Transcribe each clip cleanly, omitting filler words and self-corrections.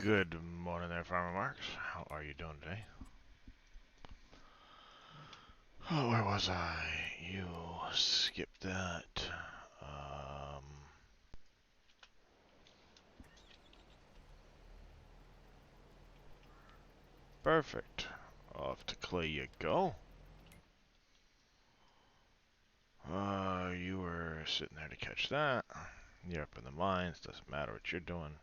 Good morning there, Farmer Marks. How are you doing today? Oh, where was I? You skipped that. Perfect. Off to Clay you go. You were sitting there to catch that. You're up in the mines. Doesn't matter what you're doing.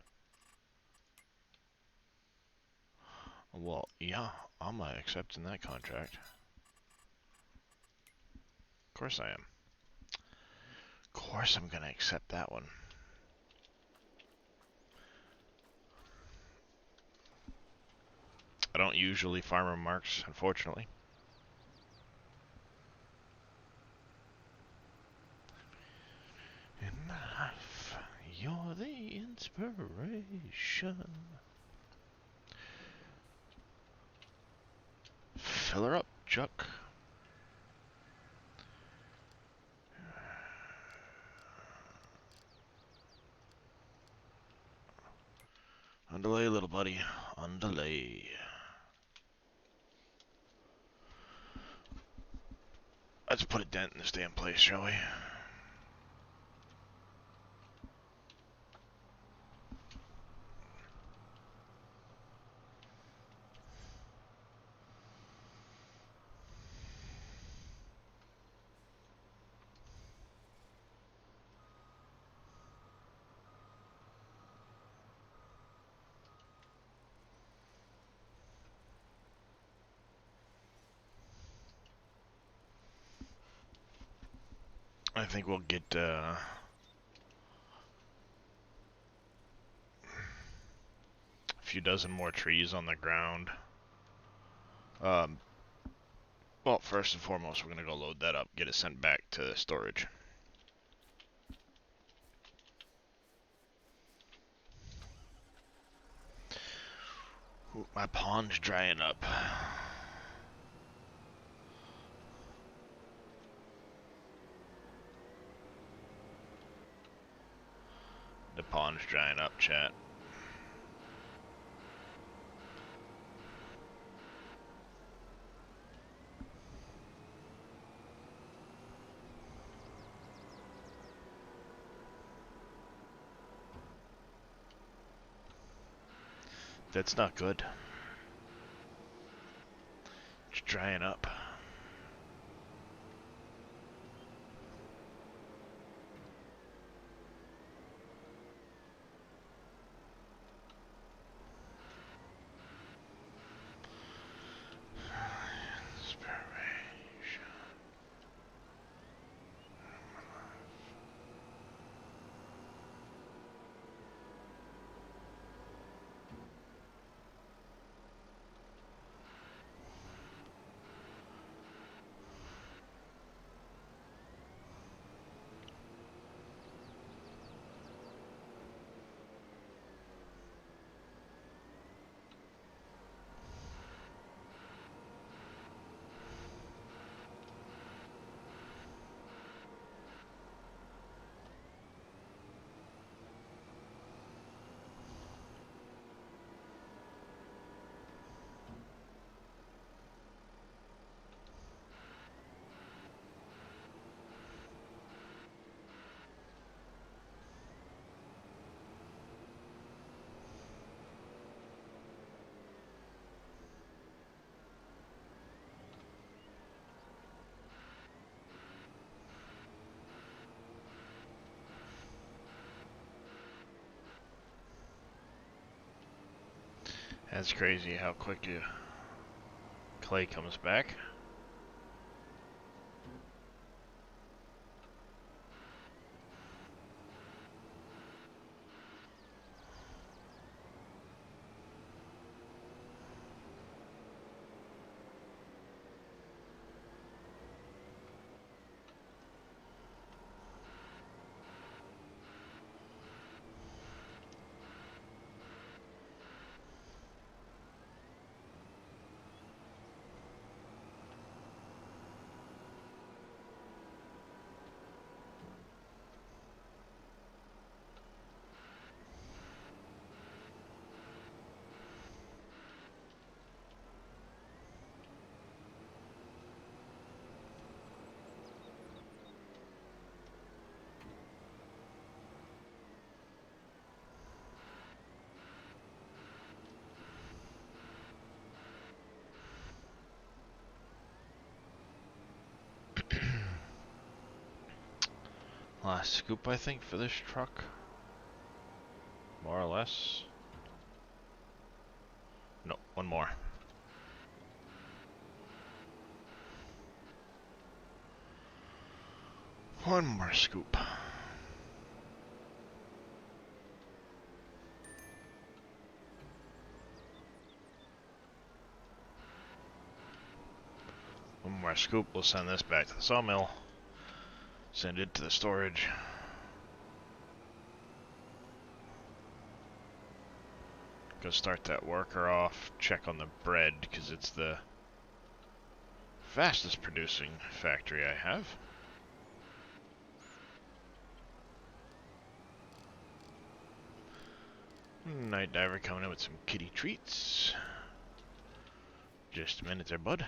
Well, yeah, I'm accepting that contract. Of course I am. Of course I'm gonna accept that one. I don't usually Farmer Marks, unfortunately. In life, you're the inspiration. Fill her up, Chuck. Underlay, little buddy. Underlay. Let's put a dent in this damn place, shall we? I think we'll get a few dozen more trees on the ground. Um, well, first and foremost, we're gonna go load that up, get it sent back to storage. Ooh, my pond's drying up. The pond's drying up, chat. That's not good. It's drying up. That's crazy how quick clay comes back. Last scoop, I think, for this truck. More or less. No, one more. One more scoop. One more scoop, we'll send this back to the sawmill. Send it to the storage. Go start that worker off. Check on the bread, because it's the fastest producing factory I have. Night Diver coming in with some kitty treats. Just a minute there, bud.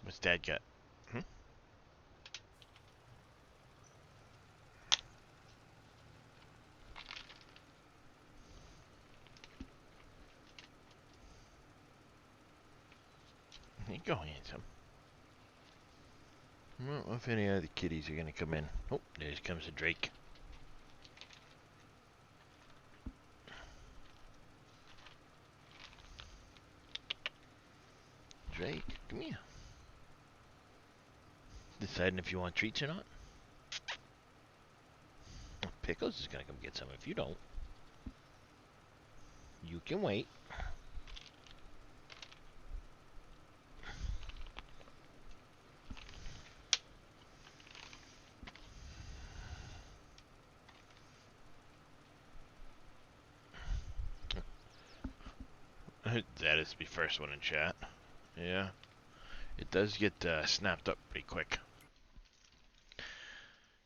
What's Dad got? Hmm? You go, handsome. Well, if any other kitties are gonna come in. Oh, there comes a Drake. Drake, come here. Deciding if you want treats or not? Pickles is gonna come get some if you don't. You can wait. That is the first one in chat. Yeah. It does get snapped up pretty quick.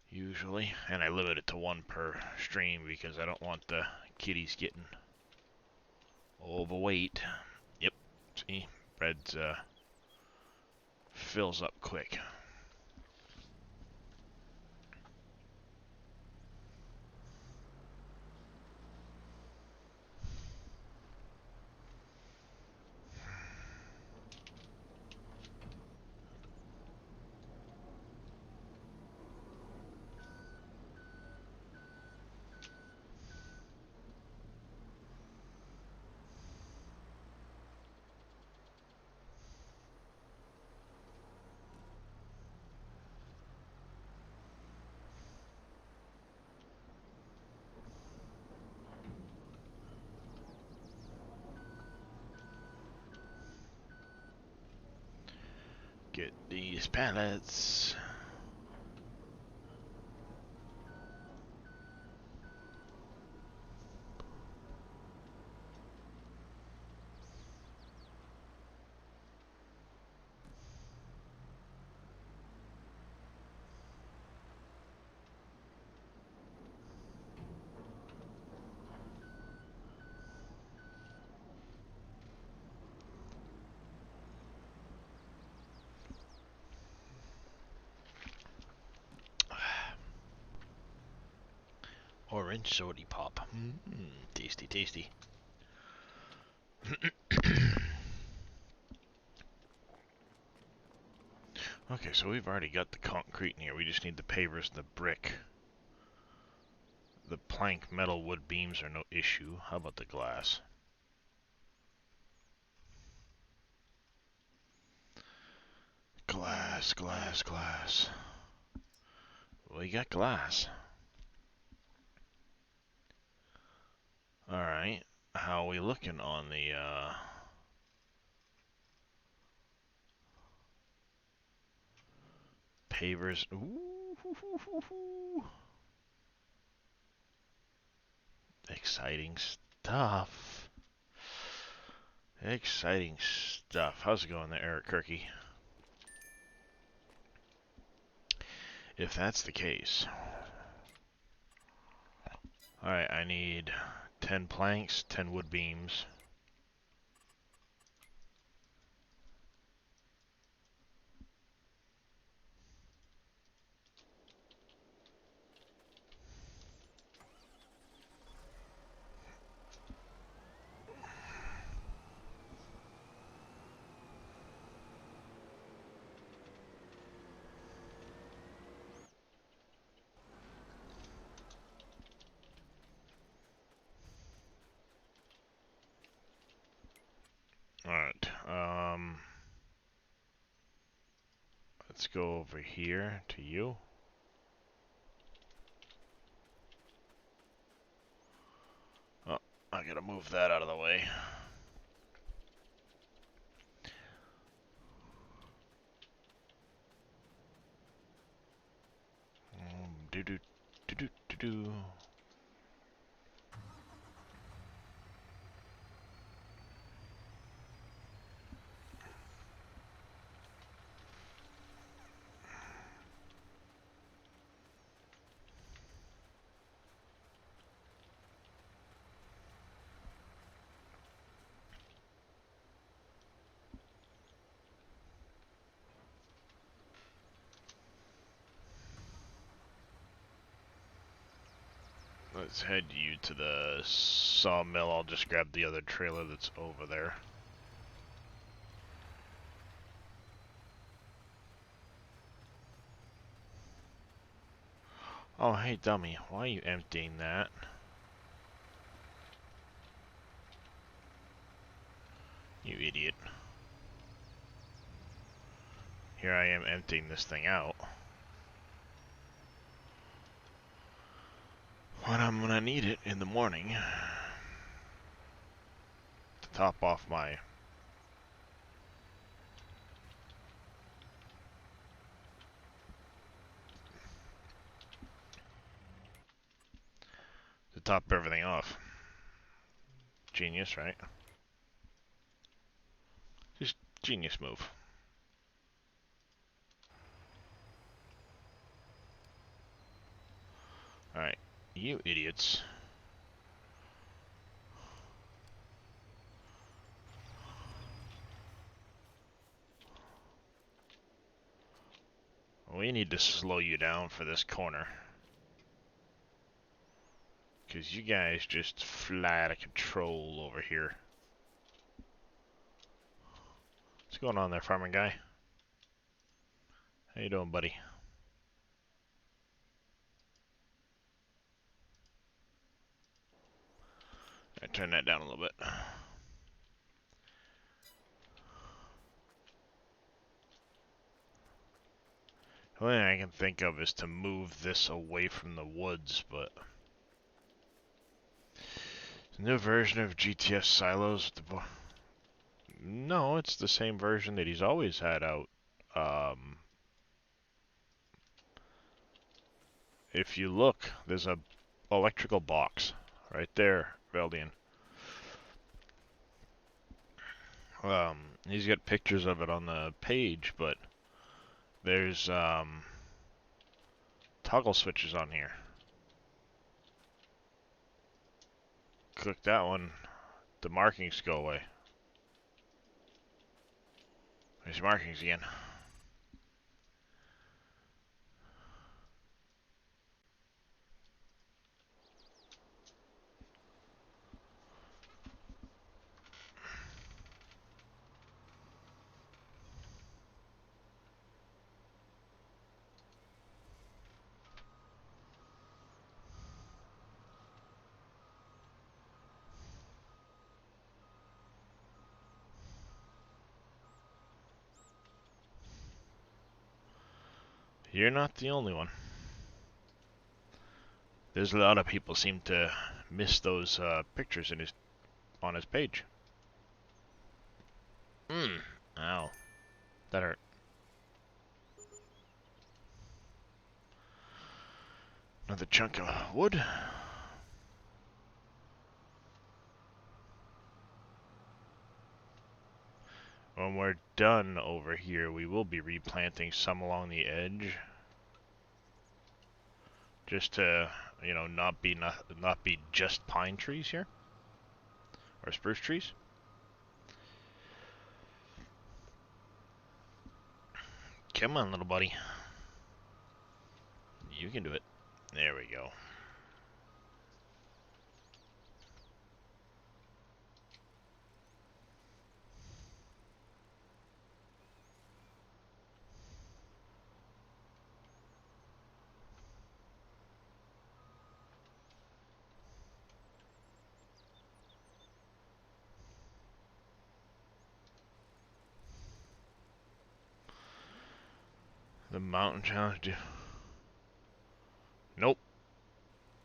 Usually. And I limit it to one per stream because I don't want the kitties getting overweight. Yep. See? Bread's fills up quick. Get these pallets. Orange sody pop. Tasty, tasty. Okay, so we've already got the concrete in here. We just need the pavers and the brick. The plank, metal, wood beams are no issue. How about the glass? Glass, glass, glass. We got glass. Alright. How are we looking on the, pavers? Ooh, hoo, hoo, hoo, hoo. Exciting stuff. Exciting stuff. How's it going there, Eric Kirky? If that's the case. Alright, I need 10 planks, 10 wood beams. let's go over here to you. Oh, I gotta move that out of the way. Do do do do do do. Let's head you to the sawmill. I'll just grab the other trailer that's over there. Oh, hey, dummy. Why are you emptying that? You idiot. Here I am emptying this thing out. When I'm gonna need it in the morning. To top off my... To top everything off. Genius, right? Just genius move. Alright, you idiots. We need to slow you down for this corner. Because you guys just fly out of control over here. What's going on there, farming guy? How you doing, buddy? I turn that down a little bit. The only thing I can think of is to move this away from the woods, but... The new version of GTS Silos with the... No, it's the same version that he's always had out. If you look, there's a electrical box right there, Veldian. He's got pictures of it on the page, but there's toggle switches on here. Click that one, the markings go away. There's markings again. You're not the only one. There's a lot of people seem to miss those pictures in on his page. Ow. That hurt. Another chunk of wood. When we're done over here, we will be replanting some along the edge. Just to, you know, not be just pine trees here. Or spruce trees. Come on, little buddy. You can do it. There we go. The mountain challenge. Nope.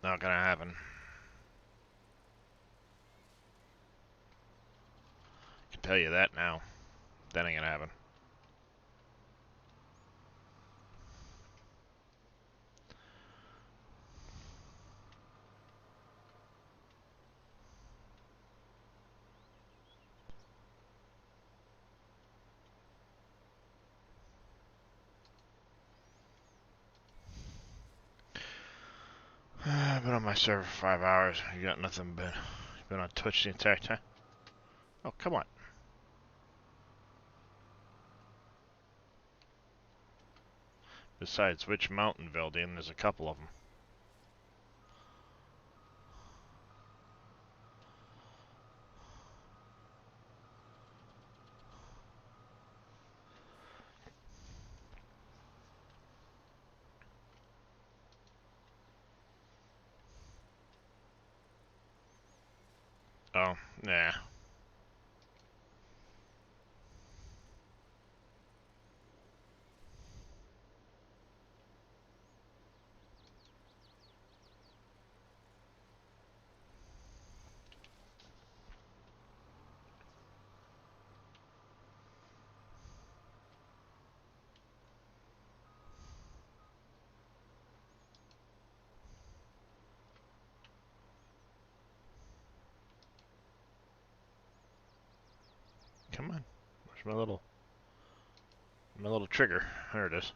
Not gonna happen. I can tell you that now. That ain't gonna happen. I've been on my server for 5 hours. You got nothing but... You've been on Twitch the entire time? Oh, come on. Besides which mountain, Veldian? There's a couple of them. Oh, nah. Come on. Where's my little trigger? There it is.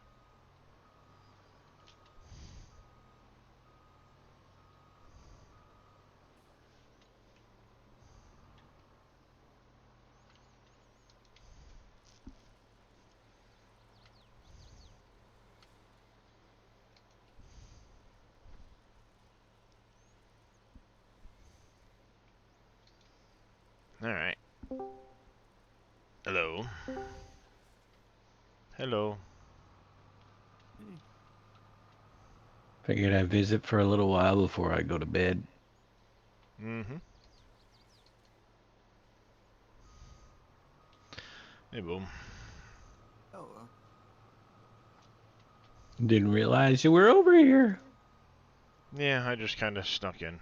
Alright. Hello. Hello. Figured I'd visit for a little while before I go to bed. Mm-hmm. Hey, boom. Hello. Didn't realize you were over here. Yeah, I just kind of snuck in.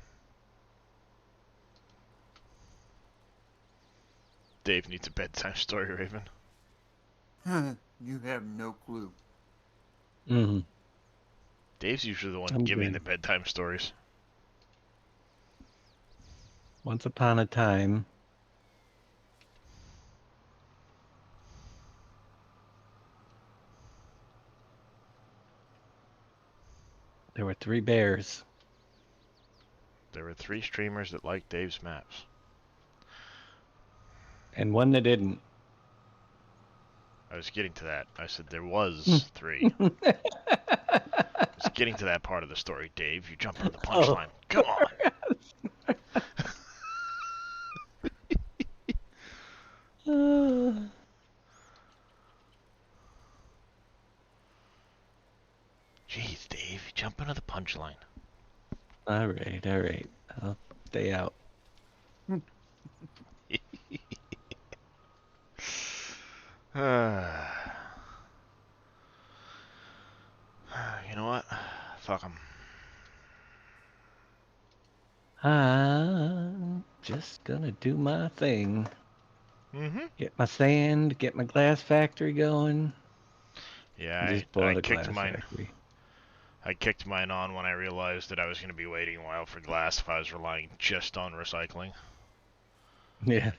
Dave needs a bedtime story, Raven. You have no clue. Mm-hmm. Dave's usually the one I'm giving good. the bedtime stories. Once upon a time, there were 3 bears. There were 3 streamers that liked Dave's maps. And one that didn't. I was getting to that. I said there was 3. I was getting to that part of the story, Dave. You jump on the punchline. Come on. Jeez, Dave, you jump into the punchline. All right. I'll stay out. You know what? Fuck them. I'm just gonna do my thing. Mm-hmm. Get my sand, get my glass factory going. Yeah, Just I bought a kicked glass mine. factory. I kicked mine on when I realized that I was going to be waiting a while for glass if I was relying just on recycling. Yeah.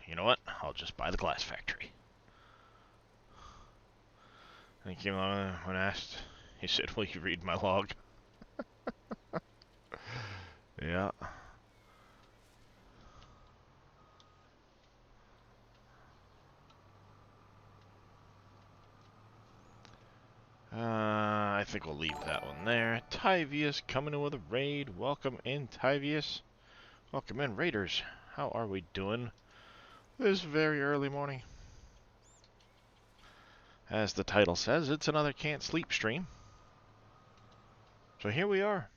You know what? I'll just buy the glass factory. And he came on when asked. He said, "Will you read my log?" Yeah. I think we'll leave that one there. Tyvius coming in with a raid. Welcome in, Tyvius. Welcome in, Raiders. How are we doing this very early morning? As the title says, it's another Can't Sleep stream. So here we are.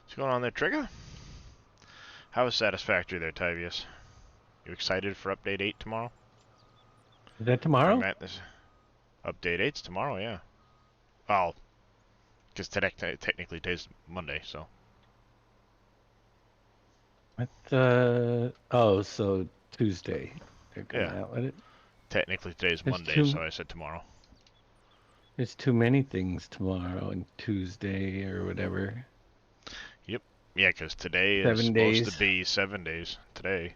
What's going on there, Trigger? How is Satisfactory there, Tyvius? You excited for Update 8 tomorrow? Is that If tomorrow? I'm at this Update 8's tomorrow, yeah. Well, because technically today's Monday, so. What? Oh, so Tuesday they're coming Yeah, out with it. technically today's There's Monday, too so I said tomorrow. there's too many things tomorrow and Tuesday or whatever. Yep. Yeah, because today is 7 days. supposed to be 7 days. Today.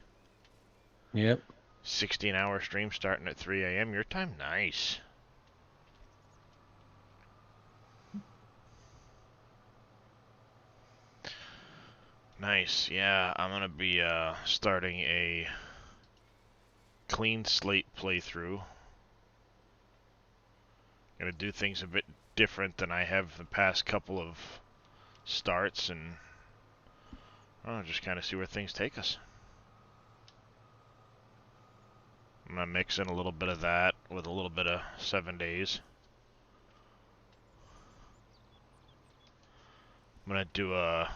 Yep. 16-hour stream starting at 3 a.m. your time? Nice. Nice. Yeah, I'm going to be starting a clean slate playthrough. Going to do things a bit different than I have the past couple of starts, and just kind of see where things take us. I'm going to mix in a little bit of that with a little bit of 7 days. I'm going to do a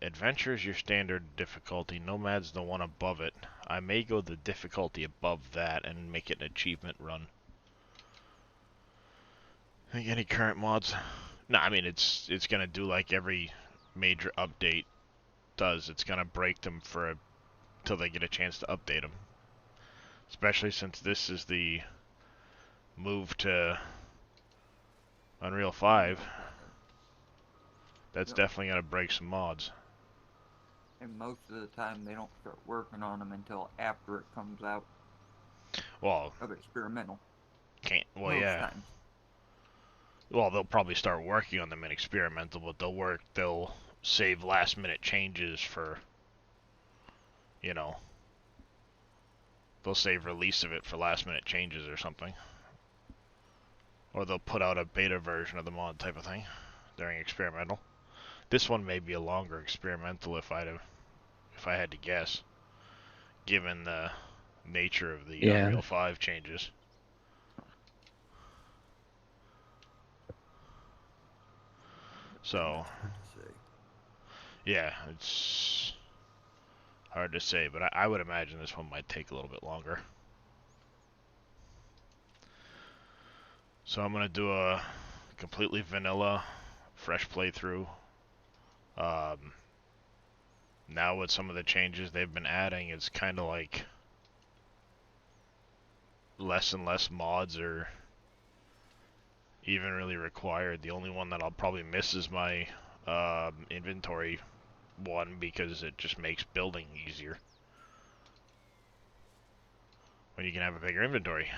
Adventure's your standard difficulty, Nomad's the one above it. I may go the difficulty above that and make it an achievement run. Think any current mods? No, I mean it's gonna do like every major update does. It's gonna break them till they get a chance to update them. Especially since this is the move to Unreal 5. That's Yep. definitely gonna break some mods. And most of the time they don't start working on them until after it comes out Well, of experimental. well, Most yeah. times. Well, they'll probably start working on them in experimental, but they'll save last minute changes for, you know, they'll save release of it for last minute changes or something. Or they'll put out a beta version of the mod type of thing during experimental. This one may be a longer experimental if I had to guess, given the nature of the Yeah. Unreal 5 changes. So, Hard to say. yeah, it's hard to say, but I would imagine this one might take a little bit longer. So I'm going to do a completely vanilla, fresh playthrough. Now with some of the changes they've been adding, it's kind of like less and less mods are even really required. The only one that I'll probably miss is my inventory one, because it just makes building easier when you can have a bigger inventory.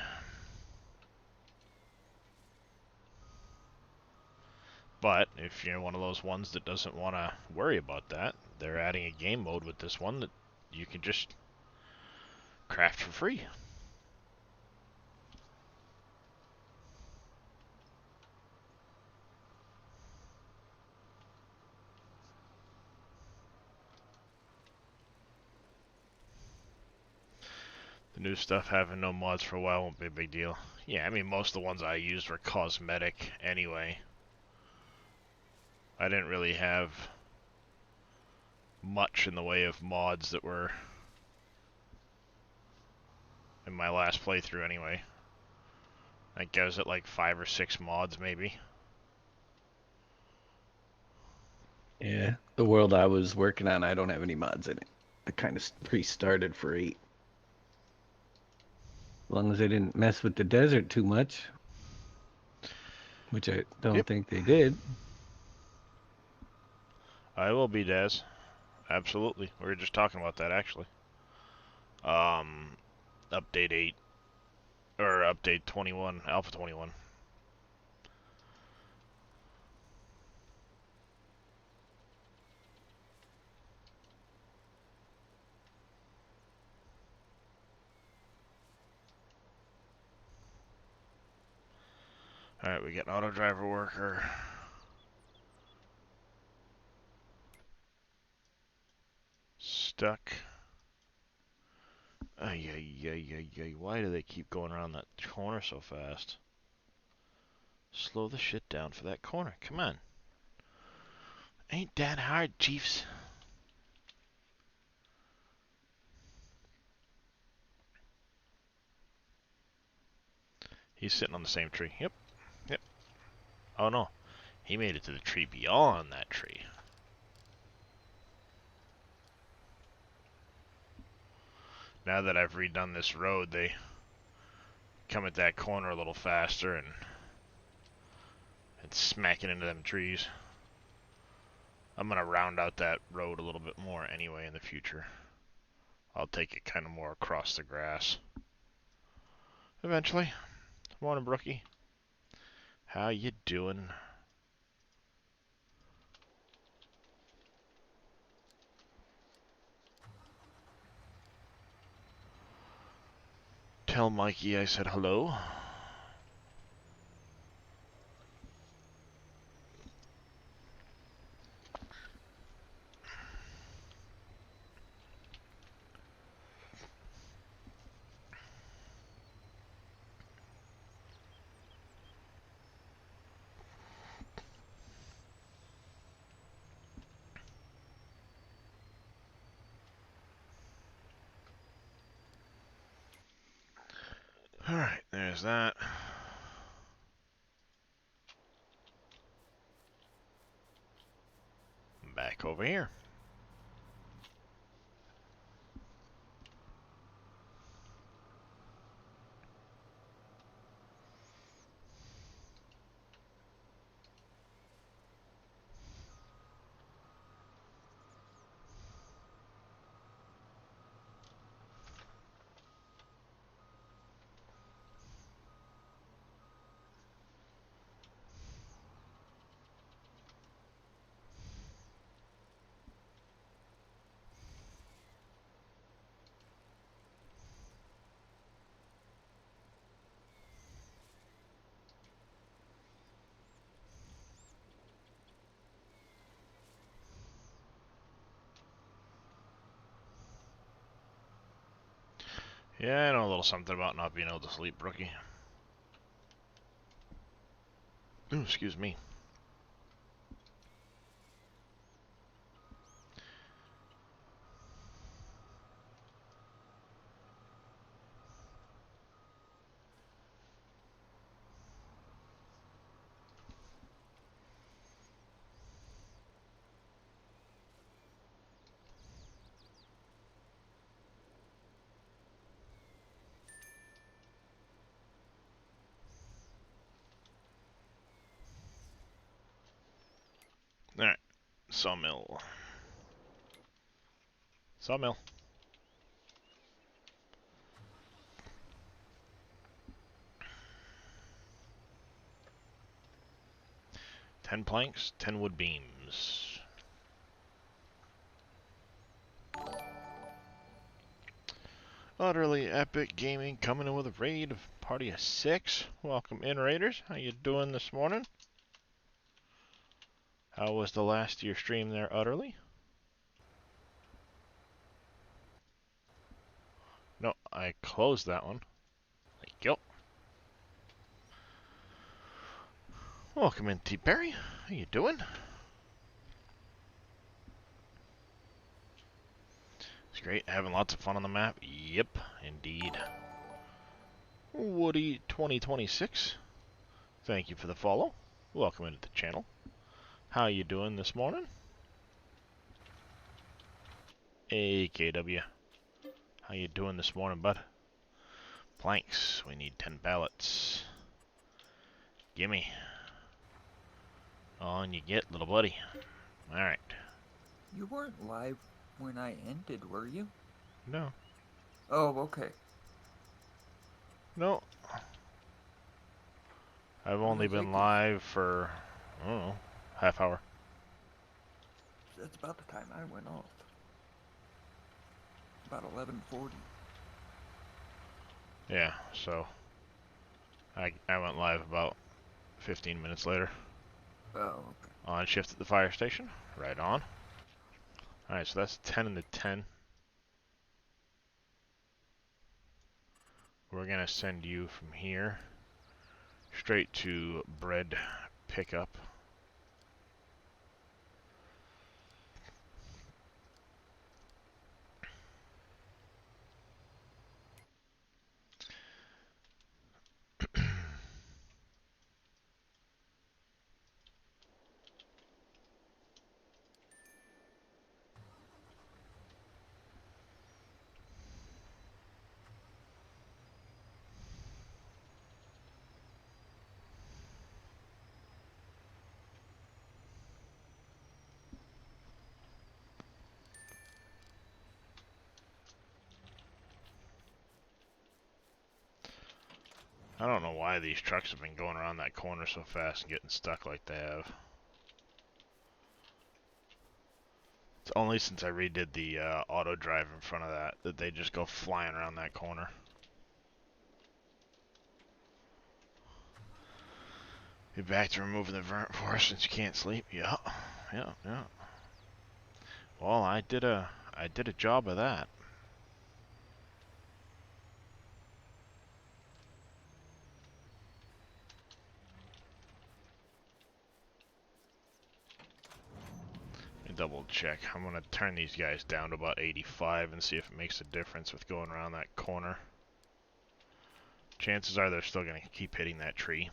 But if you're one of those ones that doesn't want to worry about that, they're adding a game mode with this one that you can just craft for free. The new stuff having no mods for a while won't be a big deal. Yeah, I mean, most of the ones I used were cosmetic anyway. I didn't really have much in the way of mods that were in my last playthrough anyway. I think I was at like 5 or 6 mods maybe. Yeah. The world I was working on, I don't have any mods in it. I kind of pre-started for 8. As long as they didn't mess with the desert too much, which I don't Yep. think they did. I will be, Daz. Absolutely. We were just talking about that actually. Update 8 or update 21, Alpha 21. Alright, we get an auto driver worker. Stuck. Ay, ay, ay, ay, ay. Why do they keep going around that corner so fast? Slow the shit down for that corner. Come on. Ain't that hard, Chiefs? He's sitting on the same tree. Yep. Yep. Oh no. He made it to the tree beyond that tree. Now that I've redone this road, they come at that corner a little faster and smack it into them trees. I'm gonna round out that road a little bit more anyway in the future. I'll take it kind of more across the grass. Eventually. Morning, Brookie. How you doing? Tell Mikey I said hello. Alright, there's that. Back over here. Yeah, I know a little something about not being able to sleep, Brookie. Ooh, excuse me. Alright, sawmill. Sawmill. Ten planks, 10 wood beams. Utterly Epic Gaming coming in with a raid of party of 6. Welcome in, Raiders. How you doing this morning? How was the last of your stream there, Utterly? No, I closed that one. Thank you. Welcome in, T. Perry. How you doing? It's great. Having lots of fun on the map. Yep, indeed. Woody 2026. Thank you for the follow. Welcome into the channel. How you doing this morning? AKW. How you doing this morning, bud? Planks. We need 10 pallets. Gimme. On you get, little buddy. Alright. You weren't live when I ended, were you? No. Oh, okay. No. I've only been live for, I don't know, half hour. That's about the time I went off. About 11:40. Yeah, so I went live about 15 minutes later. Oh, okay. On shift at the fire station. Right on. Alright, so that's 10 and the 10. We're gonna send you from here straight to bread pickup. I don't know why these trucks have been going around that corner so fast and getting stuck like they have. It's only since I redid the auto drive in front of that they just go flying around that corner. Be back to removing the burnt forest since you can't sleep. Yeah, yeah, yeah. Well, I did a job of that. Double check. I'm gonna turn these guys down to about 85 and see if it makes a difference with going around that corner. Chances are they're still gonna keep hitting that tree.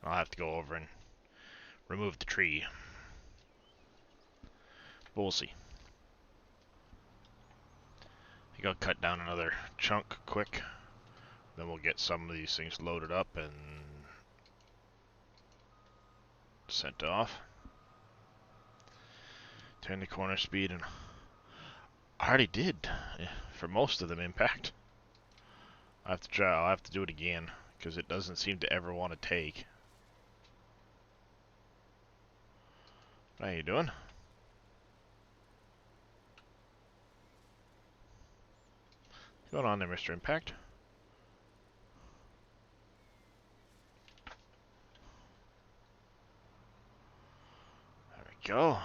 I'll have to go over and remove the tree. But we'll see. I think I'll cut down another chunk quick. Then we'll get some of these things loaded up and sent off. Turn the corner speed, and I already did for most of them. Impact. I have to try. I'll have to do it again because it doesn't seem to ever want to take. How you doing? What's going on there, Mr. Impact? There we go.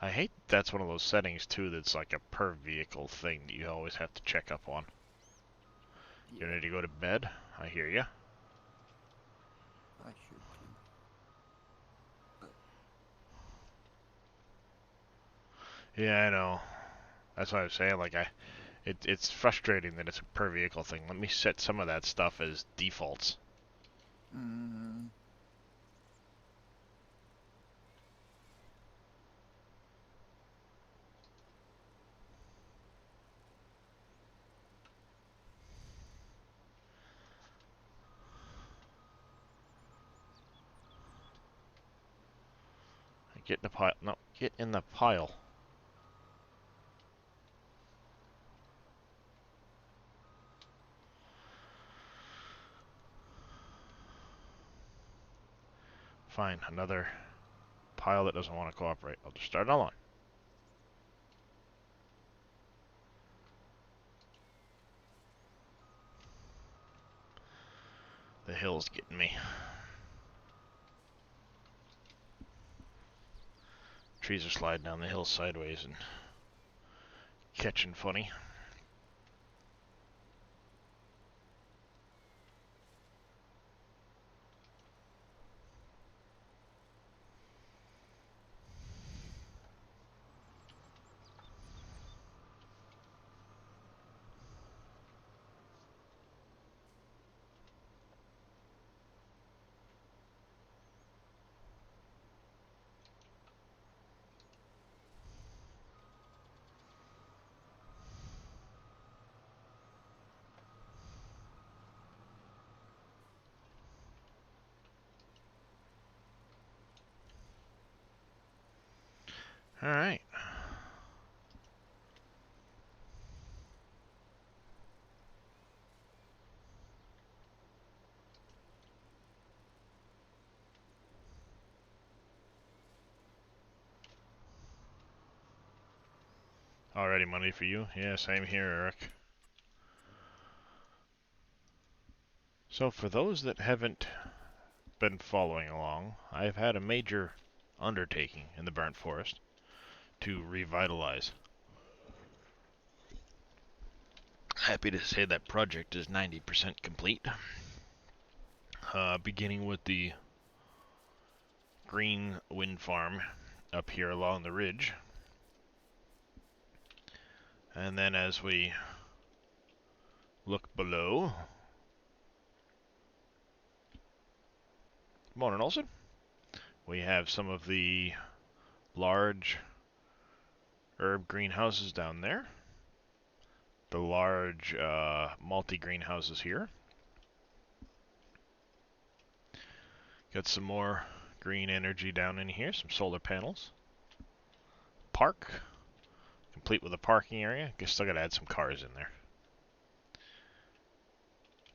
I hate that's one of those settings too that's like a per vehicle thing that you always have to check up on. You ready to go to bed? I hear ya. I should too. But Yeah, I know. That's what I was saying. Like it's frustrating that it's a per vehicle thing. Let me set some of that stuff as defaults. Get in the pile. No, get in the pile. Fine, another pile that doesn't want to cooperate. I'll just start all on. The hill's getting me. Trees are sliding down the hill sideways and catching funny. Alright. Already money for you? Yeah, same here, Eric. So for those that haven't been following along, I've had a major undertaking in the burnt forest to revitalize. Happy to say that project is 90% complete. Beginning with the green wind farm up here along the ridge. And then as we look below... Morning, Olsen. We have some of the large herb greenhouses down there. The large multi-greenhouses here. Got some more green energy down in here, some solar panels. Park. Complete with a parking area. Guess still gotta add some cars in there.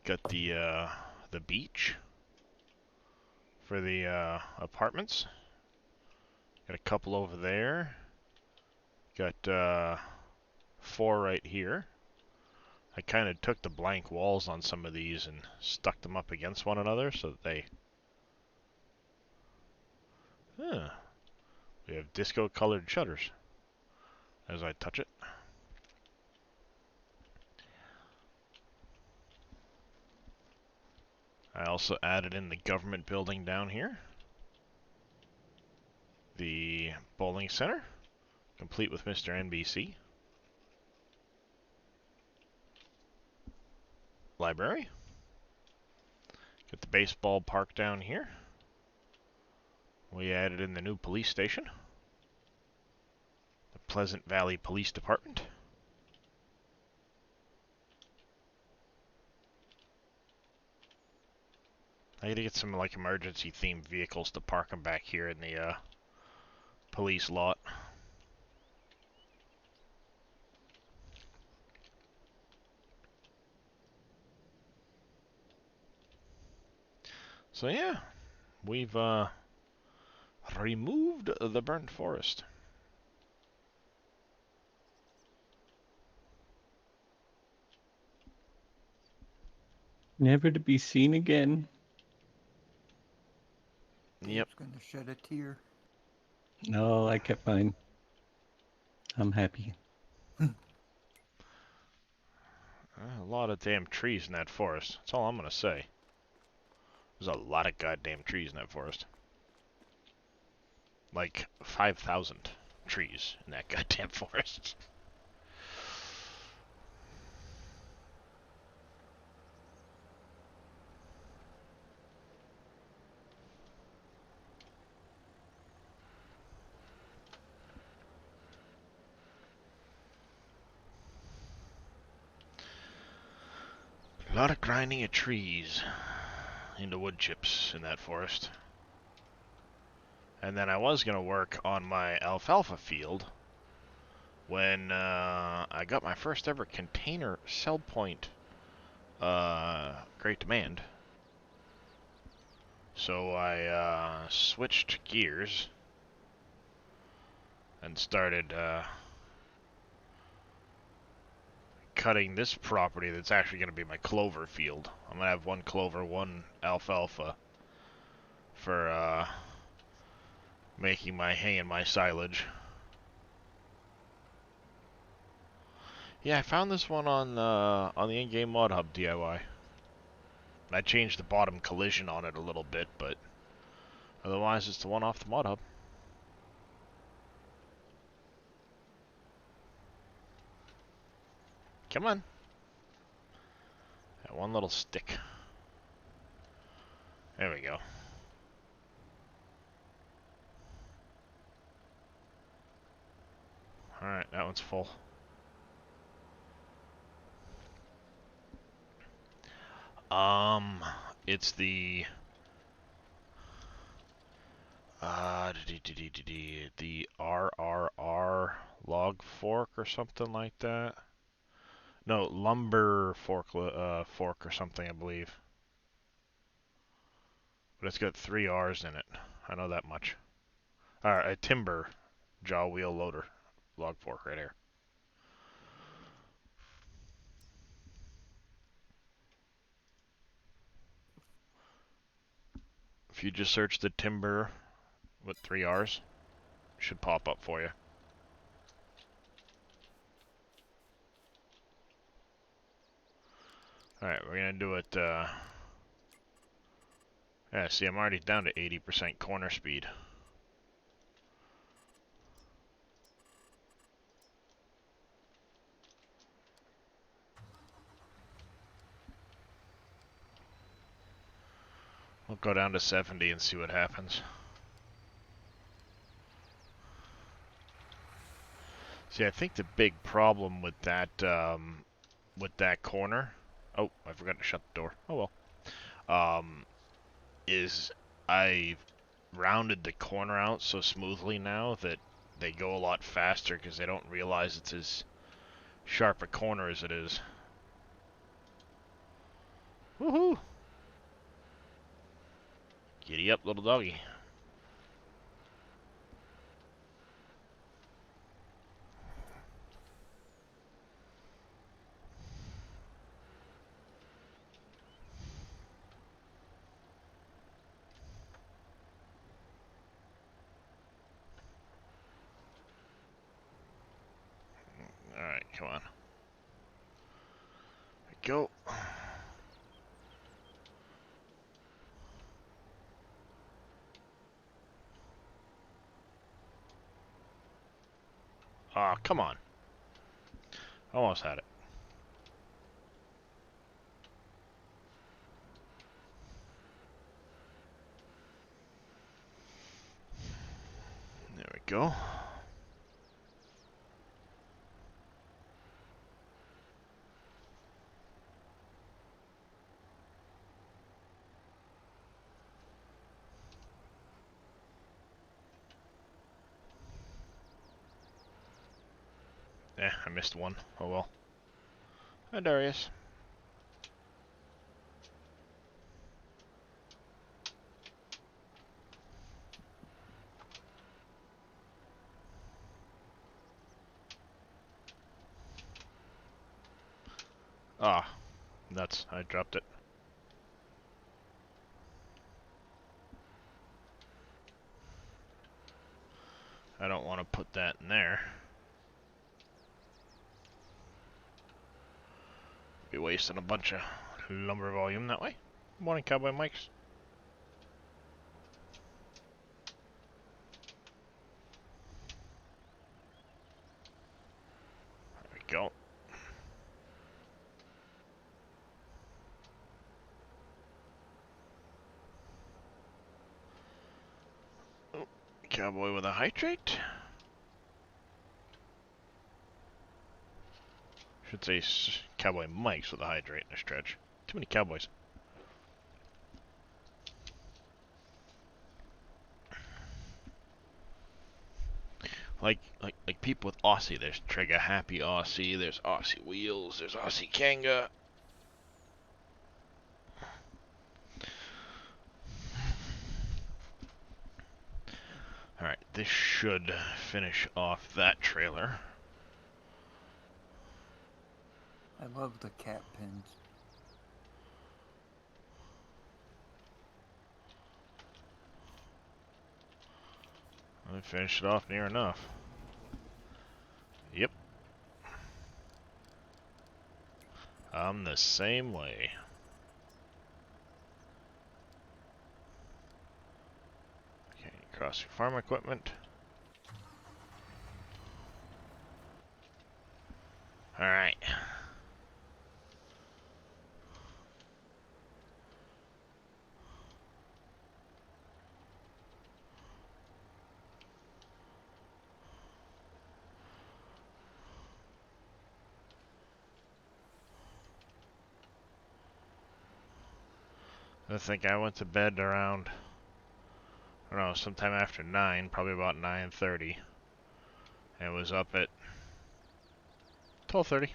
Got the beach for the apartments. Got a couple over there. Got 4 right here. I kind of took the blank walls on some of these and stuck them up against one another so that they... Huh. We have disco colored shutters as I touch it. I also added in the government building down here. The bowling center, complete with Mr. NBC. Library. Got the baseball park down here. We added in the new police station. The Pleasant Valley Police Department. I gotta get some like emergency themed vehicles to park them back here in the police lot. So yeah, we've removed the burnt forest. Never to be seen again. Yep. Dave's gonna shed a tear. No, I kept mine. I'm happy. A lot of damn trees in that forest. That's all I'm gonna say. There's a lot of goddamn trees in that forest. Like 5,000 trees in that goddamn forest. A lot of grinding of trees into wood chips in that forest. And then I was going to work on my alfalfa field when I got my first ever container sell point great demand. So I switched gears and started cutting this property that's actually going to be my clover field. I'm going to have 1 clover, 1 alfalfa for making my hay and my silage. Yeah, I found this one on the in-game mod hub DIY. I changed the bottom collision on it a little bit, but otherwise it's the one off the mod hub. Come on. That one little stick. There we go. Alright, that one's full. It's the the RRR log fork or something like that. No, lumber fork or something, I believe. But it's got 3 R's in it. I know that much. A timber jaw wheel loader log fork right here. If you just search the timber with 3 R's, it should pop up for you. Alright, we're gonna do it, yeah, see, I'm already down to 80% corner speed. We'll go down to 70 and see what happens. See, I think the big problem with that corner... Oh, I forgot to shut the door. Oh well. Is I rounded the corner out so smoothly now that they go a lot faster because they don't realize it's as sharp a corner as it is. Woohoo! Giddy up, little doggy. Alright, come on. Go. Aw, come on. Almost had it. There we go. I missed one. Oh well. Hi, Darius. Ah, nuts. I dropped it. I don't want to put that in there. Be wasting a bunch of lumber volume that way. Morning, Cowboy Mikes. There we go. Oh, Cowboy with a hydrate. Should say Cowboy Mike's with a hydrate in a stretch. Too many cowboys. Like people with Aussie. There's Trigger Happy Aussie. There's Aussie Wheels. There's Aussie Kanga. Alright, this should finish off that trailer. I love the cat pins. I finished it off near enough. Yep. I'm the same way. Okay, cross your farm equipment. Alright. I think I went to bed around, I don't know, sometime after 9, probably about 9:30. And was up at 12:30.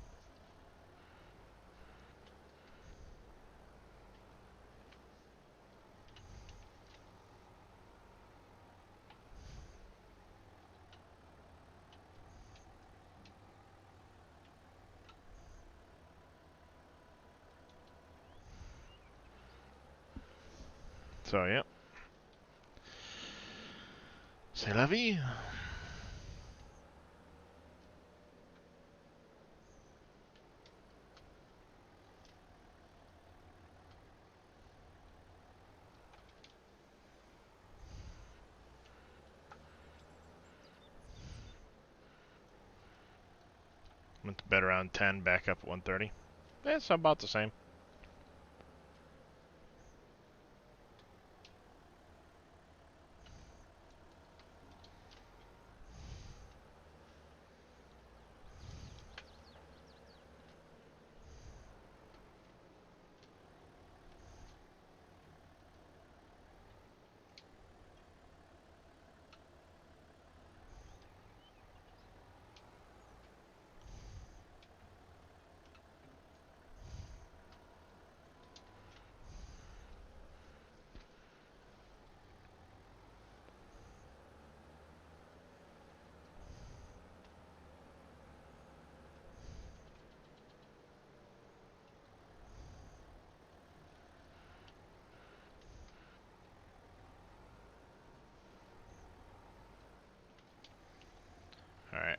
So, yep. C'est la vie. Went to bed around 10, back up at 1:30. It's about the same.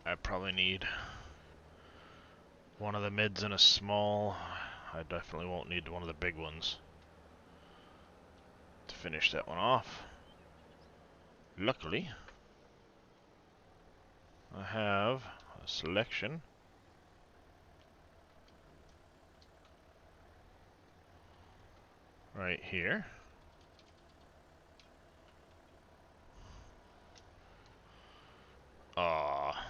I probably need one of the mids and a small. I definitely won't need one of the big ones to finish that one off. Luckily, I have a selection right here. Ah,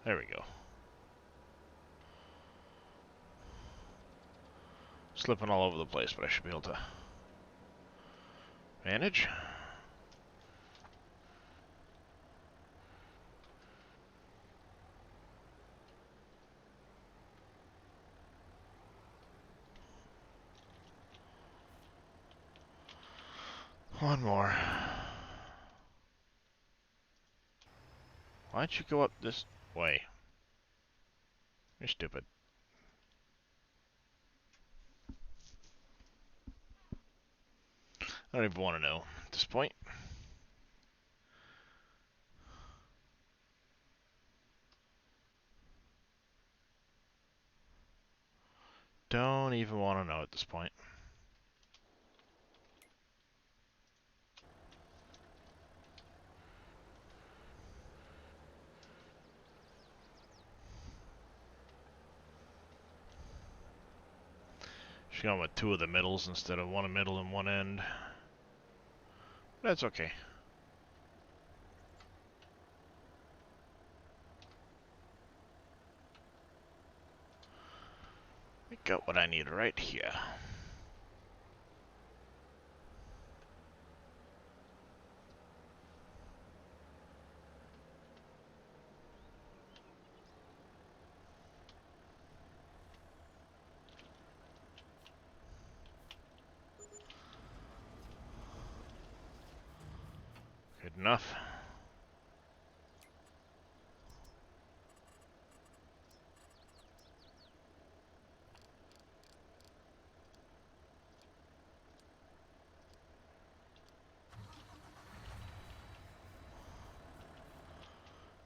there we go. Slipping all over the place, but I should be able to manage. One more. Why'd you go up this way? You're stupid. I don't even want to know at this point. Don't even want to know at this point. She's going with two of the middles instead of one middle and one end. That's okay. I got what I need right here. Good enough.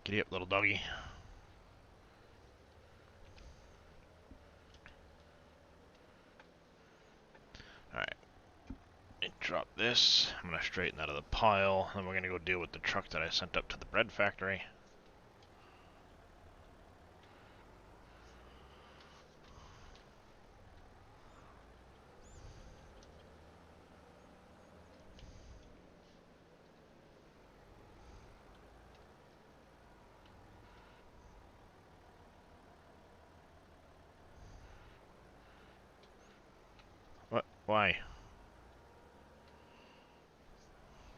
Giddy up, little doggy. Alright. Drop this. I'm gonna straighten that out of the pile. Then we're gonna go deal with the truck that I sent up to the bread factory. What? Why?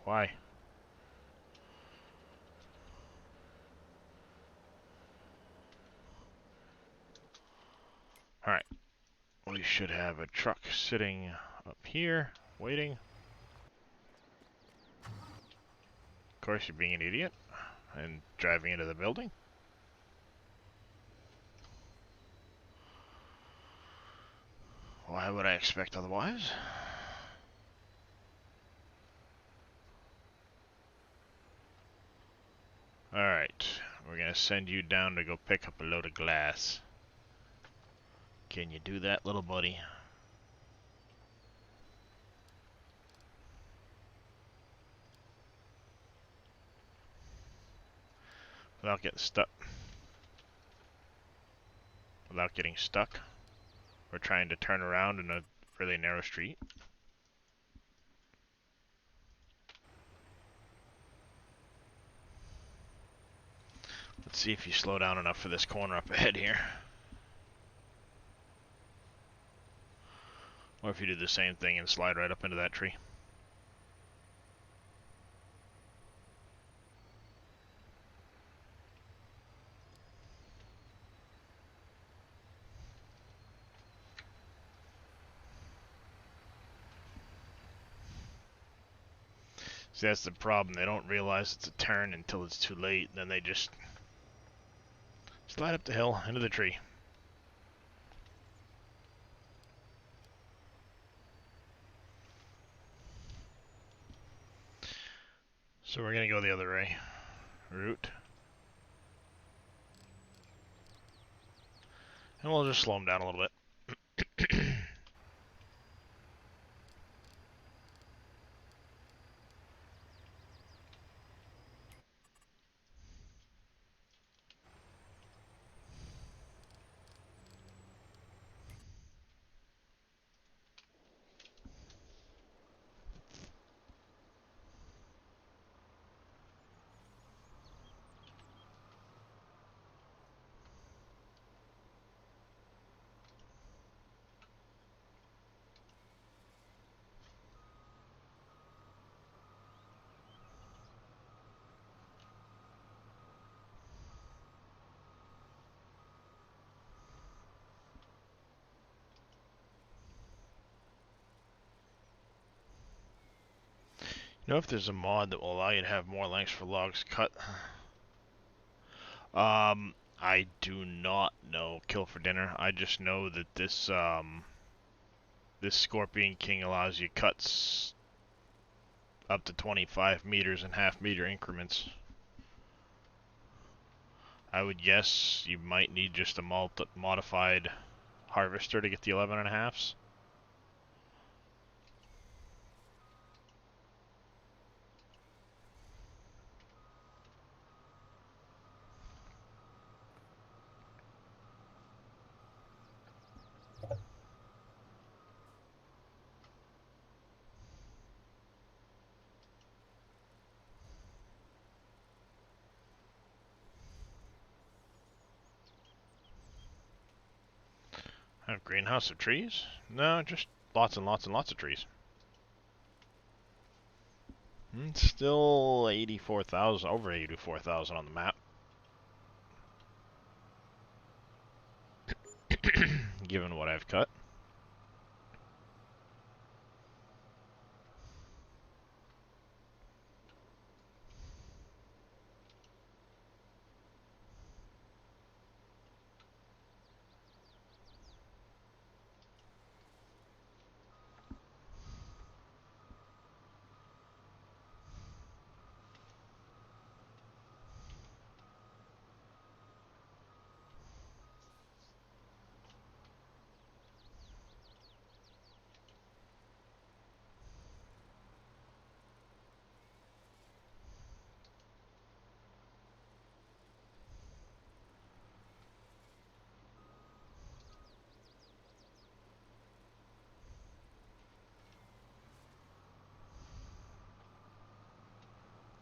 Why? Alright. We should have a truck sitting up here, waiting. Of course, you're being an idiot and driving into the building. Why would I expect otherwise? Alright, we're gonna send you down to go pick up a load of glass. Can you do that, little buddy? Without getting stuck. Without getting stuck. We're trying to turn around in a really narrow street. Let's see if you slow down enough for this corner up ahead here. Or if you do the same thing and slide right up into that tree. See, that's the problem. They don't realize it's a turn until it's too late. Then they just slide up the hill into the tree. So we're gonna go the other way. Route. And we'll just slow them down a little bit. You know if there's a mod that will allow you to have more lengths for logs cut? I do not know. Kill for dinner. I just know that this this Scorpion King allows you cuts up to 25 meters in half-meter increments. I would guess you might need just a modified harvester to get the 11.5s. Have greenhouse of trees? No, just lots and lots and lots of trees. It's still 84,000, over 84,000 on the map. Given what I've cut.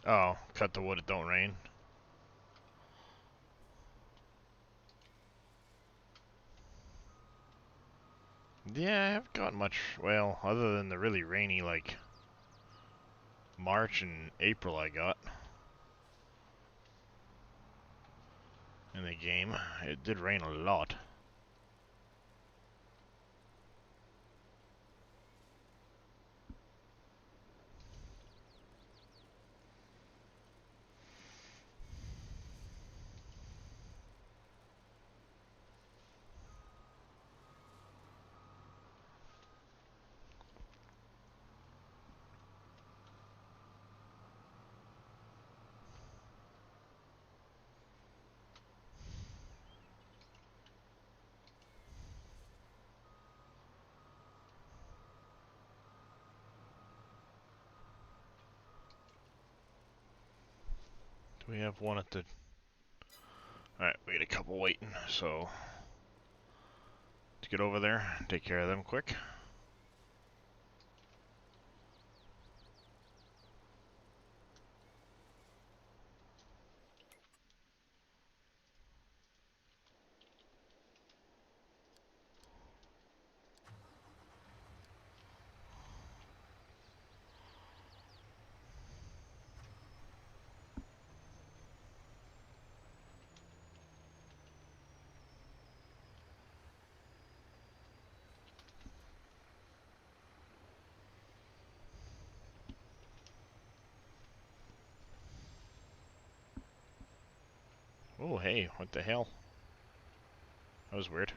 Oh, cut the wood, it don't rain. Yeah, I haven't got much, well, other than the really rainy, like, March and April I got. In the game. It did rain a lot. Do we have one at the... Alright, we got a couple waiting, so... Let's get over there, take care of them quick. Oh, hey, what the hell? That was weird.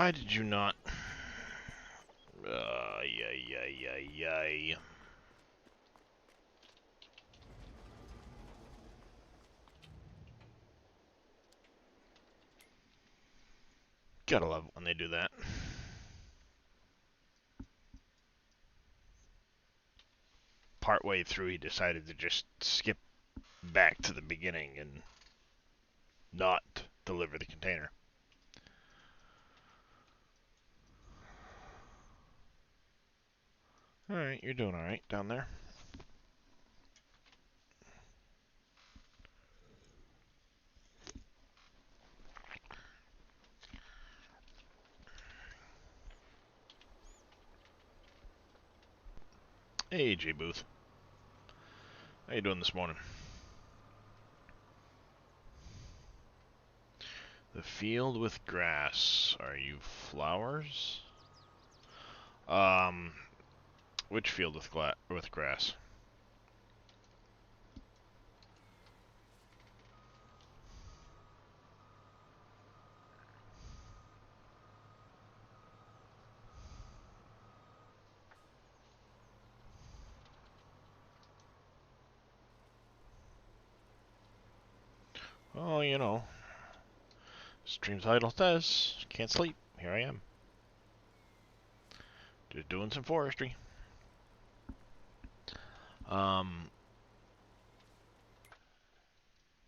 Why did you not? Yay. Gotta love it when they do that. Partway through, he decided to just skip back to the beginning and not deliver the container. Alright, you're doing alright down there. Hey, J Booth. How you doing this morning? The field with grass. Are you flowers? Which field with grass? Oh, you know. Stream title says, can't sleep. Here I am. Just doing some forestry.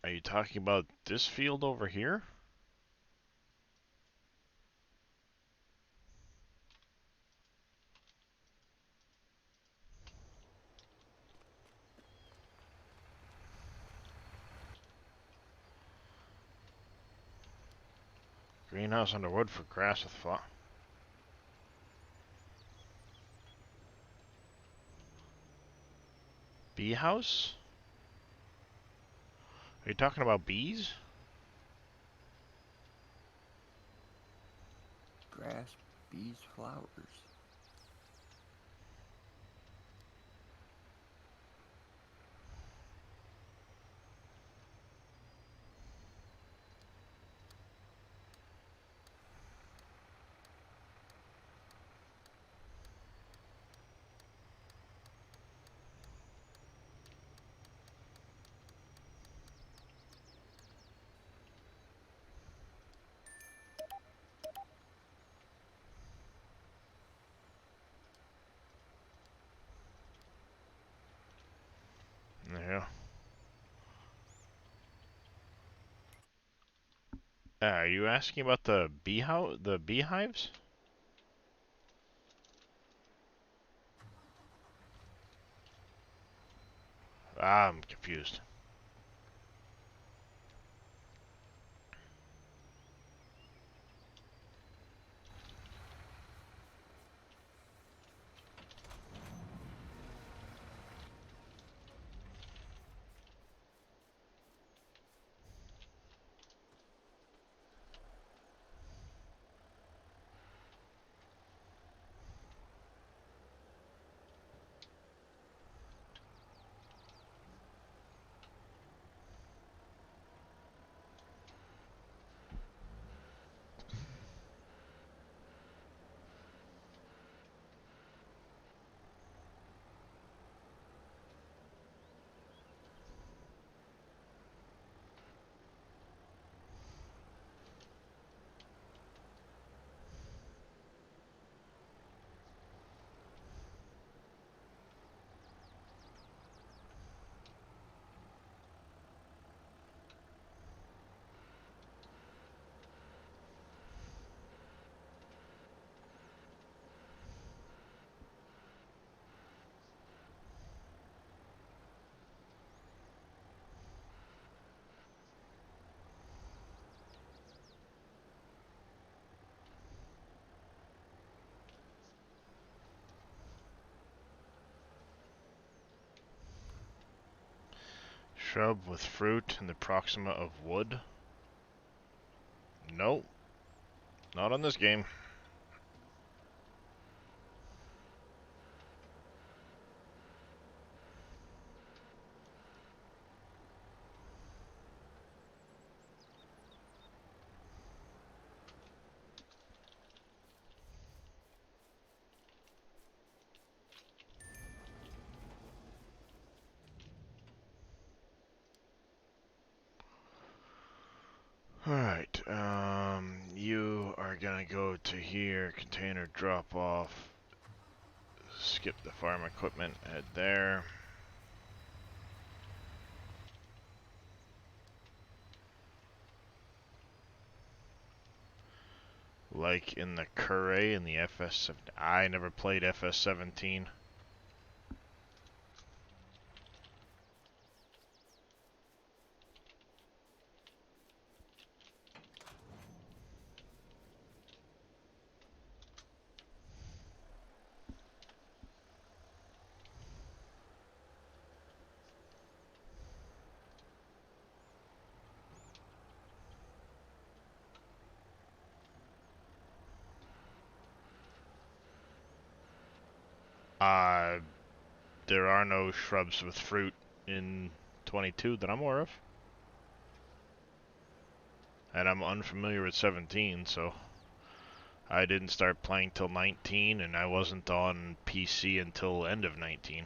Are you talking about this field over here? Greenhouse under wood for grass with flower. Bee house? Are you talking about bees? Grass, bees, flowers. Yeah. Are you asking about the beehives? I'm confused. Shrub with fruit in the proxima of wood? Nope. Not on this game. we're gonna go to here, container drop off, skip the farm equipment, head there. Like in the Curray in the FS, I never played FS17. There are no shrubs with fruit in 22 that I'm aware of. And I'm unfamiliar with 17, so I didn't start playing till 19, and I wasn't on PC until end of 19.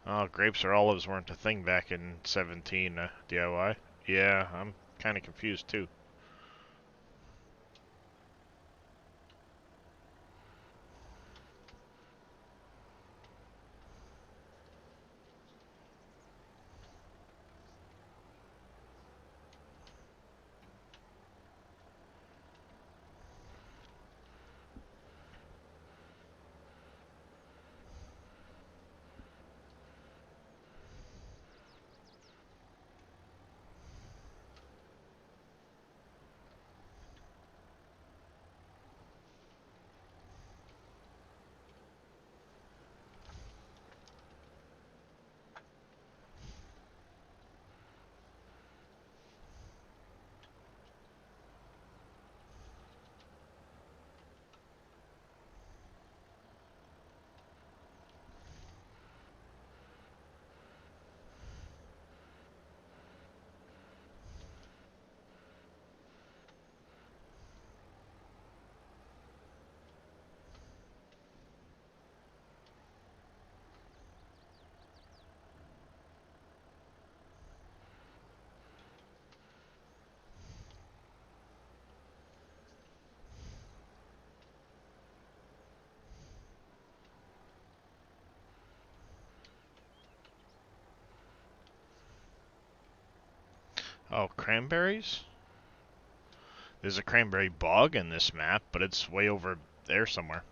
Oh, grapes or olives weren't a thing back in 17, DIY. Yeah, I'm kind of confused too. Oh, cranberries? There's a cranberry bog in this map, but it's way over there somewhere.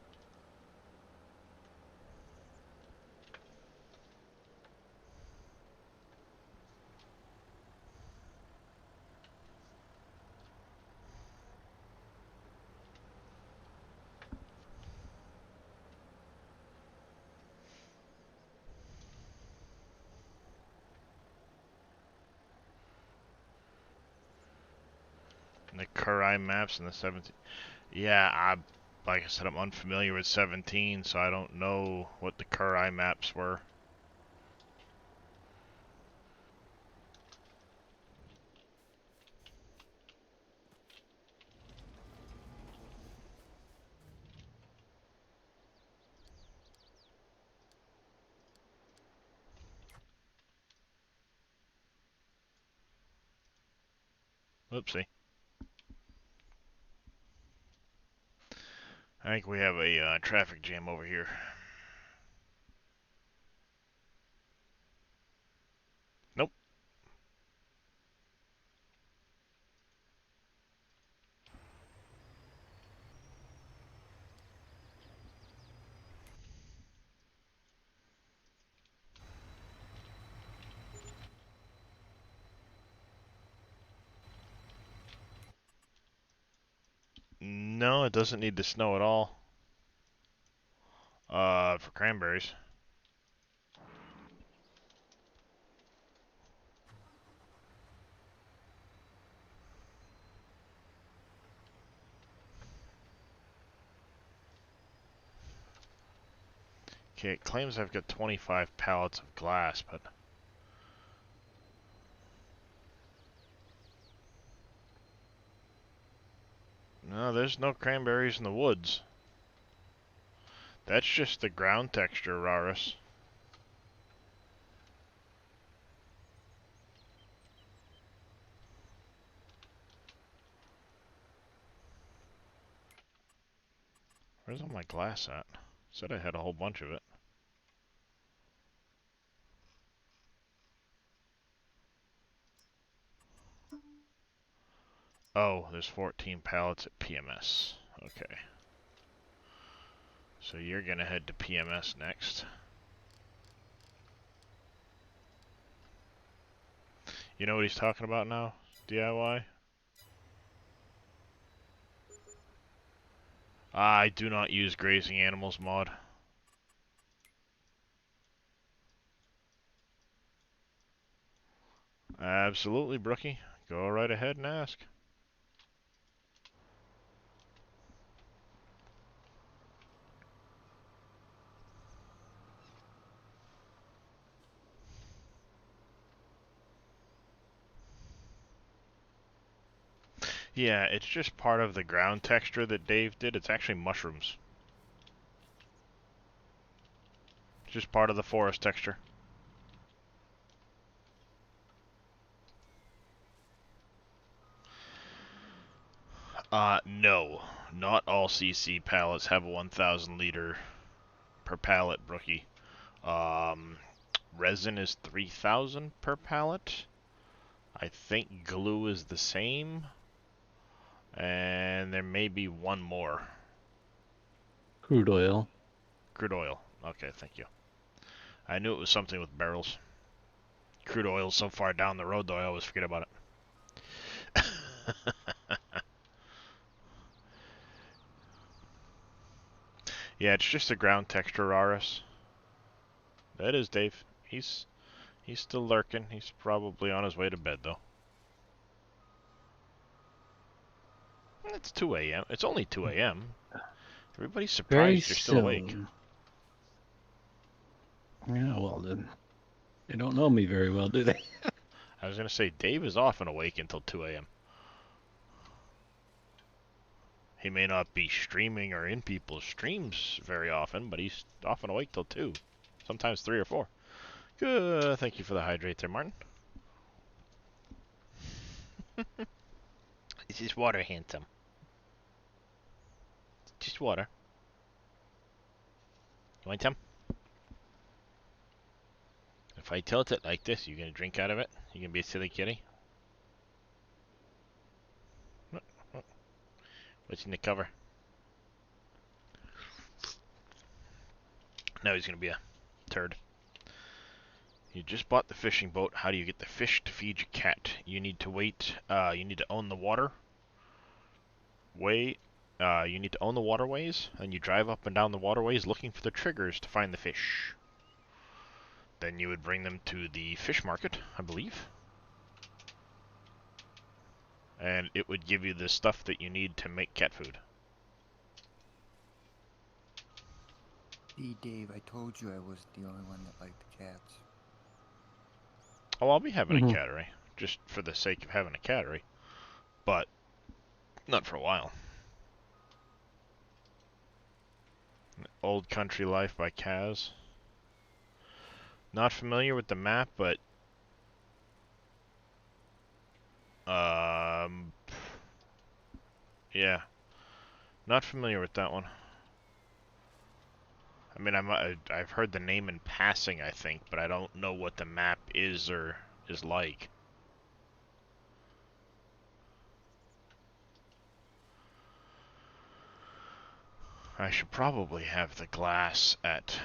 The Kurai maps in the 17. Yeah, like I said, I'm unfamiliar with 17, so I don't know what the Kurai maps were. Oopsie. I think we have a traffic jam over here. Nope. No, it doesn't need to snow at all. For cranberries. Okay, it claims I've got 25 pallets of glass, but... No, there's no cranberries in the woods. That's just the ground texture, Rarus. Where's all my glass at? Said I had a whole bunch of it. Oh, there's 14 pallets at PMS. Okay. So you're gonna head to PMS next. You know what he's talking about now? DIY? I do not use grazing animals mod. Absolutely, Brookie. Go right ahead and ask. Yeah, it's just part of the ground texture that Dave did. It's actually mushrooms. It's just part of the forest texture. No. Not all CC pallets have a 1,000 liter per pallet, Brookie. Resin is 3,000 per pallet. I think glue is the same. And there may be one more. Crude oil. Crude oil. Okay, thank you. I knew it was something with barrels. Crude oil so far down the road, though, I always forget about it. Yeah, it's just a ground texture, Raris. That is Dave. He's still lurking. He's probably on his way to bed, though. It's 2 a.m. It's only 2 a.m. Everybody's Very surprised you're still awake. soon. Yeah, well then. They don't know me very well, do they? I was going to say, Dave is often awake until 2 a.m. He may not be streaming or in people's streams very often, but he's often awake till 2. Sometimes 3 or 4. Good. Thank you for the hydrate there, Martin. This is water, handsome. Just water. You want some? If I tilt it like this, you gonna drink out of it? You gonna be a silly kitty? What's in the cover? Now he's gonna be a turd. You just bought the fishing boat. How do you get the fish to feed your cat? You need to wait. You need to own the water. You need to own the waterways, and you drive up and down the waterways looking for the triggers to find the fish. Then you would bring them to the fish market, I believe. And it would give you the stuff that you need to make cat food. See, Dave, I told you I was the only one that liked the cats. Oh, I'll be having a cattery, just for the sake of having a cattery. But, not for a while. Old Country Life by Kaz. Not familiar with the map, but yeah, not familiar with that one. I mean, I've heard the name in passing, I think, but I don't know what the map is or is like. I should probably have the glass at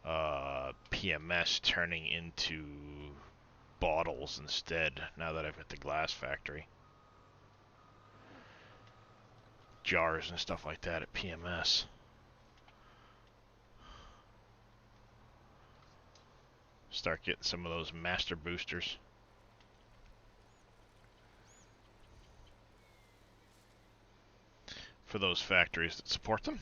PMS turning into bottles instead, now that I've got the glass factory. Jars and stuff like that at PMS. Start getting some of those master boosters. For those factories that support them.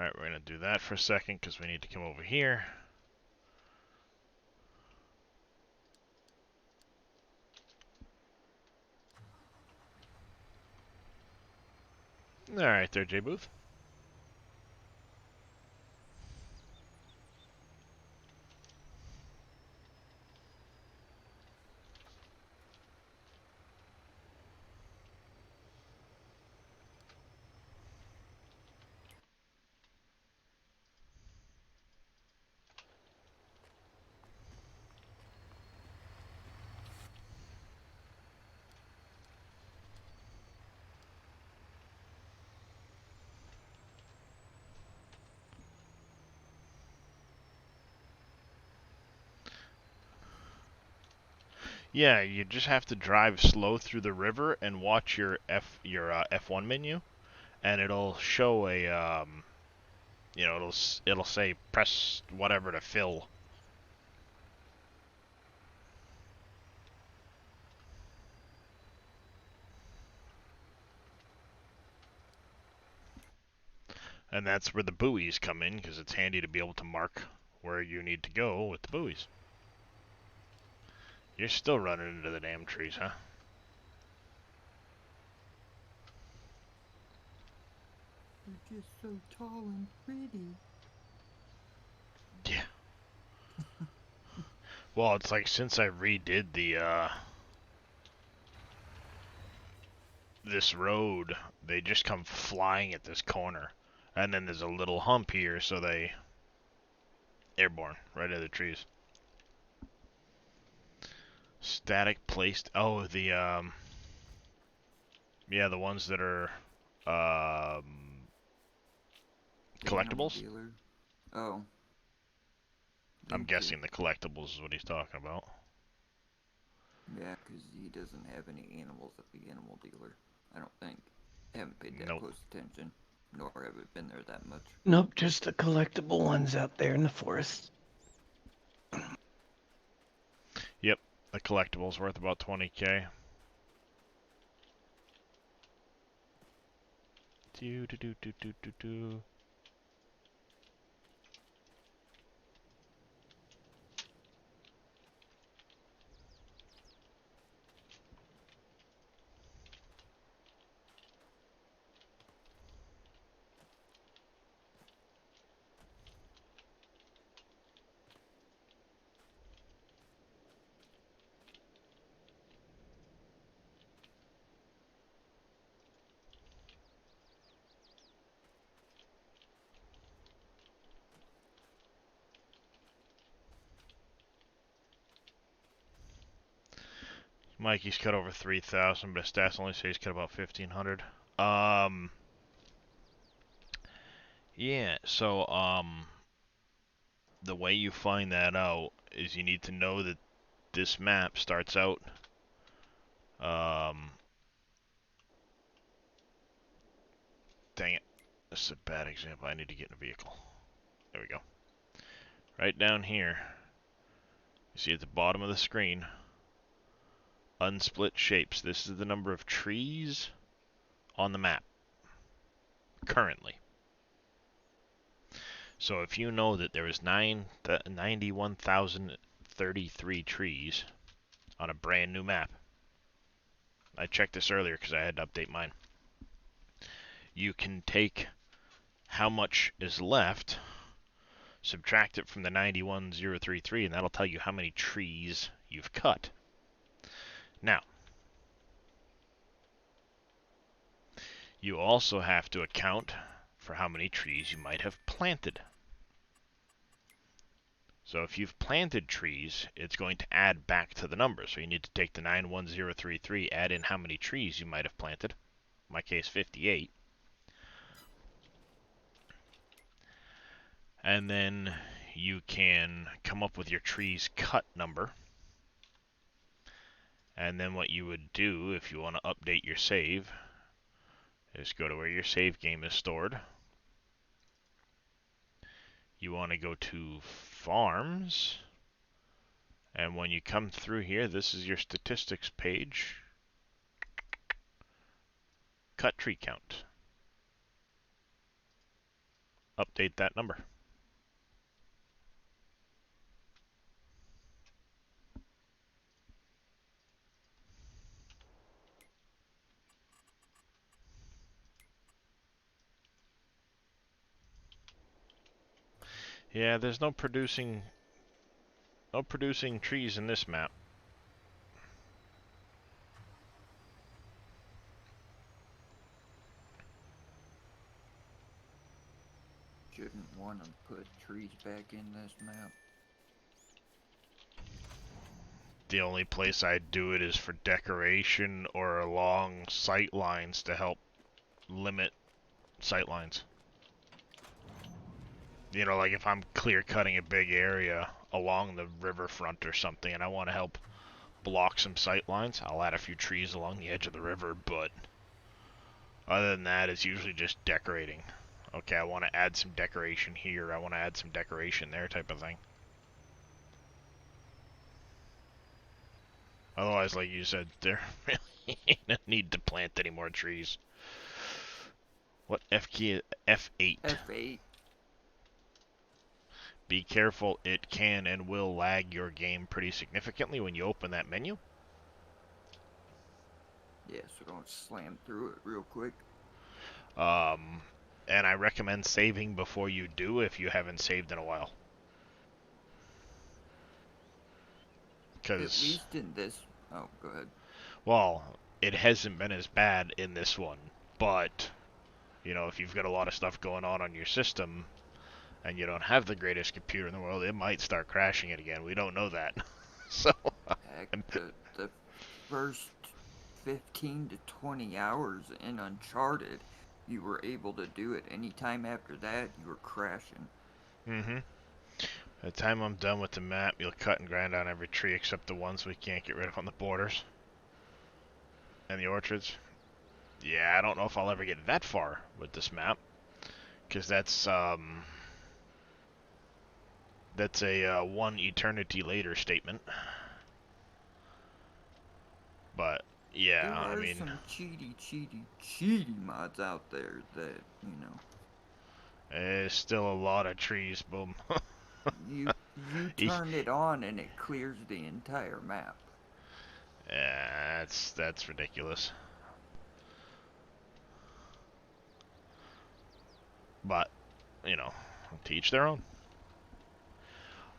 Alright, we're going to do that for a second because we need to come over here. Alright there, J-Booth. Yeah, you just have to drive slow through the river and watch your F1 menu, and it'll show a it'll say press whatever to fill. And that's where the buoys come in, because it's handy to be able to mark where you need to go with the buoys. You're still running into the damn trees, huh? You're just so tall and pretty. Yeah. Well, it's like since I redid the this road, they just come flying at this corner. And then there's a little hump here, so they airborne right into the trees. Static placed. Oh, the yeah, the ones that are The animal collectibles. dealer. Oh. I'm Them guessing two. the collectibles is what he's talking about. Yeah, 'cause he doesn't have any animals at the animal dealer. I don't think. I haven't paid that Nope. close attention, nor have I been there that much. Nope, just the collectible ones out there in the forest. Yep, the collectible's worth about 20k. Do do do do do do do. Mikey's cut over 3,000, but his stats only say he's cut about 1,500. Yeah, so, the way you find that out is you need to know that this map starts out, dang it, this is a bad example. I need to get in a vehicle. There we go. Right down here, you see at the bottom of the screen, unsplit shapes. This is the number of trees on the map currently. So if you know that there was 91,033 trees on a brand new map, I checked this earlier because I had to update mine. You can take how much is left, subtract it from the 91,033, and that'll tell you how many trees you've cut. Now, you also have to account for how many trees you might have planted. So if you've planted trees, it's going to add back to the number. So you need to take the 91033, add in how many trees you might have planted. In my case, 58. And then you can come up with your trees cut number. And then what you would do if you want to update your save is go to where your save game is stored. You want to go to farms. And when you come through here, this is your statistics page. Cut tree count. Update that number. Yeah, there's no producing trees in this map. Shouldn't want to put trees back in this map. The only place I'd do it is for decoration or along sight lines to help limit sight lines. You know, like if I'm clear cutting a big area along the riverfront or something and I want to help block some sight lines. I'll add a few trees along the edge of the river, but other than that, it's usually just decorating. Okay, I want to add some decoration here, I want to add some decoration there type of thing. Otherwise, like you said, there really ain't no need to plant any more trees. What F key? F8. F8. Be careful, it can and will lag your game pretty significantly when you open that menu. Yeah, so don't slam through it real quick. And I recommend saving before you do if you haven't saved in a while. At Because, least in this. Oh, go ahead. well, it hasn't been as bad in this one, but, you know, if you've got a lot of stuff going on your system, and you don't have the greatest computer in the world, it might start crashing it again. We don't know that. So, Heck, the first 15 to 20 hours in Uncharted, you were able to do it. Anytime after that, you were crashing. by the time I'm done with the map, you'll cut and grind on every tree except the ones we can't get rid of on the borders and the orchards. Yeah, I don't know if I'll ever get that far with this map, because that's a one eternity later statement. But yeah, There I are mean, some cheaty mods out there that, you know, there's still a lot of trees. Boom. you turn it on and it clears the entire map. Yeah, that's ridiculous. But you know, to each their own.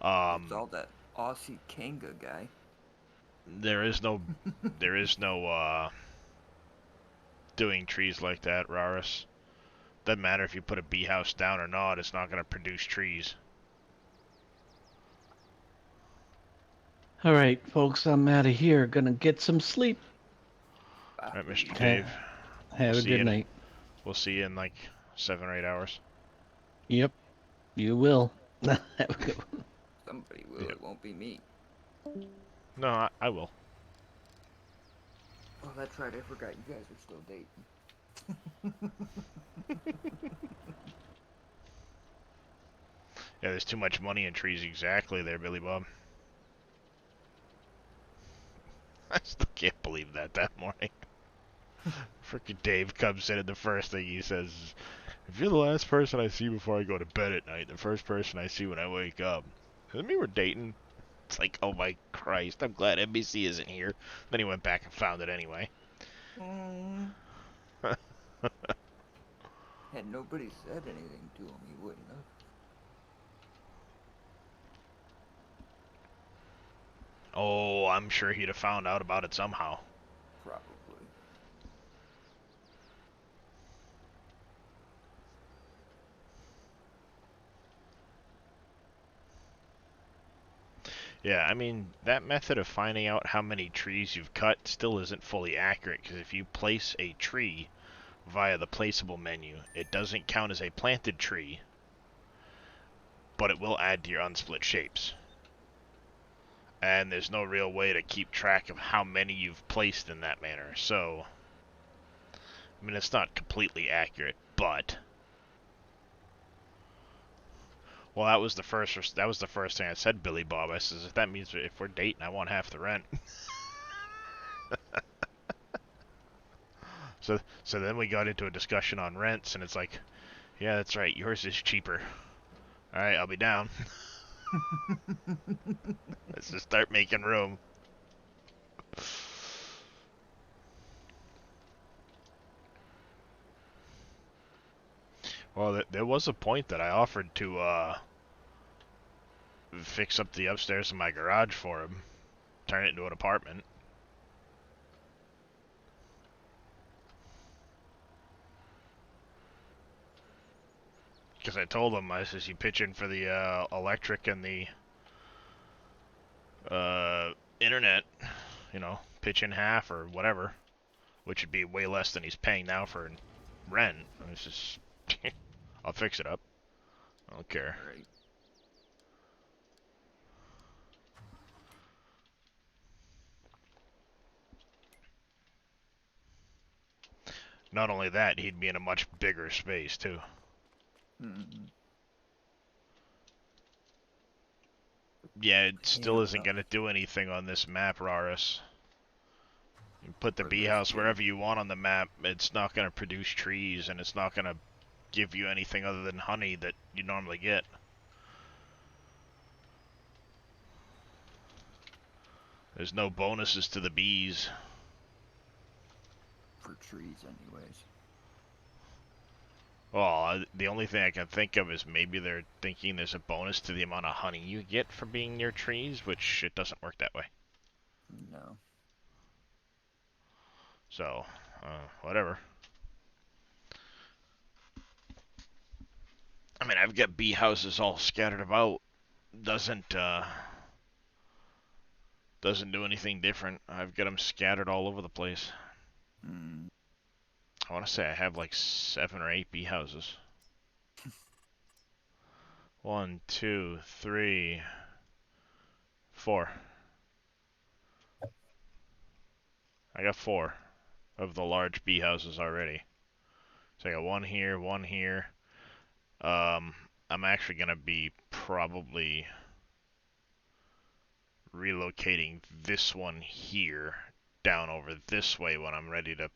It's all that Aussie Kanga guy. There is no doing trees like that, Raris. Doesn't matter if you put a bee house down or not, it's not going to produce trees. All right, folks, I'm out of here. Gonna get some sleep. Alright, Mr. Ha- Dave. Have a good night. We'll see you in like 7 or 8 hours. Yep, you will. Have a good one. Somebody will, Yep. it won't be me. No, I will. Oh, that's right, I forgot you guys are still dating. Yeah, there's too much money in trees exactly there, Billy Bob. I still can't believe that morning. Frickin' Dave comes in and the first thing he says is, if you're the last person I see before I go to bed at night, the first person I see when I wake up, does that mean we're dating? It's like, oh my Christ, I'm glad NBC isn't here. Then he went back and found it anyway. Had nobody said anything to him, he wouldn't have. Oh, I'm sure he'd have found out about it somehow. Probably. Yeah, I mean, that method of finding out how many trees you've cut still isn't fully accurate, because if you place a tree via the placeable menu, it doesn't count as a planted tree, but it will add to your unsplit shapes. And there's no real way to keep track of how many you've placed in that manner, so I mean, it's not completely accurate, but well, that was the first thing I said, Billy Bob. I says, if that means if we're dating, I want half the rent. So then we got into a discussion on rents, and it's like, yeah, that's right, yours is cheaper. All right, I'll be down. Let's just start making room. Well, there was a point that I offered to fix up the upstairs in my garage for him, turn it into an apartment. Because I told him, I says, you pitch in for the electric and the internet, you know, pitch in half or whatever, which would be way less than he's paying now for rent. And it's just, I'll fix it up. I don't care. Right. Not only that, he'd be in a much bigger space too. Mm, Yeah, it still yeah, isn't going to do anything on this map, Raris. You put the for bee this house game. wherever you want on the map, it's not going to produce trees, and it's not going to give you anything other than honey that you normally get. There's no bonuses to the bees. For trees, anyways. Well, the only thing I can think of is maybe they're thinking there's a bonus to the amount of honey you get for being near trees, which it doesn't work that way. No. So, whatever. I mean, I've got bee houses all scattered about. Doesn't do anything different. I've got them scattered all over the place. Mm. I want to say I have like 7 or 8 bee houses. 1, 2, 3, 4. I got 4 of the large bee houses already. So I got 1 here, 1 here. I'm actually gonna be probably relocating this one here down over this way when I'm ready to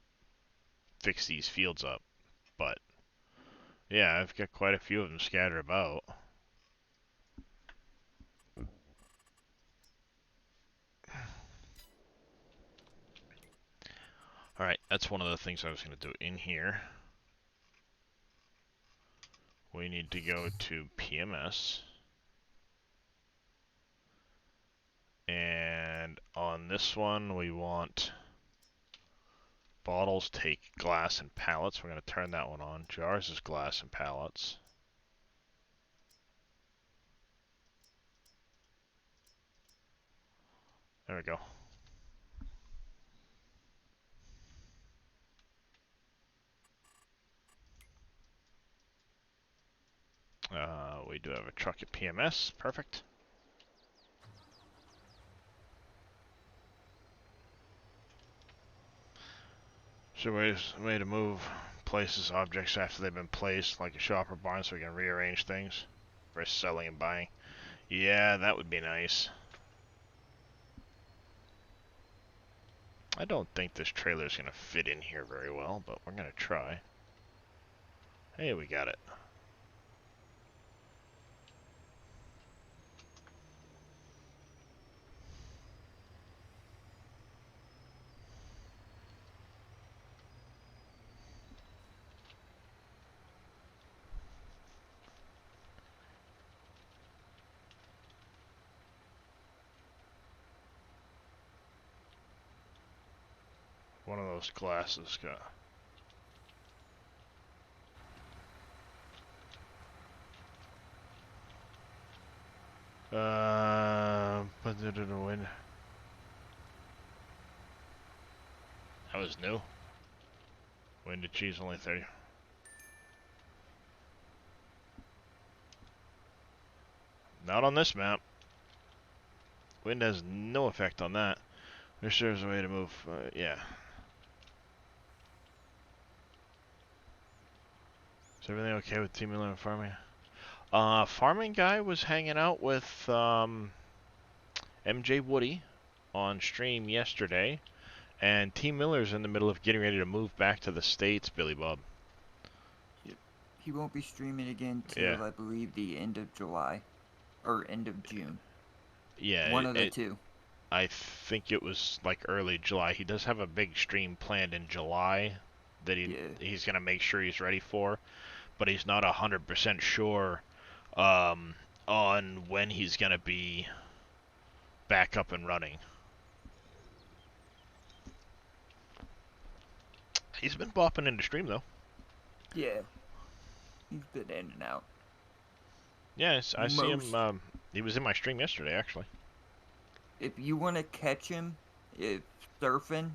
fix these fields up. But yeah, I've got quite a few of them scattered about. Alright, that's one of the things I was going to do in here. We need to go to PMS. And on this one, we want bottles take glass and pallets. We're going to turn that one on. Jars is glass and pallets. There we go. We do have a truck at PMS. Perfect. So way to move places objects after they've been placed, like a shop or barn, so we can rearrange things for selling and buying. Yeah, that would be nice. I don't think this trailer is going to fit in here very well, but we're going to try. Hey, we got it. One of those glasses got... Put it in the wind. That was new. Wind to cheese only 30. Not on this map. Wind has no effect on that. Wish there was a way to move. Yeah. Is everything okay with Team Miller farming? Farming guy was hanging out with MJ Woody on stream yesterday, and Team Miller's in the middle of getting ready to move back to the States, Billy Bob. He won't be streaming again till, Yeah. I believe, the end of July. Or end of June. Yeah. One of the two. I think it was like early July. He does have a big stream planned in July that he's going to make sure he's ready for, but he's not 100% sure on when he's going to be back up and running. He's been bopping into stream though. Yeah. He's been in and out. Yes, I see him. He was in my stream yesterday, actually. If you want to catch him, if surfing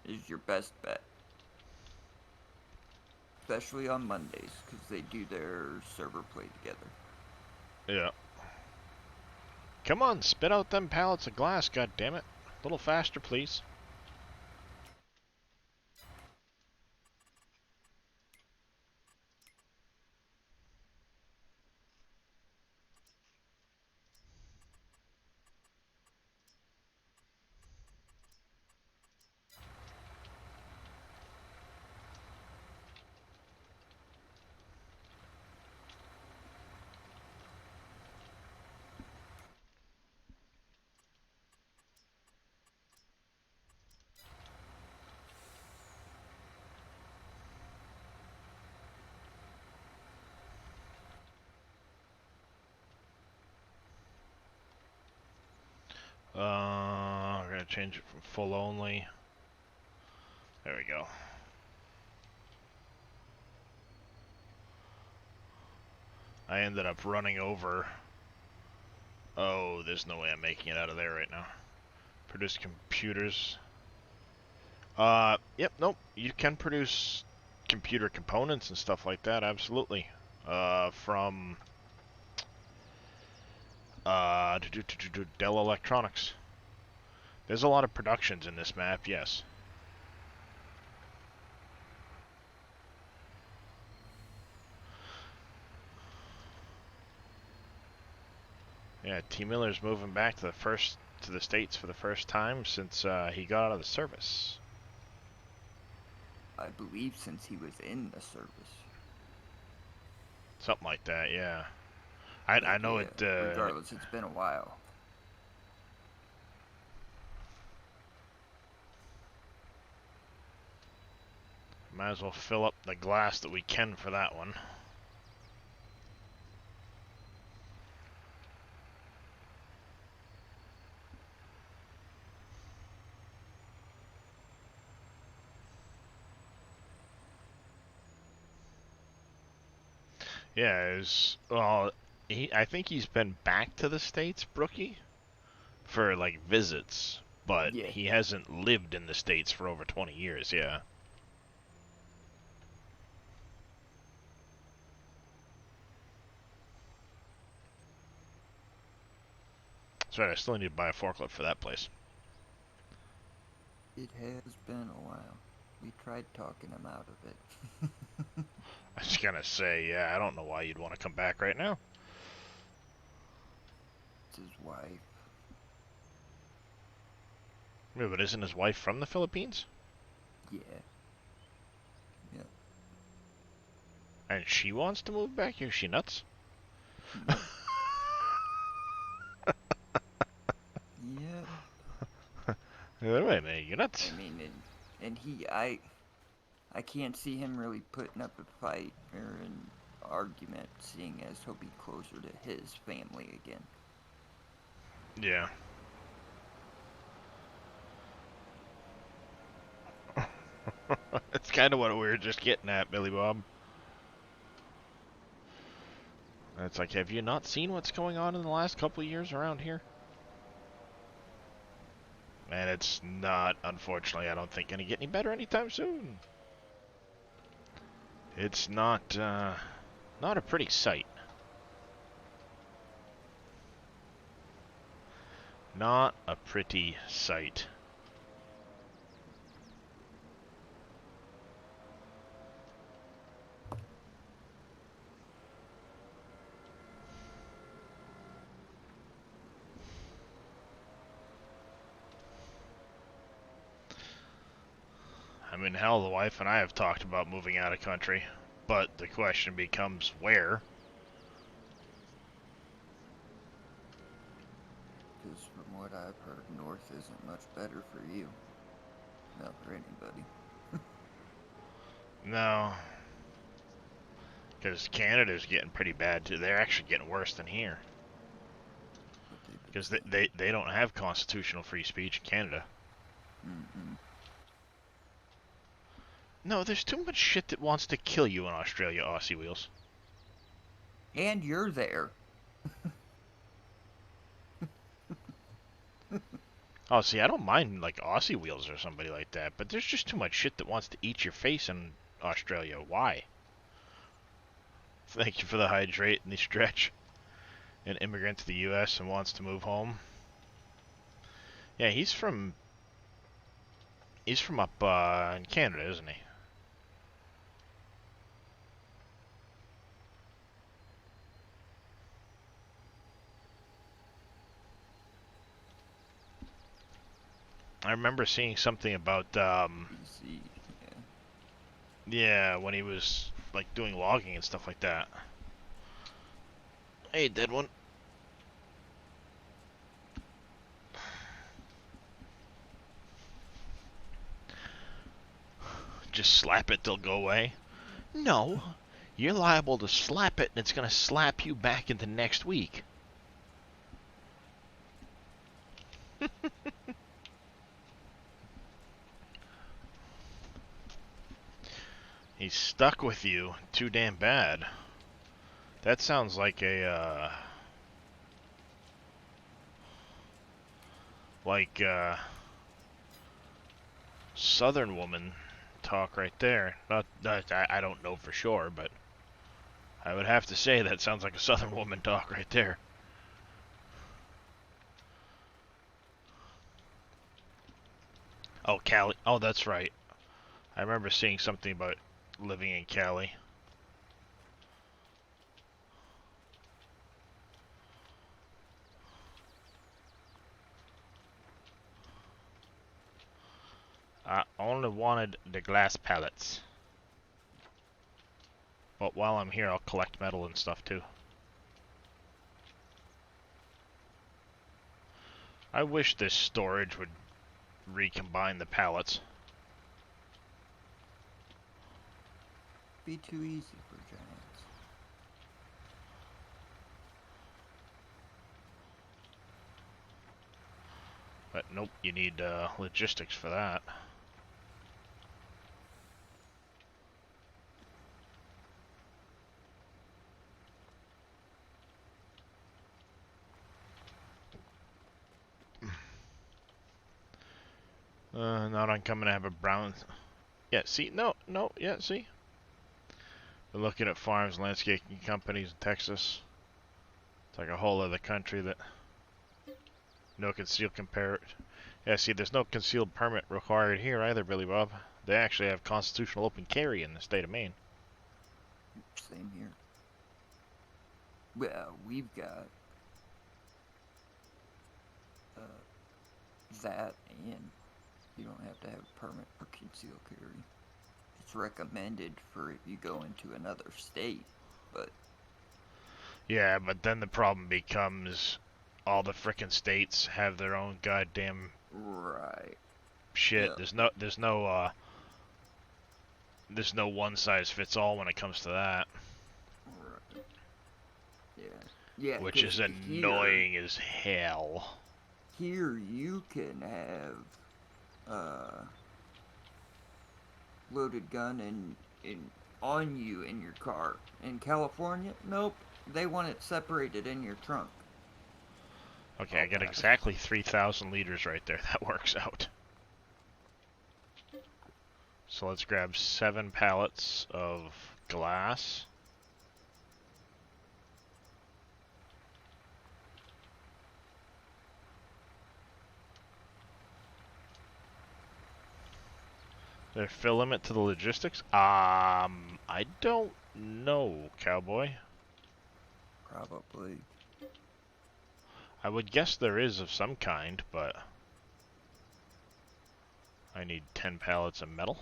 is your best bet. Especially on Mondays, because they do their server play together. Yeah. Come on, spit out them pallets of glass, goddammit. A little faster, please. I'm gonna change it from full only. There we go. I ended up running over. Oh, there's no way I'm making it out of there right now. Produce computers. Yep, nope. You can produce computer components and stuff like that, absolutely. From Dell Electronics. There's a lot of productions in this map, yes. Yeah, T. Miller's moving back to the States for the first time since he got out of the service. I believe since he was in the service. Something like that, yeah. I know Yeah, it. regardless, it's been a while. Might as well fill up the glass that we can for that one. Yeah, well, I think he's been back to the States, Brookie, for like visits, but Yeah. he hasn't lived in the States for over 20 years, yeah. That's right, I still need to buy a forklift for that place. It has been a while. We tried talking him out of it. I was gonna say, yeah, I don't know why you'd want to come back right now. It's his wife. Yeah, but isn't his wife from the Philippines? Yeah. And she wants to move back here? Is she nuts? Yep. Yep. Wait a minute, you nuts? I mean, and I can't see him really putting up a fight or an argument, seeing as he'll be closer to his family again. Yeah. That's kind of what we were just getting at, Billy Bob. It's like, have you not seen what's going on in the last couple of years around here? And it's not, unfortunately, I don't think, going to get any better anytime soon. It's not a pretty sight. Not a pretty sight. I mean, hell, the wife and I have talked about moving out of country, but the question becomes where? Because from what I've heard, North isn't much better for you. Not for anybody. No. Because Canada's getting pretty bad, too. They're actually getting worse than here. Because they don't have constitutional free speech in Canada. Mm-mm. No, there's too much shit that wants to kill you in Australia, Aussie Wheels. And you're there. Oh, see, I don't mind, like, Aussie Wheels or somebody like that, but there's just too much shit that wants to eat your face in Australia. Why? Thank you for the hydrate and the stretch. An immigrant to the U.S. and wants to move home. Yeah, he's from up in Canada, isn't he? I remember seeing something about BC, yeah, when he was like doing logging and stuff like that. Hey, dead one. Just slap it, they'll go away. No, you're liable to slap it and it's gonna slap you back into next week. He's stuck with you. Too damn bad. That sounds like a, Southern woman talk right there. Not, I don't know for sure, but I would have to say that sounds like a Southern woman talk right there. Oh, Cali. Oh, that's right. I remember seeing something about living in Cali. I only wanted the glass pallets. But while I'm here, I'll collect metal and stuff too. I wish this storage would recombine the pallets. Be too easy for giants. But nope, you need logistics for that. Not uncommon to have a brown... Yeah, see? No, yeah, see? We're looking at farms, landscaping companies in Texas. It's like a whole other country that... No concealed compare... Yeah, see, there's no concealed permit required here either, Billy Bob. They actually have constitutional open carry in the state of Maine. Same here. Well, we've got that, and you don't have to have a permit for concealed carry. It's recommended for if you go into another state, but... Yeah, but then the problem becomes all the frickin' states have their own goddamn Right. shit. Yep. There's no one size fits all when it comes to that. Right. Yeah. Yeah. Which is annoying as hell. Here you can have loaded gun on you in your car. In California, nope. They want it separated in your trunk. Okay, I got exactly 3,000 liters right there. That works out. So let's grab 7 pallets of glass. Their fill limit to the logistics? I don't know, cowboy. Probably. I would guess there is of some kind, but I need 10 pallets of metal.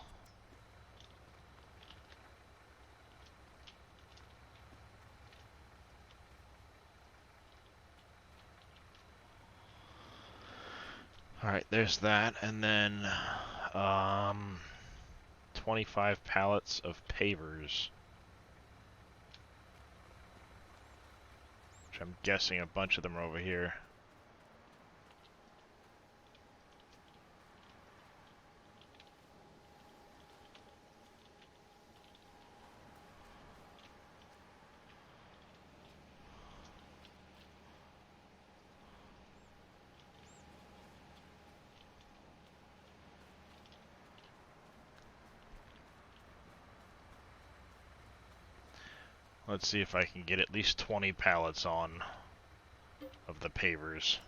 Alright, there's that, and then 25 pallets of pavers. Which I'm guessing a bunch of them are over here. Let's see if I can get at least 20 pallets on of the pavers.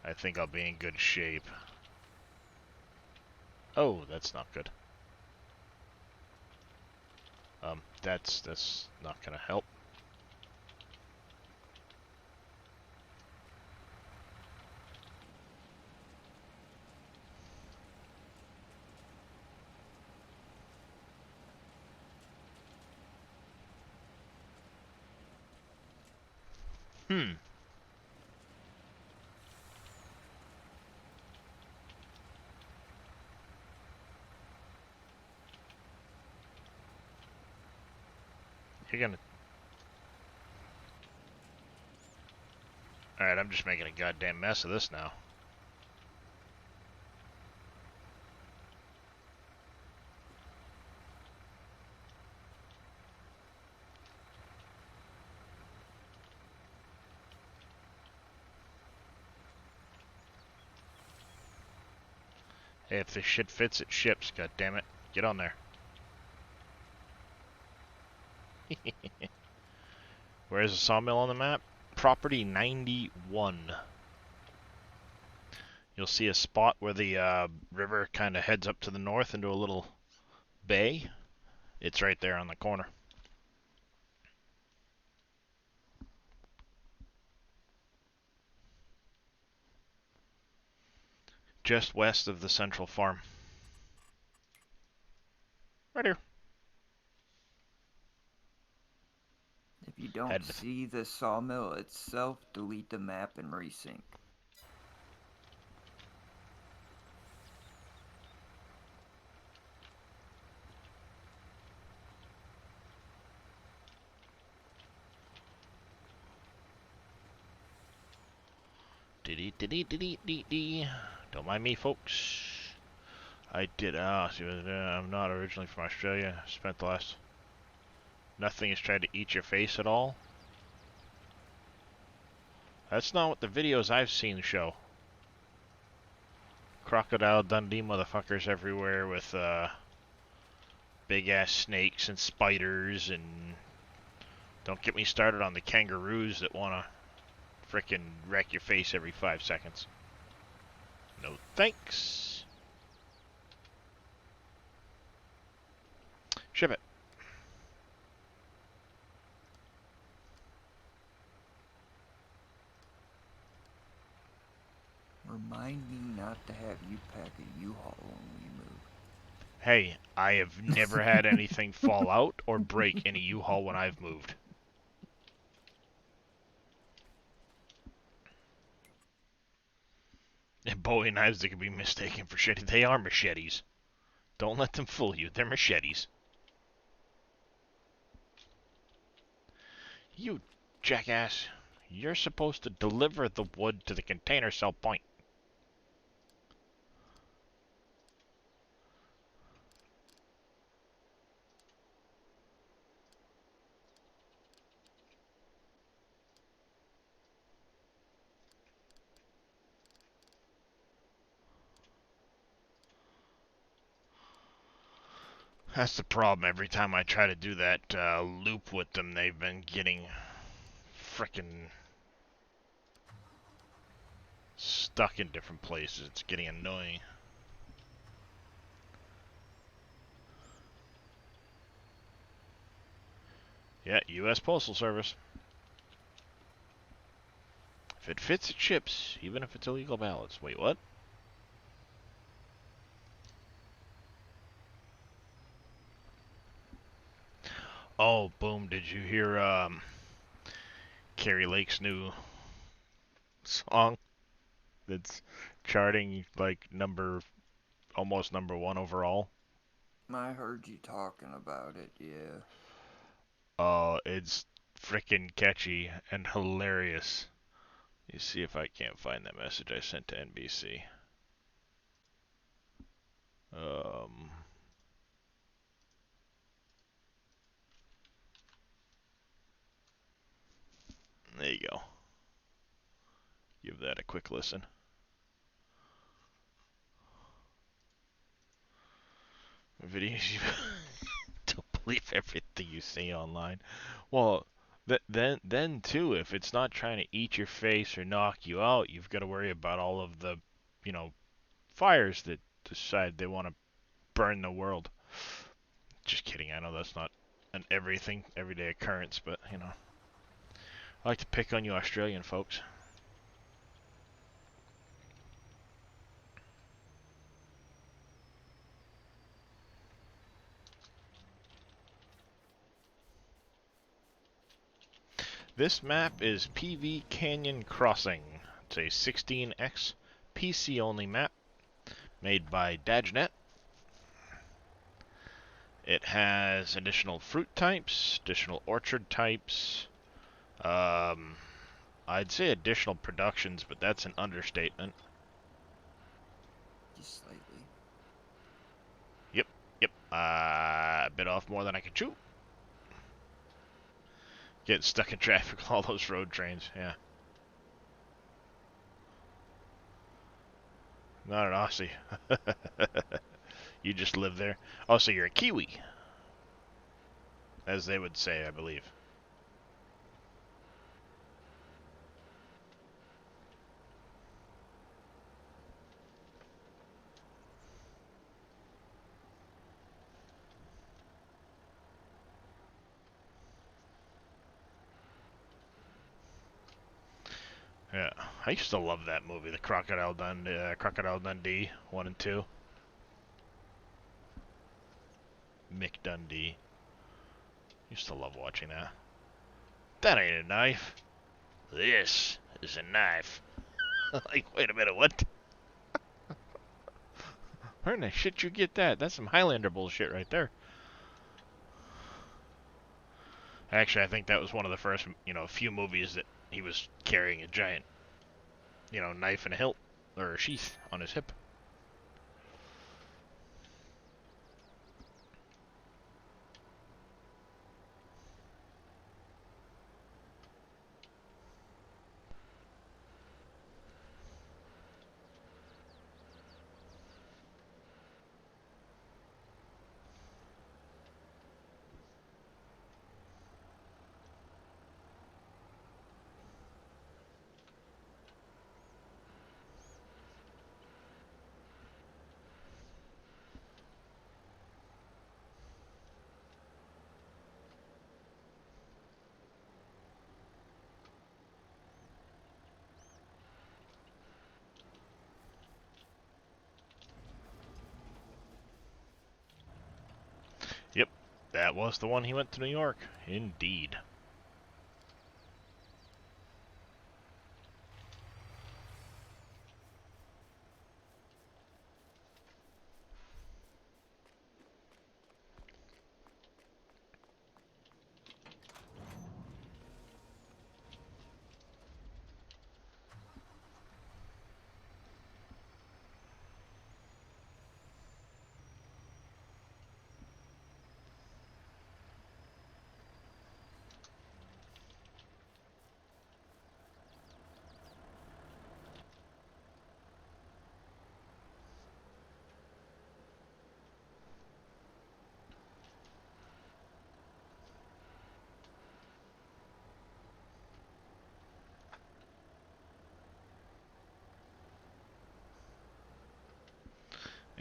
I think I'll be in good shape. Oh, that's not good. That's not gonna help. Hmm. You're gonna... Alright, I'm just making a goddamn mess of this now. Hey, if this shit fits, it ships. God damn it! Get on there. Where's the sawmill on the map? Property 91. You'll see a spot where the river kind of heads up to the north into a little bay. It's right there on the corner. Just west of the central farm. Right here. If you don't see the sawmill itself, delete the map and resync. Don't mind me, folks. I did. See, I'm not originally from Australia. Spent the last. Nothing has tried to eat your face at all. That's not what the videos I've seen show. Crocodile Dundee motherfuckers everywhere with big ass snakes and spiders, and don't get me started on the kangaroos that wanna frickin' wreck your face every 5 seconds. No thanks. Ship it. Remind me not to have you pack a U-Haul when we move. Hey, I have never had anything fall out or break in a U-Haul when I've moved. And Bowie knives that can be mistaken for shit. They are machetes. Don't let them fool you. They're machetes. You jackass. You're supposed to deliver the wood to the container cell point. That's the problem. Every time I try to do that loop with them, they've been getting frickin' stuck in different places. It's getting annoying. Yeah, U.S. Postal Service. If it fits, it ships, even if it's illegal ballots. Wait, what? Oh, boom, did you hear Carrie Lake's new song that's charting like almost number one overall? I heard you talking about it, yeah. Oh, it's freaking catchy and hilarious. You see if I can't find that message I sent to NBC. There you go. Give that a quick listen. Videos you don't believe everything you see online. Well, then too, if it's not trying to eat your face or knock you out, you've got to worry about all of the, fires that decide they want to burn the world. Just kidding. I know that's not an everyday occurrence, but I like to pick on you Australian folks. This map is PV Canyon Crossing. It's a 16x PC only map made by Dajnet. It has additional fruit types, additional orchard types, I'd say additional productions, but that's an understatement. Just slightly. Yep, a bit off more than I could chew. Getting stuck in traffic with all those road trains, yeah. Not an Aussie. You just live there. Oh, so you're a Kiwi, as they would say, I believe. Yeah, I used to love that movie, the Crocodile Dundee 1 and 2. Mick Dundee. Used to love watching that. That ain't a knife. This is a knife. Like, wait a minute, what? Where in the shit you get that? That's some Highlander bullshit right there. Actually, I think that was one of the first, few movies that he was carrying a giant, knife and a hilt, or a sheath on his hip. Yep, that was the one he went to New York. Indeed.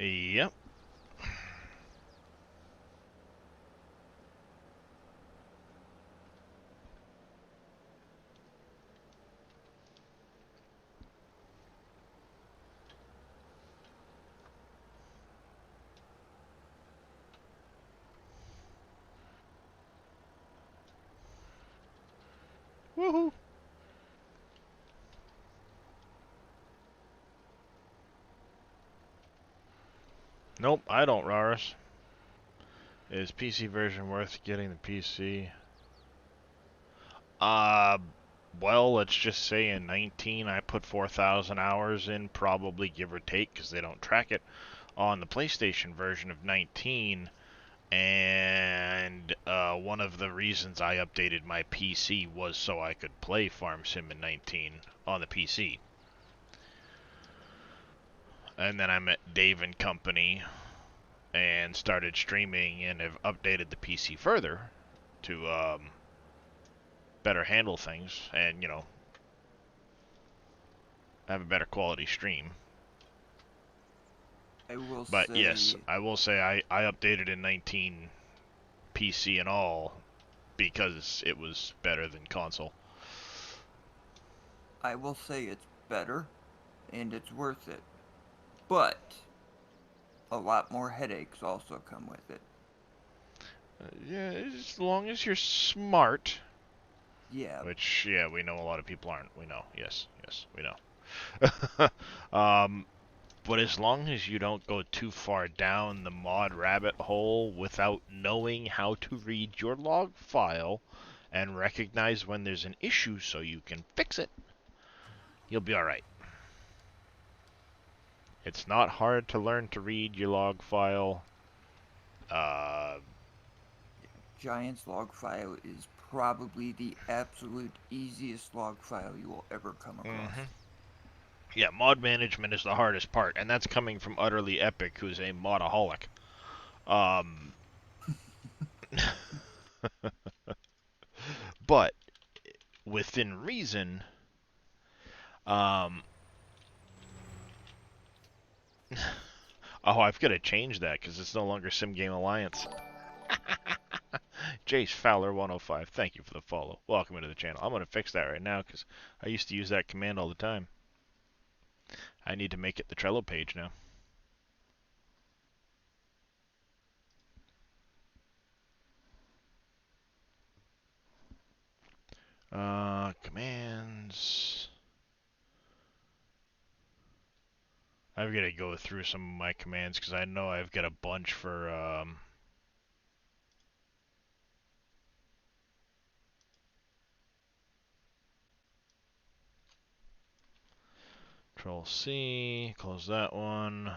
Yep. Woohoo! Nope, I don't, Raris. Is PC version worth getting the PC? Well, let's just say in 19 I put 4,000 hours in, probably give or take, because they don't track it, on the PlayStation version of 19, and one of the reasons I updated my PC was so I could play Farm Sim in 19 on the PC. And then I met Dave and company and started streaming and have updated the PC further to better handle things and, have a better quality stream. I will But say, yes, I will say I updated in 19 PC and all because it was better than console. I will say it's better, and it's worth it. But a lot more headaches also come with it. Yeah, as long as you're smart. Yeah, Which, yeah, we know a lot of people aren't. We know. Yes, we know. But as long as you don't go too far down the mod rabbit hole without knowing how to read your log file and recognize when there's an issue so you can fix it, you'll be alright. It's not hard to learn to read your log file. Giant's log file is probably the absolute easiest log file you will ever come across. Yeah, mod management is the hardest part, and that's coming from Utterly Epic, who's a modaholic. Um, but within reason, um, oh, I've got to change that because it's no longer Sim Game Alliance. Jace Fowler 105, thank you for the follow. Welcome into the channel. I'm going to fix that right now because I used to use that command all the time. I need to make it the Trello page now. Commands. I've got to go through some of my commands because I know I've got a bunch for Control C, close that one.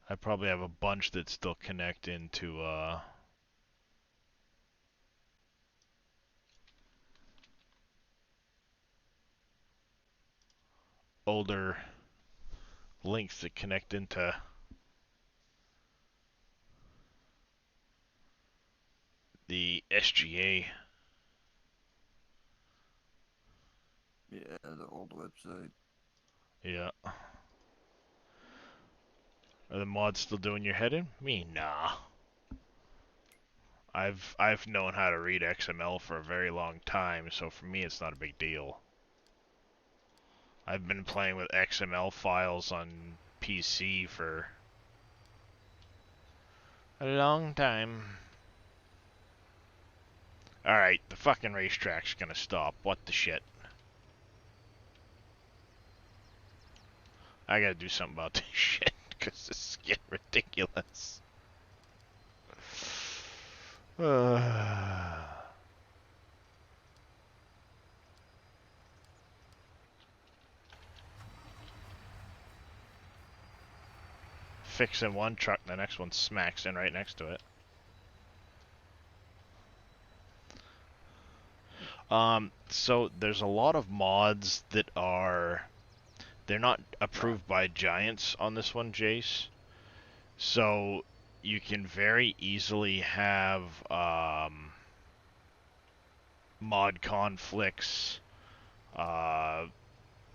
I probably have a bunch that still connect into older links that connect into the SGA. Yeah, the old website. Yeah. Are the mods still doing your head in? Me, nah. I've known how to read XML for a very long time, so for me it's not a big deal. I've been playing with XML files on PC for a long time. Alright, the fucking racetrack's gonna stop. What the shit? I gotta do something about this shit, because this is getting ridiculous. Fixing one truck, the next one smacks in right next to it. So there's a lot of mods that are... They're not approved by Giants on this one, Jace. So you can very easily have mod conflicts,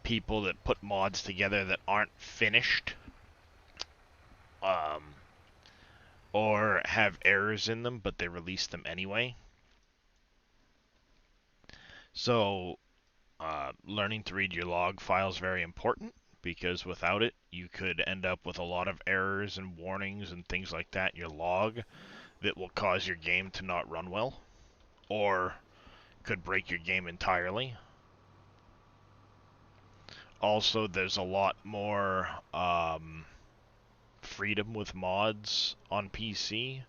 people that put mods together that aren't finished, or have errors in them, but they release them anyway. So learning to read your log file is very important, because without it, you could end up with a lot of errors and warnings and things like that in your log that will cause your game to not run well, or could break your game entirely. Also, there's a lot more freedom with mods on PC,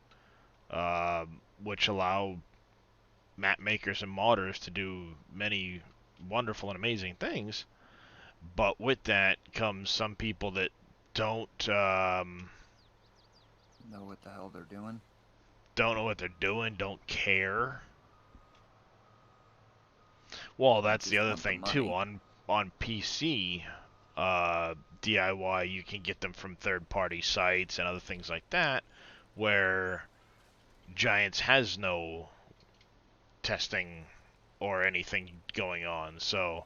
which allow map makers and modders to do many wonderful and amazing things. But with that comes some people that don't Know what the hell they're doing. don't know what they're doing, don't care. Well, that's the Just other want the thing too. money. On PC, DIY, you can get them from third-party sites and other things like that, where Giants has no testing or anything going on. So,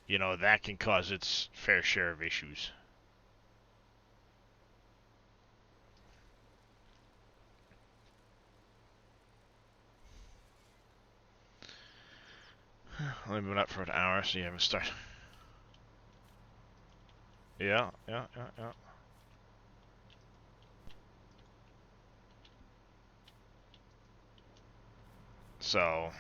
you know, that can cause its fair share of issues. Only been up for an hour, so you haven't started. Yeah. So,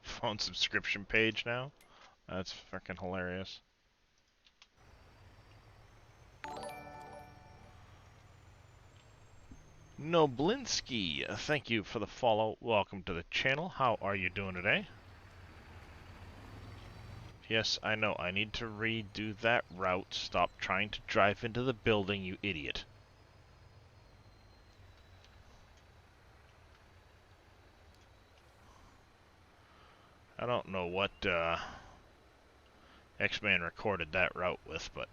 phone subscription page now? That's freaking hilarious. Noblinsky, thank you for the follow. Welcome to the channel. How are you doing today? Yes, I know. I need to redo that route. Stop trying to drive into the building, you idiot. I don't know what X-Man recorded that route with, but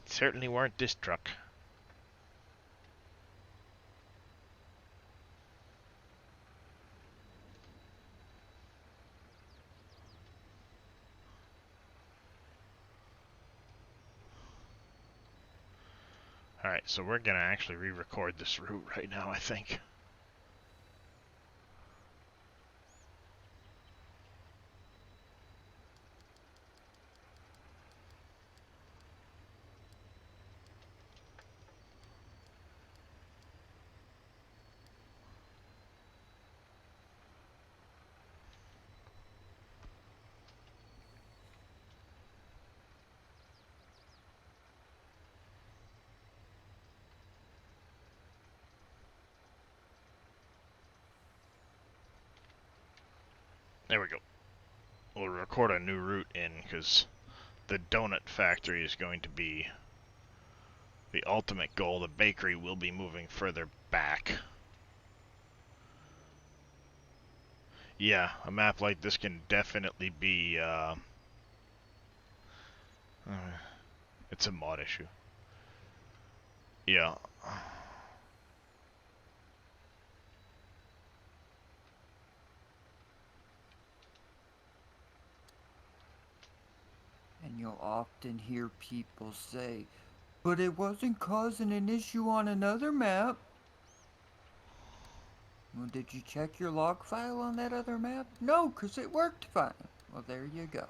it certainly weren't this truck. Alright, so we're gonna actually re-record this route right now, I think. There we go. We'll record a new route in, because the donut factory is going to be the ultimate goal. The bakery will be moving further back. Yeah, a map like this can definitely be, it's a mod issue. Yeah. And you'll often hear people say, but it wasn't causing an issue on another map. Well, did you check your log file on that other map? No, 'cause it worked fine. Well, there you go.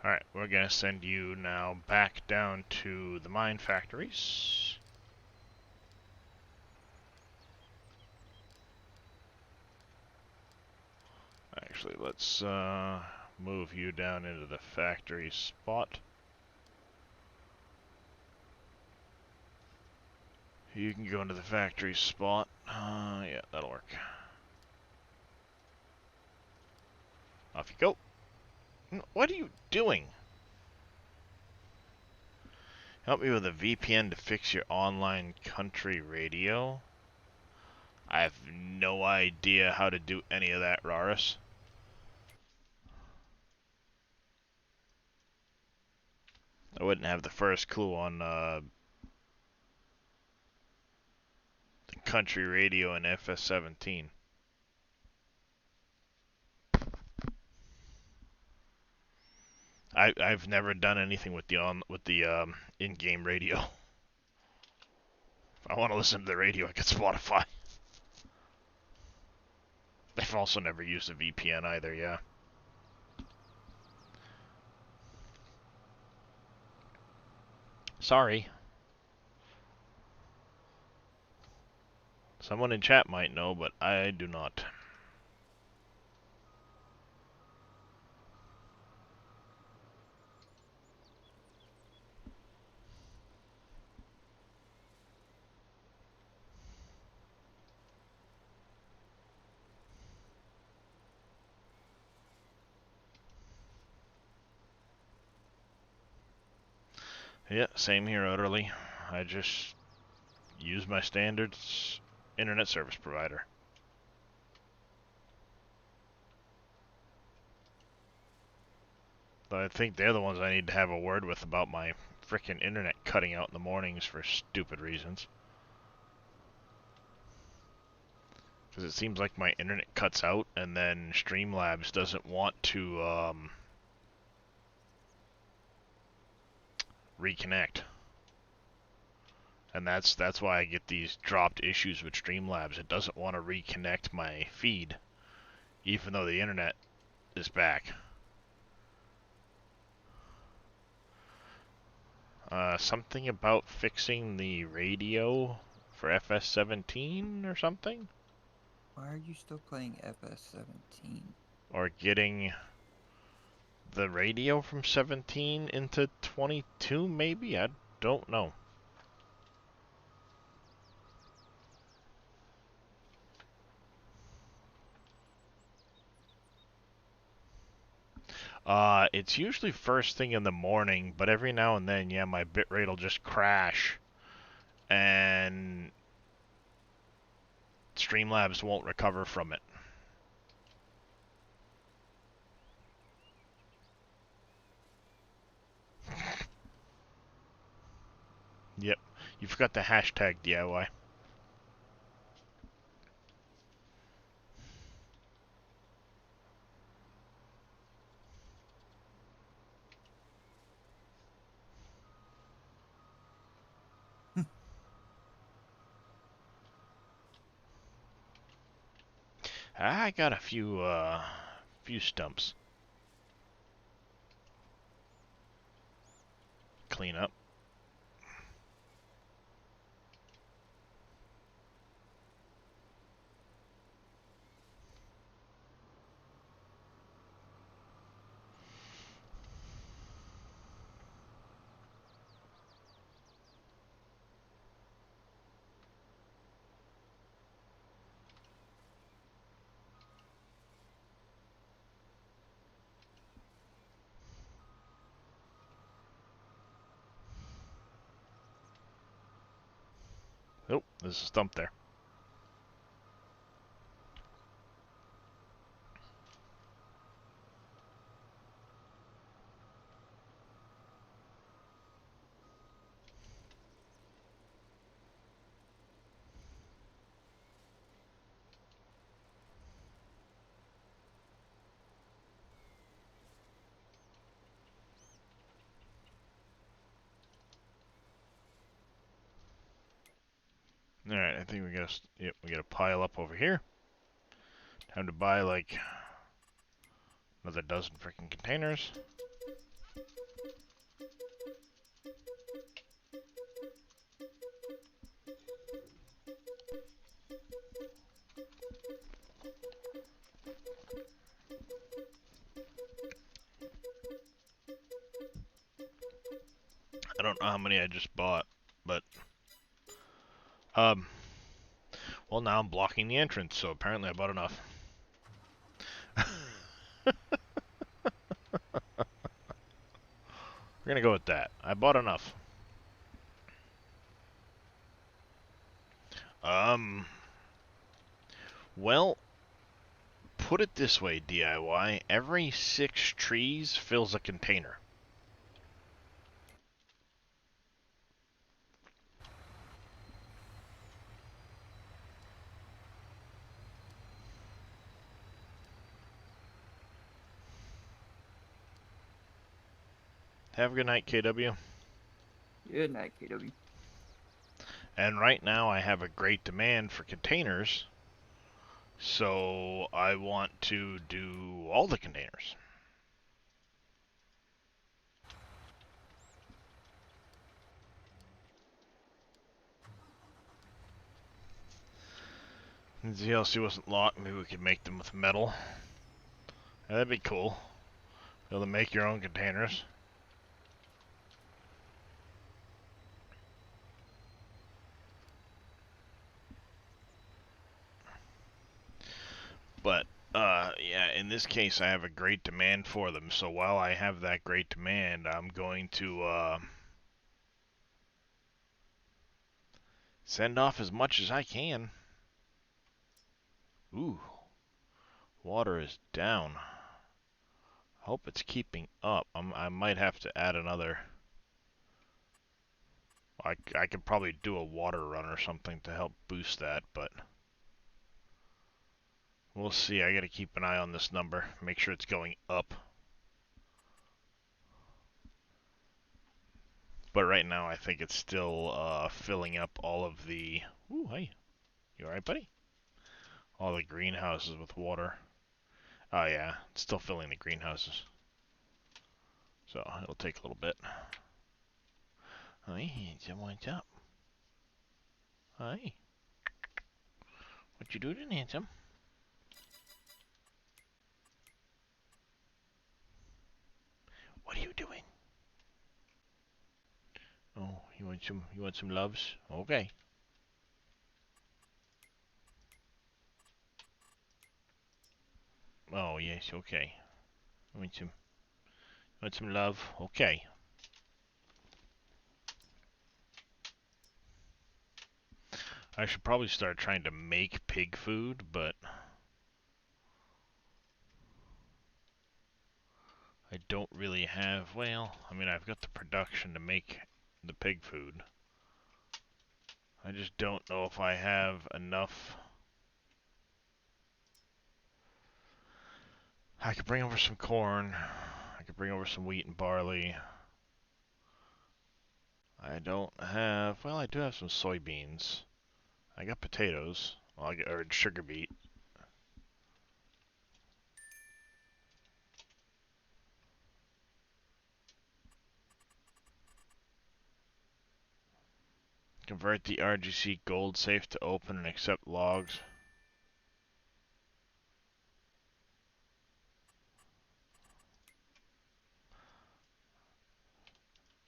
Alright, we're gonna send you now back down to the mine factories. Actually, let's move you down into the factory spot. You can go into the factory spot. Yeah, that'll work. Off you go. What are you doing? Help me with a VPN to fix your online country radio. I have no idea how to do any of that, Raris. I wouldn't have the first clue on the country radio in FS17. I've never done anything with the in-game radio. If I want to listen to the radio, I get Spotify. I've also never used a VPN either, yeah. Sorry. Someone in chat might know, but I do not. Yeah, same here, utterly. I just use my standard internet service provider. I think they're the ones I need to have a word with about my frickin' internet cutting out in the mornings for stupid reasons. Because it seems like my internet cuts out, and then Streamlabs doesn't want to reconnect. And that's why I get these dropped issues with Streamlabs. It doesn't want to reconnect my feed, even though the internet is back. Something about fixing the radio for FS17 or something? Why are you still playing FS17? Or getting the radio from 17 into 22, maybe? I don't know. It's usually first thing in the morning, but every now and then, yeah, my bitrate will just crash, and Streamlabs won't recover from it. Yep, you forgot the hashtag DIY. I got a few stumps. Clean up. Oh, there's a stump there. Alright, I think we got a pile up over here. Time to buy like another dozen freaking containers. I don't know how many I just bought, but well, now I'm blocking the entrance, so apparently I bought enough. We're gonna go with that. I bought enough. Well, put it this way, DIY. Every 6 trees fills a container. Have a good night, KW. Good night, KW. And right now I have a great demand for containers, so I want to do all the containers. The DLC wasn't locked, maybe we could make them with metal. That'd be cool. Be able to make your own containers. But, yeah, in this case I have a great demand for them, so while I have that great demand, I'm going to, send off as much as I can. Ooh, water is down. Hope it's keeping up. I might have to add another. I could probably do a water run or something to help boost that, but We'll see. I gotta keep an eye on this number. Make sure it's going up. But right now, I think it's still filling up all of the... Ooh, hey. You alright, buddy? All the greenhouses with water. Oh, yeah. It's still filling the greenhouses. So, it'll take a little bit. Hi, handsome. What's up? Hi. What you doing, handsome? What are you doing? Oh, you want some loves? Okay. Oh, yes, okay. Want some love? Okay. I should probably start trying to make pig food, but I don't really have, well, I mean, I've got the production to make the pig food. I just don't know if I have enough. I could bring over some corn. I could bring over some wheat and barley. I don't have, well, I do have some soybeans. I got potatoes, well, or sugar beet. Convert the RGC gold safe to open and accept logs.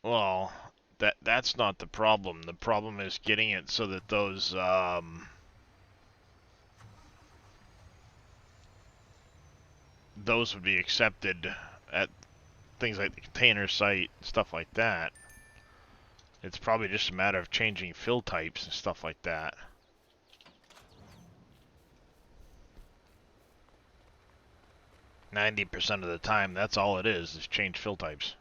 Well, that's not the problem. The problem is getting it so that those would be accepted at things like the container site, stuff like that. It's probably just a matter of changing fill types and stuff like that. %90 of the time, that's all it is change fill types.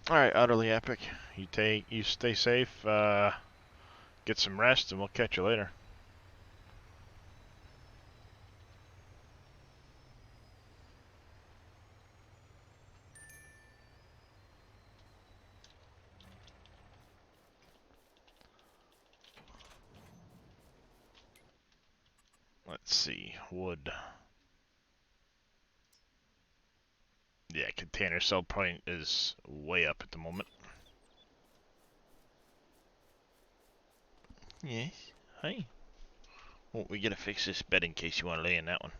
Alright, Utterly Epic. You stay safe, get some rest, and we'll catch you later. Let's see, wood. Yeah, container sell point is way up at the moment. Yes, hi. Well, we gotta fix this bed in case you want to lay in that one.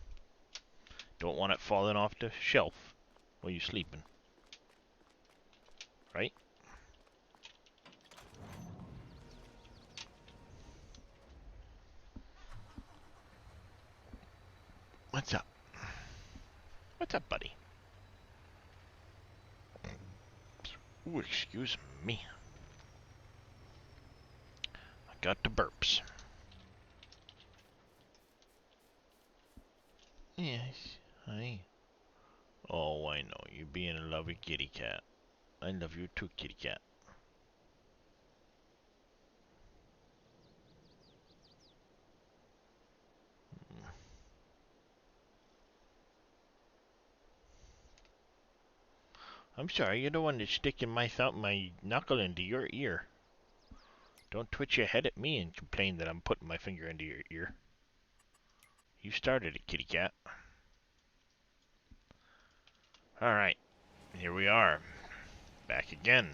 Don't want it falling off the shelf while you're sleeping. Right? What's up? What's up, buddy? Ooh, excuse me. I got the burps. Yes, hi. Oh, I know. You being a lovely kitty cat. I love you too, kitty cat. I'm sorry, you're the one that's sticking my knuckle into your ear. Don't twitch your head at me and complain that I'm putting my finger into your ear. You started it, kitty cat. Alright, here we are. Back again.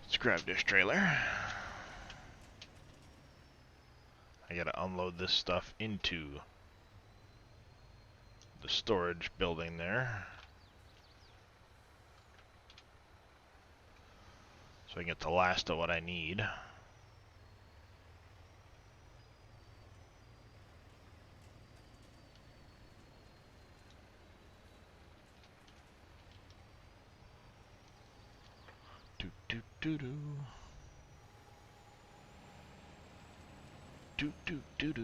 Let's grab this trailer. I gotta unload this stuff into the storage building there. So I can get the last of what I need. Do do do do. Do do do do.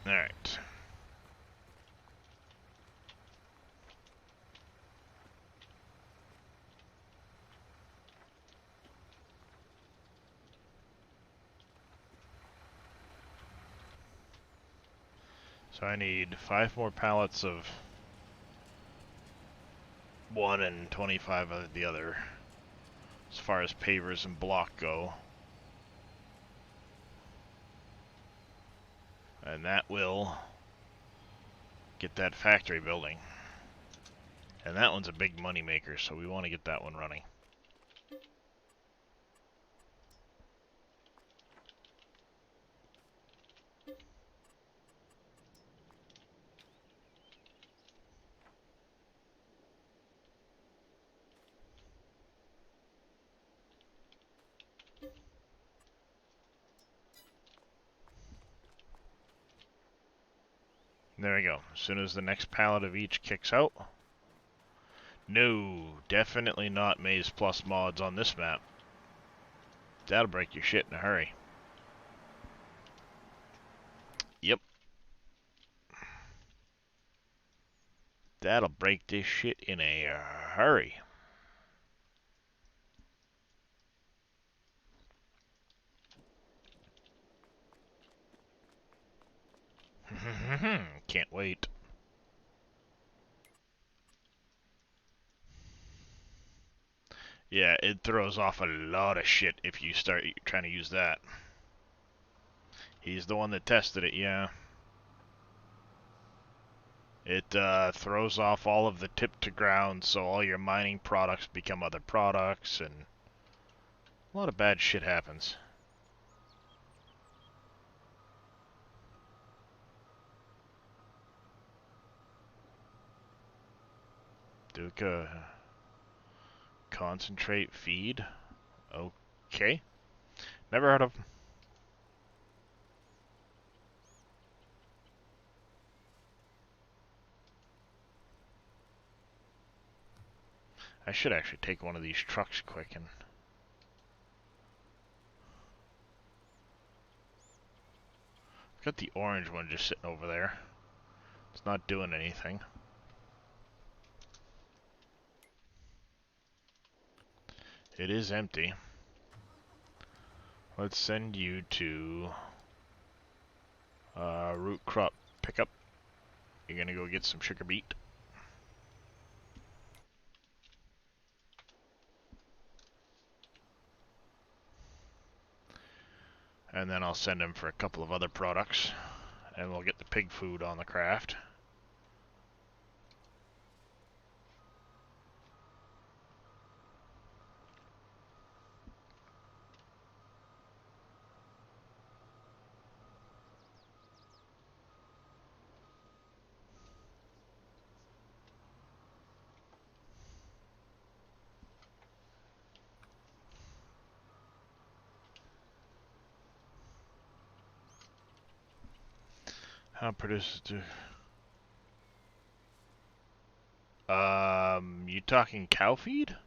Alright. So I need 5 more pallets of one and 25 of the other, as far as pavers and block go. And that will get that factory building. And that one's a big money maker, so we want to get that one running. There we go. As soon as the next pallet of each kicks out. No, definitely not Maze Plus mods on this map. That'll break your shit in a hurry. Yep. That'll break this shit in a hurry. Can't wait. Yeah, it throws off a lot of shit if you start trying to use that. He's the one that tested it, yeah. It throws off all of the tip to ground, so all your mining products become other products, and a lot of bad shit happens. Duca concentrate feed. Okay. Never heard of. I should actually take one of these trucks quick and... Got the orange one just sitting over there. It's not doing anything. It is empty. Let's send you to root crop pickup. You're gonna go get some sugar beet. And then I'll send him for a couple of other products. And we'll get the pig food on the craft. How produces do? You talking cow feed?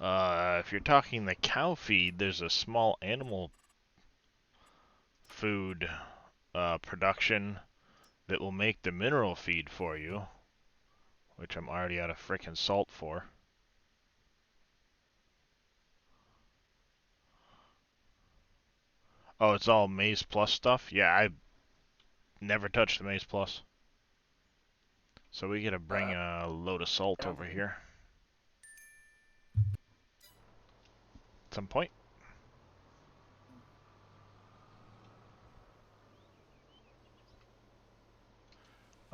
If you're talking the cow feed, there's a small animal food production that will make the mineral feed for you, which I'm already out of frickin' salt for. Oh, it's all Maize Plus stuff? Yeah, I never touched the Maize Plus. So we gotta bring a load of salt over here. At some point.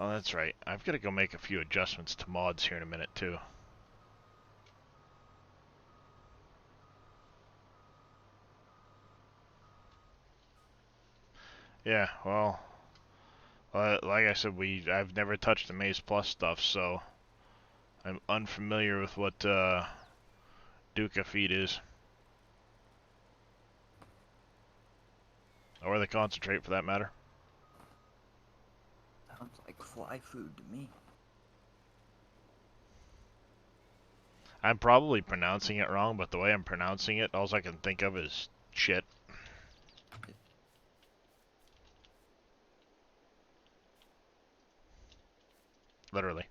Oh, that's right. I've got to go make a few adjustments to mods here in a minute, too. Yeah, well, like I said, I've never touched the Maize Plus stuff, so I'm unfamiliar with what Duca feed is. Or the concentrate, for that matter. Sounds like fly food to me. I'm probably pronouncing it wrong, but the way I'm pronouncing it, all I can think of is shit. Literally.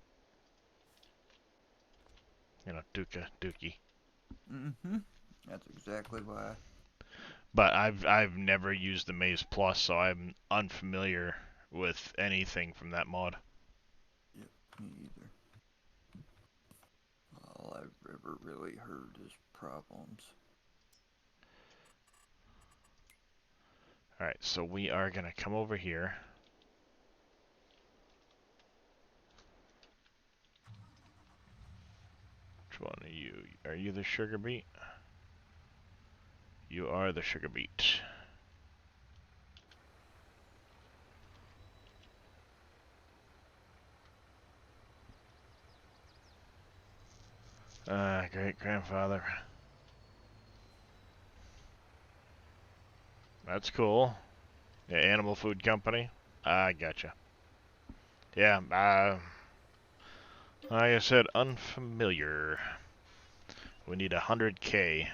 You know, dookie. Mm-hmm. That's exactly why. But I've never used the Maze Plus, so I'm unfamiliar with anything from that mod. Yep, me either. All I've ever really heard is problems. Alright, so we are gonna come over here. Which one are you? Are you the sugar beet? You are the sugar beet. Great grandfather. That's cool. Yeah, Animal Food Company. I gotcha. Yeah, like I said, unfamiliar. We need 100K.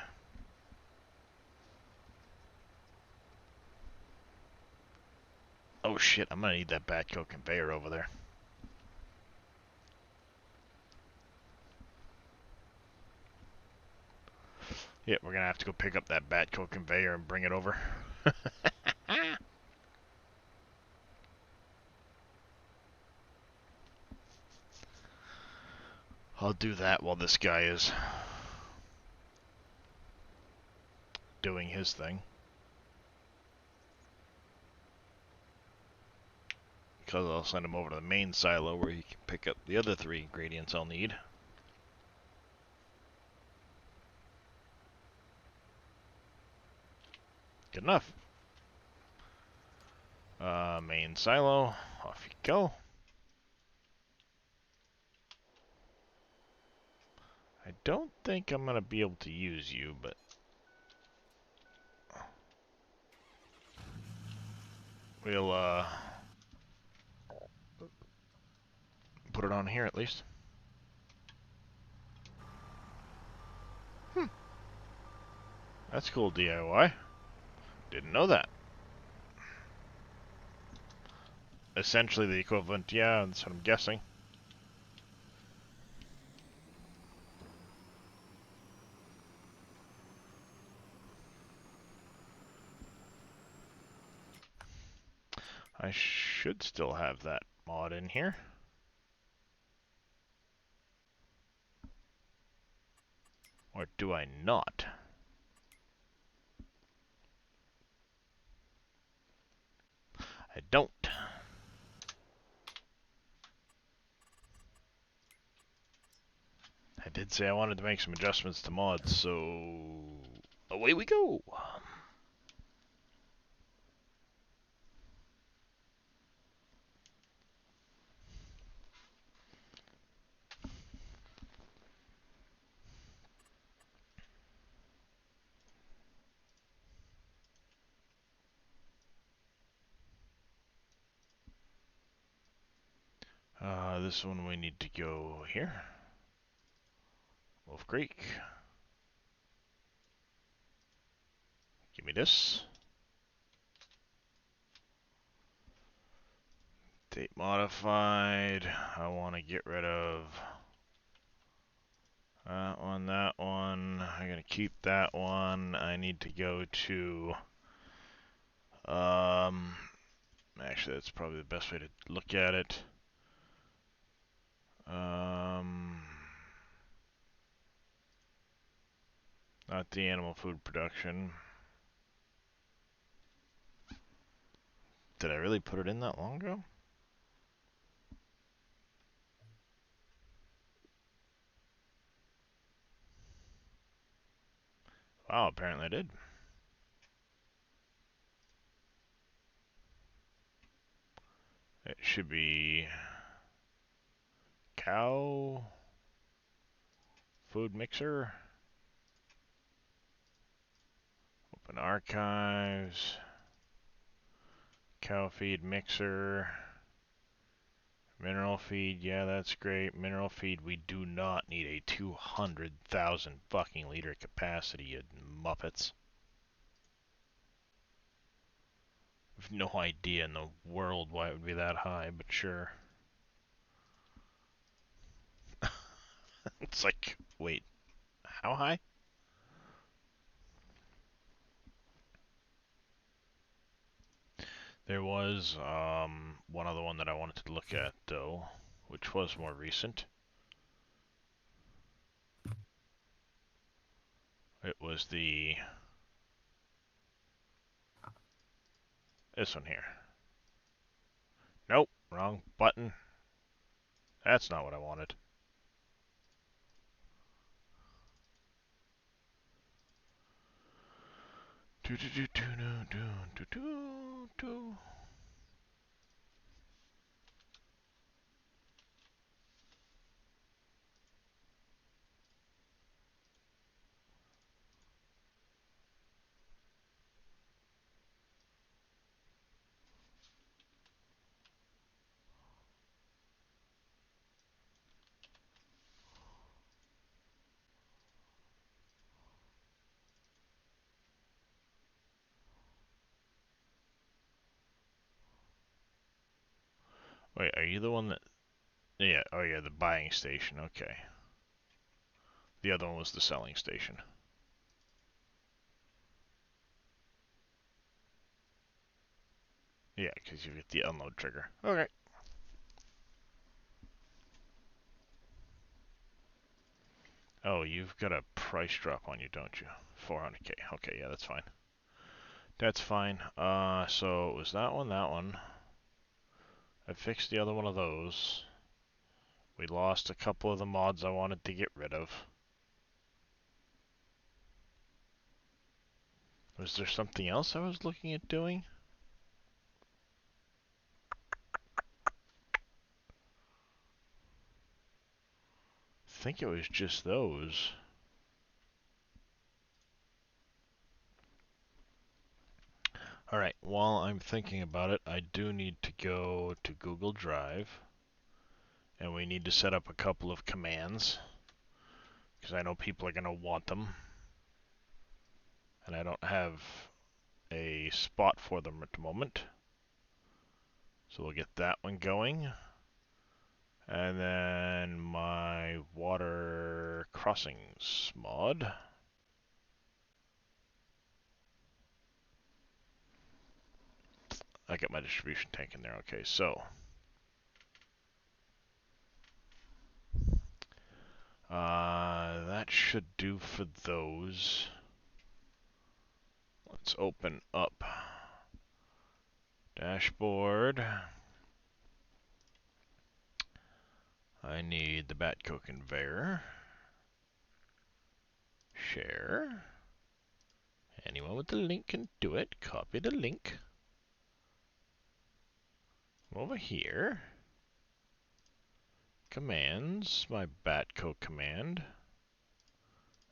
Oh shit, I'm gonna need that Batco conveyor over there. Yeah, we're gonna have to go pick up that Batco conveyor and bring it over. I'll do that while this guy is doing his thing. Because I'll send him over to the main silo where he can pick up the other 3 ingredients I'll need. Good enough. Main silo, off you go. I don't think I'm gonna be able to use you, but we'll put it on here at least. That's cool DIY. Didn't know that. Essentially the equivalent, yeah, that's what I'm guessing. I should still have that mod in here. Or do I not? I don't. I did say I wanted to make some adjustments to mods, so away we go. This one we need to go here. Wolf Creek. Give me this. Date modified. I want to get rid of that one, that one. I'm going to keep that one. I need to go to... Actually, that's probably the best way to look at it. Not the animal food production. Did I really put it in that long ago? Wow, apparently I did. It should be cow food mixer. Open archives. Cow feed mixer. Mineral feed, yeah, that's great. Mineral feed, we do not need a 200,000 fucking liter capacity, you muppets. I have no idea in the world why it would be that high, but sure. It's like, wait, how high? There was one other one that I wanted to look at, though, which was more recent. It was this one here. Nope, wrong button. That's not what I wanted. Do do do do do do do do. Wait, are you the one that? Yeah. Oh yeah, the buying station. Okay. The other one was the selling station. Yeah, because you get the unload trigger. Okay. Oh, you've got a price drop on you, don't you? 400k. Okay, yeah, that's fine. That's fine. So it was that one, that one. I fixed the other one of those. We lost a couple of the mods I wanted to get rid of. Was there something else I was looking at doing? I think it was just those. Alright, while I'm thinking about it, I do need to go to Google Drive. And we need to set up a couple of commands. Because I know people are going to want them. And I don't have a spot for them at the moment. So we'll get that one going. And then my water crossings mod. I got my distribution tank in there. Okay, so that should do for those. Let's open up dashboard. I need the Batco conveyor. Share. Anyone with the link can do it. Copy the link. Over here. Commands. My Batco command.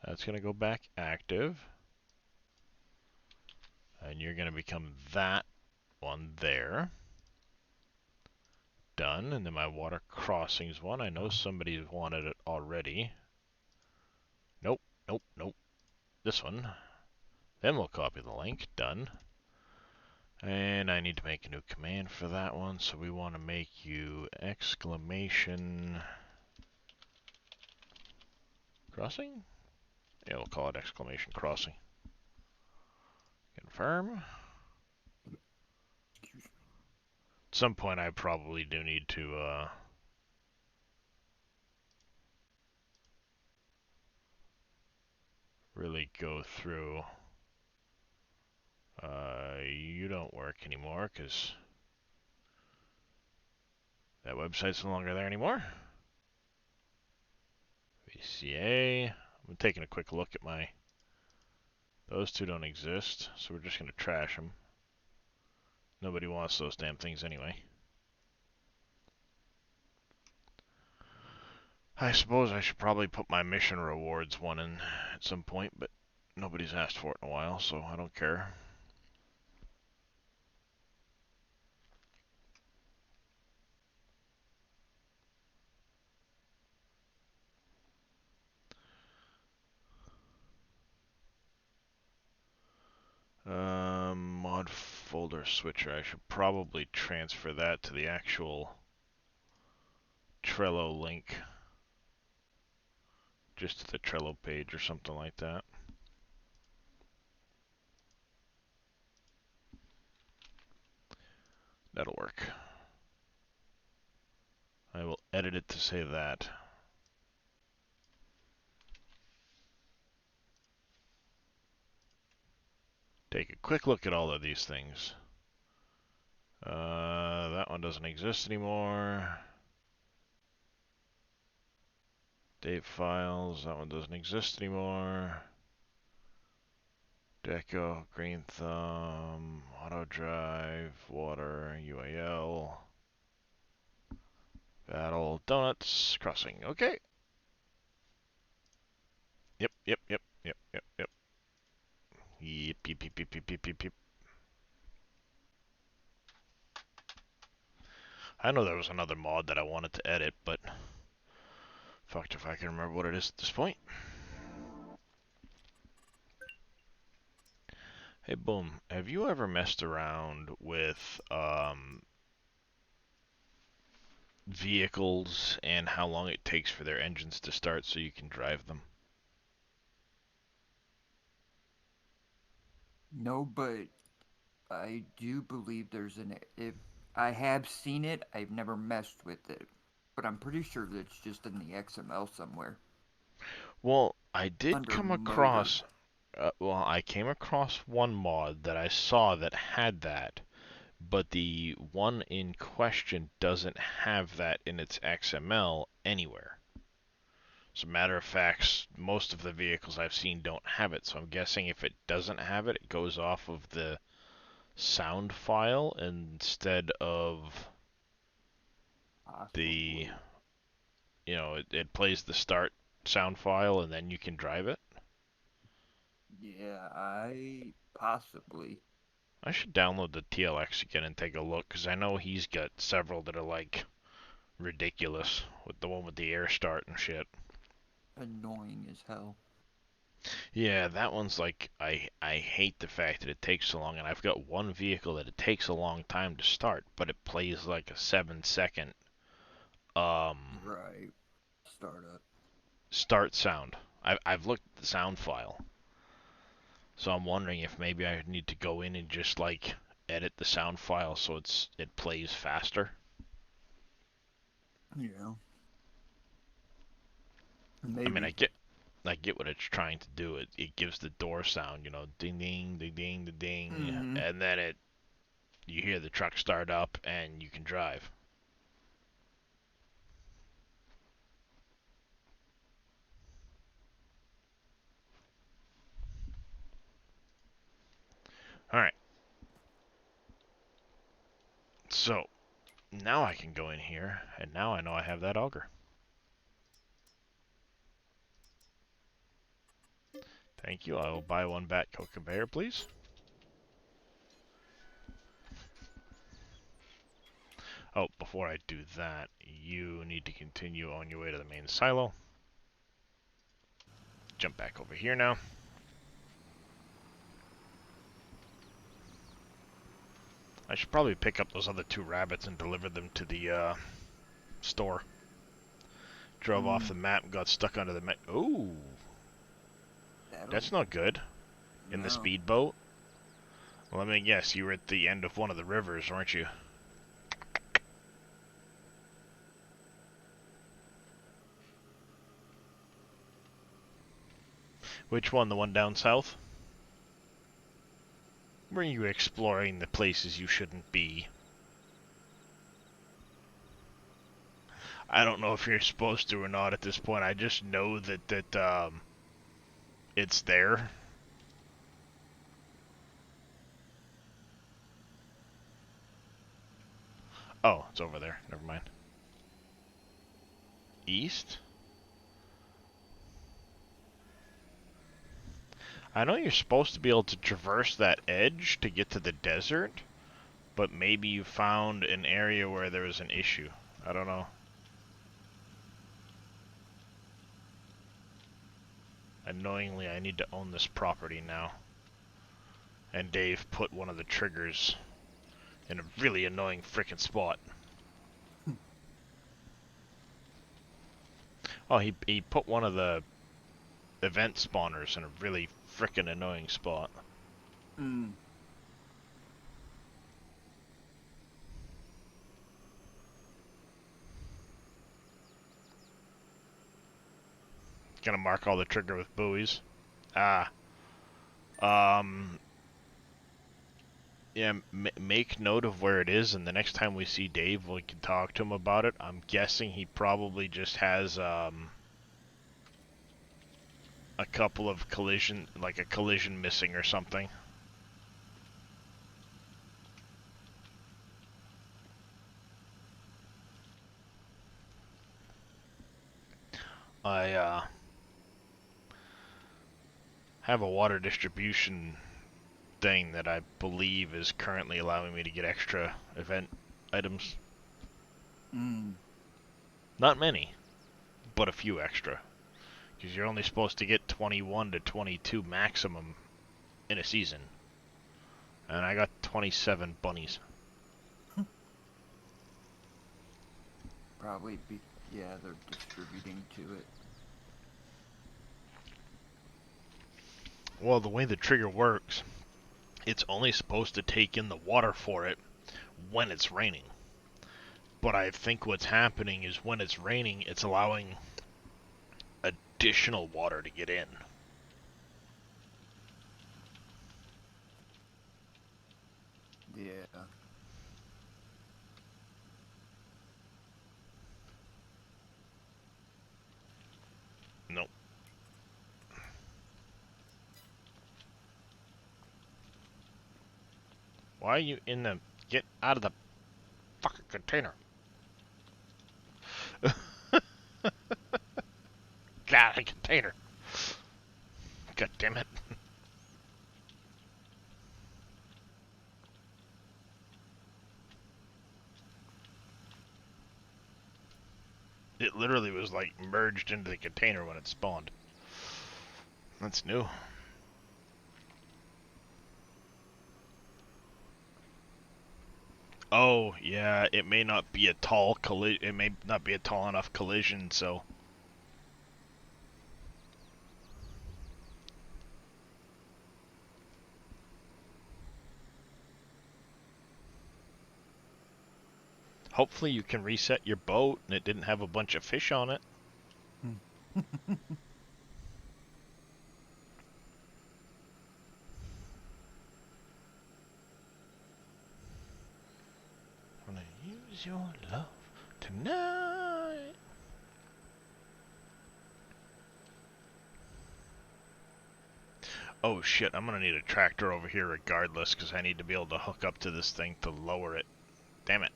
That's going to go back active. And you're going to become that one there. Done. And then my water crossings one. I know somebody wanted it already. Nope, nope, nope. This one. Then we'll copy the link. Done. And I need to make a new command for that one. So we want to make you exclamation crossing? Yeah, we'll call it exclamation crossing. Confirm. At some point I probably do need to really go through. You don't work anymore because that website's no longer there anymore. VCA. I'm taking a quick look at my... Those two don't exist, so we're just going to trash them. Nobody wants those damn things anyway. I suppose I should probably put my mission rewards one in at some point, but nobody's asked for it in a while, so I don't care. folder switcher. I should probably transfer that to the actual Trello link. Just to the Trello page or something like that. That'll work. I will edit it to say that. Take a quick look at all of these things. That one doesn't exist anymore. Date files, that one doesn't exist anymore. Deco, Green Thumb, Auto Drive, Water, UAL, Battle, Donuts, Crossing. Okay. Yep. Yep. I know there was another mod that I wanted to edit, but fucked if I can remember what it is at this point. Hey, Boom, have you ever messed around with vehicles and how long it takes for their engines to start so you can drive them? No, but I do believe there's an. If I have seen it, I've never messed with it, but I'm pretty sure that it's just in the XML somewhere. Well, I did Under come motor. across, I came across one mod that I saw that had that, but the one in question doesn't have that in its XML anywhere. As a matter of fact, most of the vehicles I've seen don't have it, so I'm guessing if it doesn't have it, it goes off of the sound file instead of the, Possibly. it plays the start sound file and then you can drive it. Yeah, I possibly. I should download the TLX again and take a look, because I know he's got several that are like ridiculous, with the one with the air start and shit. Annoying as hell. Yeah, that one's like, I hate the fact that it takes so long, and I've got one vehicle that it takes a long time to start, but it plays like a 7-second Right. Startup. start sound. I've looked at the sound file, so I'm wondering if maybe I need to go in and just like edit the sound file so it plays faster. Yeah. I mean, Maybe. I get what it's trying to do. It gives the door sound, ding ding ding ding ding ding, Mm-hmm. and then you hear the truck start up and you can drive. All right. So now I can go in here, and now I know I have that auger. Thank you. I will buy one Batco conveyor, please. Oh, before I do that, you need to continue on your way to the main silo. Jump back over here now. I should probably pick up those other 2 rabbits and deliver them to the store. Drove off the map and got stuck under the map. Ooh, that's not good. In the No. speedboat? Well, let me guess, you were at the end of one of the rivers, weren't you? Which one? The one down south? Were you exploring the places you shouldn't be? I don't know if you're supposed to or not at this point. I just know that it's there. Oh, it's over there. Never mind. East? I know you're supposed to be able to traverse that edge to get to the desert, but maybe you found an area where there was an issue. I don't know. Annoyingly, I need to own this property now. And Dave put one of the triggers in a really annoying frickin' spot. Oh, he put one of the event spawners in a really frickin' annoying spot. Mm. Gonna mark all the trigger with buoys. Ah. Um. Yeah, make note of where it is, and the next time we see Dave, we can talk to him about it. I'm guessing he probably just has, a couple of like a collision missing or something. I, have a water distribution thing that I believe is currently allowing me to get extra event items. Mm. Not many, but a few extra. Because you're only supposed to get 21 to 22 maximum in a season. And I got 27 bunnies. Probably yeah, they're distributing to it. Well, the way the trigger works, it's only supposed to take in the water for it when it's raining. But I think what's happening is when it's raining, it's allowing additional water to get in. Yeah. Nope. Why are you in the... Get out of the fucking container. Get out of the container. God damn it. It literally was like merged into the container when it spawned. That's new. Oh, yeah, it may not be a tall collision. It may not be a tall enough collision, so... Hopefully you can reset your boat and it didn't have a bunch of fish on it. I'm gonna use your love tonight. Oh shit, I'm gonna need a tractor over here regardless, because I need to be able to hook up to this thing to lower it. Damn it.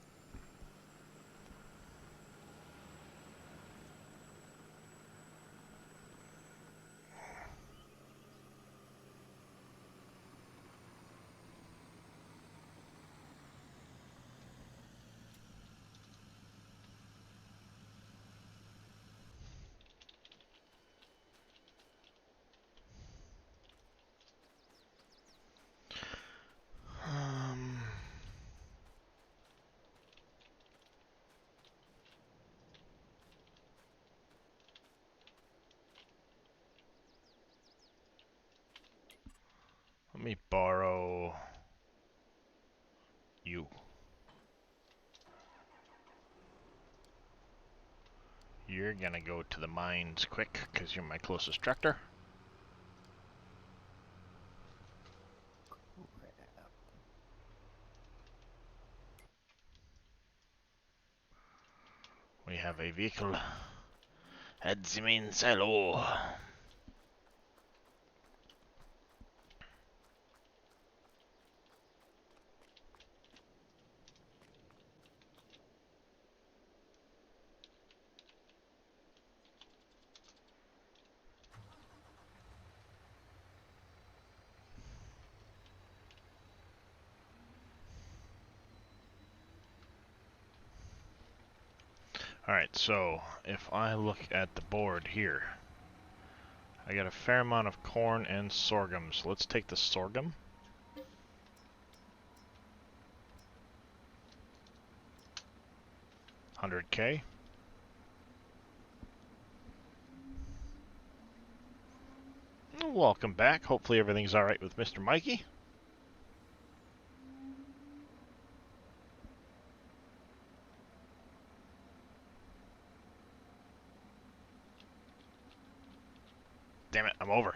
Let me borrow you. You're gonna go to the mines quick, because you're my closest tractor. We have a vehicle at the main silo. Alright, so if I look at the board here, I got a fair amount of corn and sorghum, so let's take the sorghum. 100K. Welcome back. Hopefully everything's alright with Mr. Mikey. Damn it, I'm over.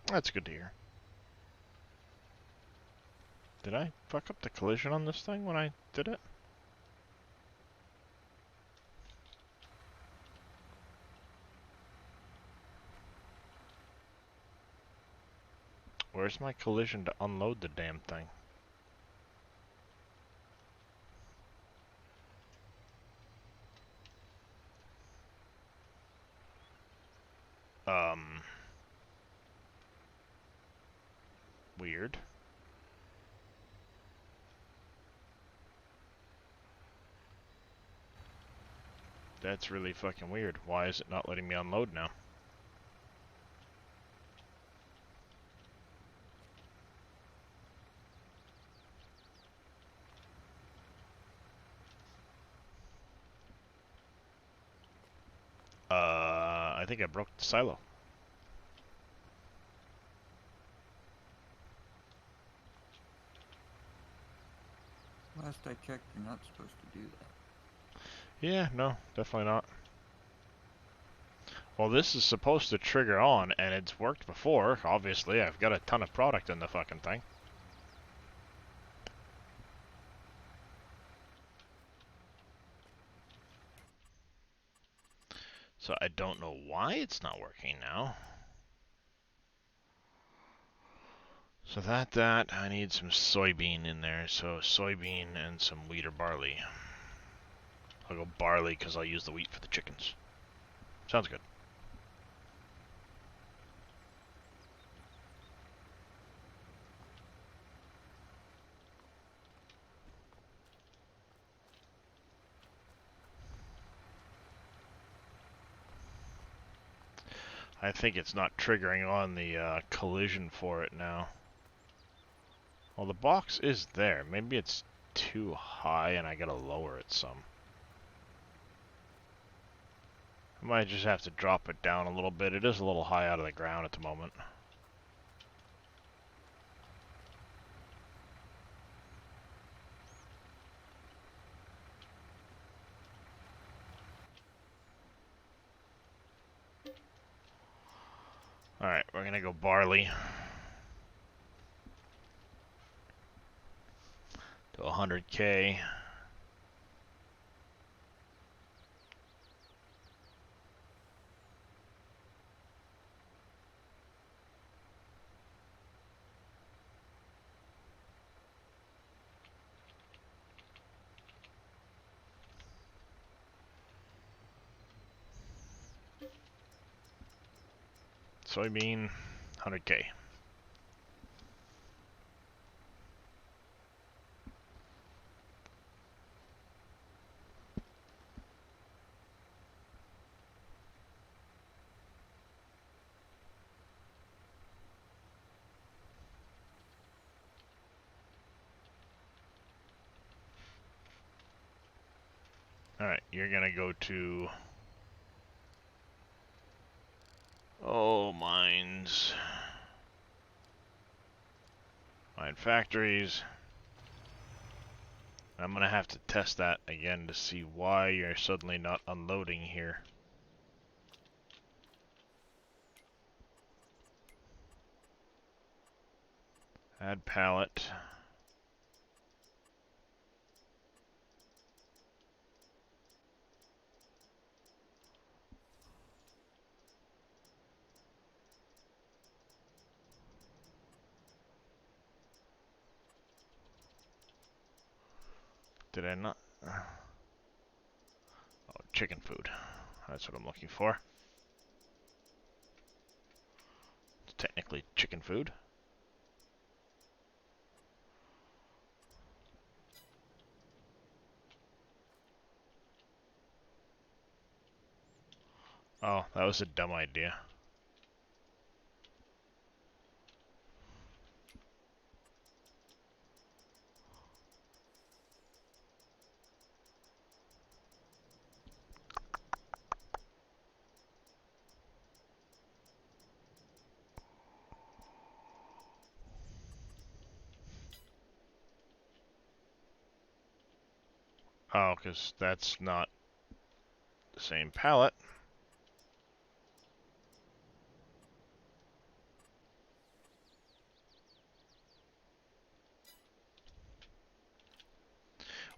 That's good to hear. Did I fuck up the collision on this thing when I did it? Where's my collision to unload the damn thing? Weird. That's really fucking weird. Why is it not letting me unload now? I think I broke the silo. Last I checked, you're not supposed to do that. Yeah, no, definitely not. Well, this is supposed to trigger on, and it's worked before. Obviously, I've got a ton of product in the fucking thing. So I don't know why it's not working now. So that, I need some soybean in there. So soybean and some wheat or barley. I'll go barley because I'll use the wheat for the chickens. Sounds good. I think it's not triggering on the collision for it now. Well, the box is there. Maybe it's too high and I gotta lower it some. I might just have to drop it down a little bit. It is a little high out of the ground at the moment. Alright, we're gonna go barley. To 100K. Soybean, 100K. Alright, you're gonna go to... Oh, mines. Mine factories. I'm gonna have to test that again to see why you're suddenly not unloading here. Add pallet. Did I not? Oh, chicken food. That's what I'm looking for. It's technically chicken food. Oh, that was a dumb idea. Oh, because that's not the same pallet.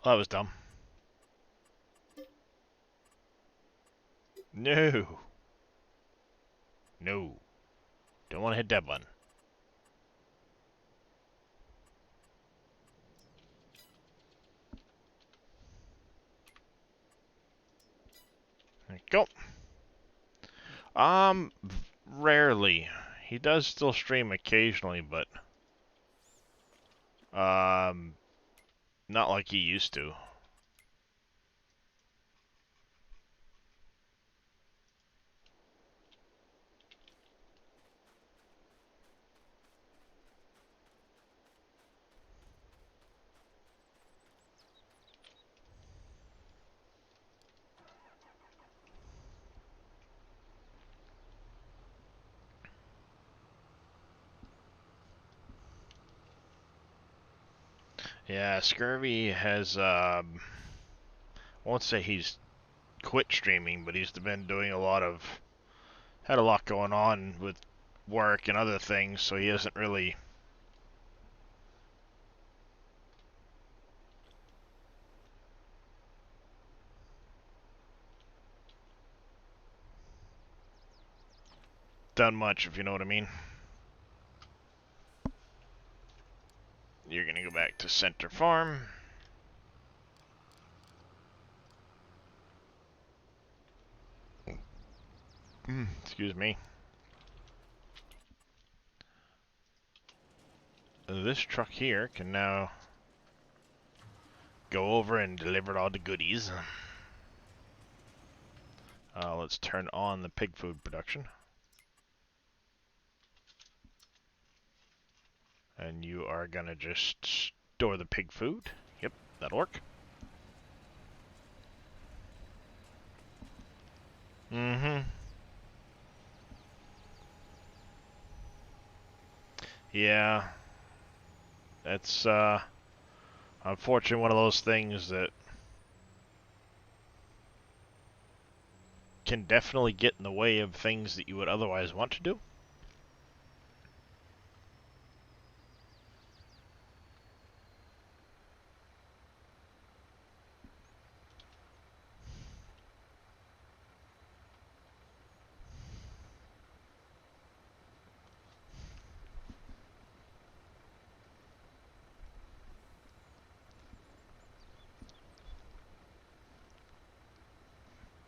Well, that was dumb. No. No. Don't want to hit that button. There you go. Rarely. He does still stream occasionally, but not like he used to. Yeah, Scurvy has, I won't say he's quit streaming, but he's been doing had a lot going on with work and other things, so he hasn't really done much, if you know what I mean. You're gonna go back to Center Farm. Excuse me. This truck here can now go over and deliver all the goodies. Let's turn on the pig food production. And you are gonna just store the pig food. Yep, that'll work. Mm-hmm. Yeah. That's, unfortunately one of those things that can definitely get in the way of things that you would otherwise want to do.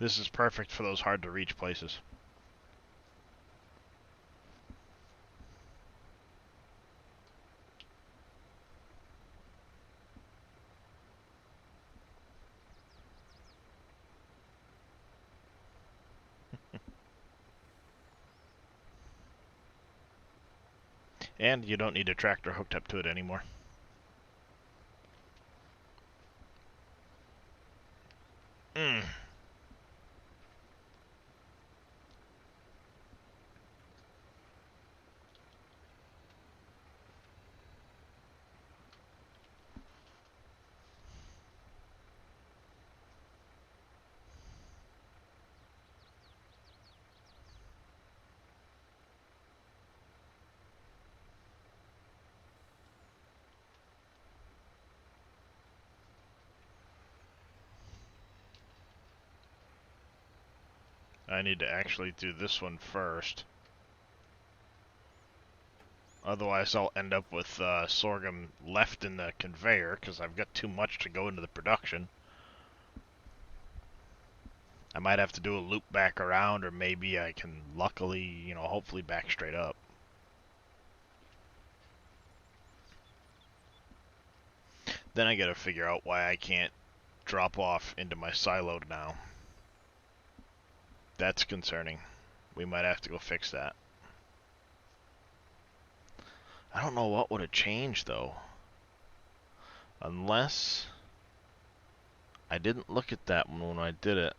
This is perfect for those hard to reach places. And you don't need a tractor hooked up to it anymore. I need to actually do this one first. Otherwise, I'll end up with sorghum left in the conveyor because I've got too much to go into the production. I might have to do a loop back around, or maybe I can luckily, you know, hopefully back straight up. Then I gotta figure out why I can't drop off into my silo now. That's concerning. We might have to go fix that. I don't know what would have changed though. Unless I didn't look at that one when I did it.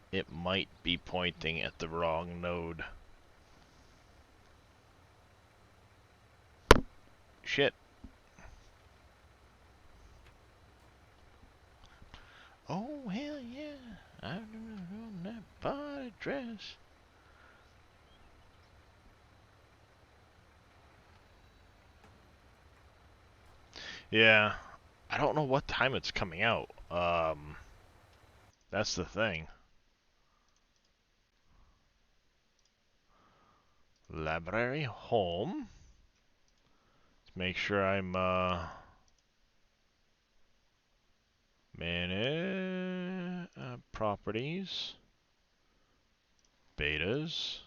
It might be pointing at the wrong node. Shit. Oh, hell yeah. I'm on that party dress. Yeah. I don't know what time it's coming out. That's the thing. Library home. Let's make sure I'm, manage, properties. Betas.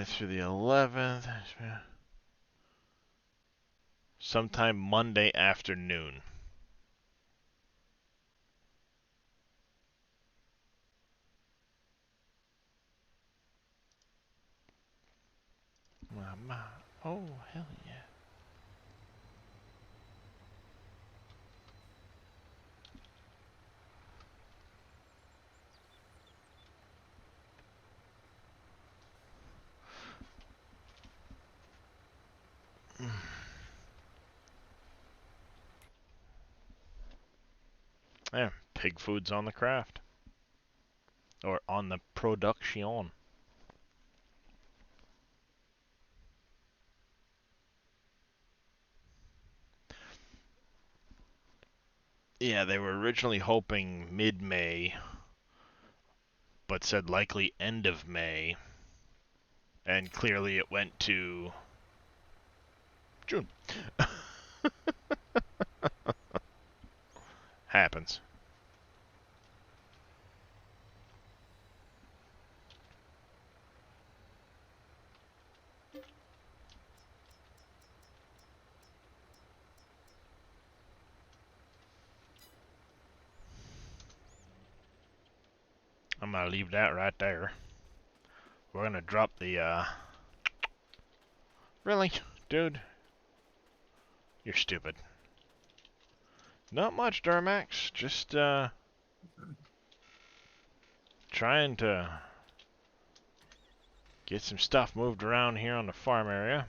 Through the 11th. Sometime Monday afternoon. Mama. Oh, hell yeah. Yeah, pig food's on the craft. Or on the production. Yeah, they were originally hoping mid-May, but said likely end of May. And clearly it went to June. Happens. I'm gonna leave that right there. We're gonna drop the, Really? Dude? You're stupid. Not much, Duramax. Just, trying to get some stuff moved around here on the farm area.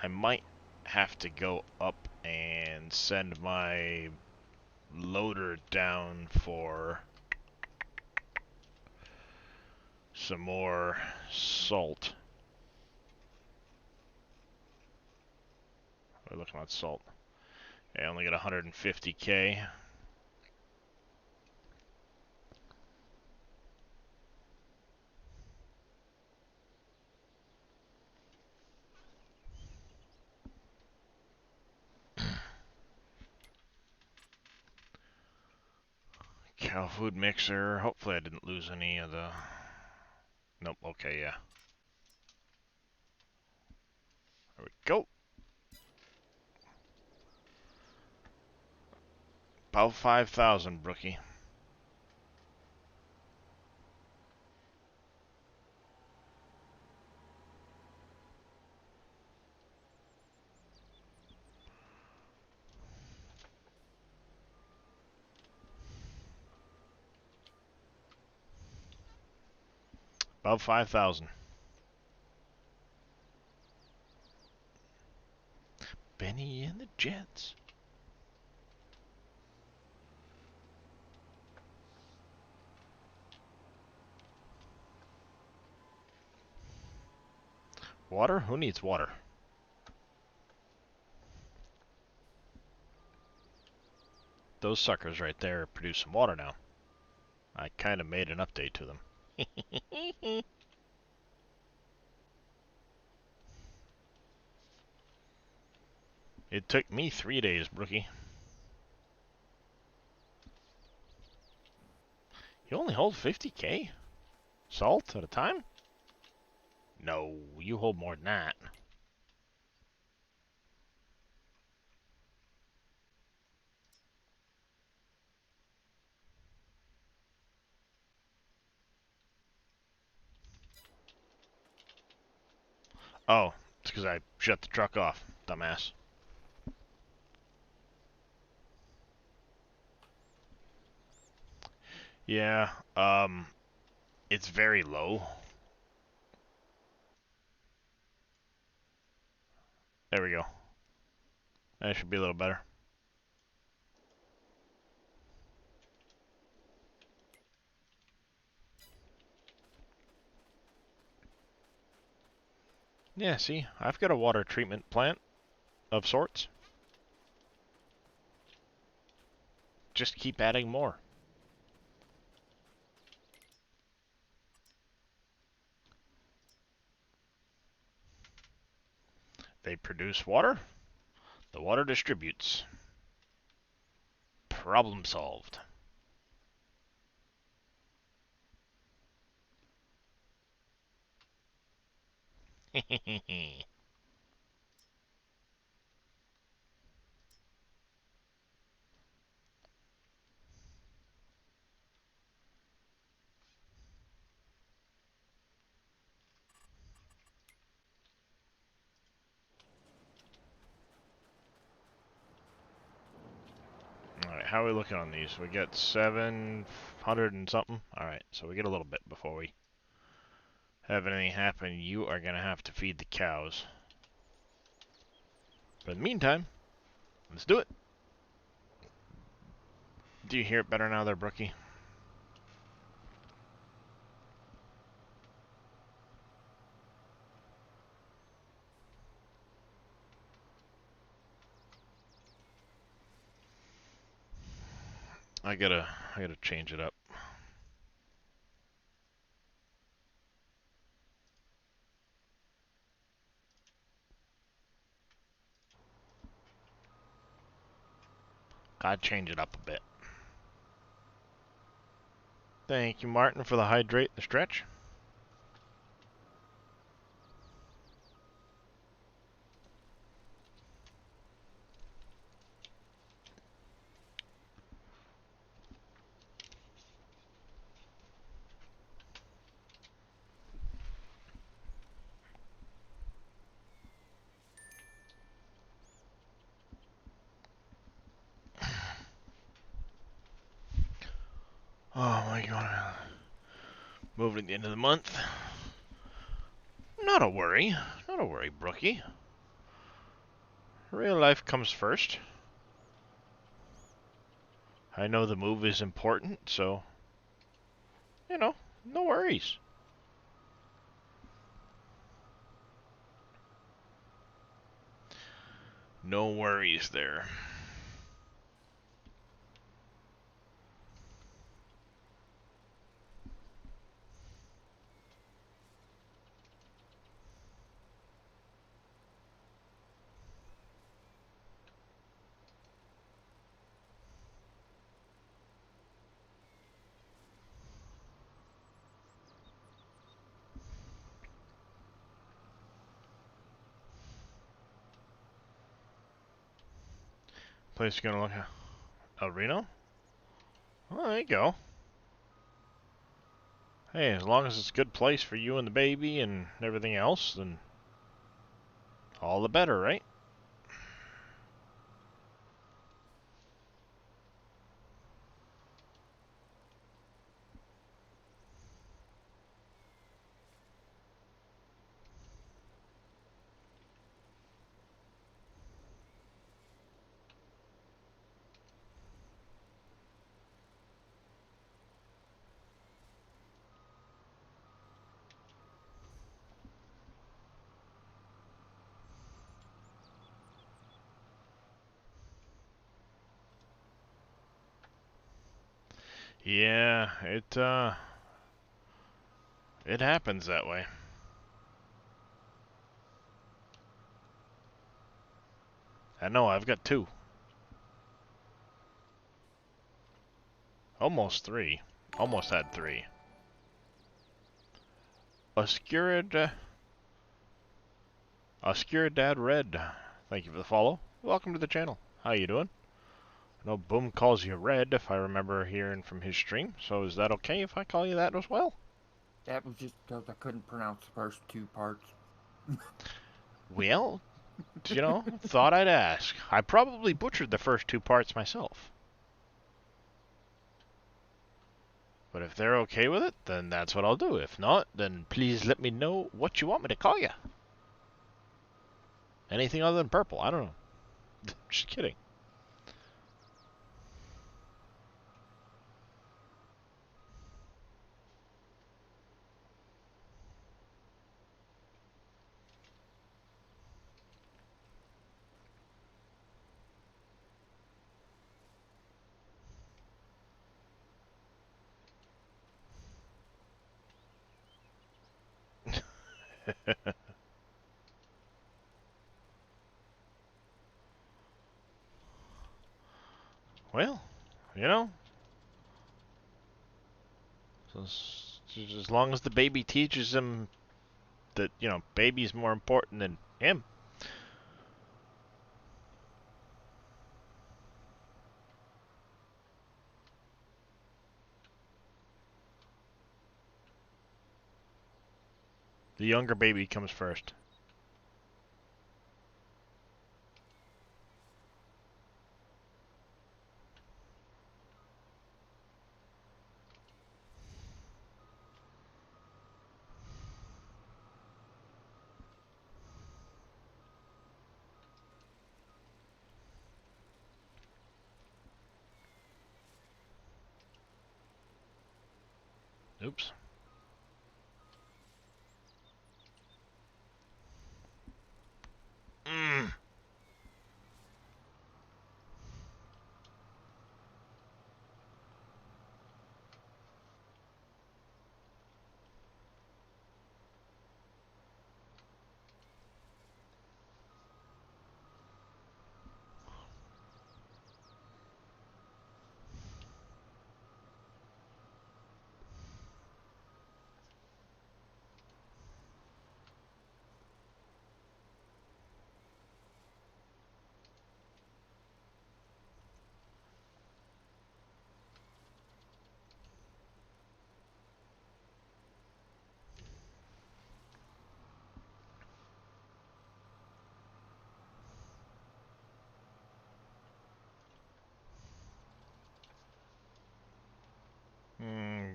I might have to go up and send my loader down for some more salt. We're looking at salt. I only got 150K. Cow food mixer. Hopefully I didn't lose any of the... Nope, okay, yeah. There we go. About 5,000, Brookie. About 5,000. Benny and the Jets. Water? Who needs water? Those suckers right there produce some water now. I kind of made an update to them. It took me 3 days, Brookie. You only hold 50k? Salt at a time? No, you hold more than that. Oh, it's because I shut the truck off, dumbass. Yeah, it's very low. There we go. That should be a little better. Yeah, see, I've got a water treatment plant of sorts. Just keep adding more. They produce water, the water distributes. Problem solved. Alright, how are we looking on these? We got 700 and something. Alright, so we get a little bit before we have anything happen. You are going to have to feed the cows. But in the meantime, let's do it. Do you hear it better now there, Brookie? I gotta change it up. Gotta change it up a bit. Thank you, Martin, for the hydrate and the stretch. Oh my god. Moving at the end of the month. Not a worry. Not a worry, Brookie. Real life comes first. I know the move is important, so, you know, no worries. No worries there. Place gonna look at El Reno? Oh, there you go. Hey, as long as it's a good place for you and the baby and everything else, then all the better, right? Yeah, it happens that way. I know, I've got 2. Almost 3. Almost had 3. Oscuridad Red. Thank you for the follow. Welcome to the channel. How you doing? I know Boom calls you Red, if I remember hearing from his stream. So is that okay if I call you that as well? That was just because I couldn't pronounce the first 2 parts. Well, you know, thought I'd ask. I probably butchered the first 2 parts myself. But if they're okay with it, then that's what I'll do. If not, then please let me know what you want me to call you. Anything other than purple, I don't know. Just kidding. Well, you know, as long as the baby teaches him that, you know, baby's more important than him. The younger baby comes first. Oops. Mm.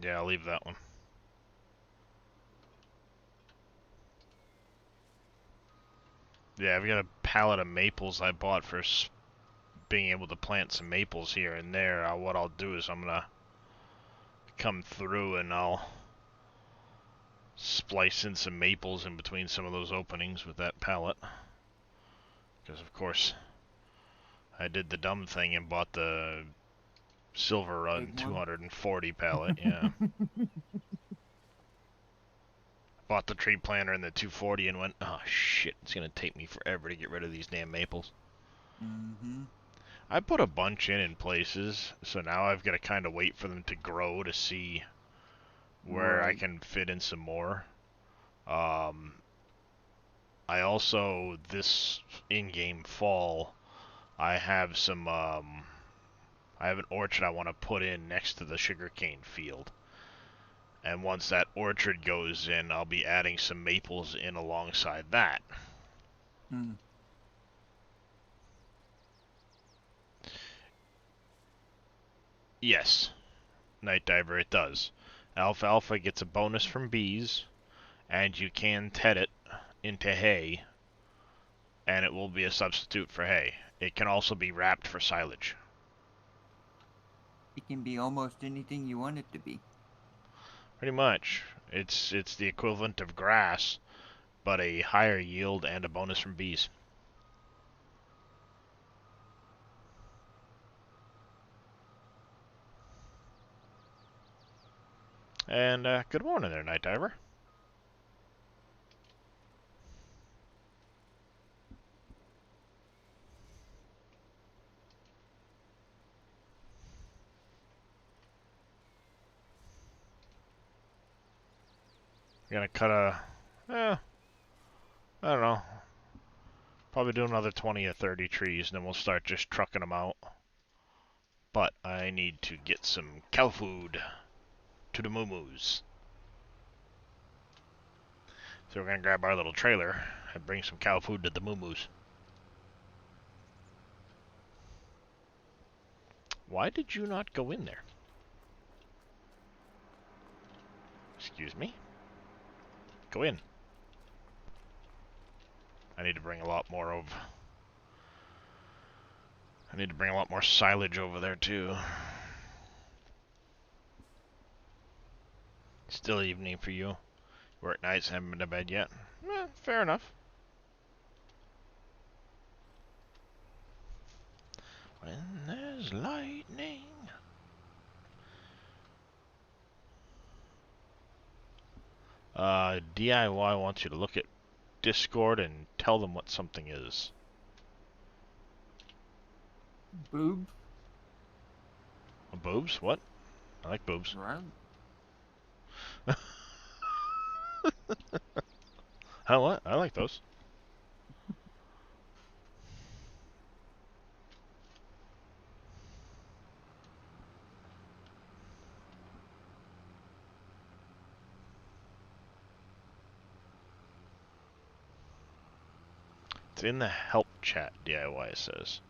Yeah, I'll leave that one. Yeah, I've got a pallet of maples I bought for being able to plant some maples here and there. What I'll do is I'm gonna come through and I'll splice in some maples in between some of those openings with that pallet. Because of course I did the dumb thing and bought the Silver Run 240 pallet, yeah. Bought the tree planter and the 240 and went, oh shit, it's gonna take me forever to get rid of these damn maples. Mm-hmm. I put a bunch in places, so now I've got to kind of wait for them to grow to see where I can fit in some more. I also, this in-game fall, I have some, I have an orchard I want to put in next to the sugarcane field. And once that orchard goes in, I'll be adding some maples in alongside that. Mm. Yes, Night Diver, it does. Alfalfa gets a bonus from bees, and you can ted it into hay, and it will be a substitute for hay. It can also be wrapped for silage. It can be almost anything you want it to be. Pretty much. It's the equivalent of grass, but a higher yield and a bonus from bees. And good morning there, Night Diver. Gonna cut I don't know, probably do another 20 or 30 trees, and then we'll start just trucking them out. But I need to get some cow food to the moo-moos. So we're gonna grab our little trailer and bring some cow food to the moo-moos. Why did you not go in there? Excuse me? Go in. I need to bring a lot more of... I need to bring a lot more silage over there, too. Still evening for you. Work nights, haven't been to bed yet. Fair enough. When there's lightning... DIY wants you to look at Discord and tell them what something is. Boob? Boobs? What? I like boobs. Right. What? I like those. It's in the help chat, DIY says.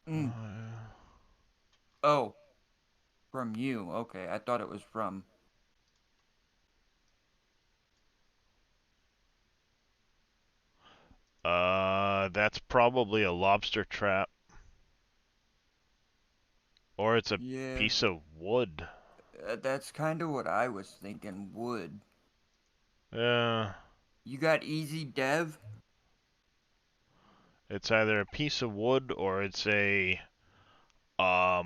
Mm. Oh. From you. Okay, I thought it was from... That's probably a lobster trap. Or it's a Yeah. piece of wood. That's kind of what I was thinking. Wood. Yeah. You got easy dev? It's either a piece of wood or it's a I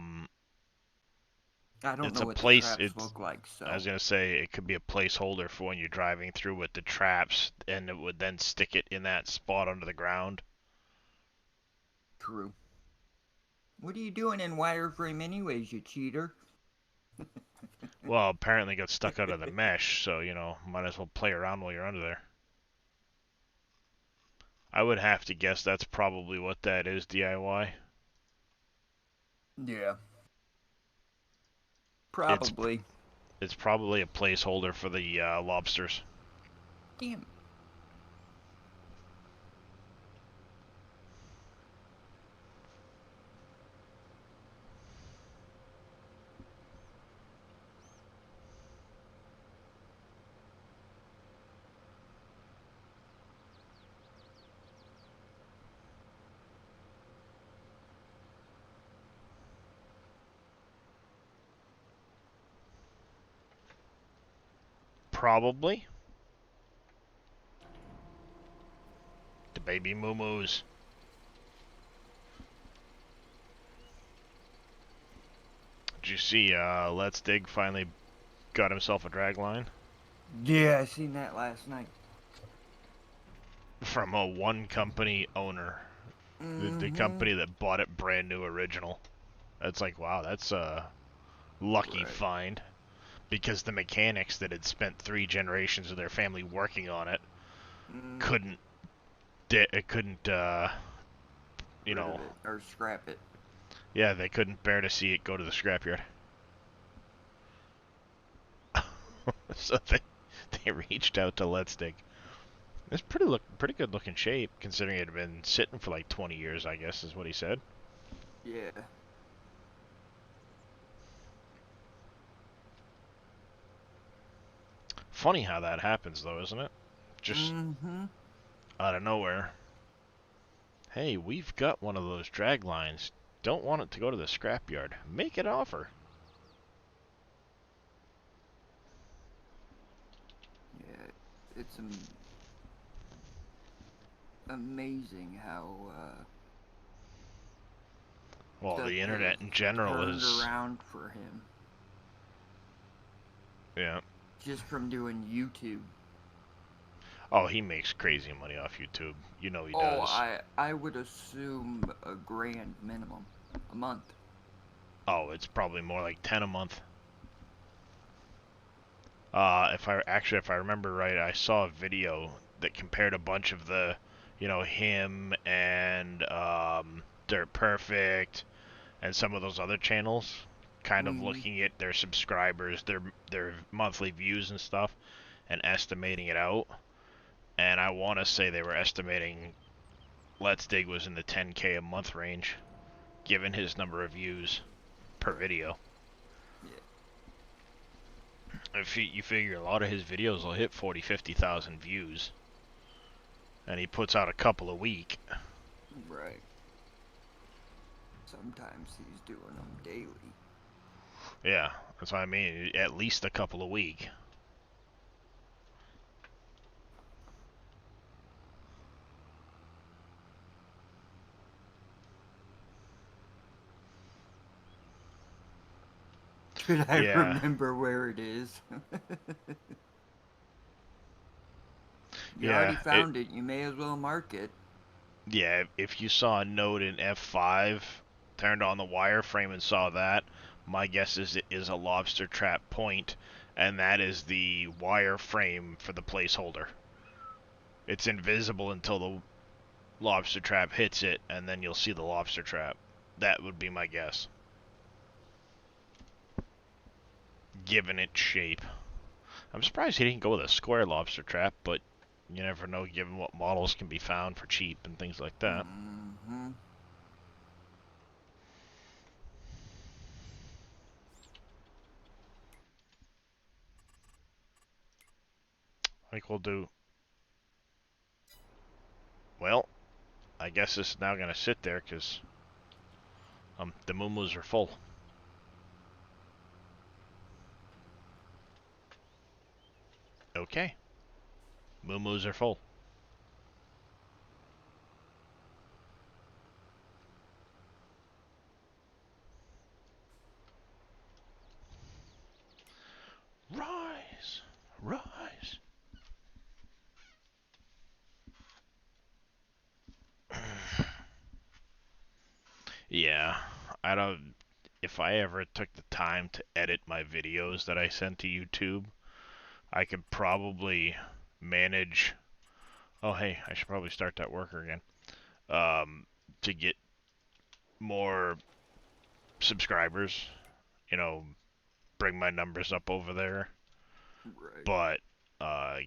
don't it's know a what the place. traps look like, so... I was gonna say it could be a placeholder for when you're driving through with the traps, and it would then stick it in that spot under the ground. True. What are you doing in wireframe anyways, you cheater? Well, apparently it got stuck out of the mesh, so you know, might as well play around while you're under there. I would have to guess that's probably what that is, DIY. Yeah. Probably. It's probably a placeholder for the lobsters. Damn. Probably. The baby moo-moos. Did you see Let's Dig finally got himself a drag line? Yeah, I seen that last night. From a one company owner. The company that bought it brand new original. That's like, wow, that's a lucky find. Because the mechanics that had spent 3 generations of their family working on it couldn't, you know, or scrap it. Yeah, they couldn't bear to see it go to the scrapyard. So they reached out to Let's Dig. It's pretty good looking shape, considering it had been sitting for like 20 years, I guess, is what he said. Yeah. Funny how that happens, though, isn't it? Just out of nowhere. Hey, we've got one of those drag lines. Don't want it to go to the scrapyard. Make an offer. Yeah, it's amazing how Well, Stuff the internet in just general turned is, around for him yeah. just from doing YouTube. Oh, he makes crazy money off YouTube. You know he Oh, does. I would assume a grand minimum a month. Oh, it's probably more like 10 a month. If I remember right, I saw a video that compared a bunch of the, him and Dirt Perfect and some of those other channels, kind of Mm, looking at their subscribers, their monthly views and stuff, and estimating it out. And I want to say they were estimating Let's Dig was in the 10K a month range, given his number of views per video. yeah, If you figure a lot of his videos will hit 40, 50,000 views, and he puts out a couple a week. right. Sometimes he's doing them daily. Yeah, that's what I mean. At least a couple a week. Should I Yeah, remember where it is? You already yeah. found it. You may as well mark it. Yeah. If you saw a note in F5, turned on the wireframe and saw that, my guess is it is a lobster trap point, and that is the wireframe for the placeholder. It's invisible until the lobster trap hits it, and then you'll see the lobster trap. That would be my guess, given its shape. I'm surprised he didn't go with a square lobster trap, but you never know given what models can be found for cheap and things like that. Mm-hmm. I think we'll do... Well, I guess this is now going to sit there because the mumus are full. Okay. Mumus are full. Rise! Rise! Yeah, I don't... If I ever took the time to edit my videos that I sent to YouTube, I could probably manage... Oh, hey, I should probably start that worker again. To get more subscribers, bring my numbers up over there. Right. But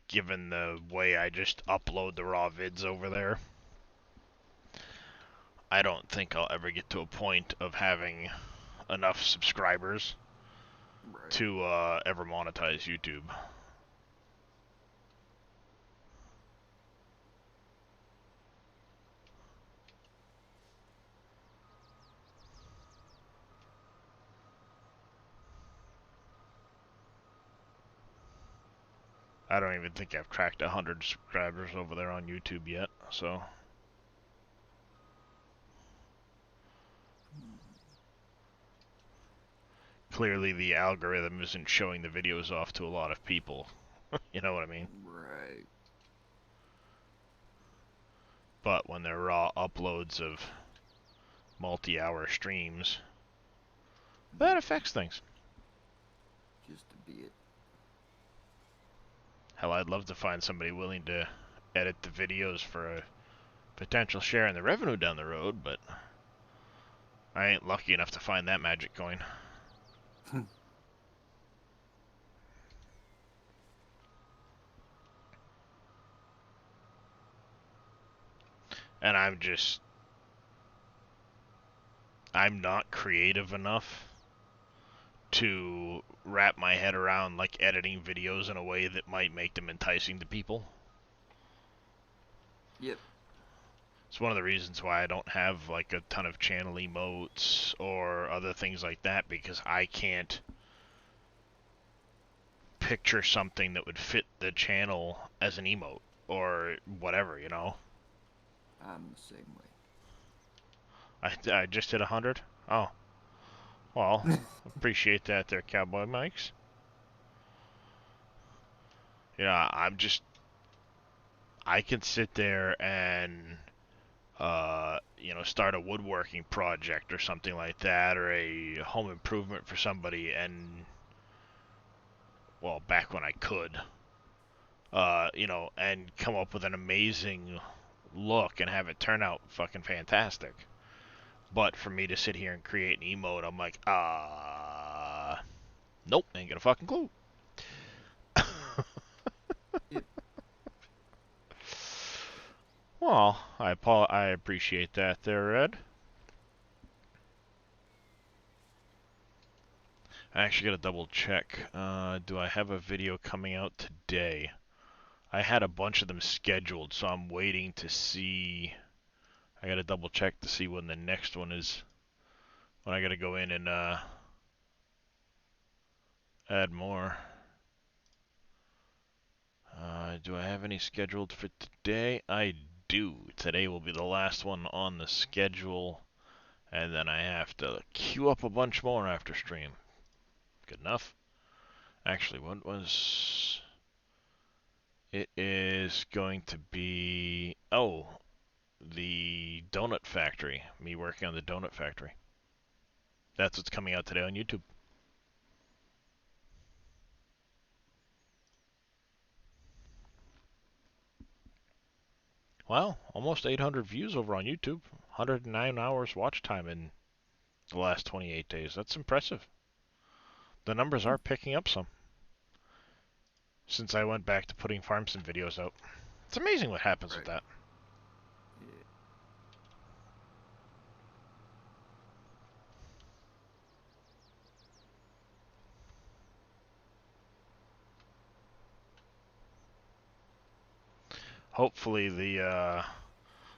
given the way I just upload the raw vids over there, I don't think I'll ever get to a point of having enough subscribers Right. to ever monetize YouTube. I don't even think I've cracked 100 subscribers over there on YouTube yet, so... Clearly the algorithm isn't showing the videos off to a lot of people. You know what I mean? Right. But when they're raw uploads of multi-hour streams, that affects things. Just a bit. Hell, I'd love to find somebody willing to edit the videos for a potential share in the revenue down the road, but I ain't lucky enough to find that magic coin. And I'm not creative enough to wrap my head around like editing videos in a way that might make them enticing to people. Yep. It's one of the reasons why I don't have like a ton of channel emotes or other things like that, because I can't picture something that would fit the channel as an emote or whatever, I'm the same way. I just hit 100? Oh, well, appreciate that there, Cowboy Mikes. Yeah, I can sit there and, start a woodworking project or something like that, or a home improvement for somebody, and, well, back when I could, and come up with an amazing look and have it turn out fucking fantastic. But for me to sit here and create an emote, I'm like, nope, ain't got a fucking clue. Yep. Well, I appreciate that there, Red. I actually gotta double check. Do I have a video coming out today? I had a bunch of them scheduled, so I'm waiting to see. I gotta double check to see when the next one is. When I gotta go in and add more. Do I have any scheduled for today? I do. Today will be the last one on the schedule, and then I have to queue up a bunch more after stream. Good enough. Actually, what was... It is going to be... Oh, the Donut Factory. Me working on the Donut Factory. That's what's coming out today on YouTube. Wow, almost 800 views over on YouTube. 109 hours watch time in the last 28 days. That's impressive. The numbers are picking up some since I went back to putting Farm Sim videos out. It's amazing what happens with that. Yeah. Hopefully the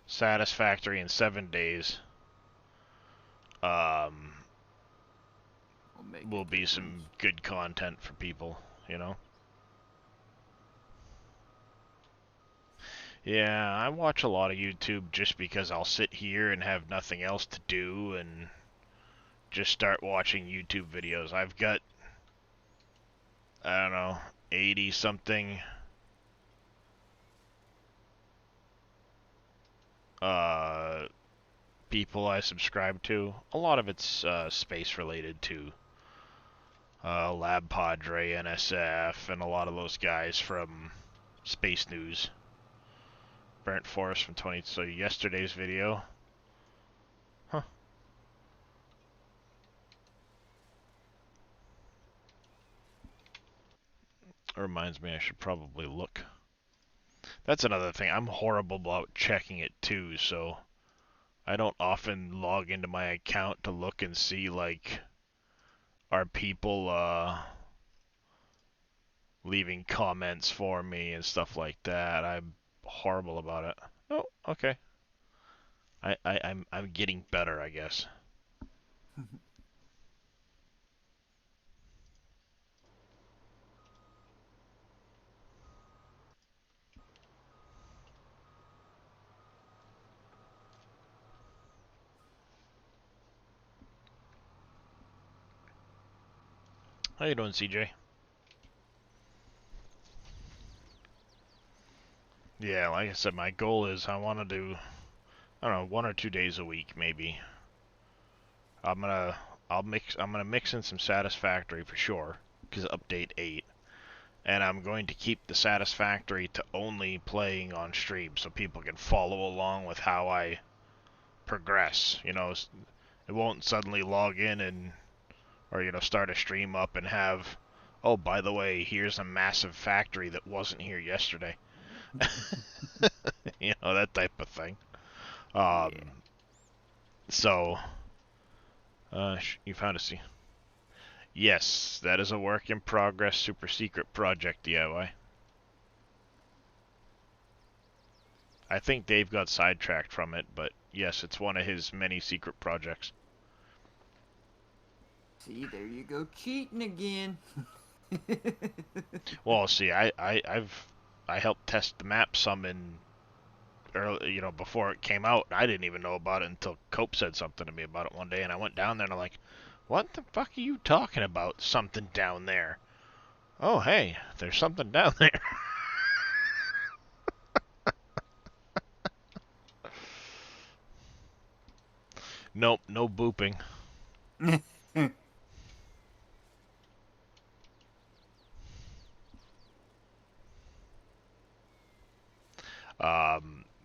Satisfactory in 7 days um, We'll make will a be difference. some good content for people, you know? Yeah, I watch a lot of YouTube just because I'll sit here and have nothing else to do and just start watching YouTube videos. I've got, I don't know, 80 something people I subscribe to. A lot of it's space related to Lab Padre, NSF, and a lot of those guys from Space News. Burnt Forest from 20. So yesterday's video. Huh. It reminds me I should probably look. That's another thing. I'm horrible about checking it too, so I don't often log into my account to look and see, like, are people leaving comments for me and stuff like that. I'm horrible about it. Oh, okay. I'm getting better, I guess. How you doing, CJ? Yeah, like I said, my goal is I want to do, I don't know, 1 or 2 days a week, maybe. I'm gonna, I'm gonna mix in some Satisfactory for sure, because update 8. And I'm going to keep the Satisfactory to only playing on stream so people can follow along with how I progress. You know, it won't suddenly log in and, or, start a stream up and have, oh, by the way, here's a massive factory that wasn't here yesterday. That type of thing. Yeah. So, you found a C. Yes, that is a work in progress super secret project DIY. I think Dave got sidetracked from it, but yes, it's one of his many secret projects. See, there you go, cheating again. Well, see, I helped test the map some in early, before it came out. I didn't even know about it until Cope said something to me about it one day, and I went down there and I'm like, "What the fuck are you talking about? Something down there?" Oh, hey, there's something down there. Nope, no booping.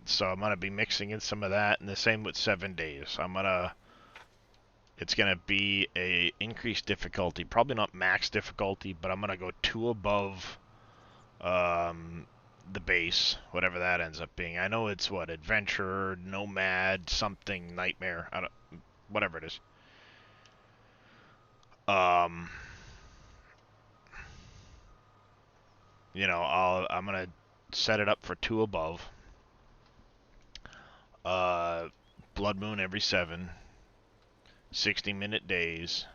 So I'm gonna be mixing in some of that, and the same with 7 days. It's gonna be a increased difficulty, probably not max difficulty, but I'm gonna go 2 above the base, whatever that ends up being. I know it's what, adventurer, nomad, something, nightmare, whatever it is. Um, I'm gonna set it up for 2 above. Blood Moon every 7, 60-minute days,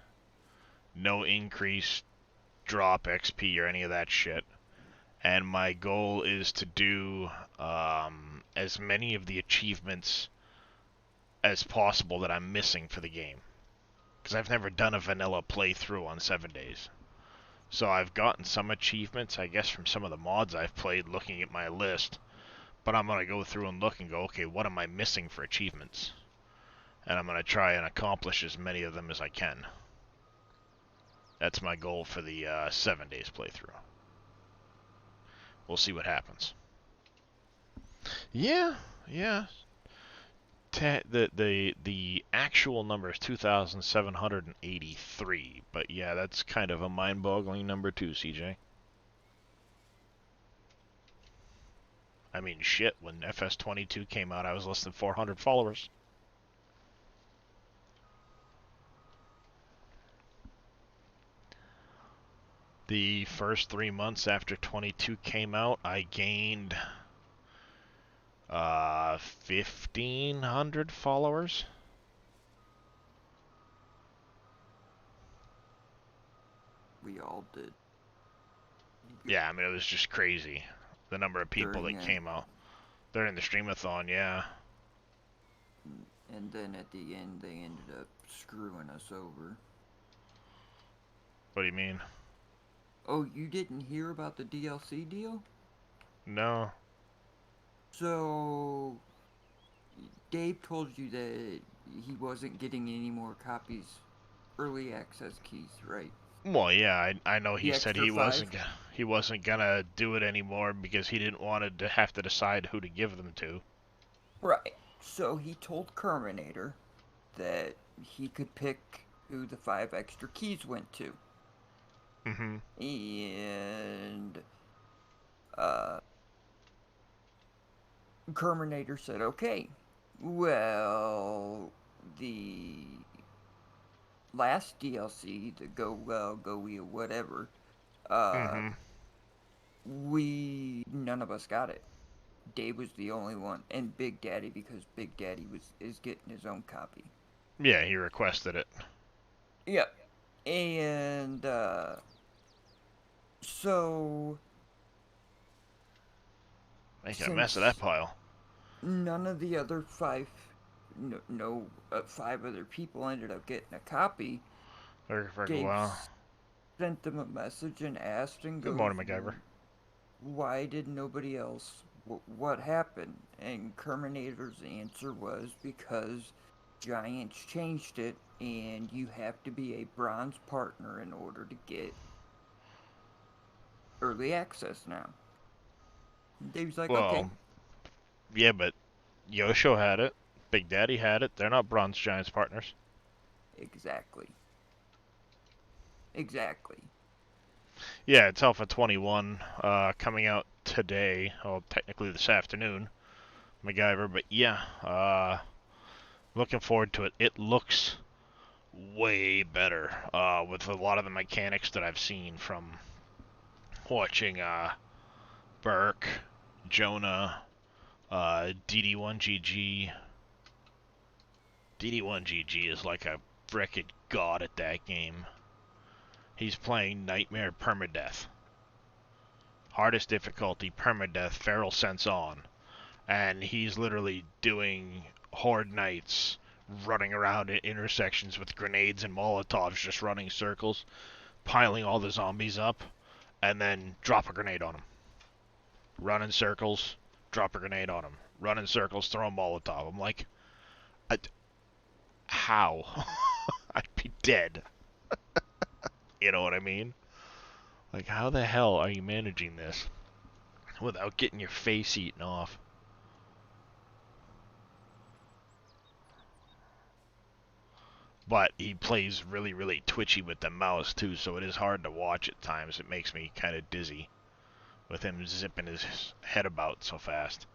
no increase drop XP or any of that shit. And my goal is to do as many of the achievements as possible that I'm missing for the game. Because I've never done a vanilla playthrough on 7 days. So I've gotten some achievements, I guess, from some of the mods I've played looking at my list. But I'm going to go through and look and go, okay, what am I missing for achievements? And I'm going to try and accomplish as many of them as I can. That's my goal for the 7 days playthrough. We'll see what happens. Yeah. The actual number is 2,783, but yeah, that's kind of a mind-boggling number too, CJ. I mean, shit, when FS22 came out, I was less than 400 followers. The first 3 months after 22 came out, I gained 1,500 followers. We all did. Yeah, I mean, it was just crazy. The number of people that came out during the streamathon, yeah. And then at the end, they ended up screwing us over. What do you mean? Oh, you didn't hear about the DLC deal? No. So, Dave told you that he wasn't getting any more copies, early access keys, right? Well, yeah, I know he said he extra wasn't gonna do it anymore because he didn't want to have to decide who to give them to. Right. So he told Kerminator that he could pick who the 5 extra keys went to. Mm-hmm. And Kerminator said, okay, well, the last DLC, the Go Well, Go Wheel, whatever, none of us got it. Dave was the only one, and Big Daddy, because Big Daddy is getting his own copy. Yeah, he requested it. Yep. And so making a mess of that pile. None of the other 5 other people ended up getting a copy. Dave sent them a message and asked and Good morning, MacGyver. Why did nobody else? What happened? And Kerminator's answer was because Giants changed it, and you have to be a bronze partner in order to get early access now. Dave's like, okay. Yeah, but Yosho had it. Big Daddy had it. They're not Bronze Giants partners. Exactly. Yeah, it's Alpha 21 coming out today. Well, technically this afternoon. MacGyver, but yeah, looking forward to it. It looks way better with a lot of the mechanics that I've seen from watching Burke, Jonah, DD1GG. DD1GG is like a frickin' god at that game. He's playing Nightmare Permadeath. Hardest difficulty, Permadeath, Feral Sense on. and he's literally doing horde nights, running around at intersections with grenades and Molotovs, just running circles, piling all the zombies up, and then drop a grenade on them. Run in circles, drop a grenade on them. Run in circles, throw a Molotov. I'm like, how? I'd be dead. You know what I mean? Like, how the hell are you managing this without getting your face eaten off? But he plays really, really twitchy with the mouse, too, so it is hard to watch at times. It makes me kind of dizzy with him zipping his head about so fast.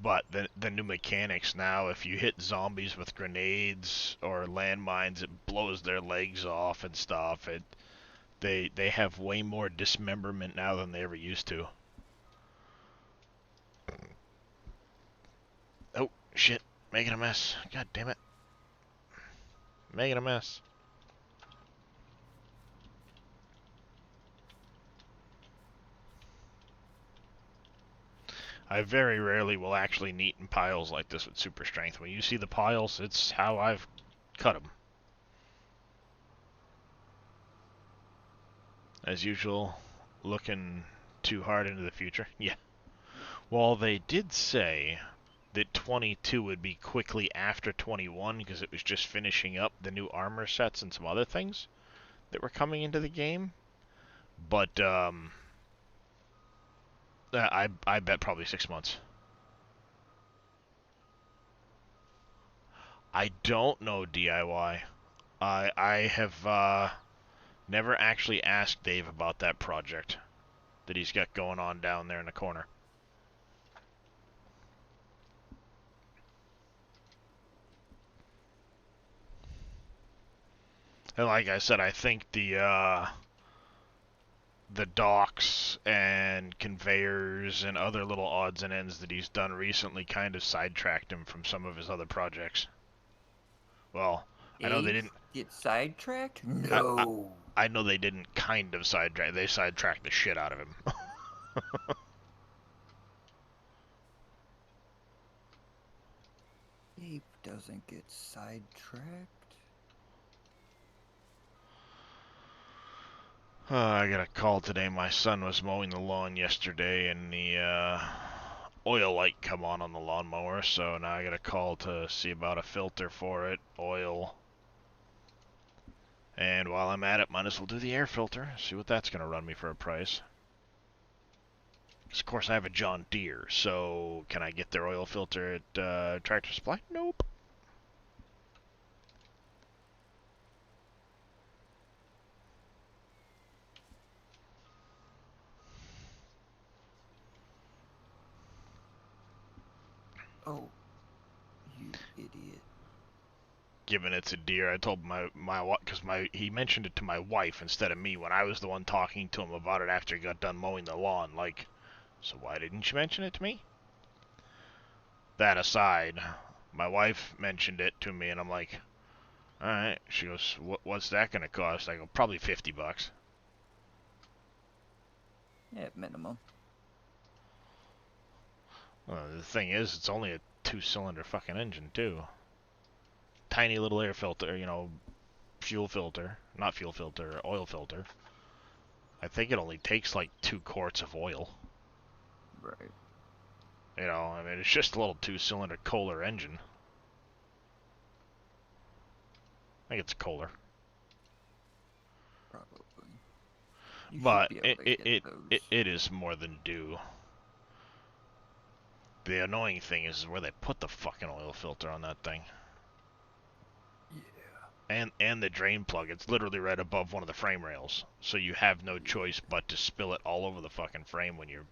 But the new mechanics now, if you hit zombies with grenades or landmines, it blows their legs off and stuff. They have way more dismemberment now than they ever used to. Oh, shit. Making a mess. God damn it. Making a mess. I very rarely will actually neaten piles like this with super strength. When you see the piles, it's how I've cut them. As usual, looking too hard into the future. Yeah. Well, they did say that 22 would be quickly after 21 because it was just finishing up the new armor sets and some other things that were coming into the game. But I bet probably 6 months. I don't know DIY. I have never actually asked Dave about that project that he's got going on down there in the corner. And like I said, I think the docks and conveyors and other little odds and ends that he's done recently kind of sidetracked him from some of his other projects. Well, I know they didn't get sidetracked. No. I know they didn't kind of sidetrack. They sidetracked the shit out of him. Ape doesn't get sidetracked. I got a call today. My son was mowing the lawn yesterday, and the oil light come on the lawnmower. So now I got a call to see about a filter for it, oil. And while I'm at it, might as well do the air filter. See what that's going to run me for a price. Of course, I have a John Deere, so can I get their oil filter at Tractor Supply? Nope. Oh, you idiot. Given it's a Deere, I told my because he mentioned it to my wife instead of me when I was the one talking to him about it after he got done mowing the lawn. Like, so why didn't you mention it to me? That aside, my wife mentioned it to me, and I'm like, all right. She goes, what's that gonna cost? I go, probably $50. At minimum. Well, the thing is, it's only a 2-cylinder fucking engine too. Tiny little air filter, you know, fuel filter, not fuel filter, oil filter. I think it only takes like 2 quarts of oil. Right. You know, I mean, it's just a little 2-cylinder Kohler engine. I think it's Kohler. Probably. You But should be able to get those. it is more than due. The annoying thing is where they put the fucking oil filter on that thing. Yeah. And the drain plug. It's literally right above one of the frame rails. So you have no choice but to spill it all over the fucking frame when you're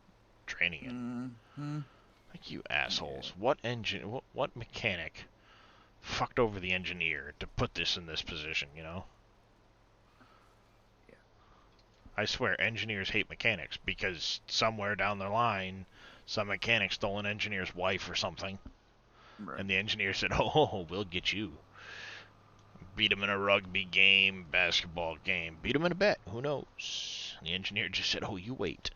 draining it. Mm-hmm. Like, you assholes. Yeah. What engine, what mechanic fucked over the engineer to put this in this position, you know? Yeah. I swear, engineers hate mechanics because somewhere down the line, some mechanic stole an engineer's wife or something. Right. And the engineer said, oh, we'll get you. Beat him in a rugby game, basketball game. Beat him in a bet. Who knows? The engineer just said, "Oh, you wait."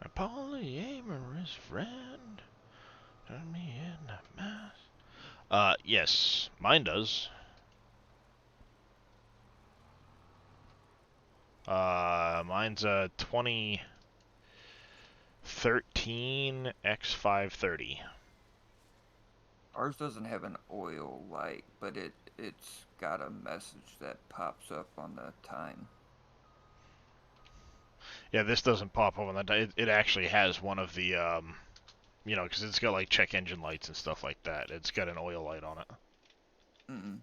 My polyamorous friend turned me in a mess. Yes, mine does. Mine's a 2013 X530. Ours doesn't have an oil light, but it's got a message that pops up on the time. Yeah, this doesn't pop up on the. It actually has one of the you know, because it's got like check engine lights and stuff like that. It's got an oil light on it. Mm-mm.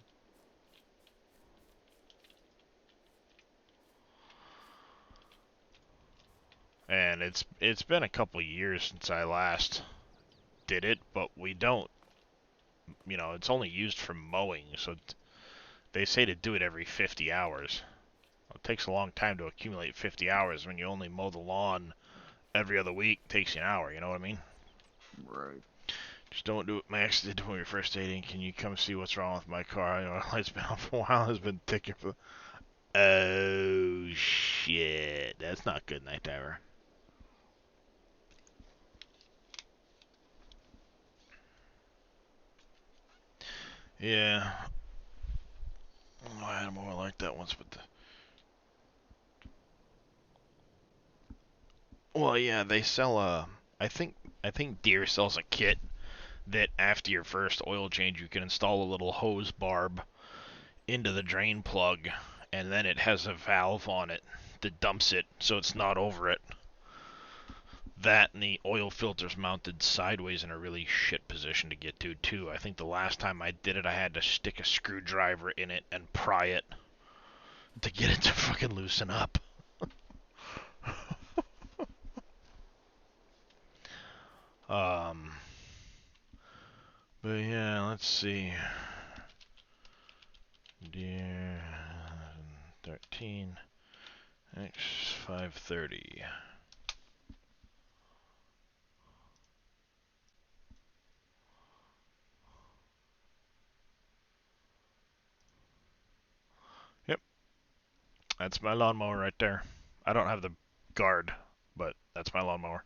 And it's been a couple years since I last did it, but we don't, you know, it's only used for mowing, so they say to do it every 50 hours. Well, it takes a long time to accumulate 50 hours when you only mow the lawn every other week. It takes you an hour, you know what I mean? Right. Just don't do what Max did when we were first dating. Can you come see what's wrong with my car? You know, it's been out for a while. It's been ticking for... Oh, shit. That's not good, Night Diver. Yeah. Oh, I had more like that once, but... Well, yeah, they sell a... I think Deere sells a kit that after your first oil change, you can install a little hose barb into the drain plug, and then it has a valve on it that dumps it so it's not over it. That and the oil filter's mounted sideways in a really shit position to get to, too. I think the last time I did it, I had to stick a screwdriver in it and pry it to get it to fucking loosen up. um, but yeah, let's see. Deer 13 X530. Yep, that's my lawnmower right there. I don't have the guard, but that's my lawnmower.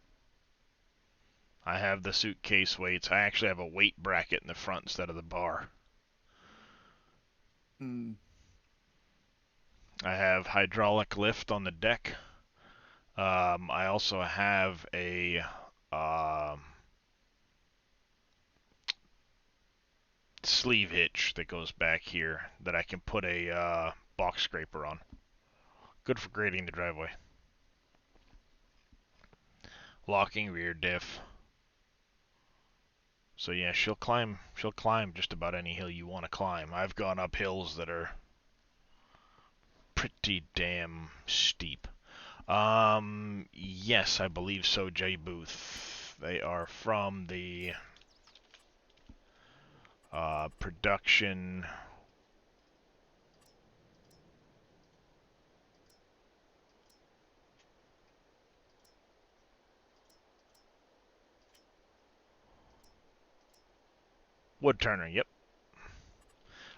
I have the suitcase weights. I actually have a weight bracket in the front instead of the bar. Mm. I have hydraulic lift on the deck. I also have a sleeve hitch that goes back here that I can put a box scraper on. Good for grading the driveway. Locking rear diff. So yeah, she'll climb just about any hill you want to climb. I've gone up hills that are pretty damn steep. Yes, I believe so, Jay Booth. They are from the production. Wood turner, yep.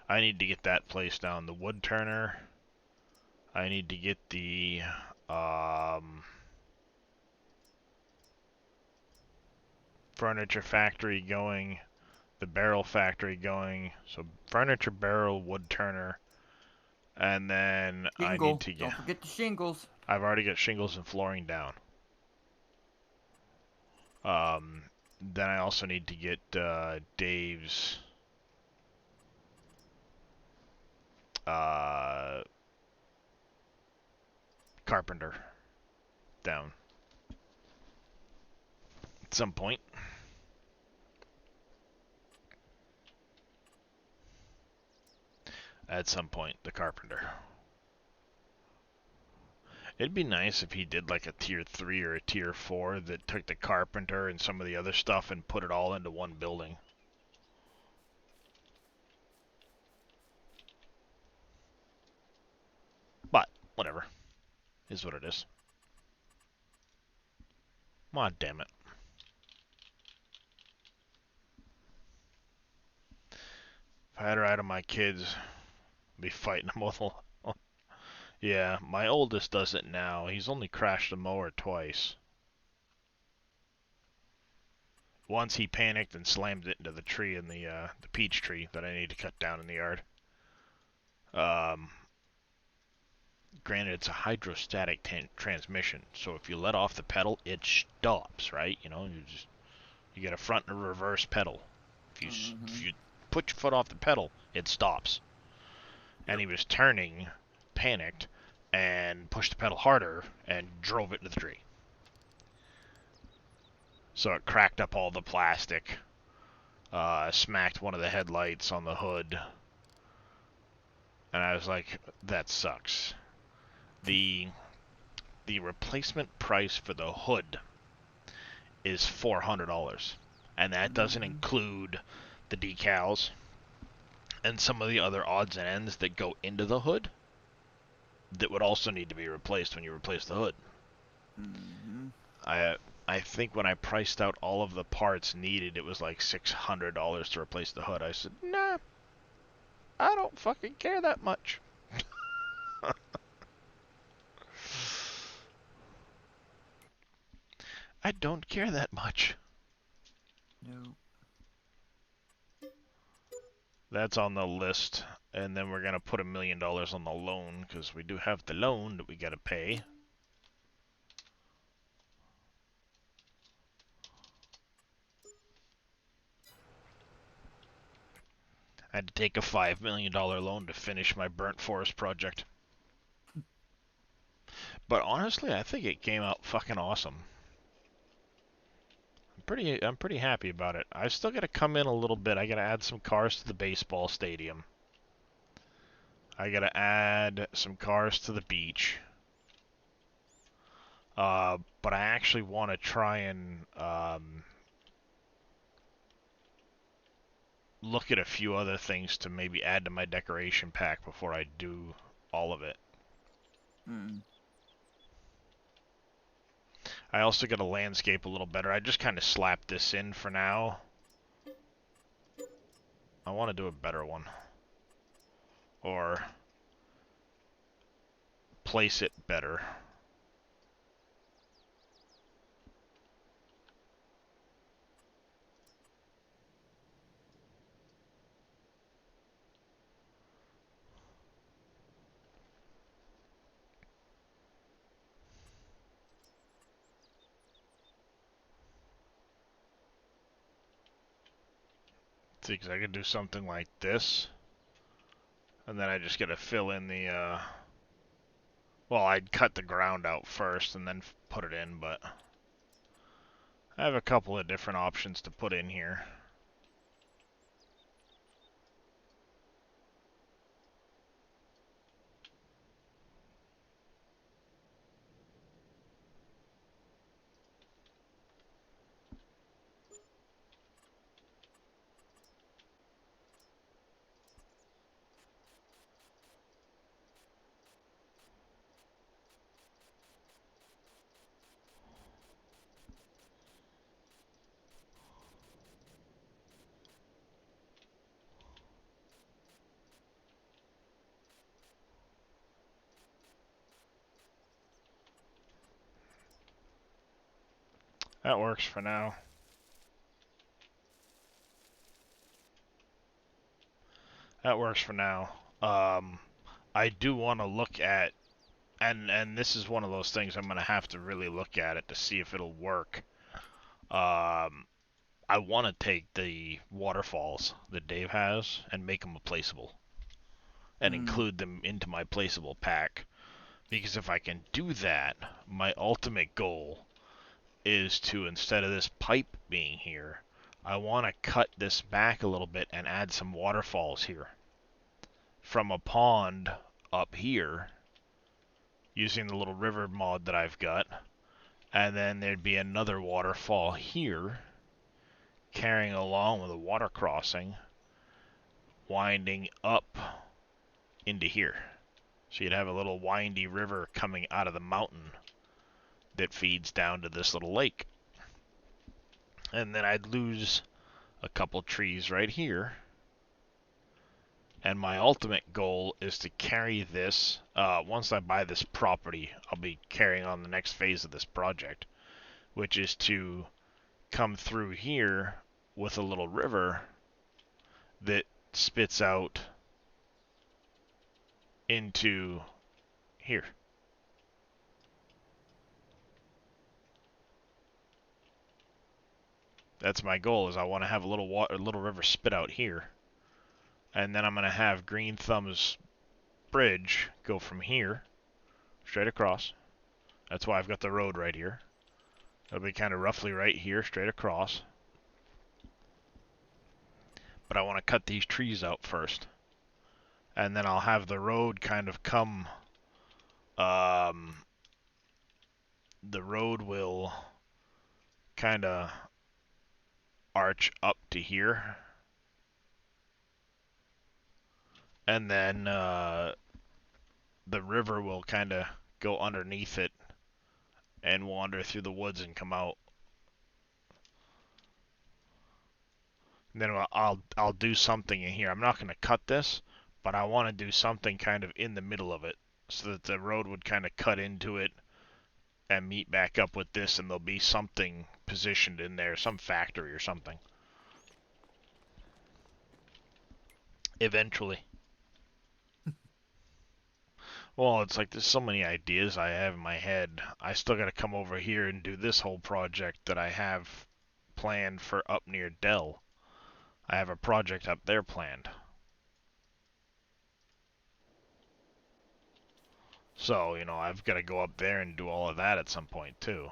I need to get that place down. The wood turner. I need to get the furniture factory going, the barrel factory going. So furniture, barrel, wood turner, and then I need to get. Don't forget the shingles. I've already got shingles and flooring down. Then I also need to get Dave's carpenter down at some point. At some point, the carpenter. It'd be nice if he did like a tier 3 or a tier 4 that took the carpenter and some of the other stuff and put it all into one building. But, whatever. Is what it is. Aw, damn it. If I had her out of my kids, I'd be fighting them with. Yeah, my oldest does it now. He's only crashed a mower twice. Once he panicked and slammed it into the tree in the peach tree that I need to cut down in the yard. Granted, it's a hydrostatic transmission, so if you let off the pedal, it stops, right? You know, you get a front and a reverse pedal. If you put your foot off the pedal, it stops. And he was turning, panicked, and pushed the pedal harder and drove it into the tree. So it cracked up all the plastic, smacked one of the headlights on the hood, and I was like, that sucks. The replacement price for the hood is $400, and that doesn't include the decals and some of the other odds and ends that go into the hood that would also need to be replaced when you replace the hood. I think when I priced out all of the parts needed, it was like $600 to replace the hood. I said, nah, I don't fucking care that much. I don't care that much. No. That's on the list, and then we're gonna put $1 million on the loan, because we do have the loan that we gotta pay. I had to take a $5 million loan to finish my burnt forest project. But honestly, I think it came out fucking awesome. I'm pretty happy about it. I still gotta come in a little bit. I gotta add some cars to the baseball stadium. I gotta add some cars to the beach. But I actually want to try and look at a few other things to maybe add to my decoration pack before I do all of it. I also got to landscape a little better. I just kind of slapped this in for now. I want to do a better one. Or place it better. See, because I could do something like this. And then I just got to fill in the, well, I'd cut the ground out first and then put it in, but I have a couple of different options to put in here. That works for now. That works for now. I do want to look at, and this is one of those things I'm going to have to really look at it to see if it'll work. I want to take the waterfalls that Dave has and make them placeable. And include them into my placeable pack. Because if I can do that, my ultimate goal is to, instead of this pipe being here, I want to cut this back a little bit and add some waterfalls here. From a pond up here, using the little river mod that I've got, and then there'd be another waterfall here, carrying along with a water crossing, winding up into here. So you'd have a little windy river coming out of the mountain that feeds down to this little lake. And then I'd lose a couple trees right here And my ultimate goal is to carry this, once I buy this property, I'll be carrying on the next phase of this project, which is to come through here with a little river that spits out into here. That's my goal, is I want to have a little river spit out here. And then I'm going to have Green Thumb's bridge go from here straight across. That's why I've got the road right here. It'll be kind of roughly right here, straight across. But I want to cut these trees out first. And then I'll have the road kind of come... the road will kind of arch up to here. And then the river will kind of go underneath it and wander through the woods and come out. And then I'll do something in here. I'm not going to cut this, but I want to do something kind of in the middle of it so that the road would kind of cut into it and meet back up with this, and there'll be something positioned in there, some factory or something. Eventually. Well, it's like there's so many ideas I have in my head. I still got to come over here and do this whole project that I have planned for up near Dell. I have a project up there planned. So, you know, I've got to go up there and do all of that at some point, too.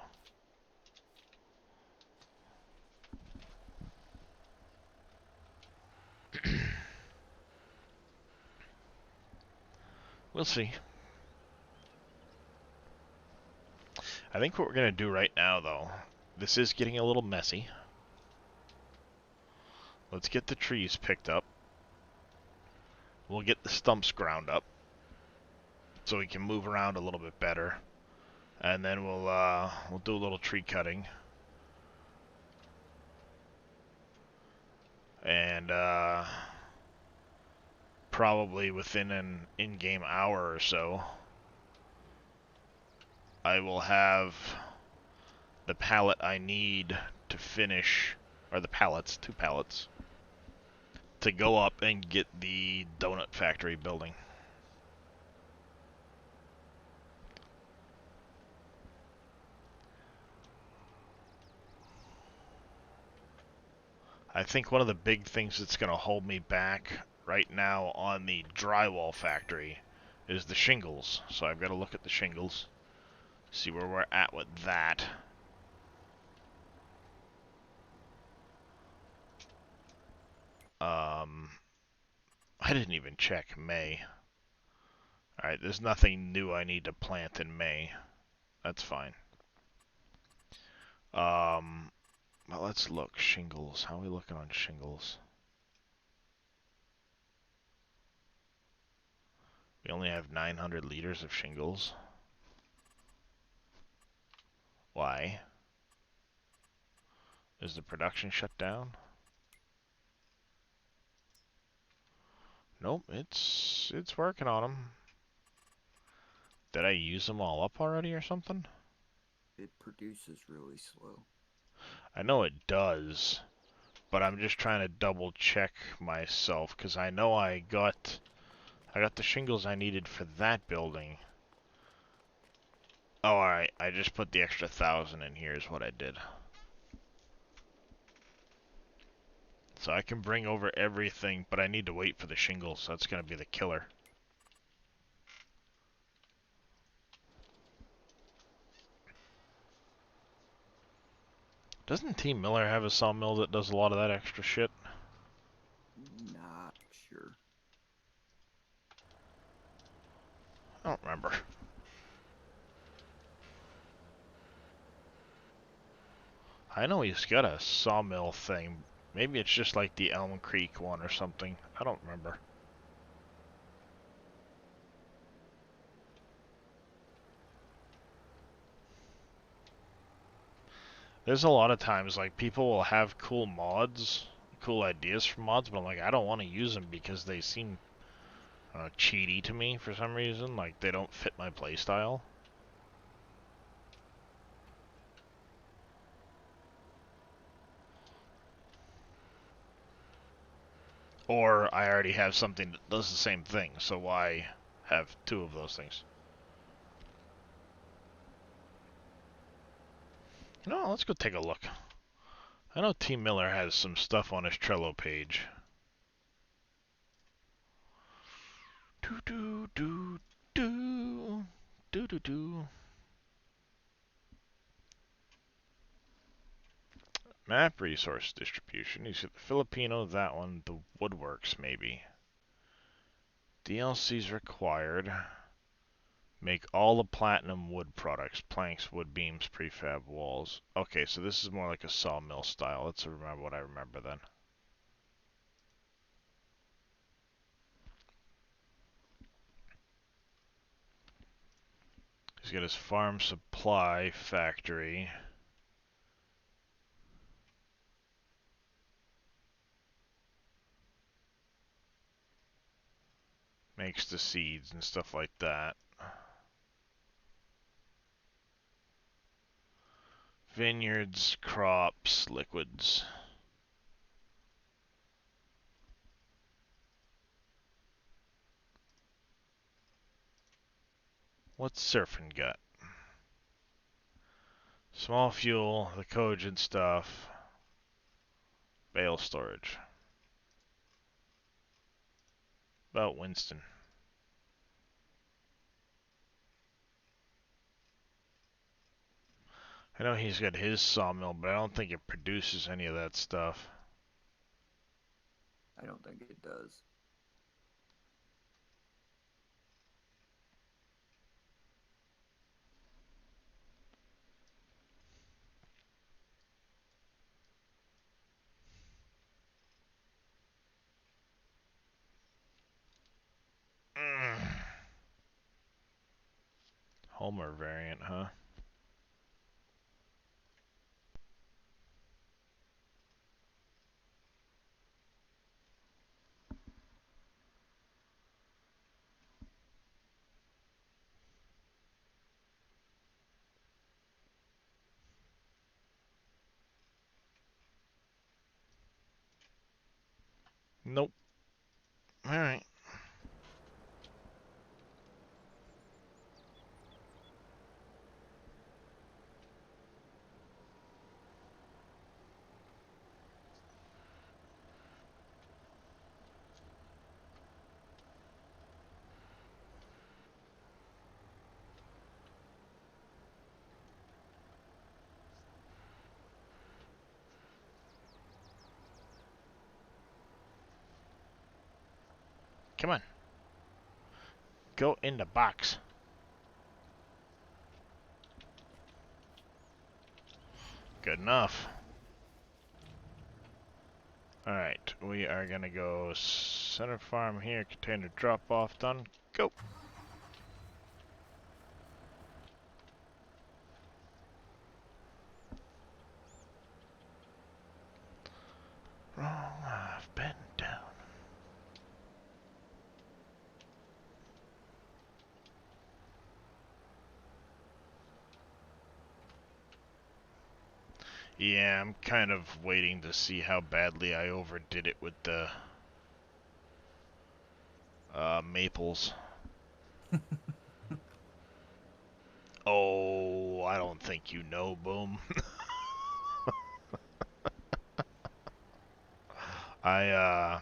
We'll see. I think what we're going to do right now, though, this is getting a little messy. Let's get the trees picked up. We'll get the stumps ground up so we can move around a little bit better. And then we'll do a little tree cutting. And probably within an in-game hour or so, I will have the pallet I need to finish, or the pallets, 2 pallets, to go up and get the donut factory building. I think one of the big things that's going to hold me back right now on the drywall factory is the shingles. So I've got to look at the shingles, see where we're at with that. I didn't even check May. Alright, there's nothing new I need to plant in May. That's fine. Well, let's look. Shingles. How are we looking on shingles? We only have 900 liters of shingles. Why? Is the production shut down? Nope, it's working on them. Did I use them all up already or something? It produces really slow. I know it does, but I'm just trying to double check myself because I know I got the shingles I needed for that building. Oh, alright, I just put the extra 1,000 in here is what I did. So I can bring over everything, but I need to wait for the shingles. That's going to be the killer. Doesn't Team Miller have a sawmill that does a lot of that extra shit? Not sure. I don't remember. I know he's got a sawmill thing. Maybe it's just like the Elm Creek one or something. I don't remember. There's a lot of times, like, people will have cool mods, cool ideas for mods, but I'm like, I don't want to use them because they seem cheaty to me for some reason. Like, they don't fit my playstyle. Or I already have something that does the same thing, so why have two of those things? No, let's go take a look. I know T. Miller has some stuff on his Trello page. Do do do do do do do. Map resource distribution. You see the Filipino, that one, the woodworks maybe. DLCs required. Make all the platinum wood products. Planks, wood beams, prefab walls. Okay, so this is more like a sawmill style. Let's remember what I remember then. He's got his farm supply factory. Makes the seeds and stuff like that. Vineyards, crops, liquids. What's Surfing got? Small fuel, the Kojin stuff. Bale storage. About Winston. I know he's got his sawmill, but I don't think it produces any of that stuff. I don't think it does. Homer variant, huh? Nope. Alright. Come on. Go in the box. Good enough. Alright, we are gonna go center farm here, container drop off done. Go! Wrong, I've been down. Yeah, I'm kind of waiting to see how badly I overdid it with the maples. Oh, I don't think you know, Boom. I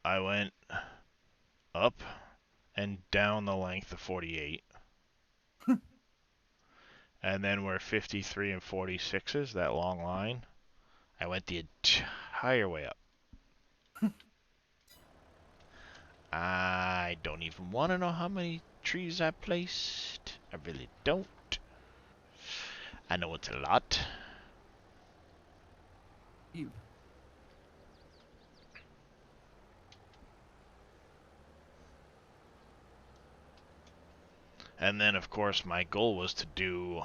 I went up and down the length of 48. And then where 53 and 46 is, that long line, I went the entire way up. I don't even want to know how many trees I placed. I really don't. I know it's a lot. You. And then, of course, my goal was to do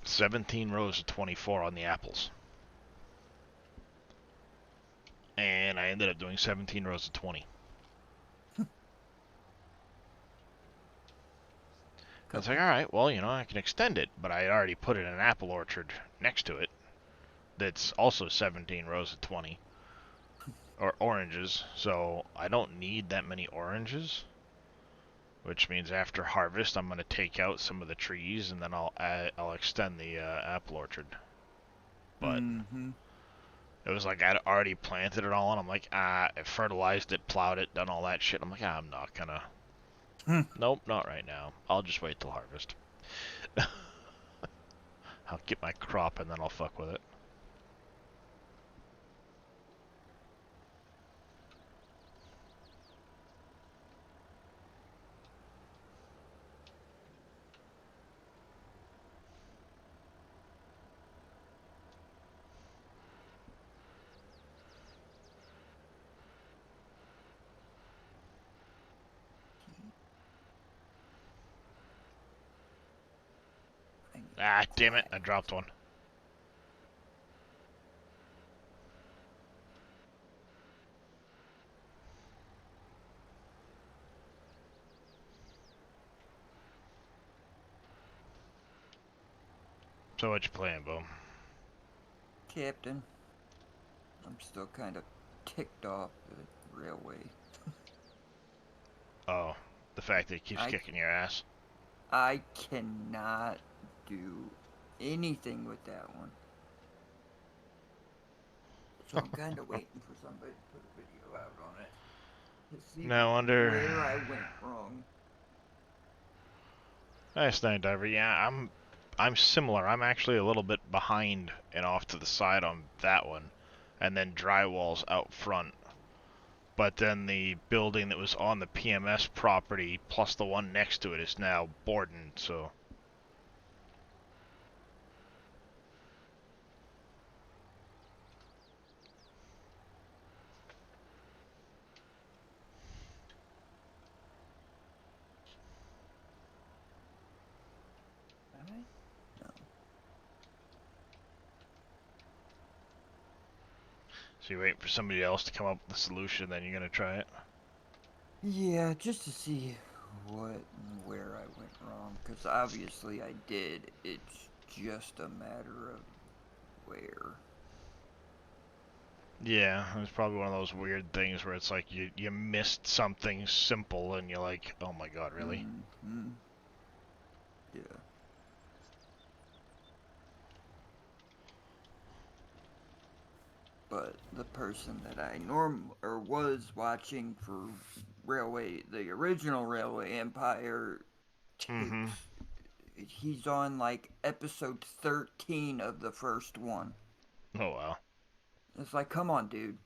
17 rows of 24 on the apples. and I ended up doing 17 rows of 20. It's like, all right, well, you know, I can extend it, but I had already put in an apple orchard next to it that's also 17 rows of 20, or oranges, so I don't need that many oranges, which means after harvest, I'm going to take out some of the trees, and then I'll extend the apple orchard. But Mm-hmm. it was like I'd already planted it all, and I'm like, I fertilized it, plowed it, done all that shit. I'm like, I'm not gonna. Nope, not right now. I'll just wait till harvest. I'll get my crop, and then I'll fuck with it. Ah, damn it, I dropped one. So what you playing, Boom? Captain, I'm still kind of ticked off at Railway. Oh, the fact that it keeps kicking your ass. I cannot do anything with that one. So I'm kind of waiting for somebody to put a video out on it to see No wonder. where I went wrong. Nice night, Diver. Yeah, I'm similar. I'm actually a little bit behind and off to the side on that one, and then drywall's out front. But then the building that was on the PMS property plus the one next to it is now Borden, so. No. So you wait for somebody else to come up with a solution, then you're gonna try it? Yeah, just to see what and where I went wrong, because obviously I did. It's just a matter of where. Yeah, it's probably one of those weird things where it's like you missed something simple and you're like, oh my god, really? Mm-hmm. Yeah. But the person that I was watching for the original Railway Empire, Mm-hmm. takes. He's on like episode 13 of the first one. Oh wow. It's like, come on, dude.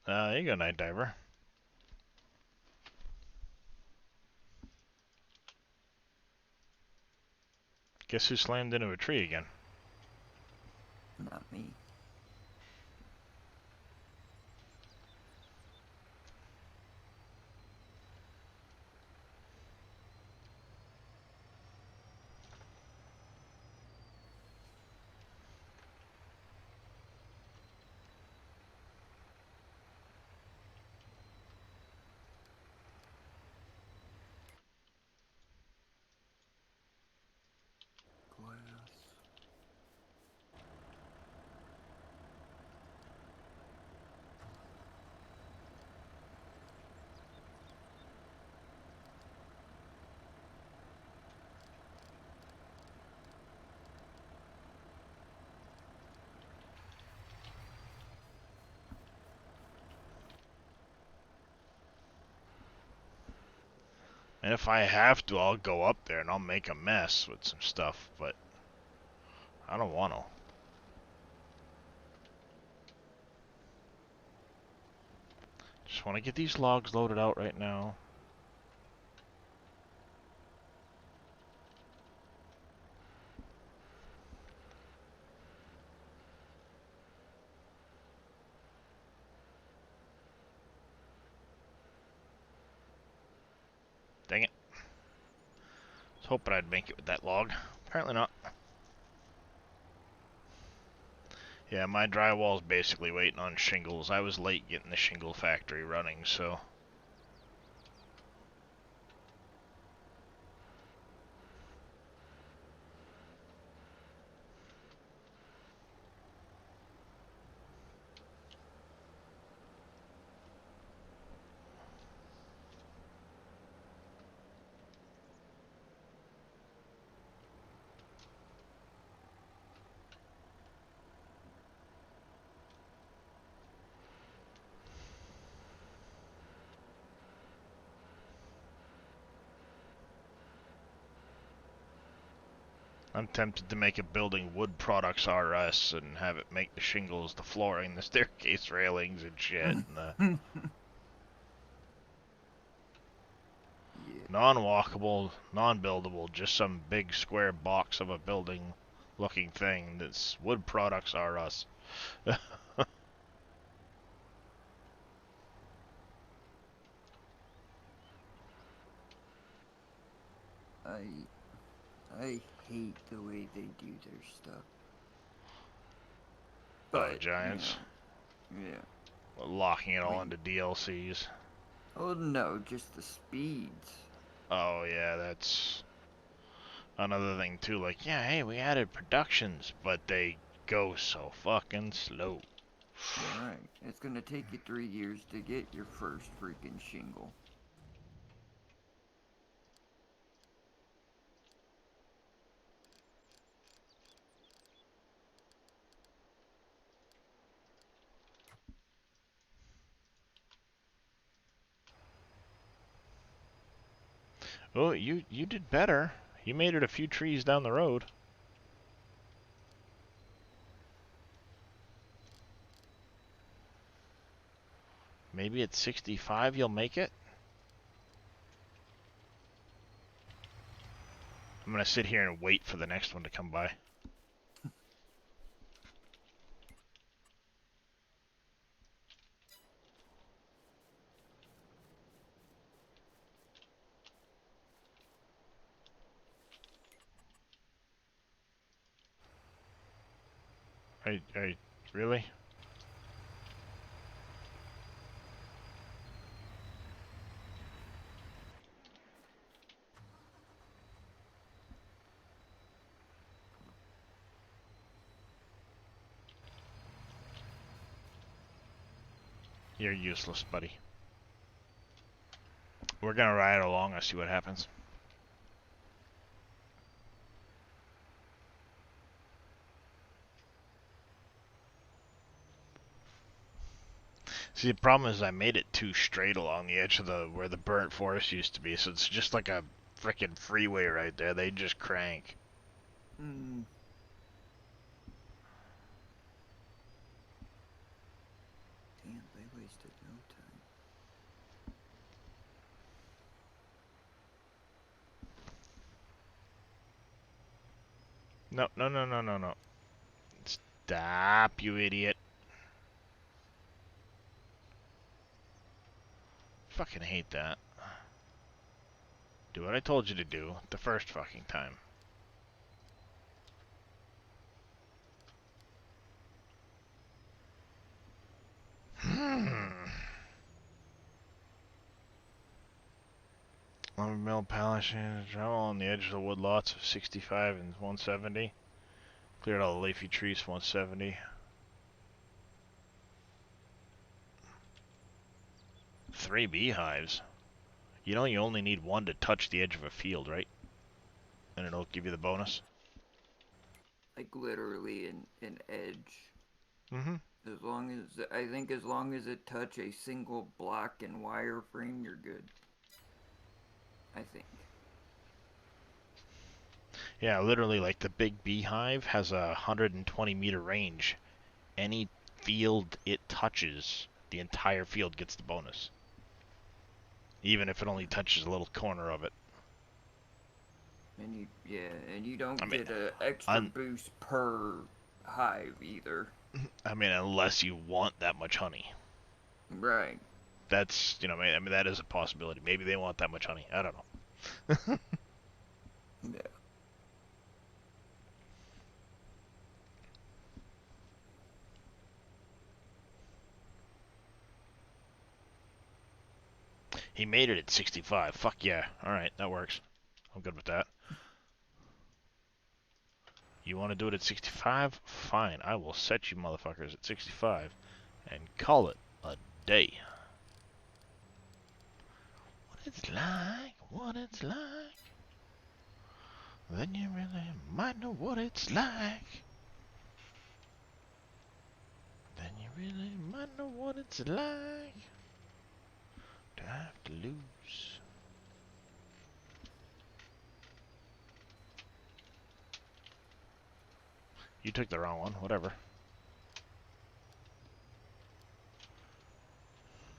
There you go, Night Diver. Guess who slammed into a tree again? Not me. Glass. And if I have to, I'll go up there and I'll make a mess with some stuff, but I don't want to. Just want to get these logs loaded out right now. Dang it. I was hoping I'd make it with that log. Apparently not. Yeah, my drywall's basically waiting on shingles. I was late getting the shingle factory running, so... I'm tempted to make a building Wood Products RS and have it make the shingles, the flooring, the staircase railings and shit. And Yeah. non-walkable, non-buildable, just some big square box of a building looking thing that's Wood Products RS. I hate the way they do their stuff. Oh, But, Giants. yeah. Locking it all Wait. into DLCs. Oh no, just the speeds. Oh yeah, that's another thing too. Like, yeah, hey, we added productions, but they go so fucking slow. Right. It's gonna take you 3 years to get your first freaking shingle. Oh, you did better. You made it a few trees down the road. Maybe at 65 you'll make it? I'm gonna sit here and wait for the next one to come by. Really? You're useless, buddy. We're gonna ride along and see what happens. See, the problem is I made it too straight along the edge of where the burnt forest used to be, so it's just like a frickin' freeway right there. They just crank. Mm. Damn, they wasted no time. No, no, no, no, no, no. Stop, you idiot. Fucking hate that. Do what I told you to do the first fucking time. Lumber mill, polishing, travel on the edge of the wood lots of 65 and 170. Cleared all the leafy trees for 170. 3 beehives. You know you only need 1 to touch the edge of a field, right? And it'll give you the bonus. Like literally an edge. Mm-hmm. As long as I think as long as it touch a single block and wireframe, you're good. I think. Yeah, literally, like the big beehive has a 120-meter range. Any field it touches, the entire field gets the bonus. Even if it only touches a little corner of it. And you don't I mean, get an extra boost per hive either. I mean, unless you want that much honey. Right. That's, I mean, that is a possibility. Maybe they want that much honey. I don't know. Yeah. He made it at 65. Fuck yeah. Alright, that works. I'm good with that. You want to do it at 65? Fine. I will set you motherfuckers at 65 and call it a day. What it's like, what it's like. Then you really might know what it's like. Then you really might know what it's like to have to lose. You took the wrong one, whatever.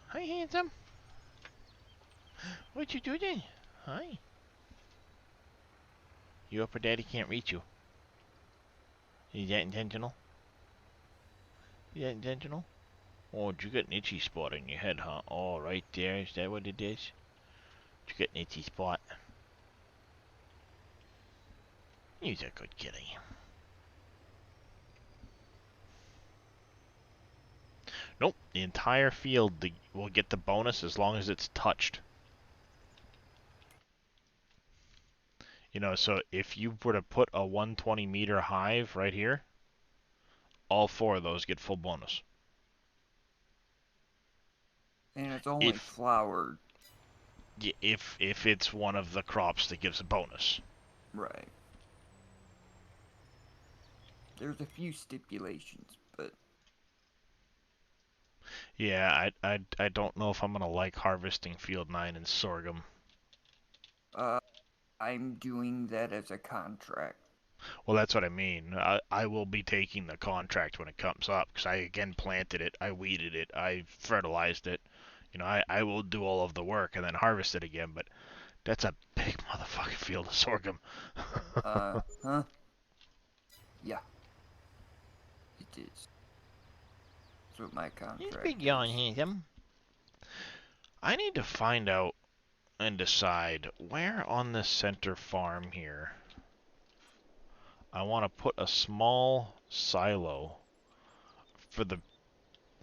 Hi, handsome. What you doing? Hi. You up or daddy can't reach you? Is that intentional? Is that intentional? Oh, did you get an itchy spot on your head, huh? Oh, right there. Is that what it is? Did you get an itchy spot? He's a good kitty. Nope, the entire field will get the bonus as long as it's touched. You know, so if you were to put a 120 meter hive right here, all 4 of those get full bonus. And it's only flowered. If it's one of the crops that gives a bonus. Right. There's a few stipulations, but Yeah, I don't know if I'm gonna like harvesting field 9 and sorghum. I'm doing that as a contract. Well, that's what I mean. I will be taking the contract when it comes up, because I again planted it, I weeded it, I fertilized it. You know, I will do all of the work and then harvest it again, but that's a big motherfucking field of sorghum. Huh? Yeah. It is. That's what my contract It's big yawn, is. handsome. I need to find out and decide where on the center farm here I want to put a small silo for the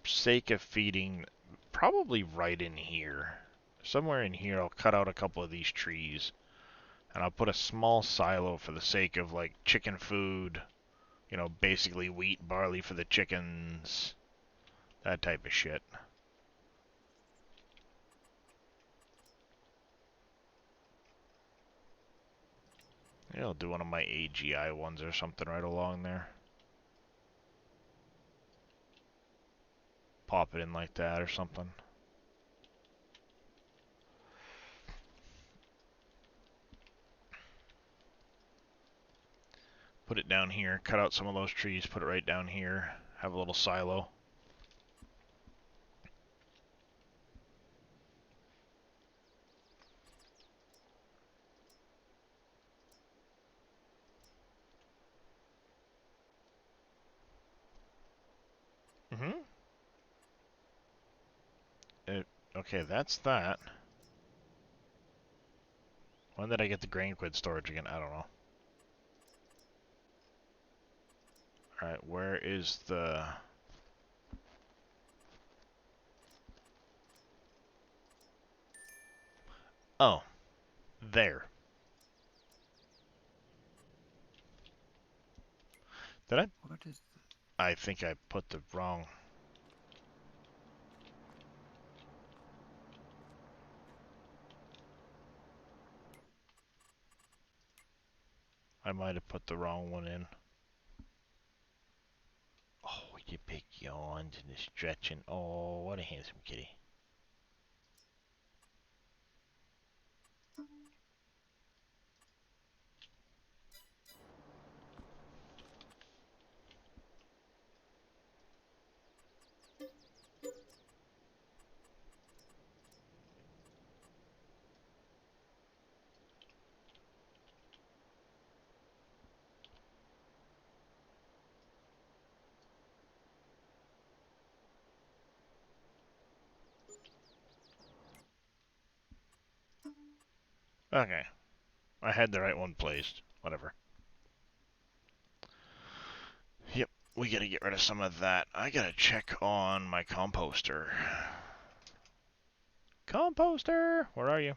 sake of feeding, probably right in here. Somewhere in here I'll cut out a couple of these trees and I'll put a small silo for the sake of like chicken food, you know, basically wheat, barley for the chickens, that type of shit. Yeah, I'll do one of my AGI ones or something right along there. Pop it in like that or something. Put it down here, cut out some of those trees, put it right down here, have a little silo. Okay, that's that. When did I get the grain quid storage again? I don't know. Alright, where is the... Oh, there. Did I? What is I think I put the wrong... I might have put the wrong one in. Oh, you big yawns and the stretching. Oh, what a handsome kitty. Okay. I had the right one placed. Whatever. Yep, we gotta get rid of some of that. I gotta check on my composter. Composter! Where are you?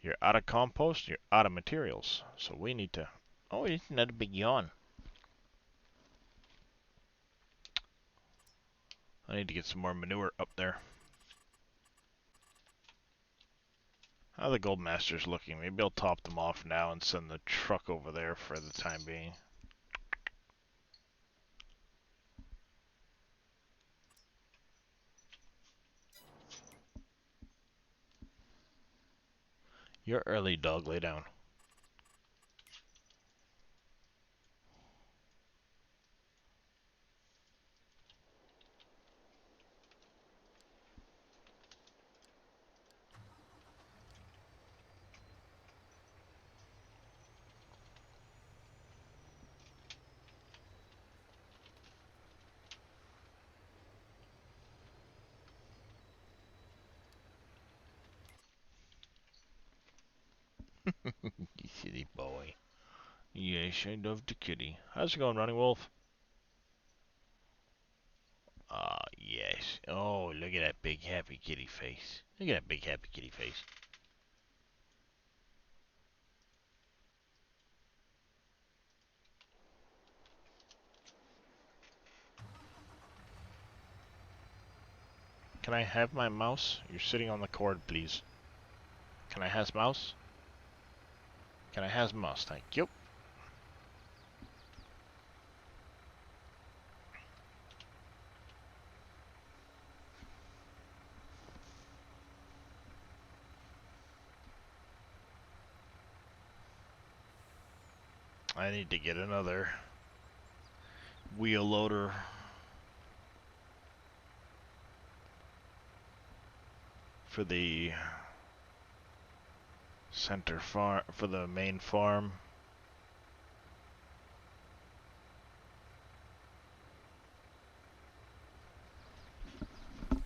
You're out of compost, you're out of materials. So we need to... Oh, it's another big yawn. I need to get some more manure up there. How are the gold masters looking? Maybe I'll top them off now and send the truck over there for the time being. You're early, dog. Lay down. You silly boy. Yes, I love the kitty. How's it going, Running Wolf? Ah, yes. Oh, look at that big happy kitty face. Look at that big happy kitty face. Can I have my mouse? You're sitting on the cord, please. Can I has mouse? Can I has mouse? Thank you. I need to get another wheel loader. For the center farm, for the main farm.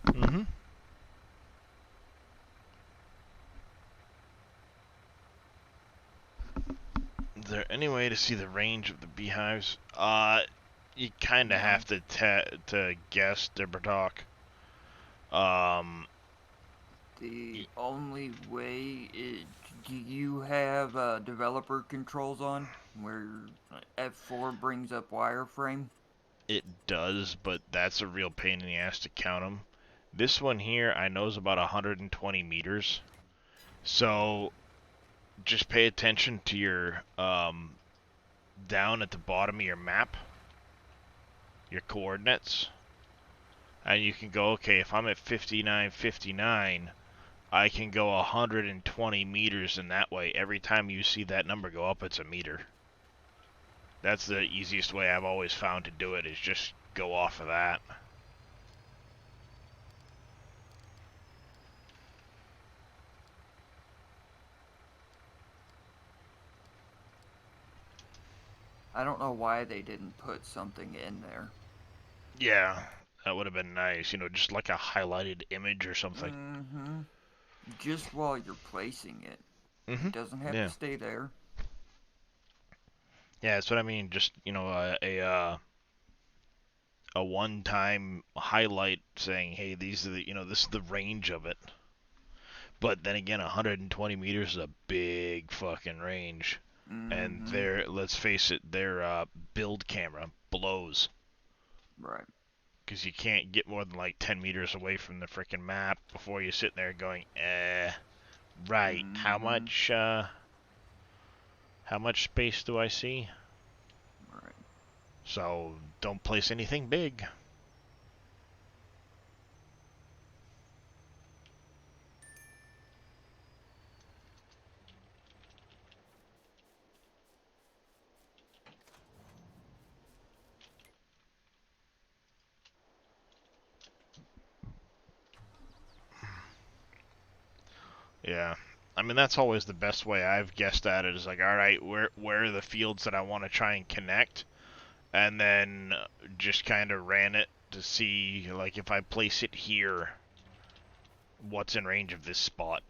Mm-hmm. Is there any way to see the range of the beehives? You kind of have to guess, Debertalk. The only way is, do you have developer controls on where F4 brings up wireframe? It does, but that's a real pain in the ass to count them. This one here, I know is about 120 meters. So, just pay attention to your, down at the bottom of your map, your coordinates. And you can go, okay, if I'm at 5959, I can go 120 meters in that way. Every time you see that number go up, it's a meter. That's the easiest way I've always found to do it, is just go off of that. I don't know why they didn't put something in there. Yeah, that would have been nice. You know, just like a highlighted image or something. Mm-hmm. Just while you're placing it. Mm-hmm. It doesn't have Yeah. to stay there. Yeah, that's what I mean. Just, you know, a one-time highlight saying, hey, these are the, you know, this is the range of it. But then again, 120 meters is a big fucking range. And Mm-hmm. their, let's face it, their build camera blows. Right. Because you can't get more than like 10 meters away from the freaking map before you're sitting there going, right, Mm-hmm. how much space do I see? Right. So, don't place anything big. Yeah. I mean, that's always the best way I've guessed at it, is like, alright, where are the fields that I want to try and connect? And then just kind of ran it to see, like, if I place it here, what's in range of this spot.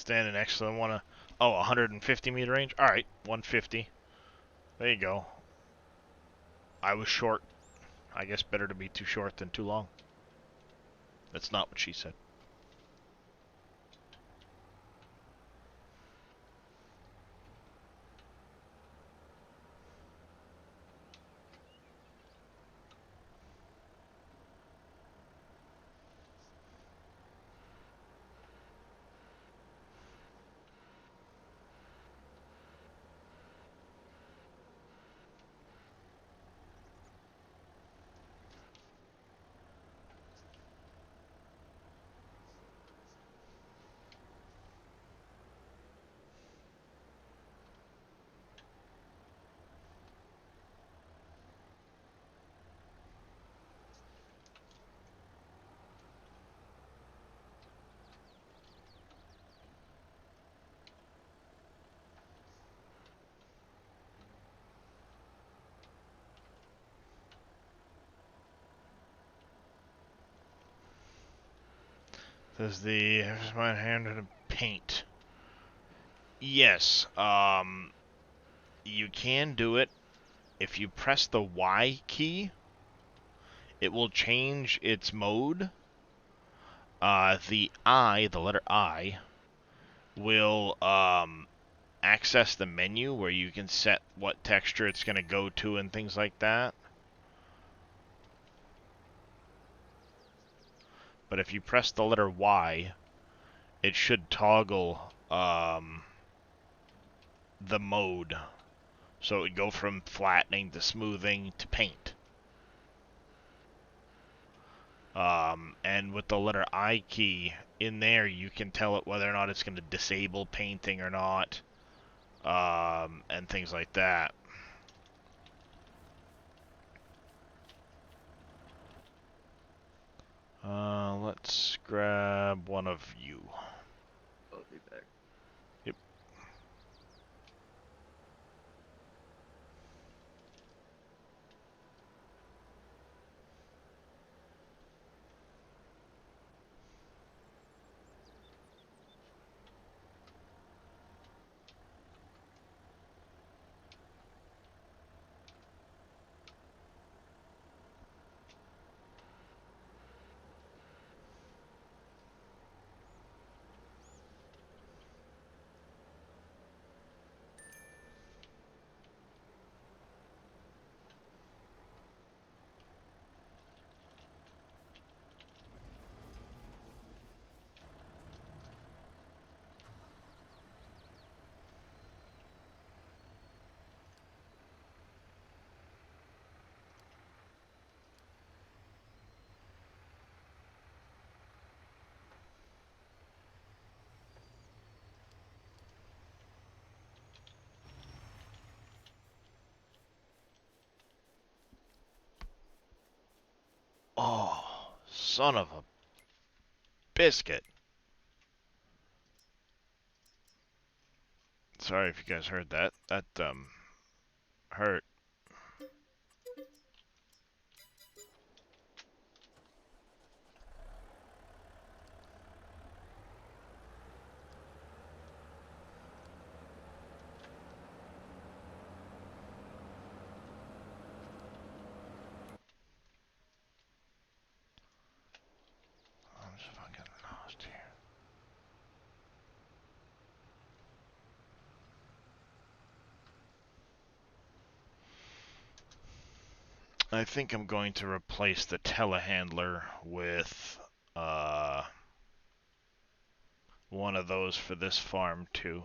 Standing next to them, wanna... Oh, 150 meter range? Alright, 150. There you go. I was short. I guess better to be too short than too long. That's not what she said. Does the my hand in paint? Yes. You can do it if you press the Y key. It will change its mode. The letter I, will access the menu where you can set what texture it's going to go to and things like that. But if you press the letter Y, it should toggle the mode. So it would go from flattening to smoothing to paint. And with the letter I key in there, you can tell it whether or not it's going to disable painting or not, and things like that. Let's grab one of you. I'll be back. Yep. Oh, son of a biscuit. Sorry if you guys heard that. That, hurt. I'm just fucking lost here. I think I'm going to replace the telehandler with one of those for this farm too.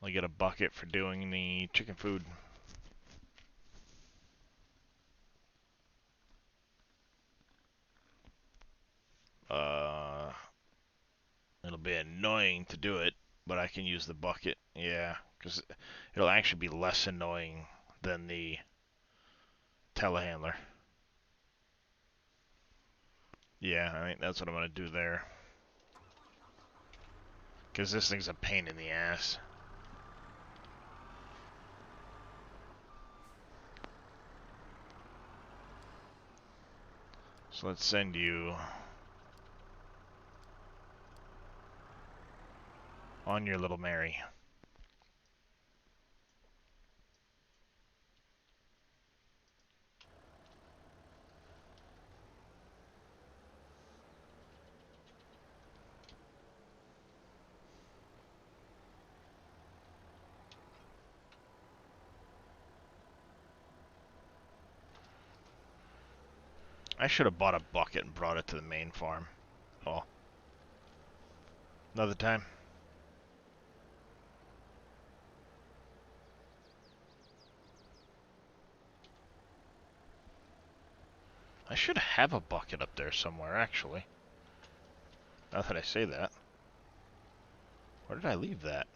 I'll get a bucket for doing the chicken food. It'll be annoying to do it, but I can use the bucket. Yeah, because it'll actually be less annoying than the telehandler. Yeah, I think that's what I'm going to do there. Because this thing's a pain in the ass. So let's send you On your little Mary. I should have bought a bucket and brought it to the main farm. Oh. Another time. I should have a bucket up there somewhere, actually. Now that I say that. Where did I leave that?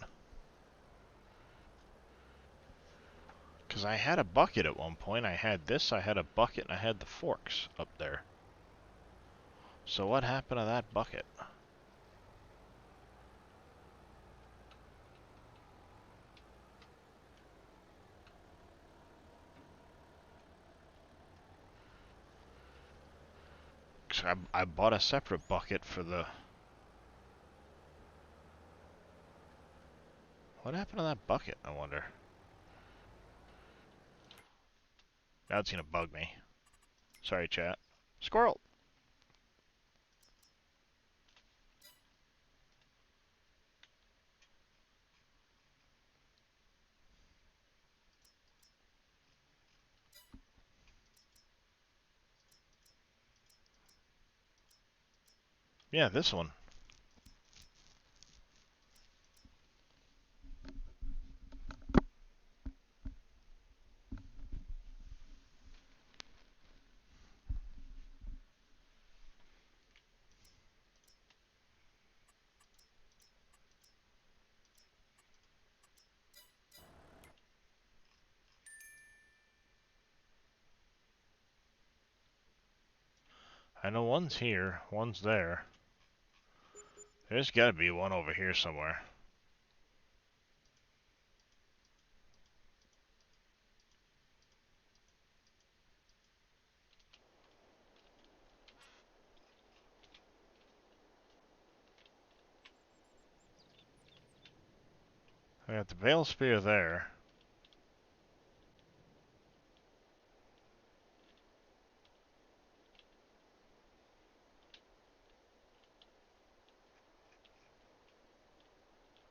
Because I had a bucket at one point. I had this, I had a bucket, and I had the forks up there. So what happened to that bucket? I bought a separate bucket for the... What happened to that bucket, I wonder? Now it's gonna bug me. Sorry, chat. Squirrel! Yeah, this one. I know one's here, one's there. There's gotta be one over here somewhere. I got the Veil Spear there.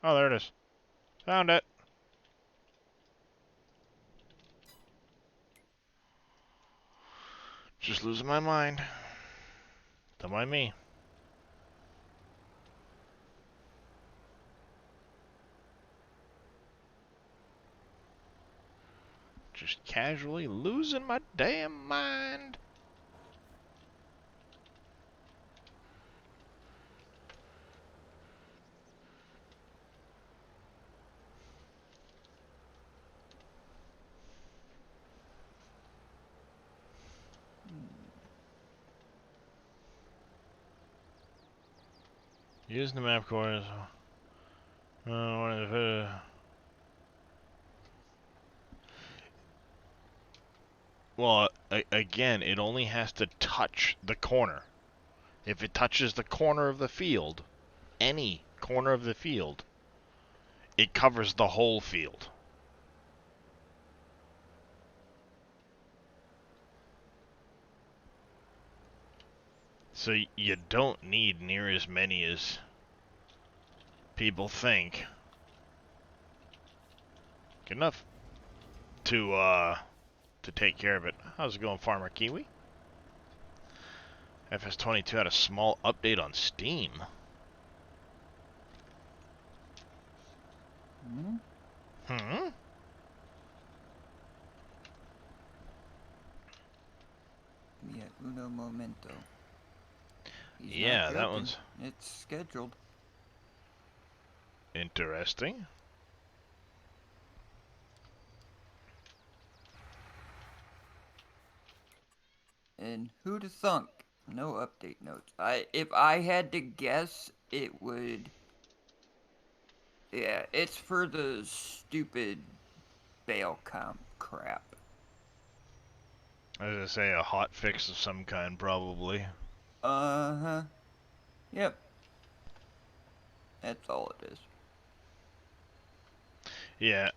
Oh, there it is. Found it. Just losing my mind. Don't mind me. Just casually losing my damn mind. Using the map coordinates. Well, again, it only has to touch the corner. If it touches the corner of the field, any corner of the field, it covers the whole field. So you don't need near as many as people think. Good enough to take care of it. How's it going, Farmer Kiwi? FS22 had a small update on Steam. Hmm? Yeah, uno momento. He's Yeah, not that joking. one's It's scheduled. interesting. And who'd have thunk? No update notes. If I had to guess, it would. Yeah, it's for the stupid bail comp crap. I was gonna say a hot fix of some kind, probably. Uh huh. Yep. That's all it is. Yeah,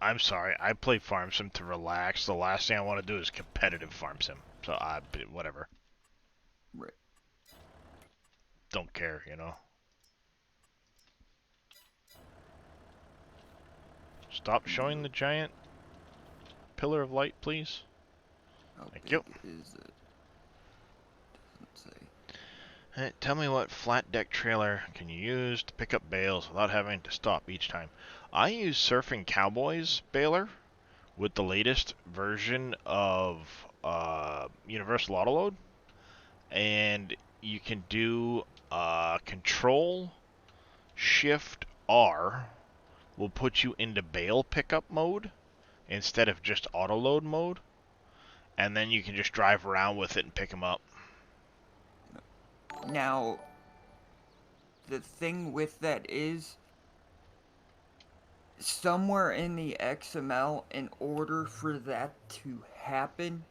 I'm sorry. I play Farm Sim to relax. The last thing I want to do is competitive Farm Sim. So, whatever. Right. Don't care, you know? Stop showing the giant pillar of light, please. How Thank big you. is it? Doesn't say. Hey, tell me what flat deck trailer can you use to pick up bales without having to stop each time? I use Surfing Cowboys baler with the latest version of Universal Autoload, and you can do Control Shift R will put you into bale pickup mode instead of just autoload mode, and then you can just drive around with it and pick them up. Now, the thing with that is, somewhere in the XML, in order for that to happen,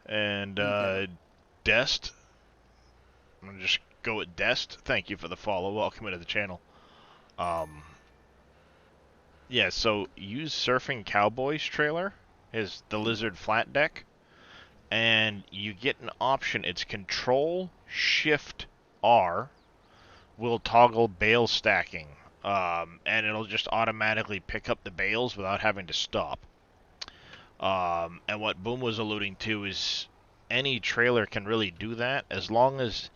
And you gotta. Dest, I'm gonna just go with Dest. Thank you for the follow. Welcome into the channel. Yeah, so use Surfing Cowboys trailer, is the Lizard flat deck, and you get an option. It's Control Shift R will toggle bale stacking, and it'll just automatically pick up the bales without having to stop. And what Boom was alluding to is any trailer can really do that as long as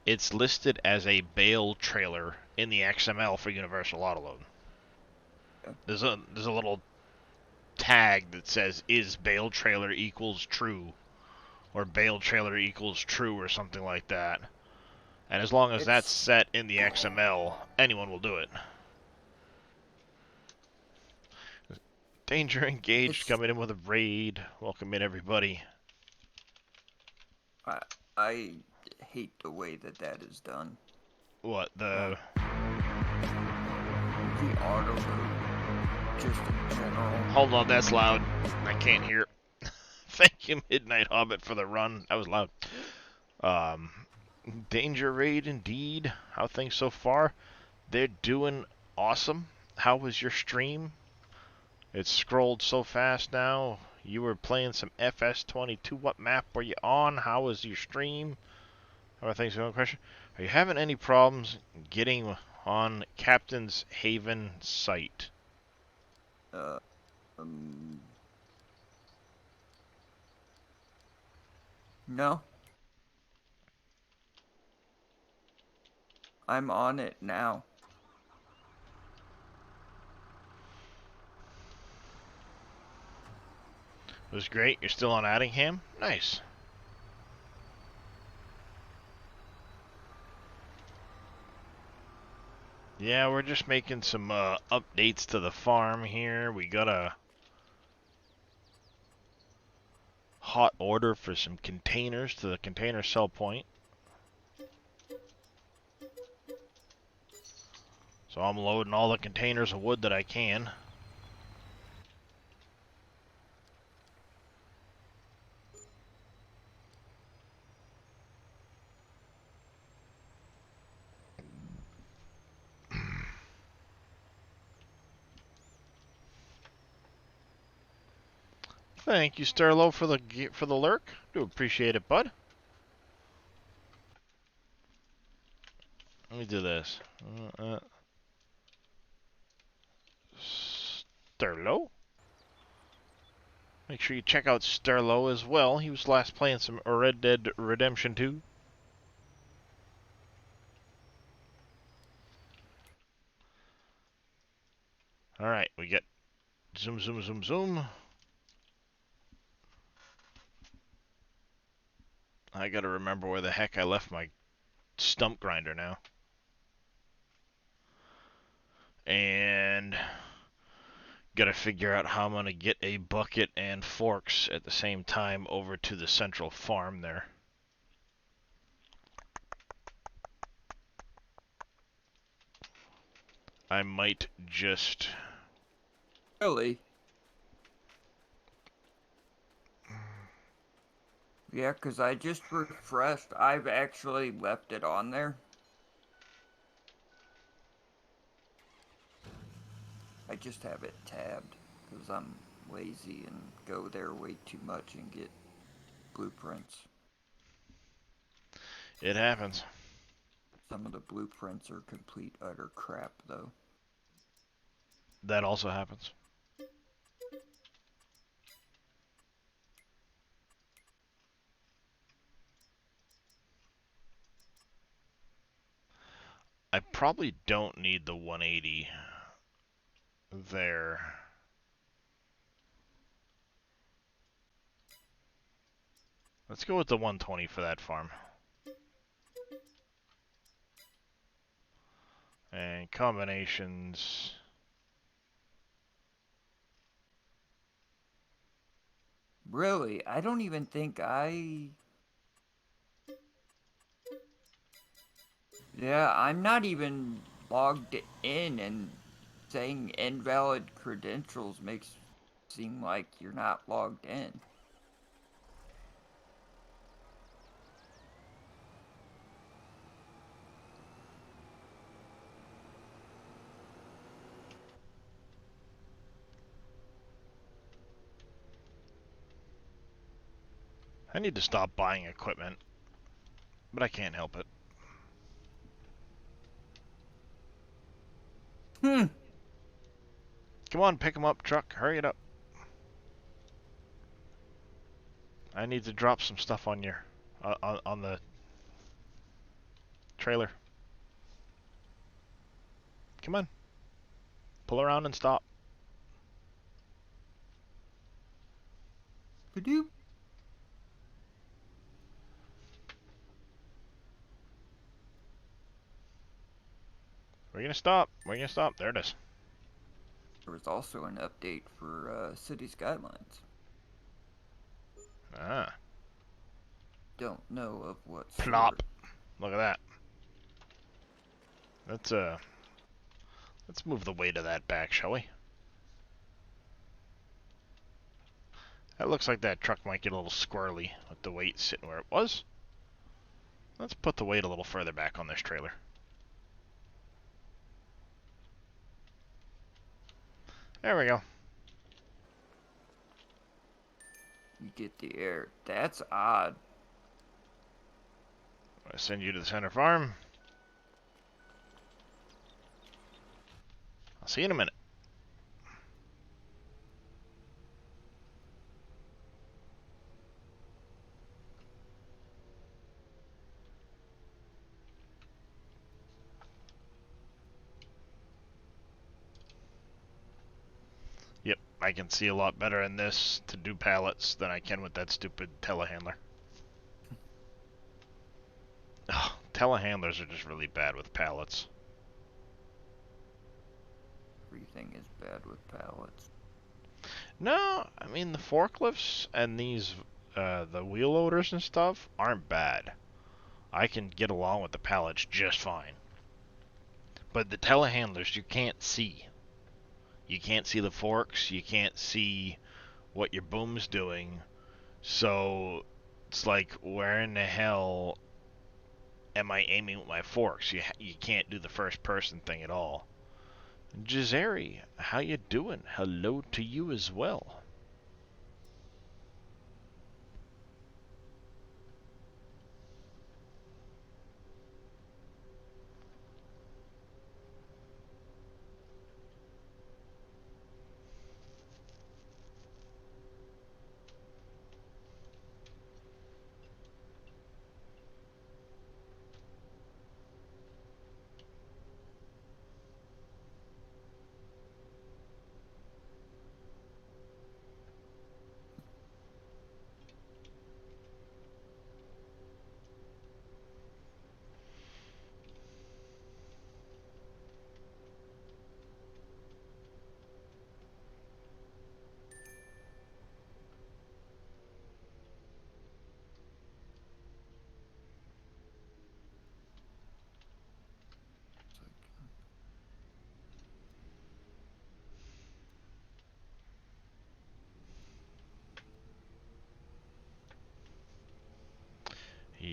it's listed as a bale trailer in the XML for Universal Autoload. There's a little tag that says is bale trailer equals true, or bale trailer equals true, or something like that. And as long as that's It's set in the XML, anyone will do it. Danger engaged, it's. coming in with a raid. Welcome in, everybody. I hate the way that is done. What, the... The auto load, just in general. Hold on, that's loud. I can't hear. Thank you, Midnight Hobbit, for the run. That was loud. Danger raid indeed. How things so far? They're doing awesome. How was your stream? It's scrolled so fast now. You were playing some FS22. What map were you on? How was your stream? How are things going? Question. Are you having any problems getting on Captain's Haven site? No. I'm on it now. It was great. You're still on Addingham? Nice. Yeah, we're just making some updates to the farm here. We got a hot order for some containers to the container sell point. So I'm loading all the containers of wood that I can. Thank you, Sterlo, for the lurk. Do appreciate it, bud. Let me do this. Sterlo? Make sure you check out Sterlo as well. He was last playing some Red Dead Redemption 2. Alright, we get zoom, zoom, zoom, zoom. I gotta remember where the heck I left my stump grinder now. And gotta figure out how I'm gonna get a bucket and forks at the same time over to the central farm there. I might just... Really? Yeah, 'cause I just refreshed. I've actually left it on there. I just have it tabbed because I'm lazy and go there way too much and get blueprints. It happens. Some of the blueprints are complete utter crap, though. That also happens. I probably don't need the 180 there. Let's go with the 120 for that farm. And combinations. Really, I don't even think I... Yeah, I'm not even logged in, and saying invalid credentials makes it seem like you're not logged in. I need to stop buying equipment, but I can't help it. Hmm. Come on, pick them up, truck. Hurry it up. I need to drop some stuff on your, on the trailer. Come on. Pull around and stop. Padoop. We're gonna stop. We're gonna stop. There it is. There was also an update for City Skylines. Ah. Don't know of what Plop. sort. Look at that. Let's move the weight of that back, shall we? That looks like that truck might get a little squirrely with the weight sitting where it was. Let's put the weight a little further back on this trailer. There we go. You get the air. That's odd. I'll send you to the center farm. I'll see you in a minute. Yep, I can see a lot better in this to do pallets than I can with that stupid telehandler. Ugh, telehandlers are just really bad with pallets. Everything is bad with pallets. No, I mean the forklifts and these, the wheel loaders and stuff aren't bad. I can get along with the pallets just fine. But the telehandlers you can't see. You can't see the forks, you can't see what your boom's doing. So it's like, where in the hell am I aiming with my forks? You can't do the first person thing at all. Jazeri, how you doing? Hello to you as well.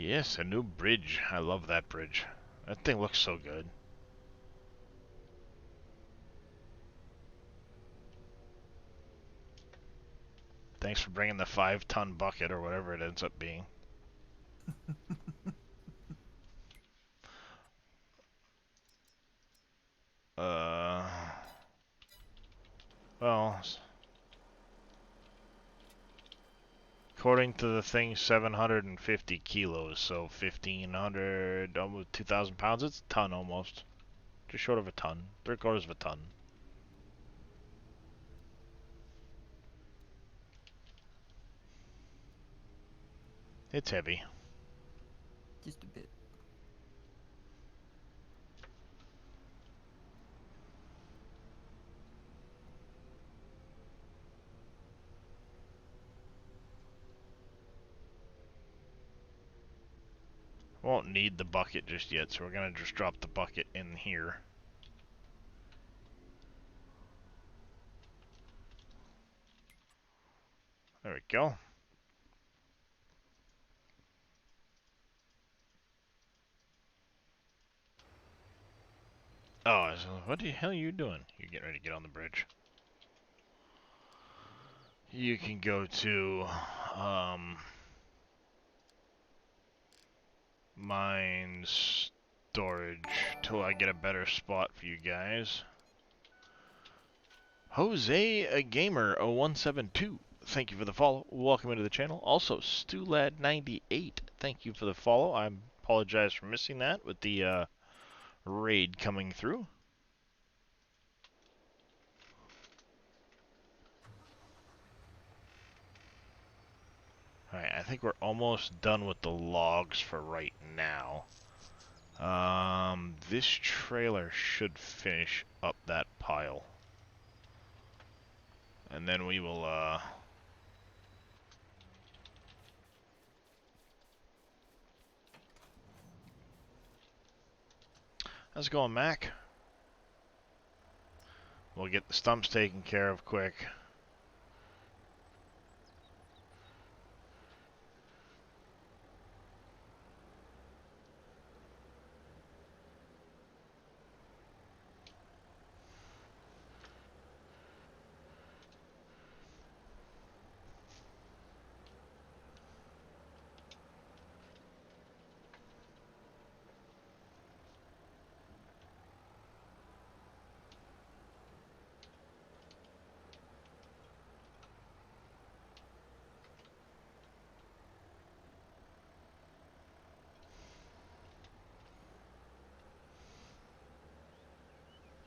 Yes, a new bridge. I love that bridge. That thing looks so good. Thanks for bringing the 5-ton bucket or whatever it ends up being. Well, according to the thing, 750 kilos, so 1,500, almost 2,000 pounds. It's a ton almost. Just short of a ton. 3/4 of a ton. It's heavy. Just a bit. Won't need the bucket just yet, so we're gonna just drop the bucket in here. There we go. Oh, what the hell are you doing? You're getting ready to get on the bridge. You can go to, mine storage till I get a better spot for you guys. Jose a Gamer 0172, thank you for the follow. Welcome into the channel. Also, StuLad98, thank you for the follow. I apologize for missing that with the raid coming through. Alright, I think we're almost done with the logs for right now. This trailer should finish up that pile. And then we will, how's it going, Mac? We'll get the stumps taken care of quick.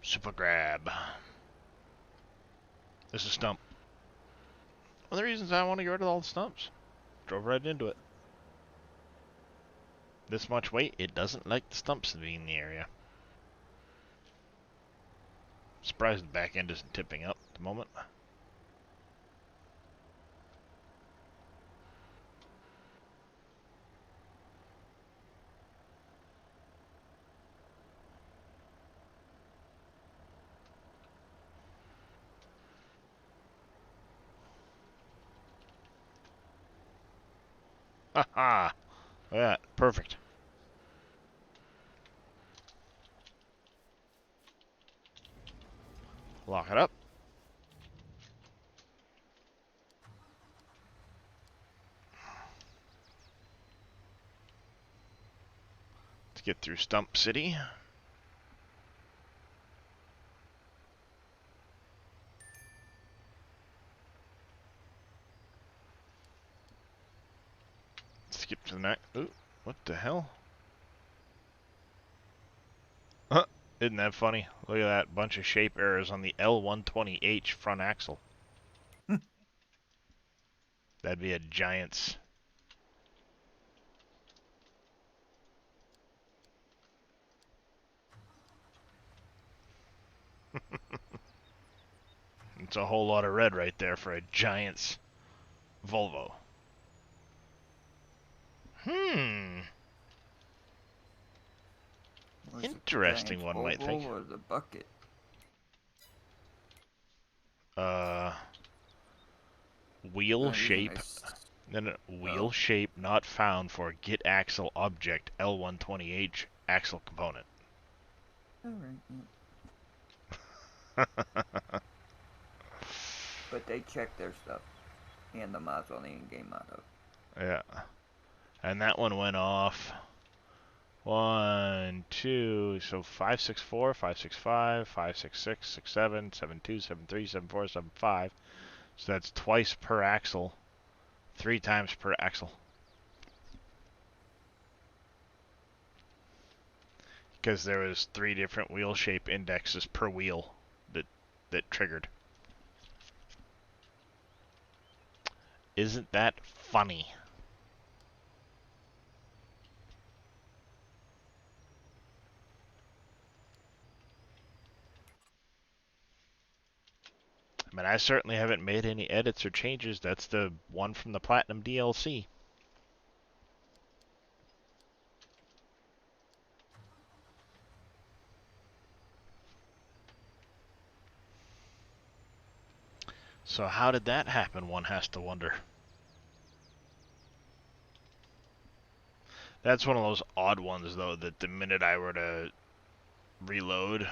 Super grab. This is stump. One of the reasons I want to get rid of all the stumps. Drove right into it. This much weight, it doesn't like the stumps to be in the area. Surprised the back end isn't tipping up at the moment. Haha! Look at that. Perfect. Lock it up. Let's get through Stump City. Skip to the next. Ooh, what the hell? Huh, isn't that funny? Look at that bunch of shape errors on the L120H front axle. That'd be a Giant's. It's a whole lot of red right there for a Giant's Volvo. Was Interesting, the one Giant's might think. oval or the bucket? Wheel Not even shape. Then wheel shape not found for get axle object L120H axle component. Alright, but they check their stuff and the mods on the in-game motto. Yeah. And that one went off 1, 2, so 564, 565, 566, 67, 72, 73, 74, 75. So that's twice per axle, 3 times per axle. Because there was 3 different wheel shape indexes per wheel that triggered. Isn't that funny? I mean, I certainly haven't made any edits or changes. That's the one from the Platinum DLC. So how did that happen, one has to wonder. That's one of those odd ones, though, that the minute I were to reload,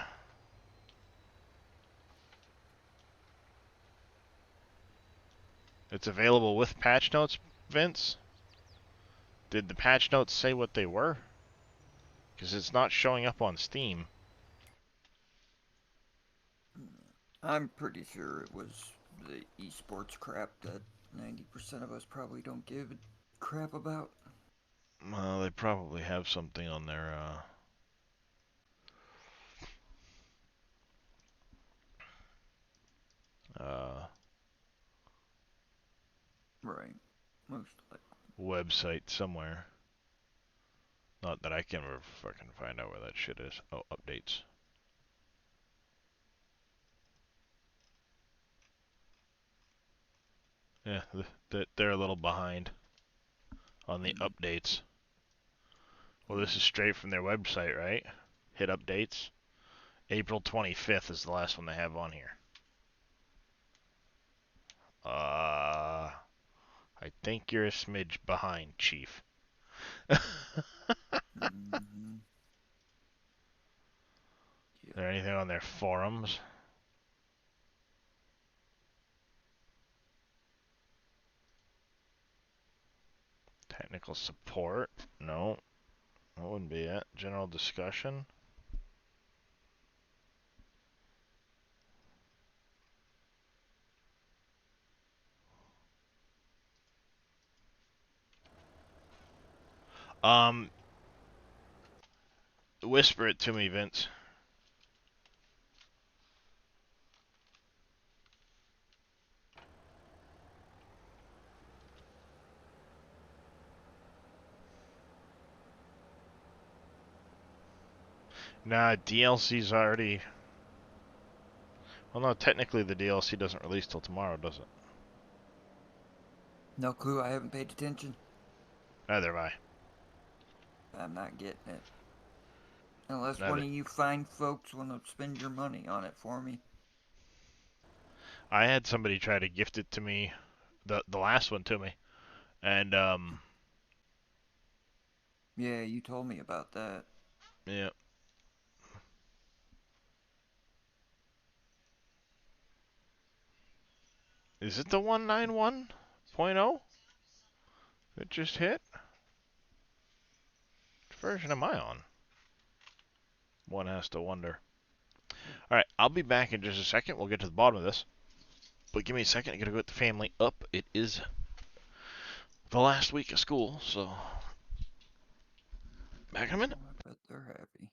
it's available with patch notes, Vince? Did the patch notes say what they were? Because it's not showing up on Steam. I'm pretty sure it was the esports crap that 90% of us probably don't give a crap about. Well, they probably have something on their, Right. Most likely. website somewhere. Not that I can ever fucking find out where that shit is. Oh, updates. Yeah, they're a little behind on the updates. Well, this is straight from their website, right? Hit updates. April 25th is the last one they have on here. I think you're a smidge behind, Chief. Mm-hmm. Is there anything on their forums? Technical support? No. That wouldn't be it. General discussion? Um, whisper it to me, Vince. Nah, DLC's already... Well, no, technically the DLC doesn't release till tomorrow, does it? No clue, I haven't paid attention. Neither have I. I'm not getting it. Unless one Neither. of you fine folks want to spend your money on it for me. I had somebody try to gift it to me, the last one to me, and Yeah, you told me about that. yeah. Is it the 191.0 that just hit? Which version am I on? One has to wonder. Alright, I'll be back in just a second. We'll get to the bottom of this. But give me a second. I gotta go get the family up. It is the last week of school, so back in a minute. Oh, I bet they're happy.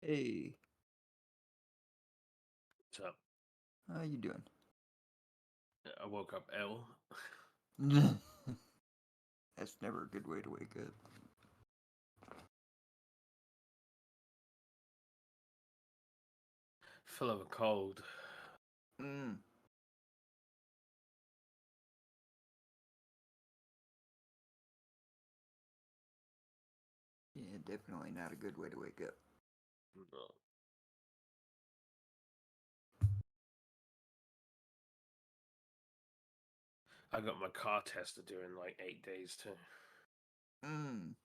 Hey, What's up? how you doing? I woke up ill. That's never a good way to wake up. Full of a cold. Mm. Yeah, definitely not a good way to wake up. No. I got my car tested due in like 8 days too. Mm.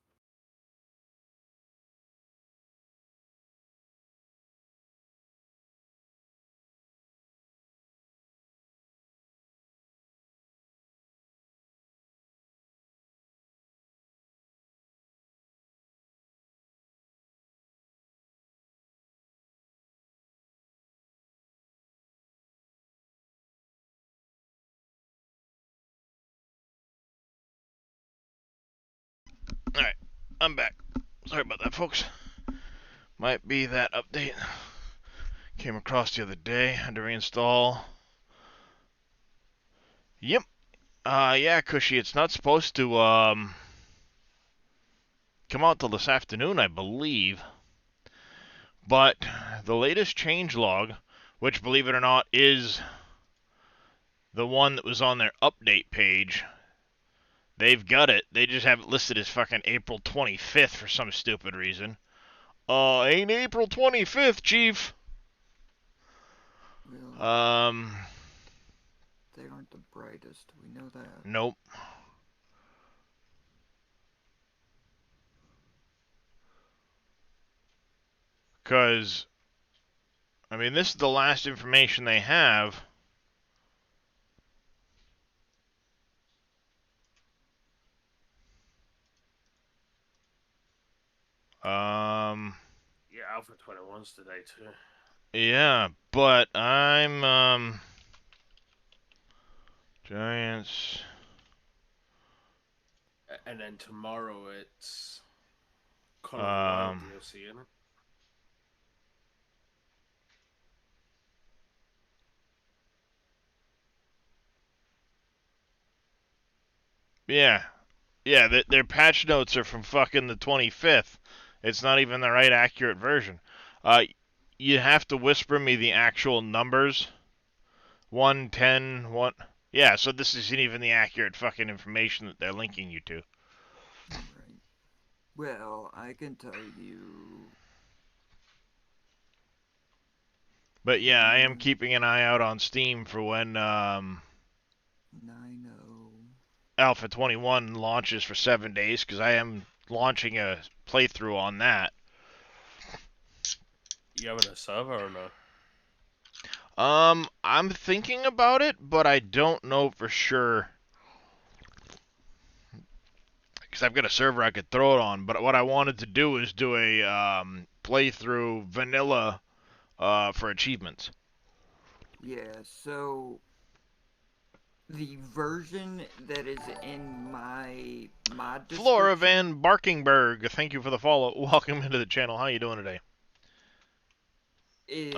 Alright, I'm back. Sorry about that, folks. Might be that update came across the other day. Had to reinstall. Yep. Yeah, Cushy, it's not supposed to, come out till this afternoon, I believe. But the latest changelog, which, believe it or not, is the one that was on their update page, they've got it. They just have it listed as fucking April 25th for some stupid reason. Ain't April 25th, Chief. Well, they aren't the brightest. We know that. Nope. Because, I mean, this is the last information they have. Yeah, Alpha 21's today too. Yeah, but I'm, Giants. And then tomorrow it's Call of the Wild DLC, isn't it? Yeah. Yeah, their patch notes are from fucking the 25th. It's not even the right accurate version. You have to whisper me the actual numbers. 110, 1... Yeah, so this isn't even the accurate fucking information that they're linking you to. Right. Well, I can tell you. But yeah, I am keeping an eye out on Steam for when 90. Alpha 21 launches for 7 days, because I am launching a playthrough on that. You having a server or no? I'm thinking about it, but I don't know for sure. Because I've got a server I could throw it on, but what I wanted to do is do a playthrough vanilla for achievements. Yeah, so the version that is in my mod description. Flora Van Barkingberg, thank you for the follow. Welcome into the channel. How you doing today? Is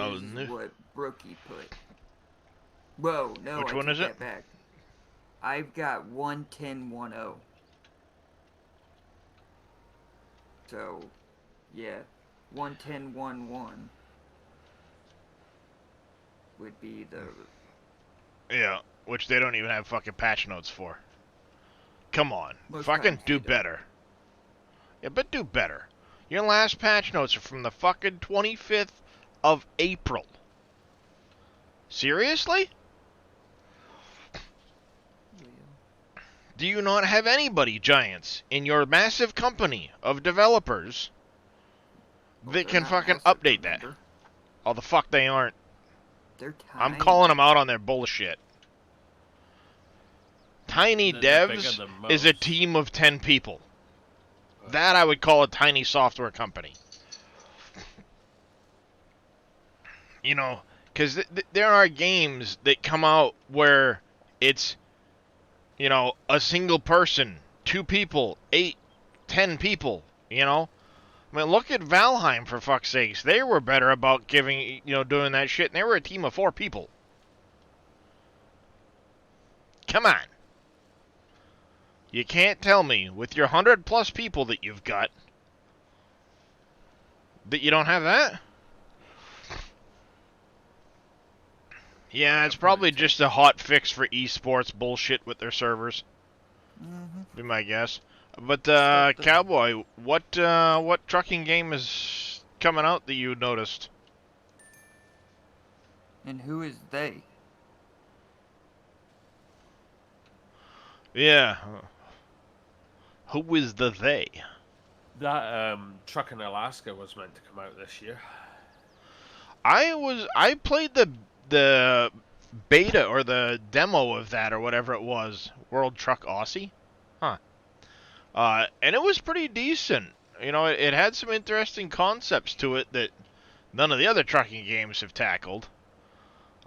what Brookie put. Whoa, no, Which I one take is that it? back. I've got 110.10. So, yeah, 110.11 would be the... Yeah, which they don't even have fucking patch notes for. Come on, Most fucking times do they don't. better. Yeah, but do better. Your last patch notes are from the fucking 25th of April. Seriously? Do you not have anybody, Giants, in your massive company of developers that can fucking update that? Oh, the fuck they aren't. They're tiny. I'm calling them out on their bullshit. Tiny They're bigger Devs than is a most. team of 10 people. That I would call a tiny software company. You know, because there are games that come out where it's You know, a single person, 2 people, 8, 10 people, you know? I mean, look at Valheim, for fuck's sakes. They were better about doing that shit, and they were a team of 4 people. Come on. You can't tell me, with your 100+ people that you've got, that you don't have that? Yeah, it's probably just a hot fix for esports bullshit with their servers. Be my guess. But Cowboy, what trucking game is coming out that you noticed? And who is they? Yeah. Who is the they? That truck in Alaska was meant to come out this year. I played the beta or the demo of that or whatever it was. World Truck Aussie? Huh. And it was pretty decent. You know, it had some interesting concepts to it that none of the other trucking games have tackled.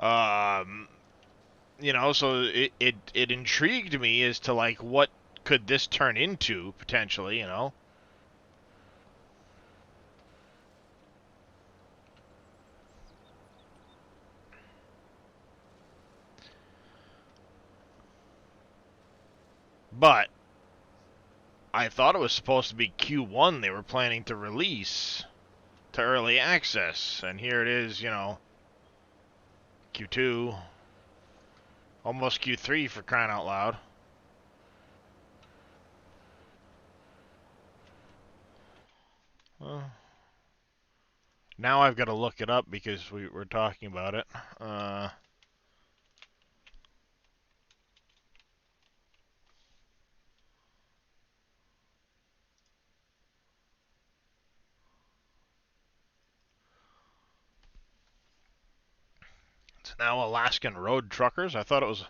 You know, so it intrigued me as to, like, what could this turn into, potentially, you know? But I thought it was supposed to be Q1 they were planning to release to early access, and here it is, you know, Q2, almost Q3 for crying out loud. Well, now I've got to look it up because we were talking about it. It's now Alaskan Road Truckers. I thought it was...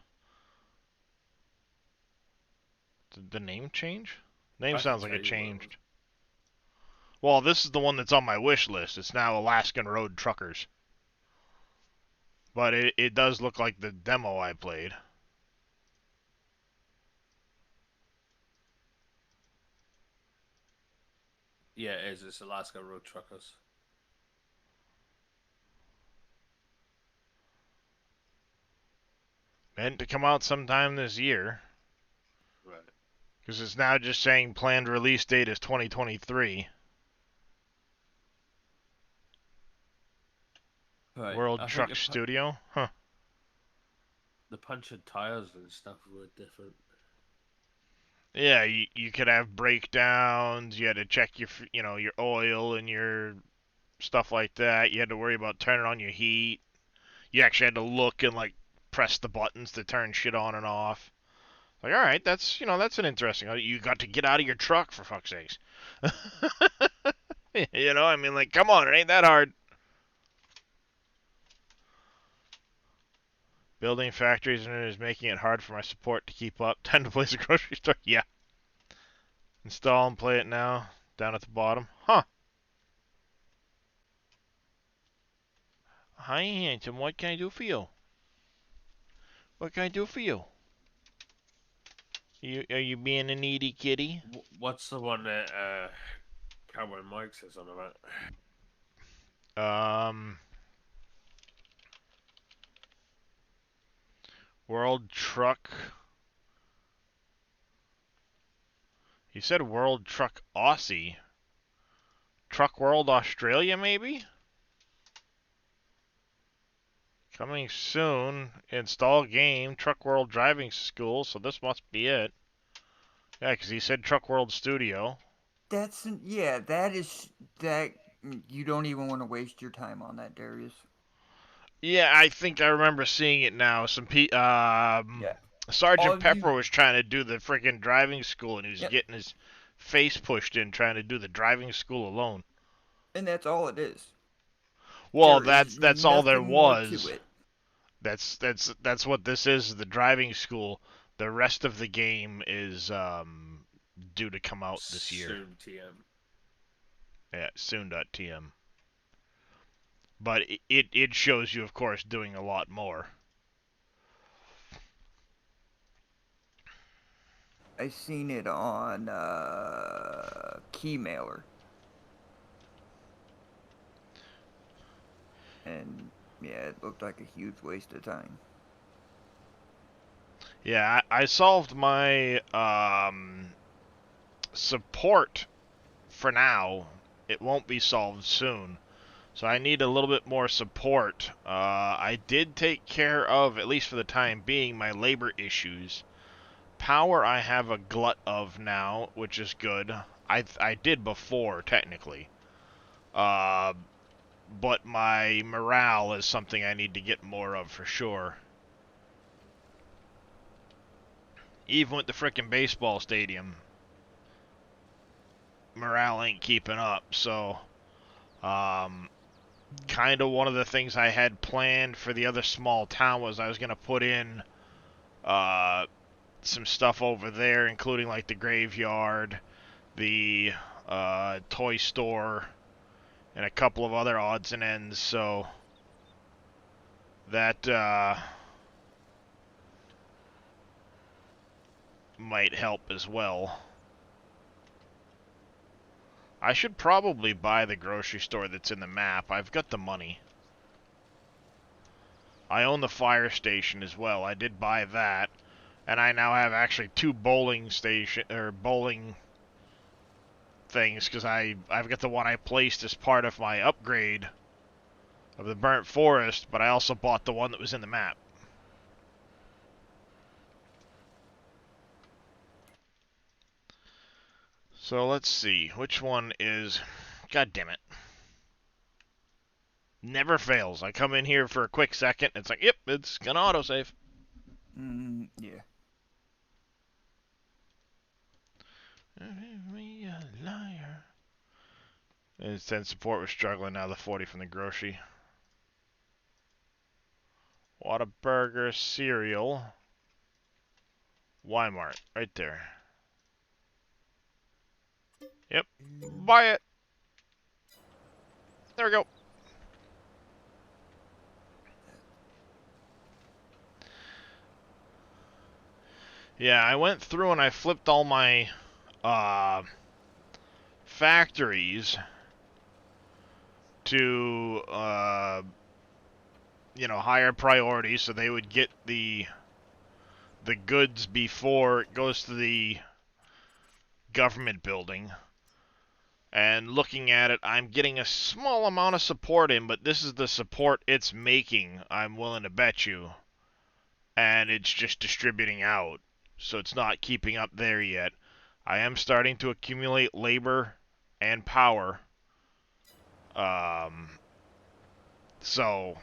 Did the name change? Name sounds like it changed. Well, this is the one that's on my wish list. It's now Alaskan Road Truckers. But it does look like the demo I played. Yeah, it is. It's Alaska Road Truckers. Meant to come out sometime this year. Right. Because it's now just saying planned release date is 2023. Right. World Truck Studio? Huh. The punctured tires and stuff were different. Yeah, you could have breakdowns. You had to check your oil and your stuff like that. You had to worry about turning on your heat. You actually had to look and, like, press the buttons to turn shit on and off. Like, all right, that's an interesting. You got to get out of your truck, for fuck's sakes. You know, I mean, like, come on, it ain't that hard. Building factories and it is making it hard for my support to keep up. Time to place a grocery store. Yeah. Install and play it now. Down at the bottom. Huh. Hi, handsome. What can I do for you? What can I do for you? Are you being a needy kitty? What's the one that Cowboy Mike says on about? World Truck. He said World Truck Aussie. Truck World Australia, maybe? Coming soon. Install game. Truck World Driving School, so this must be it. Yeah, because he said Truck World Studio. Yeah, that. You don't even want to waste your time on that, Darius. Yeah, I think I remember seeing it now. Yeah. Sergeant Pepper was trying to do the freaking driving school, and he was getting his face pushed in trying to do the driving school alone. And that's all it is. Well, that's all there was. That's what this is, the driving school. The rest of the game is due to come out this year. Soon TM. Yeah, soon.tm. But it shows you, of course, doing a lot more. I seen it on Keymailer. And yeah, it looked like a huge waste of time. Yeah, I solved my support for now. It won't be solved soon. So I need a little bit more support. I did take care of, at least for the time being, my labor issues. Power I have a glut of now, which is good. I did before, technically. But my morale is something I need to get more of for sure. Even with the frickin' baseball stadium, morale ain't keeping up, so kind of one of the things I had planned for the other small town was I was going to put in some stuff over there, including like the graveyard, the toy store, and a couple of other odds and ends, so that might help as well. I should probably buy the grocery store that's in the map. I've got the money. I own the fire station as well. I did buy that. And I now have actually 2 bowling things, because I've got the one I placed as part of my upgrade of the burnt forest, but I also bought the one that was in the map. So let's see, which one is... God damn it. Never fails. I come in here for a quick second, it's like, yep, it's gonna autosave. Yeah. Me a liar. Instead, support was struggling now, the 40 from the grocery. Whataburger cereal. Walmart, right there. Yep, buy it. There we go. Yeah, I went through and I flipped all my factories to you know, higher priority, so they would get the goods before it goes to the government building. And looking at it, I'm getting a small amount of support in, but this is the support it's making, I'm willing to bet you. And it's just distributing out, so it's not keeping up there yet. I am starting to accumulate labor and power. So,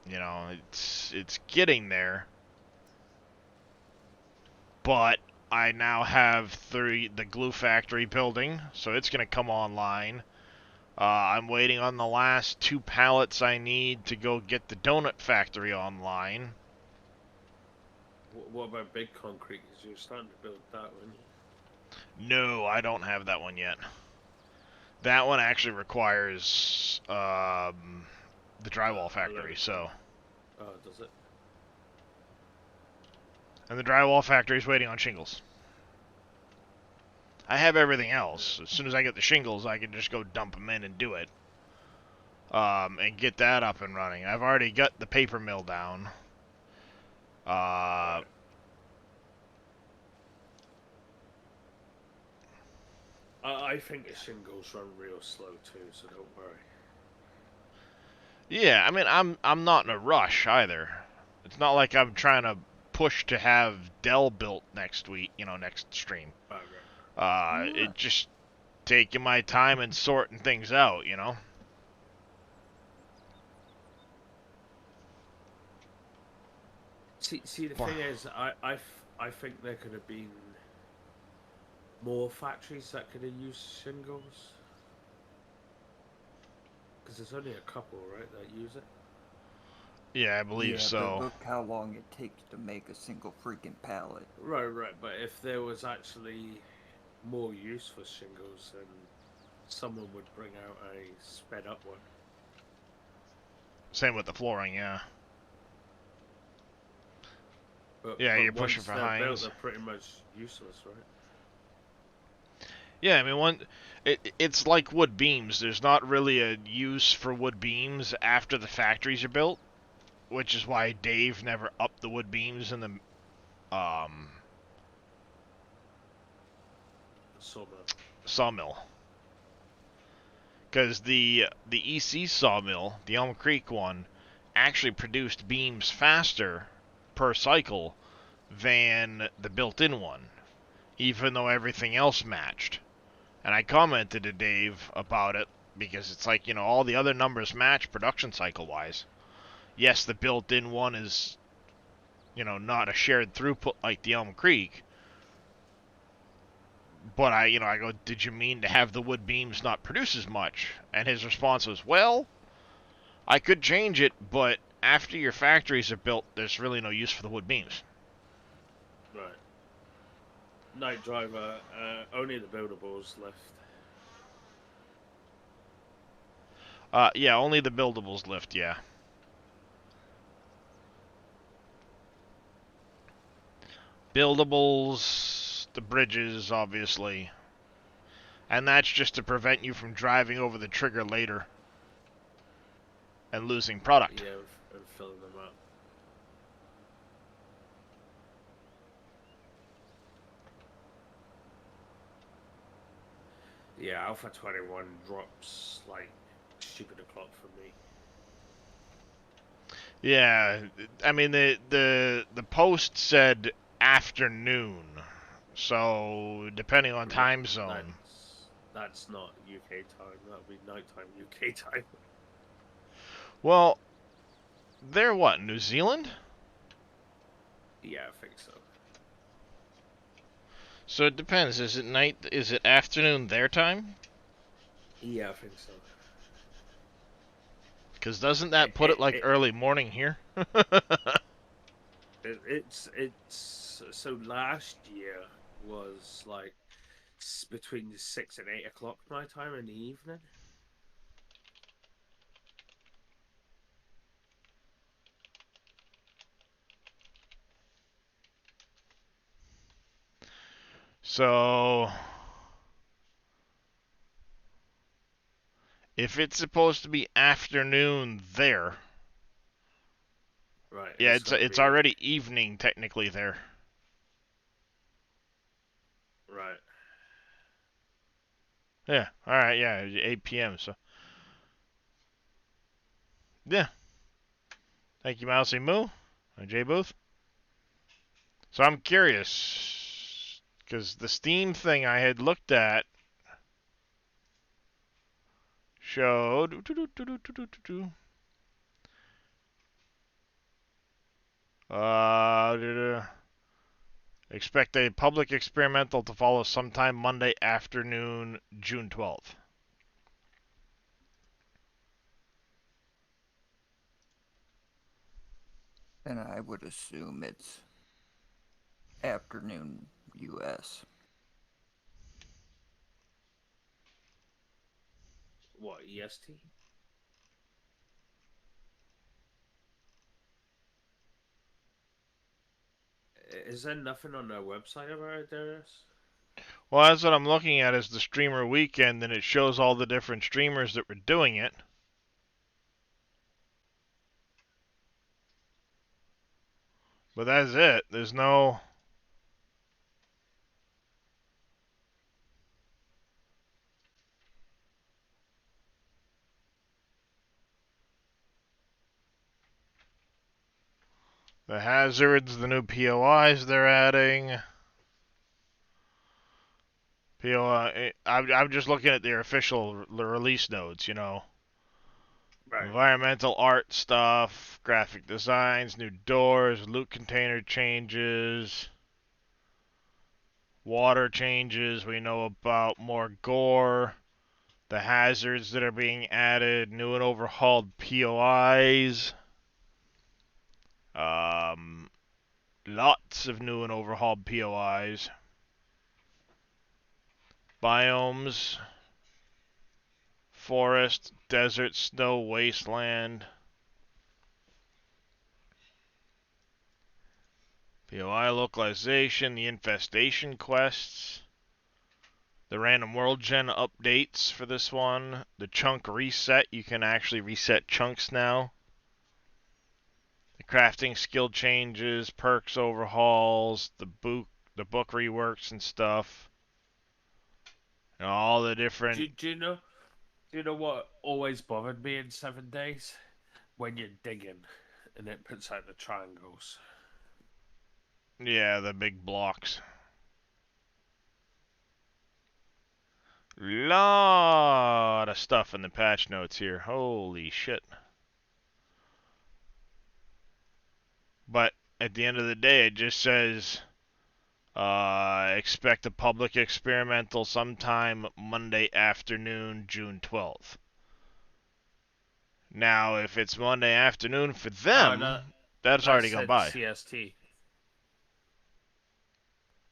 you know, it's getting there. But I now have the glue factory building, so it's going to come online. I'm waiting on the last 2 pallets I need to go get the donut factory online. What about Big Concrete? Because you're starting to build that one. No, I don't have that one yet. That one actually requires the drywall factory, so... Oh, does it? And the drywall factory is waiting on shingles. I have everything else. As soon as I get the shingles, I can just go dump them in and do it. And get that up and running. I've already got the paper mill down. Right. I think the shingles run real slow too, so don't worry. Yeah, I mean, I'm not in a rush either. It's not like I'm trying to push to have Dell built next week, you know, next stream. It just taking my time and sorting things out, you know? See, the thing is, I think there could have been more factories that could have used shingles. Because there's only a couple, right, that use it? Yeah, I believe so. But look how long it takes to make a single freaking pallet. Right, but if there was actually more use for shingles, then someone would bring out a sped up one. Same with the flooring, yeah. Yeah, you're But pushing once for they're built, Heinz. they're pretty much useless, right? Yeah, I mean, it's like wood beams. There's not really a use for wood beams after the factories are built, which is why Dave never upped the wood beams in the Sawmill. sawmill. Because the EC sawmill, the Elm Creek one, actually produced beams faster per cycle than the built-in one, even though everything else matched. And I commented to Dave about it because it's like, all the other numbers match production cycle-wise. Yes, the built-in one is, not a shared throughput like the Elm Creek. But I go, did you mean to have the wood beams not produce as much? And his response was, well, I could change it, but after your factories are built, there's really no use for the wood beams. Right. Night Driver, only the buildables left. Yeah, only the buildables lift, yeah. Buildables, the bridges, obviously. And that's just to prevent you from driving over the trigger later and losing product. Yeah, and filling them up. Yeah, Alpha 21 drops like stupid o'clock for me. Yeah, I mean the post said afternoon, so depending on time zone. That's not UK time. That'll be nighttime UK time. Well, they're what, New Zealand? Yeah, I think so. So it depends. Is it night? Is it afternoon their time? Yeah, I think so. Because doesn't that put it like early morning here? It's so last year was like between 6 and 8 o'clock my time in the evening. So if it's supposed to be afternoon there, Right. yeah, it's already evening technically there. Right. Yeah. All right. Yeah. 8 p.m. So. Yeah. Thank you, Mousy Moo. Jay Booth. So I'm curious, because the Steam thing I had looked at showed expect a public experimental to follow sometime Monday afternoon, June 12th. And I would assume it's afternoon US. What, EST? Is there nothing on their website about it, Darius? Well, that's what I'm looking at is the streamer weekend, and it shows all the different streamers that were doing it. But that's it. There's no... The hazards, the new POIs they're adding. POI, I'm just looking at their official release notes, Right. Environmental art stuff, graphic designs, new doors, loot container changes, water changes, we know about more gore, the hazards that are being added, new and overhauled POIs, lots of new and overhauled POIs, biomes, forest, desert, snow, wasteland. POI localization, the infestation quests, the random world gen updates for this one, the chunk reset, you can actually reset chunks now, the crafting skill changes, perks overhauls, the book reworks and stuff, and all the different... Do you know? Do you know what always bothered me in 7 days? When you're digging, and it puts out the triangles. Yeah, the big blocks. Lot of stuff in the patch notes here. Holy shit. But at the end of the day, it just says expect a public experimental sometime Monday afternoon, June 12th. Now, if it's Monday afternoon for them, that's already gone by. CST.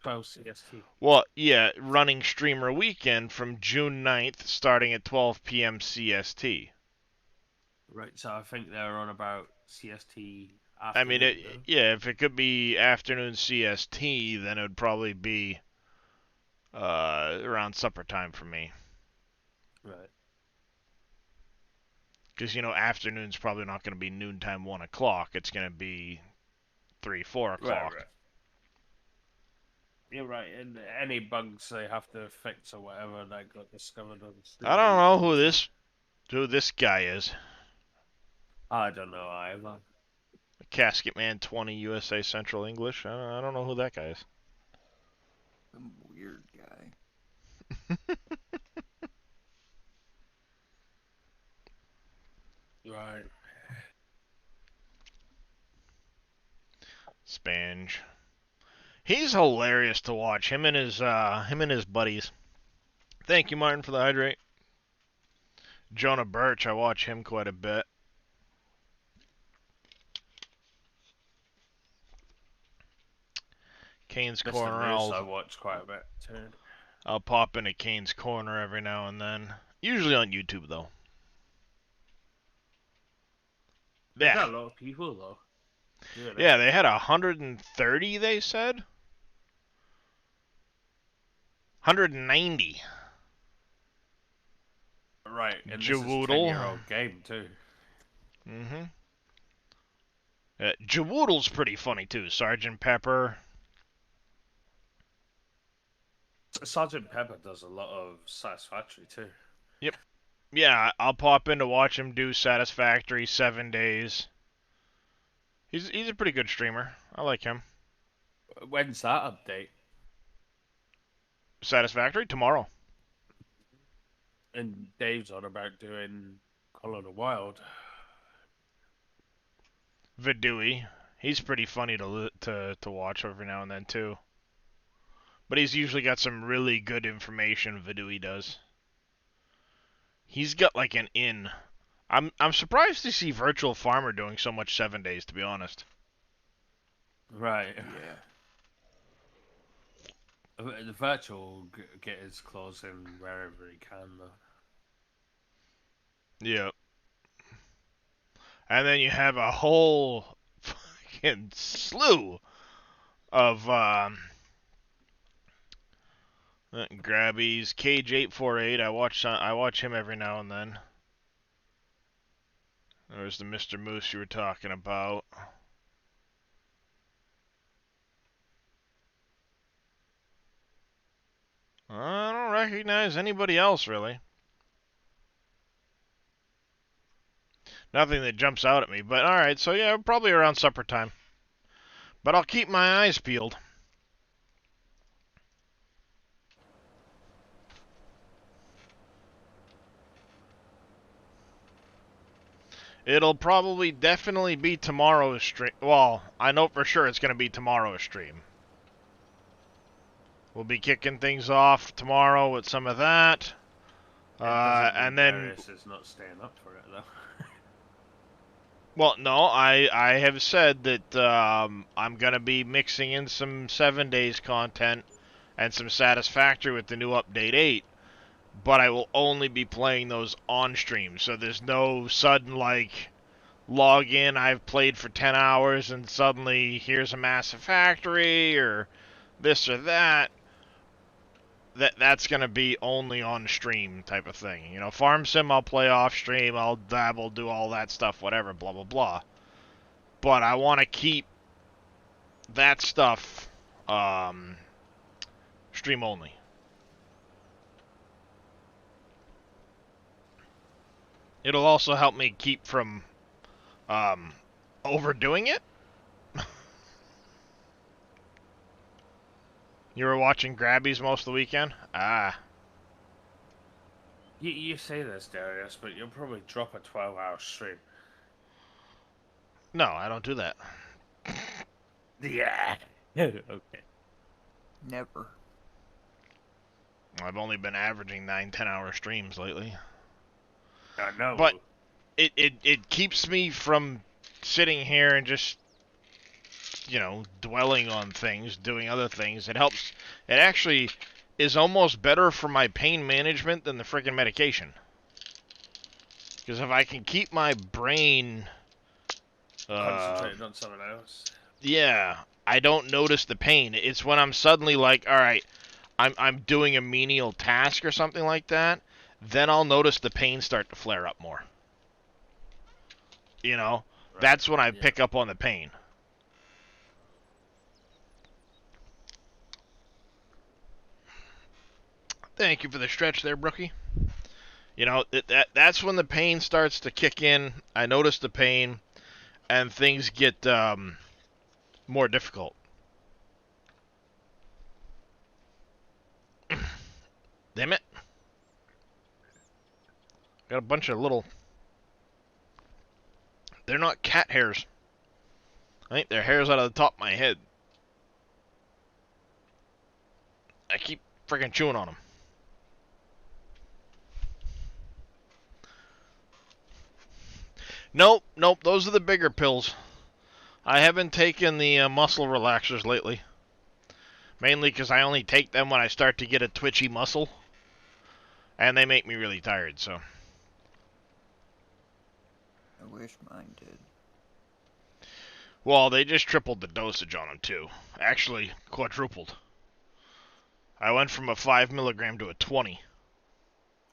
12 CST. Well, yeah, running streamer weekend from June 9th, starting at 12 p.m. CST. Right, so I think they're on about CST I mean, afternoon. yeah, if it could be afternoon CST, then it would probably be around supper time for me. Right. Because, you know, afternoon's probably not going to be noontime 1 o'clock. It's going to be 3, 4 o'clock. Right. You're right, and any bugs they have to fix or whatever that got discovered on Steam. I don't know who this guy is. I don't know either. Casket Man 20 USA Central English. I don't know who that guy is. Some weird guy. Right. Spange. He's hilarious to watch. Him and his buddies. Thank you, Martin, for the hydrate. Jonah Birch, I watch him quite a bit. Kane's Mr. Corner. Moose I watch quite a bit too. I'll pop into Kane's Corner every now and then. Usually on YouTube, though. There's Yeah. a lot of people though. Yeah, they had 130, they said. 190. Right, and this Jawoodle. is a 10-year-old game too. Mm-hmm. Jawoodle's pretty funny too. Sergeant Pepper. Sergeant Pepper does a lot of Satisfactory too. Yep. Yeah, I'll pop in to watch him do Satisfactory 7 days. He's a pretty good streamer. I like him. When's that update? Satisfactory tomorrow. And Dave's on about doing Call of the Wild. Vidui. He's pretty funny to watch every now and then too. But he's usually got some really good information. Vidui does. He's got like an in. I'm surprised to see Virtual Farmer doing so much 7 days, to be honest. Right. Yeah. The Virtual get his claws in wherever he can though. Yeah. And then you have a whole fucking slew of grabbies. Cage848. I watch him every now and then. There's the Mr. Moose you were talking about. I don't recognize anybody else, really. Nothing that jumps out at me, but alright, so yeah, probably around supper time. But I'll keep my eyes peeled. It'll probably definitely be tomorrow's stream. Well, I know for sure it's going to be tomorrow's stream. We'll be kicking things off tomorrow with some of that. And then... Darius is not staying up for it though. Well, no, I have said that I'm going to be mixing in some 7 days content and some Satisfactory with the new Update 8, but I will only be playing those on stream, so there's no sudden, like, log in, I've played for 10 hours, and suddenly here's a massive factory, or this or that. That's going to be only on stream type of thing. You know, Farm Sim, I'll play off stream, I'll dabble, do all that stuff, whatever, blah, blah, blah. But I want to keep that stuff stream only. It'll also help me keep from overdoing it. You were watching Grabbies most of the weekend? Ah. You say this, Darius, but you'll probably drop a 12-hour stream. No, I don't do that. Yeah. Okay. Never. I've only been averaging 9-10 hour streams lately. I know. But it keeps me from sitting here and just, you know, dwelling on things, doing other things. It helps. It actually is almost better for my pain management than the freaking medication. Because if I can keep my brain concentrated on something else. Yeah, I don't notice the pain. It's when I'm suddenly like, all right, I'm doing a menial task or something like that, then I'll notice the pain start to flare up more. You know, Right. that's when I pick up on the pain. Thank you for the stretch there, Brookie. You know, that's when the pain starts to kick in. I notice the pain, and things get more difficult. Damn it. Got a bunch of little... They're not cat hairs. I think they're hairs out of the top of my head. I keep freaking chewing on them. Nope, those are the bigger pills. I haven't taken the muscle relaxers lately. Mainly because I only take them when I start to get a twitchy muscle. And they make me really tired, so... I wish mine did. Well, they just tripled the dosage on them, too. Actually, quadrupled. I went from a 5 milligram to a 20.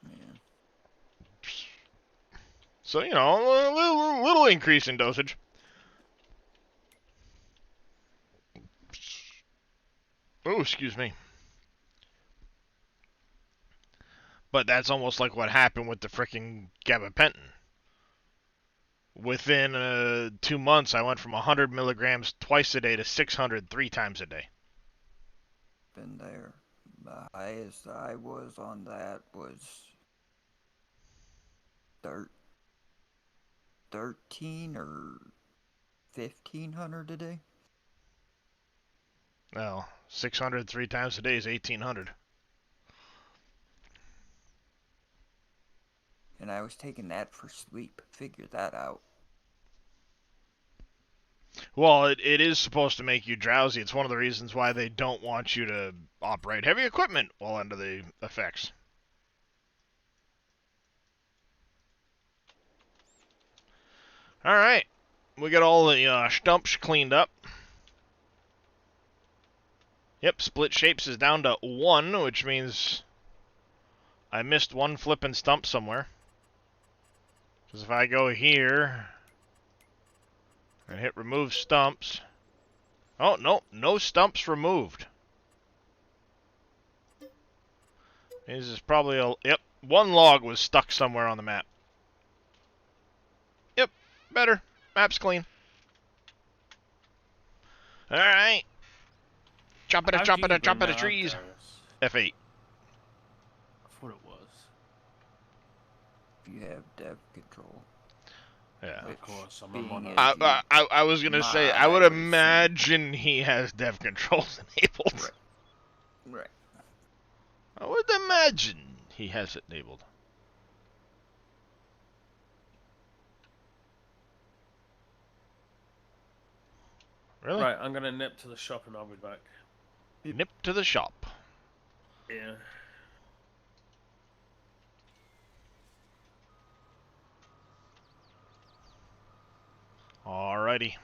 Yeah. So, you know, a little increase in dosage. Oh, excuse me. But that's almost like what happened with the frickin' gabapentin. Within 2 months, I went from 100 milligrams twice a day to 600 3 times a day. Been there. The highest I was on that was 13 or 1500 a day. Well, 600 3 times a day is 1800. And I was taking that for sleep. Figure that out. Well, it is supposed to make you drowsy. It's one of the reasons why they don't want you to operate heavy equipment while under the effects. Alright. We got all the stumps cleaned up. Yep, split shapes is down to 1, which means I missed one flipping stump somewhere. Because if I go here and hit remove stumps... Oh, no stumps removed. This is probably a... Yep, one log was stuck somewhere on the map. Yep, better. Map's clean. Alright. Chop it, trees. F8. That's what it was. If you have dev control. Yeah. Of course, I'm being on a- it. I was gonna say, I would imagine he has dev controls enabled. Right. I would imagine he has it enabled. Really? Right, I'm gonna nip to the shop and I'll be back. Nip to the shop. Yeah. Alrighty.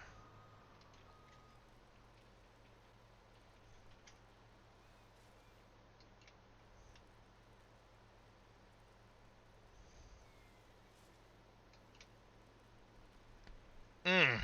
Mm.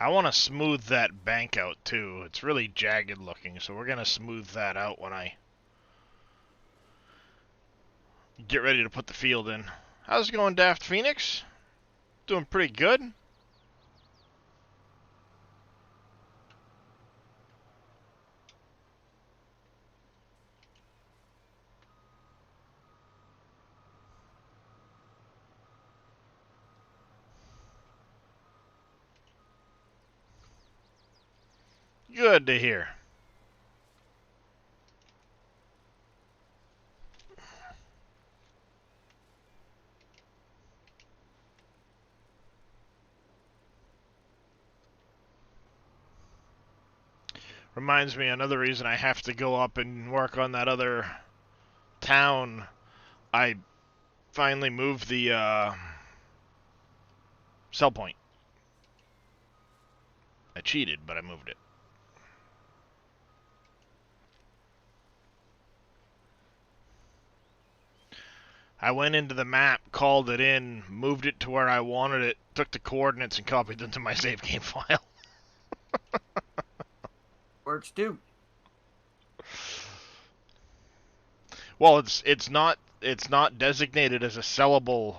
I want to smooth that bank out too. It's really jagged looking, so we're going to smooth that out when I get ready to put the field in. How's it going, Daft Phoenix? Doing pretty good. Good to hear. Reminds me, another reason I have to go up and work on that other town. I finally moved the sell point. I cheated, but I moved it. I went into the map, called it in, moved it to where I wanted it, took the coordinates and copied them to my save game file. Works too. Well, it's not designated as a sellable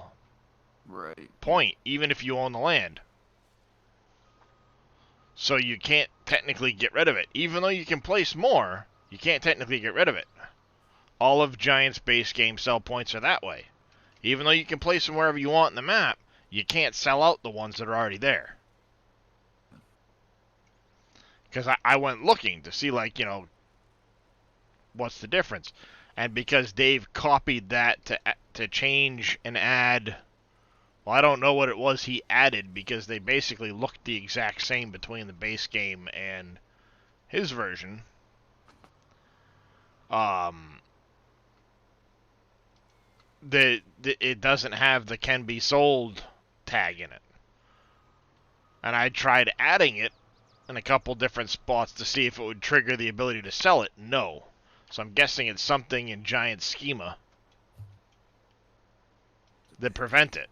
Right. point, even if you own the land. So you can't technically get rid of it. Even though you can place more, you can't technically get rid of it. All of Giant's base game sell points are that way. Even though you can place them wherever you want in the map, you can't sell out the ones that are already there. Because I went looking to see, like, you know, what's the difference. And because Dave copied that to change and add... Well, I don't know what it was he added, because they basically looked the exact same between the base game and his version. It doesn't have the can be sold tag in it. And I tried adding it in a couple different spots to see if it would trigger the ability to sell it. No. So I'm guessing it's something in Giant schema that prevent it.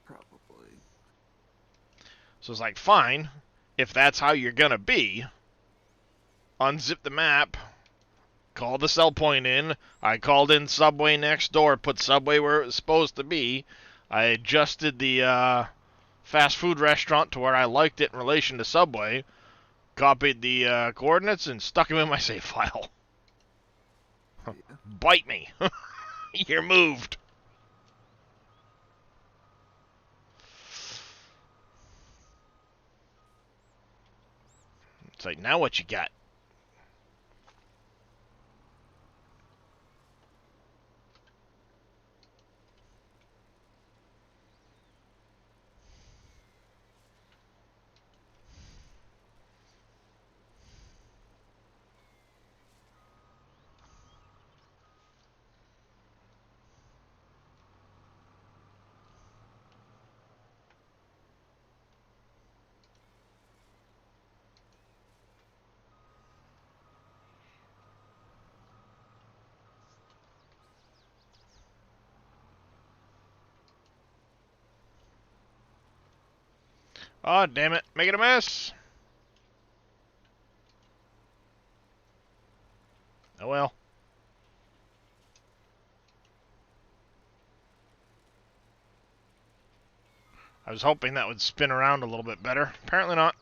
Probably. So it's like, fine, if that's how you're gonna be, unzip the map, call the sell point in. I called in Subway next door, put Subway where it was supposed to be. I adjusted the fast food restaurant to where I liked it in relation to Subway, copied the coordinates, and stuck them in my save file. Yeah. Bite me. You're moved. It's like, now what you got? Oh, damn it. Make it a mess. Oh, well. I was hoping that would spin around a little bit better. Apparently not.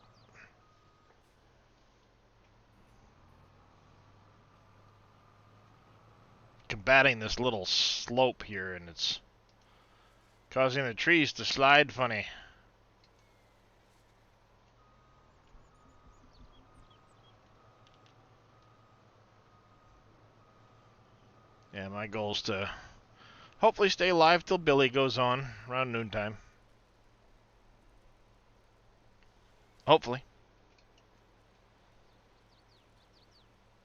Combating this little slope here, and it's causing the trees to slide funny. Yeah, my goal is to hopefully stay live till Billy goes on around noontime. Hopefully.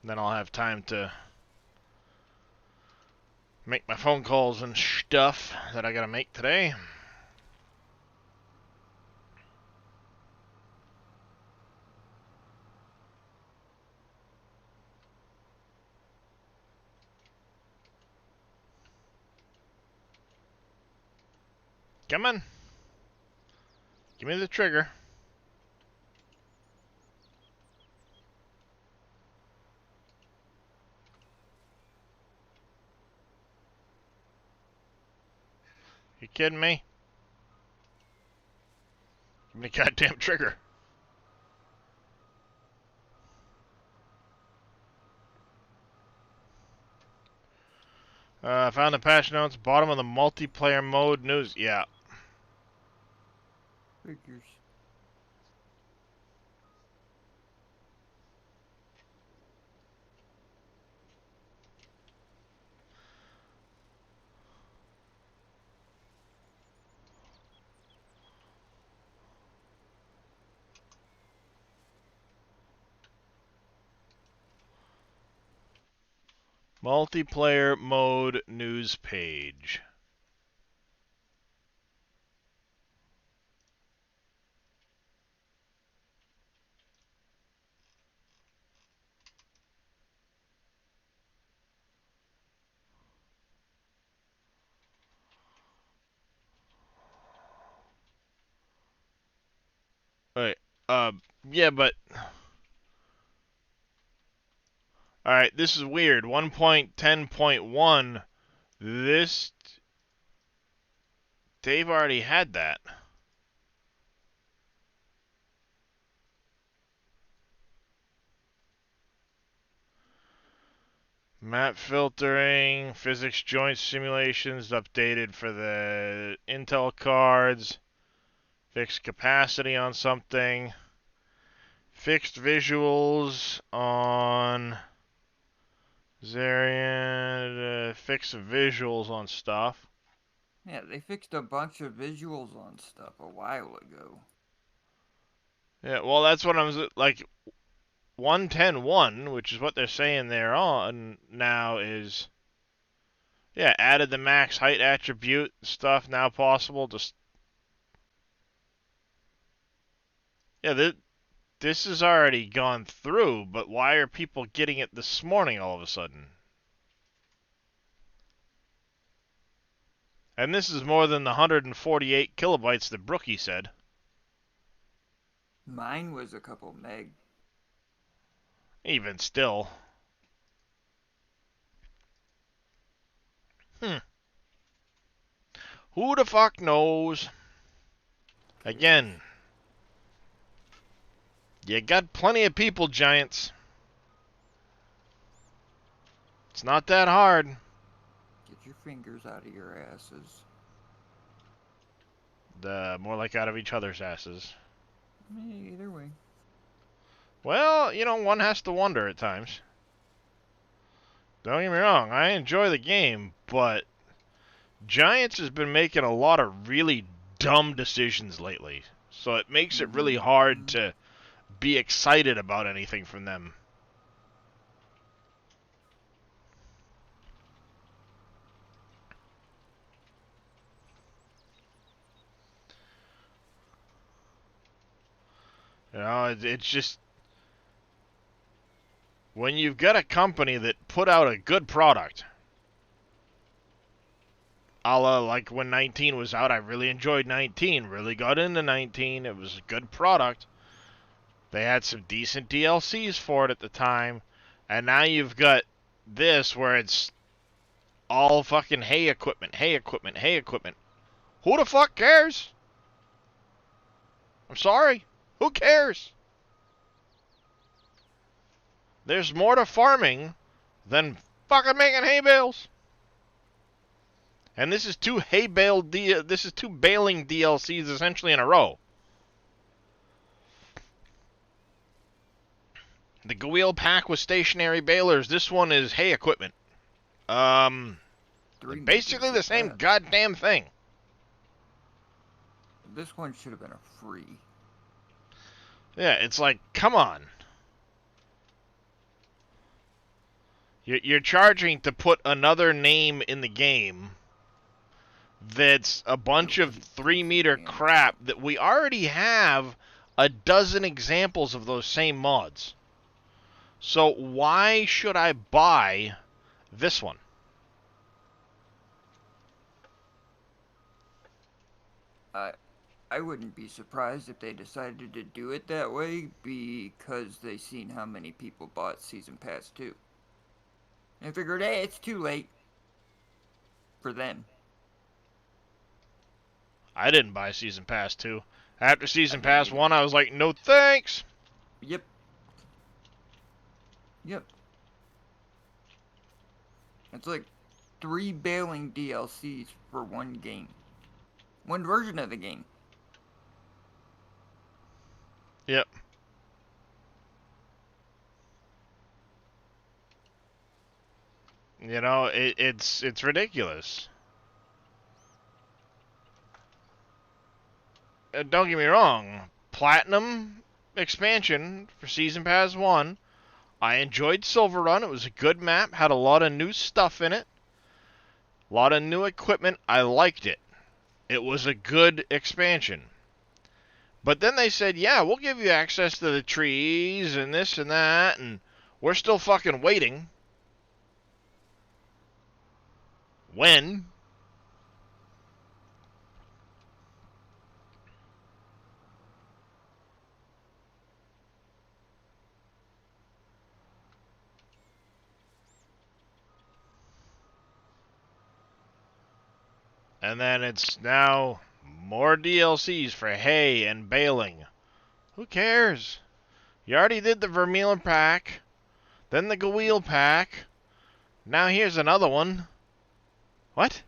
Then I'll have time to make my phone calls and stuff that I gotta make today. Come on. Give me the trigger. You kidding me? Give me the goddamn trigger. I found the patch notes, bottom of the multiplayer mode news. Yeah. Figures. Multiplayer mode news page. Wait, yeah, but... Alright, this is weird. 1.10.1, this... Dave already had that. Map filtering, physics joint simulations updated for the Intel cards, fixed capacity on something, fixed visuals on Zarian, fixed visuals on stuff. Yeah, they fixed a bunch of visuals on stuff a while ago. Yeah, well, that's what I'm like. 110.1, which is what they're saying they're on now, is yeah, added the max height attribute stuff now possible. Just yeah, this is already gone through, but why are people getting it this morning all of a sudden? And this is more than the 148 kilobytes that Brookie said. Mine was a couple meg. Even still. Who the fuck knows? Again, you got plenty of people, Giants. It's not that hard. Get your fingers out of your asses. More like out of each other's asses. Either way. Well, you know, one has to wonder at times. Don't get me wrong, I enjoy the game, but Giants has been making a lot of really dumb decisions lately. So it makes it really hard to be excited about anything from them. You know, it's just... When you've got a company that put out a good product, a la like when 19 was out, I really enjoyed 19, really got into 19, it was a good product. They had some decent DLCs for it at the time, and now you've got this where it's all fucking hey equipment, hey equipment, hey equipment. Who the fuck cares? I'm sorry. Who cares? There's more to farming than fucking making hay bales. And this is two baling DLCs essentially in a row. The Gweel pack with stationary balers. This one is hay equipment. Three basically meters the at same that. goddamn thing. This one should have been a free. Yeah, it's like, come on. You're charging to put another name in the game that's a bunch of 3-meter crap that we already have a dozen examples of those same mods. So why should I buy this one? I wouldn't be surprised if they decided to do it that way because they seen how many people bought Season Pass 2. And I figured, hey, it's too late for them. I didn't buy Season Pass 2. After Season didn't Pass either. 1, I was like, no thanks. Yep. It's like 3 bailing DLCs for one game. One version of the game. Yep. You know, it's ridiculous. Don't get me wrong. Platinum expansion for Season Pass 1. I enjoyed Silver Run. It was a good map. Had a lot of new stuff in it. A lot of new equipment. I liked it. It was a good expansion. But then they said, yeah, we'll give you access to the trees and this and that, and we're still fucking waiting. When? And then it's now more DLCs for hay and baling. Who cares? You already did the Vermilion pack, then the Gaweel pack. Now here's another one. What?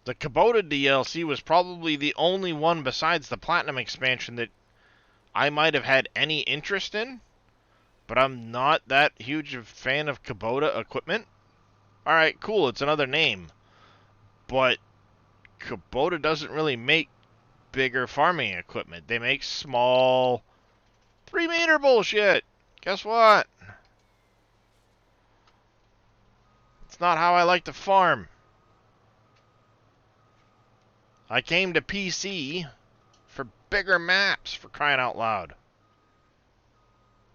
The Kubota DLC was probably the only one besides the Platinum expansion that I might have had any interest in, but I'm not that huge a fan of Kubota equipment. Alright, cool, it's another name. But Kubota doesn't really make bigger farming equipment. They make small 3-meter bullshit. Guess what? It's not how I like to farm. I came to PC for bigger maps, for crying out loud.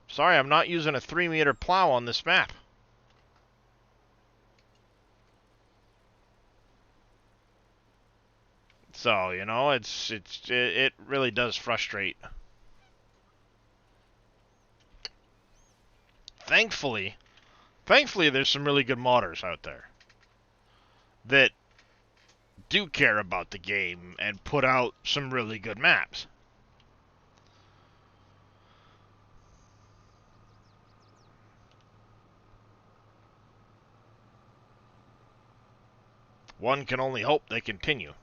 Sorry, I'm not using a 3-meter plow on this map. So, you know, it really does frustrate. Thankfully, there's some really good modders out there that do care about the game and put out some really good maps. One can only hope they continue.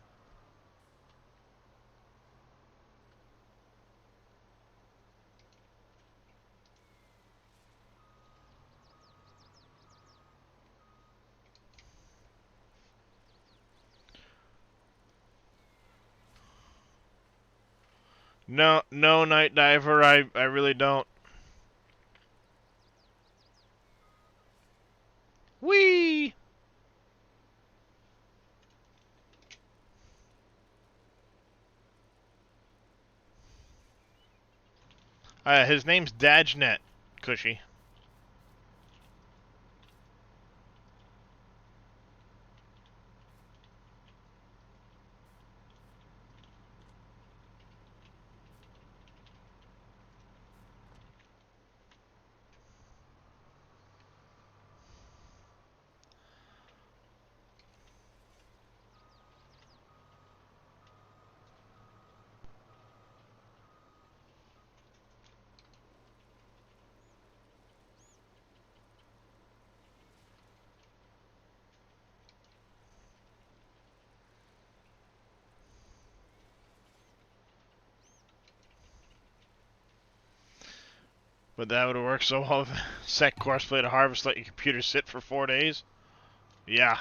No, Night Diver, I really don't. Whee! His name's Dajnet, Cushy. But that would work so well. Set course play to harvest, let your computer sit for 4 days. Yeah.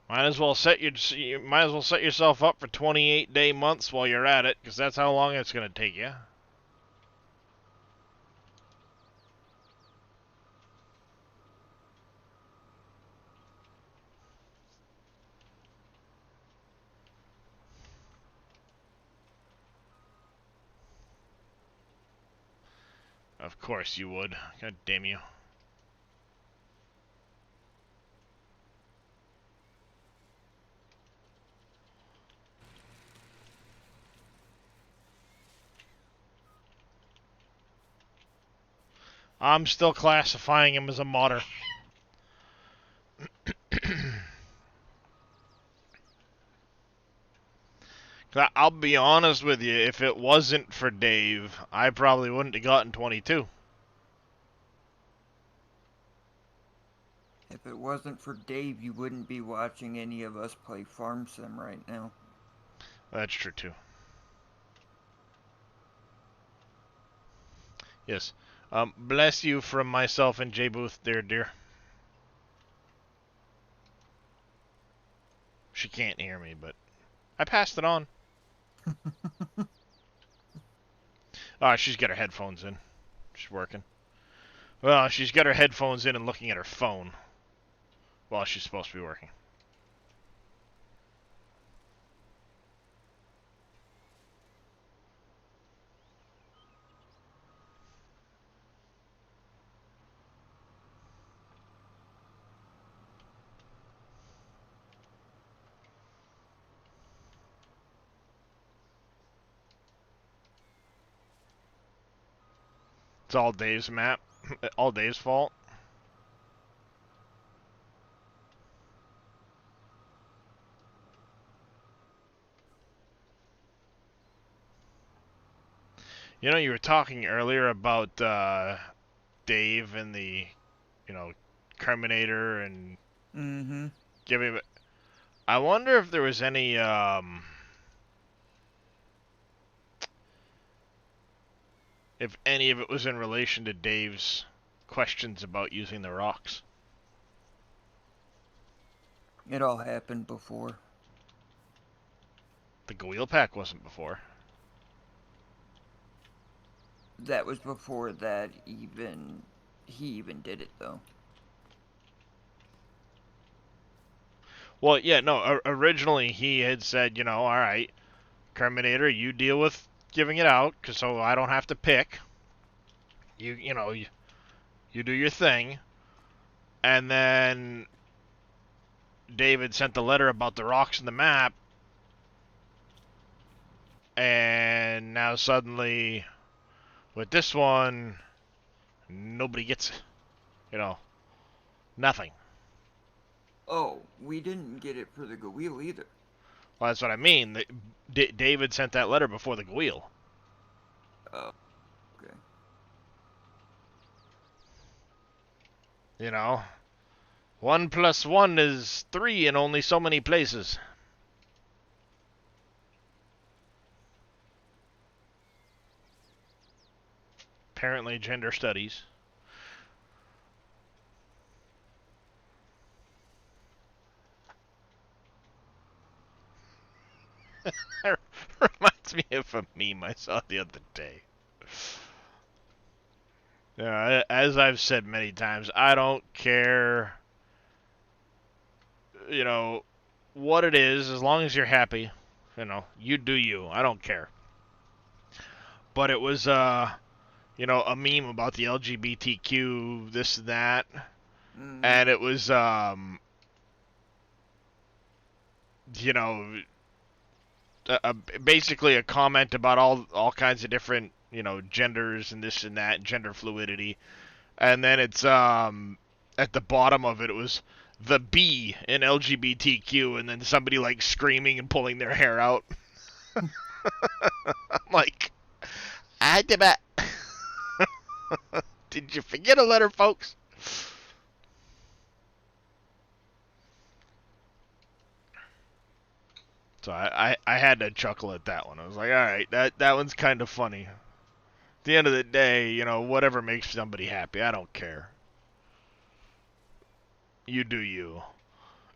Might as well set yourself up for 28-day months while you're at it, because that's how long it's gonna take you. Of course you would. God damn you. I'm still classifying him as a modder. I'll be honest with you, if it wasn't for Dave, I probably wouldn't have gotten 22. If it wasn't for Dave, you wouldn't be watching any of us play Farm Sim right now. That's true, too. Yes. Bless you from myself and J Booth, dear. She can't hear me, but I passed it on. She's got her headphones in. She's working. Well, she's got her headphones in and looking at her phone while she's supposed to be working. It's all Dave's map. All Dave's fault. You know, you were talking earlier about Dave and the, Terminator and Mm-hmm. giving. I wonder if there was any if any of it was in relation to Dave's questions about using the rocks. It all happened before. The Gweel pack wasn't before. That was before that he even did it, though. Well, yeah, no, originally he had said, alright, Terminator, you deal with giving it out, so I don't have to pick. You do your thing. And then David sent the letter about the rocks in the map, and now suddenly, with this one, nobody gets, nothing. Oh, we didn't get it for the Gweel either. Well, that's what I mean. David sent that letter before the Gweel. Oh, okay. 1 + 1 is 3 in only so many places. Apparently, gender studies. Reminds me of a meme I saw the other day. As I've said many times, I don't care, what it is, as long as you're happy. You do you. I don't care. But it was, a meme about the LGBTQ, this and that. Mm-hmm. And it was, basically a comment about all kinds of different, genders and this and that, gender fluidity. And then it's, at the bottom of it, it was the B in LGBTQ, and then somebody, screaming and pulling their hair out. I'm like, did you forget a letter, folks? So I had to chuckle at that one. I was like, all right, that one's kind of funny. At the end of the day, you know, whatever makes somebody happy, I don't care. You do you.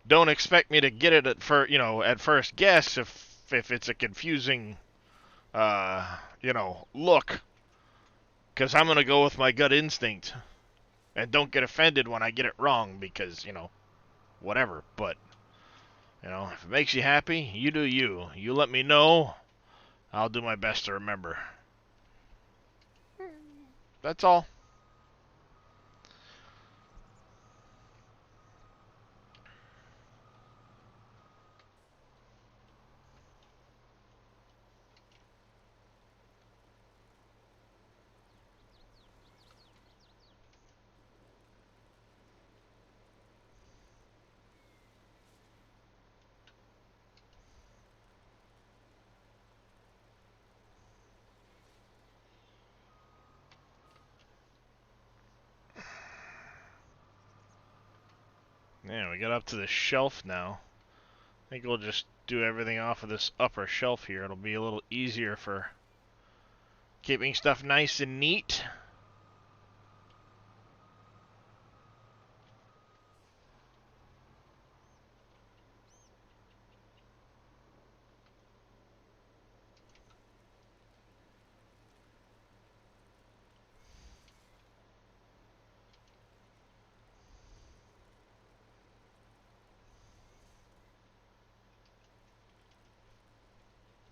Don't expect me to get it at first guess if it's a confusing, look. Because I'm gonna go with my gut instinct, and don't get offended when I get it wrong because whatever. But if it makes you happy, you do you. You let me know. I'll do my best to remember. That's all. Yeah, we got up to the shelf now. I think we'll just do everything off of this upper shelf here. It'll be a little easier for keeping stuff nice and neat.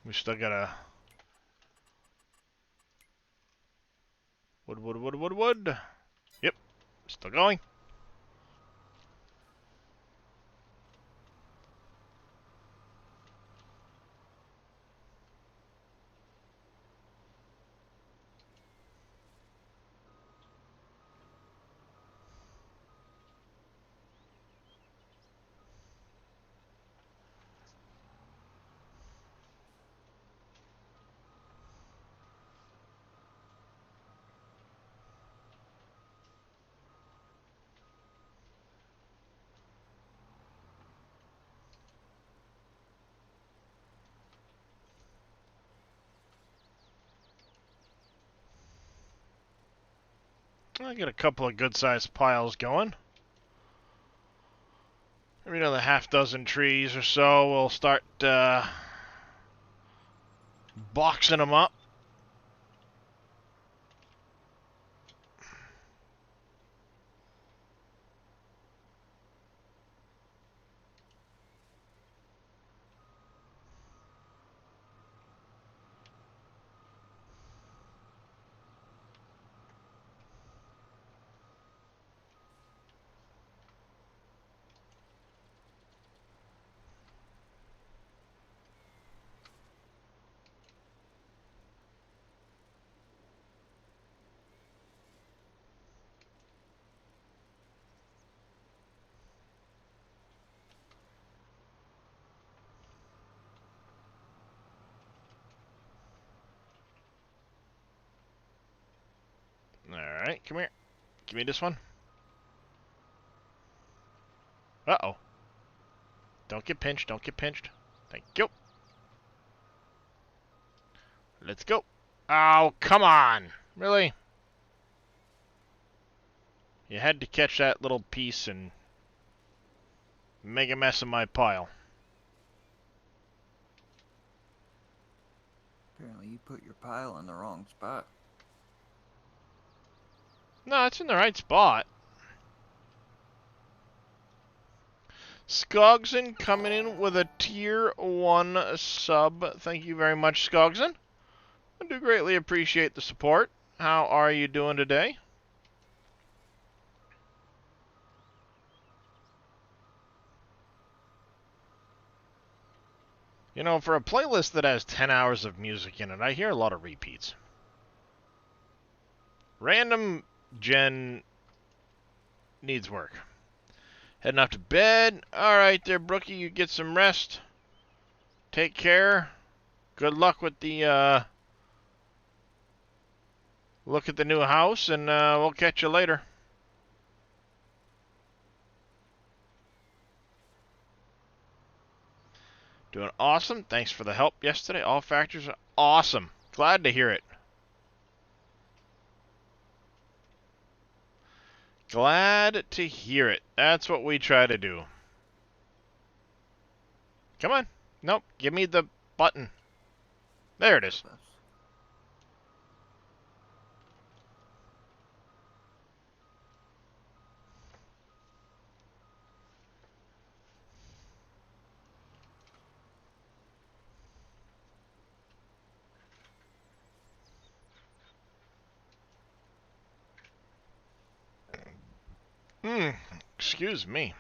We still got wood. Yep, still going. I got a couple of good-sized piles going. Maybe another half dozen trees or so. We'll start boxing them up. Alright, come here. Give me this one. Uh-oh. Don't get pinched, don't get pinched. Thank you. Let's go. Oh, come on. Really? You had to catch that little piece and make a mess of my pile. Apparently you put your pile in the wrong spot. No, it's in the right spot. Skogson coming in with a tier 1 sub. Thank you very much, Skogson. I do greatly appreciate the support. How are you doing today? You know, for a playlist that has 10 hours of music in it, I hear a lot of repeats. Random Gen needs work. Heading off to bed. Alright there, Brookie, you get some rest. Take care. Good luck with the, look at the new house, and we'll catch you later. Doing awesome. Thanks for the help yesterday. All factors are awesome. Glad to hear it. Glad to hear it. That's what we try to do. Come on. Nope. Give me the button. There it is. Excuse me.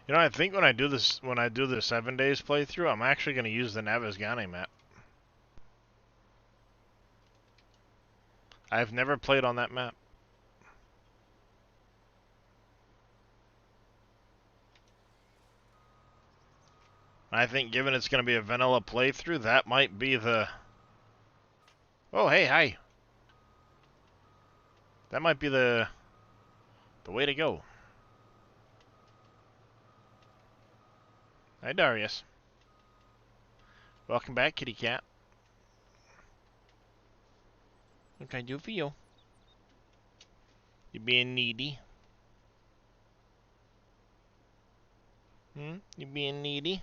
You know, I think when I do the 7 days playthrough, I'm actually going to use the Navezgane map. I've never played on that map. I think given it's going to be a vanilla playthrough, that might be the... Oh, hey, hi. That might be the way to go. Hi, Darius. Welcome back, kitty cat. What can I do for you? You being needy? You being needy?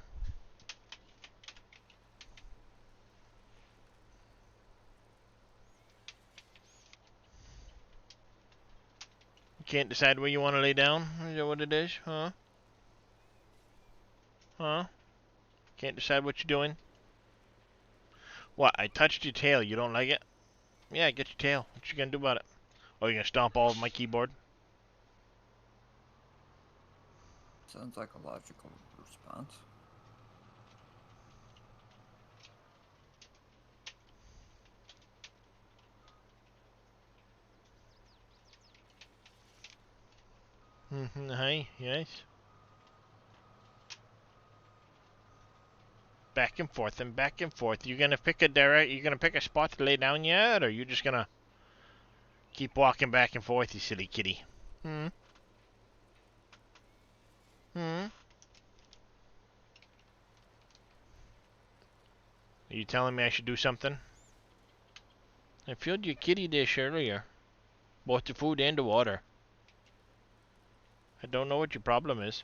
You can't decide where you want to lay down? Is that what it is? Huh? Huh? Can't decide what you're doing? What? I touched your tail. You don't like it? Yeah, get your tail. What you gonna do about it? Oh, you gonna stomp all of my keyboard? Sounds like a logical response. Hi, yes. Back and forth and back and forth. You gonna pick a spot to lay down yet, or you just gonna keep walking back and forth, you silly kitty? Hmm? Are you telling me I should do something? I filled your kitty dish earlier. Both the food and the water. I don't know what your problem is.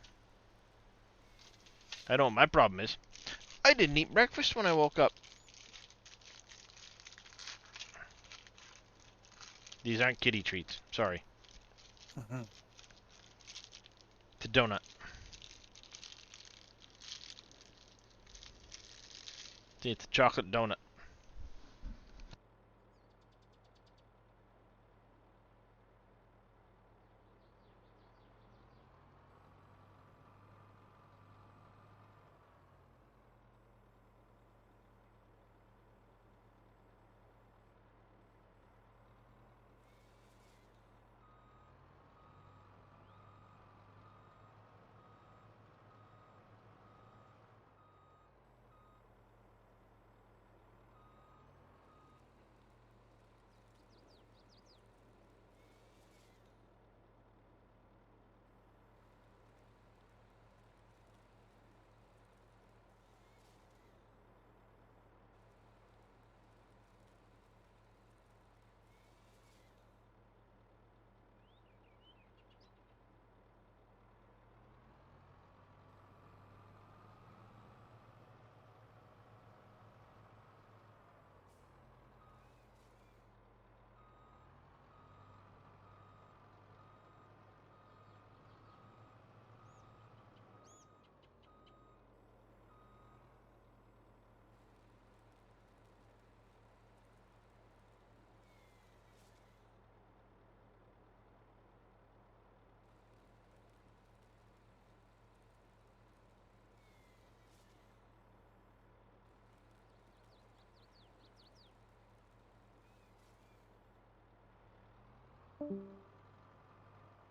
I know what my problem is. I didn't eat breakfast when I woke up. These aren't kitty treats. Sorry. It's a donut. See, it's a chocolate donut.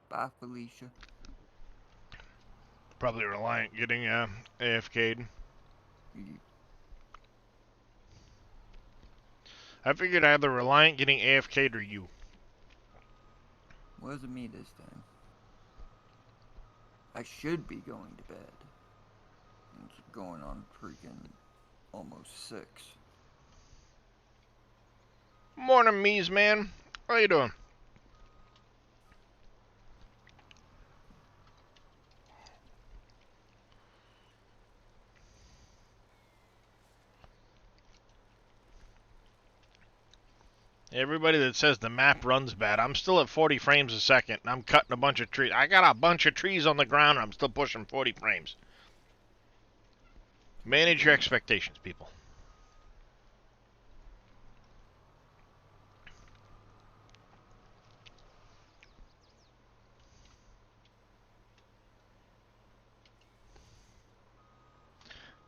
Bye, Felicia. Probably Reliant getting AFK'd. I figured either Reliant getting AFK'd or you. Wasn't me this time. I should be going to bed. It's going on freaking almost 6. Morning, Mies, man. How you doing? Everybody that says the map runs bad, I'm still at 40 frames a second, and I'm cutting a bunch of trees. I got a bunch of trees on the ground, and I'm still pushing 40 frames. Manage your expectations, people.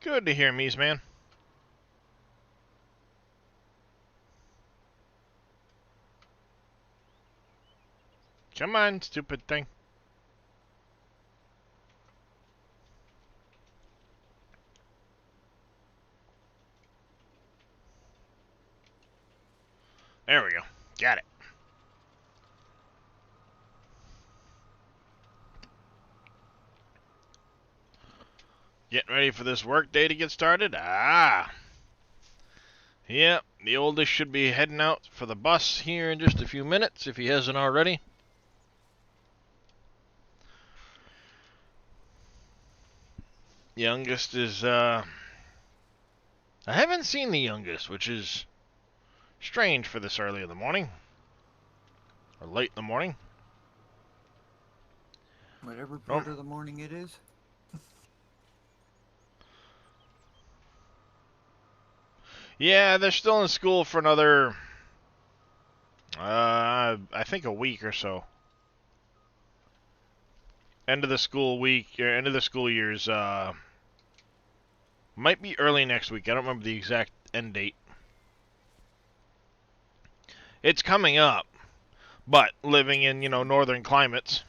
Good to hear, Mies, man. Come on, stupid thing. There we go. Got it. Getting ready for this work day to get started? Ah. Yep, the oldest should be heading out for the bus here in just a few minutes, if he hasn't already. Youngest is, I haven't seen the youngest, which is strange for this early in the morning. Or late in the morning. Whatever part of the morning it is. Yeah, they're still in school for another, I think a week or so. End of the school week, or end of the school year's, might be early next week. I don't remember the exact end date. It's coming up, but living in, northern climates,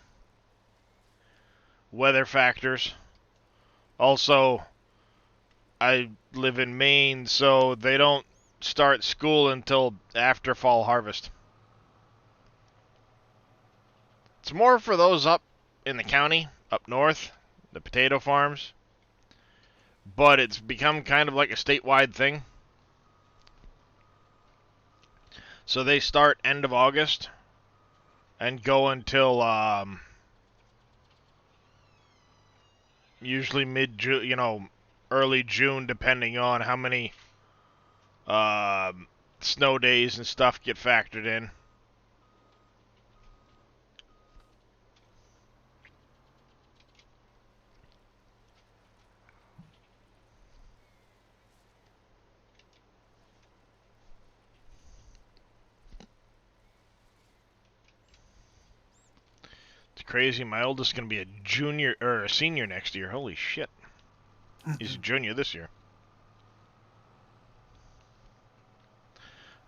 weather factors. Also, I live in Maine, so they don't start school until after fall harvest. It's more for those up in the county, up north, the potato farms. But it's become kind of like a statewide thing. So they start end of August and go until usually mid-June, early June, depending on how many snow days and stuff get factored in. It's crazy. My oldest is going to be a junior or a senior next year. Holy shit. He's a junior this year.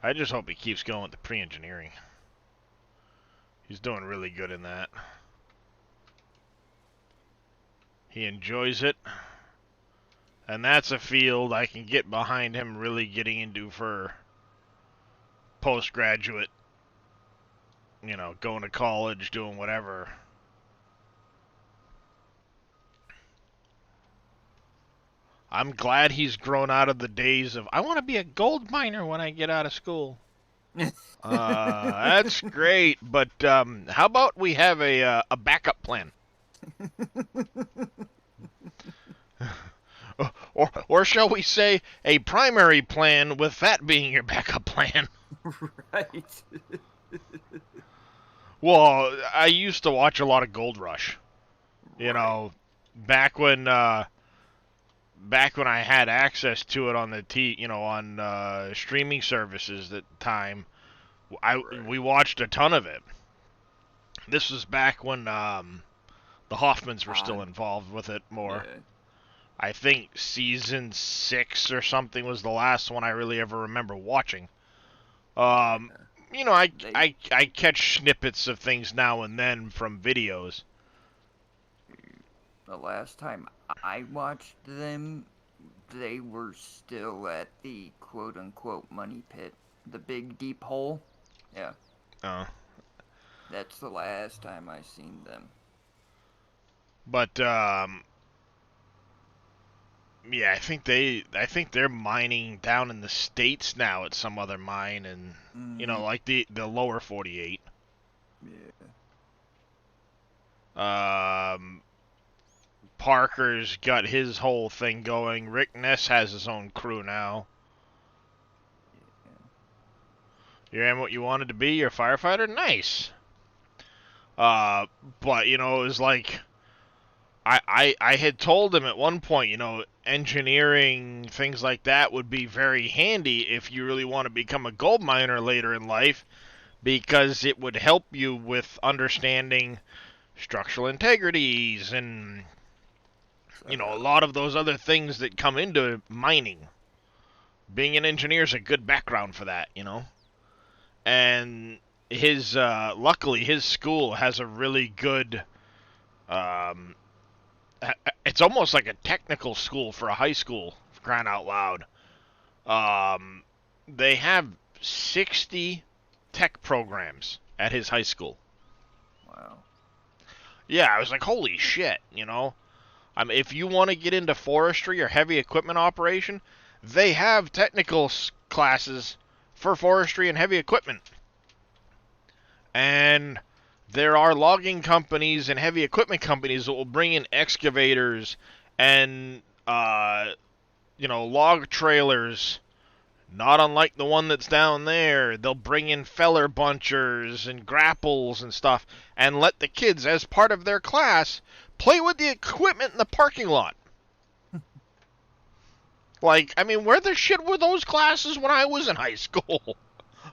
I just hope he keeps going with the pre-engineering. He's doing really good in that. He enjoys it. And that's a field I can get behind him really getting into for postgraduate. Going to college, doing whatever. I'm glad he's grown out of the days of, I want to be a gold miner when I get out of school. That's great, but how about we have a backup plan? or shall we say a primary plan, with that being your backup plan? Right. Well, I used to watch a lot of Gold Rush. Back when I had access to it on the on streaming services at the time, we watched a ton of it. This was back when the Hoffmans were still involved with it more. Yeah. I think season 6 or something was the last one I really ever remember watching. I catch snippets of things now and then from videos. The last time I watched them, they were still at the quote-unquote money pit. The big deep hole. Yeah, Uh, that's the last time I seen them. but yeah, I think they're mining down in the States now at some other mine, and you know, like the lower 48. Yeah. Parker's got his whole thing going. Rick Ness has his own crew now. You ran what you wanted to be. You're a firefighter. Nice. But you know, it was like I had told him at one point, you know, engineering, things like that would be very handy if you really want to become a gold miner later in life, because it would help you with understanding structural integrities and, you know, a lot of those other things that come into mining. Being an engineer is a good background for that, you know. And his luckily his school has a really good it's almost like a technical school for a high school, for crying out loud. They have 60 tech programs at his high school. Wow. Yeah, I was like, holy shit, you know. I mean, if you want to get into forestry or heavy equipment operation, they have technical classes for forestry and heavy equipment. And there are logging companies and heavy equipment companies that will bring in excavators and, you know, log trailers, not unlike the one that's down there. They'll bring in feller bunchers and grapples and stuff and let the kids, as part of their class, play with the equipment in the parking lot. Like, I mean, where the shit were those classes when I was in high school?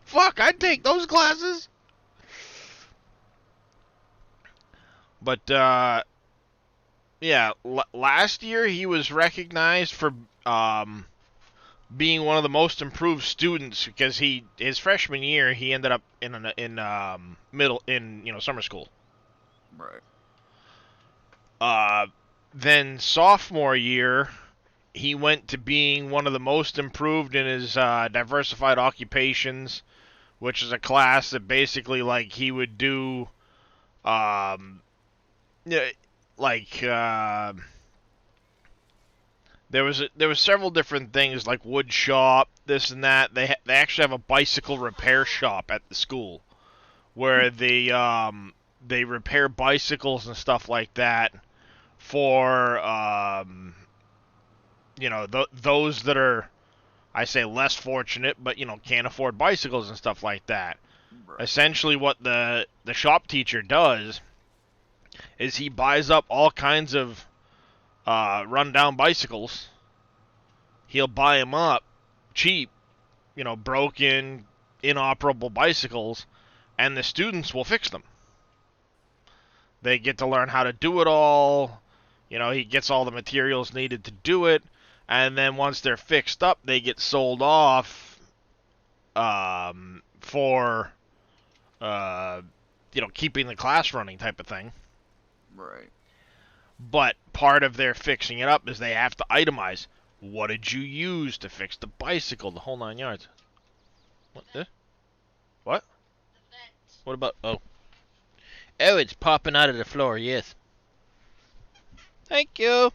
Fuck, I'd take those classes. But, yeah, last year he was recognized for being one of the most improved students, because his freshman year he ended up in summer school. Right. Then sophomore year he went to being one of the most improved in his diversified occupations, which is a class that basically, like, he would do there was several different things, like wood shop, this and that. They actually have a bicycle repair shop at the school where they repair bicycles and stuff like that for you know, those that are, I say, less fortunate, but, you know, can't afford bicycles and stuff like that. Right. Essentially what the shop teacher does is he buys up all kinds of run-down bicycles. He'll buy them up cheap, you know, broken, inoperable bicycles, and the students will fix them. They get to learn how to do it all. You know, he gets all the materials needed to do it, and then once they're fixed up, they get sold off for, you know, keeping the class running type of thing. Right. But part of their fixing it up is they have to itemize. What did you use to fix the bicycle? The whole 9 yards. What? What? What about... Oh, it's popping out of the floor, yes. Thank you.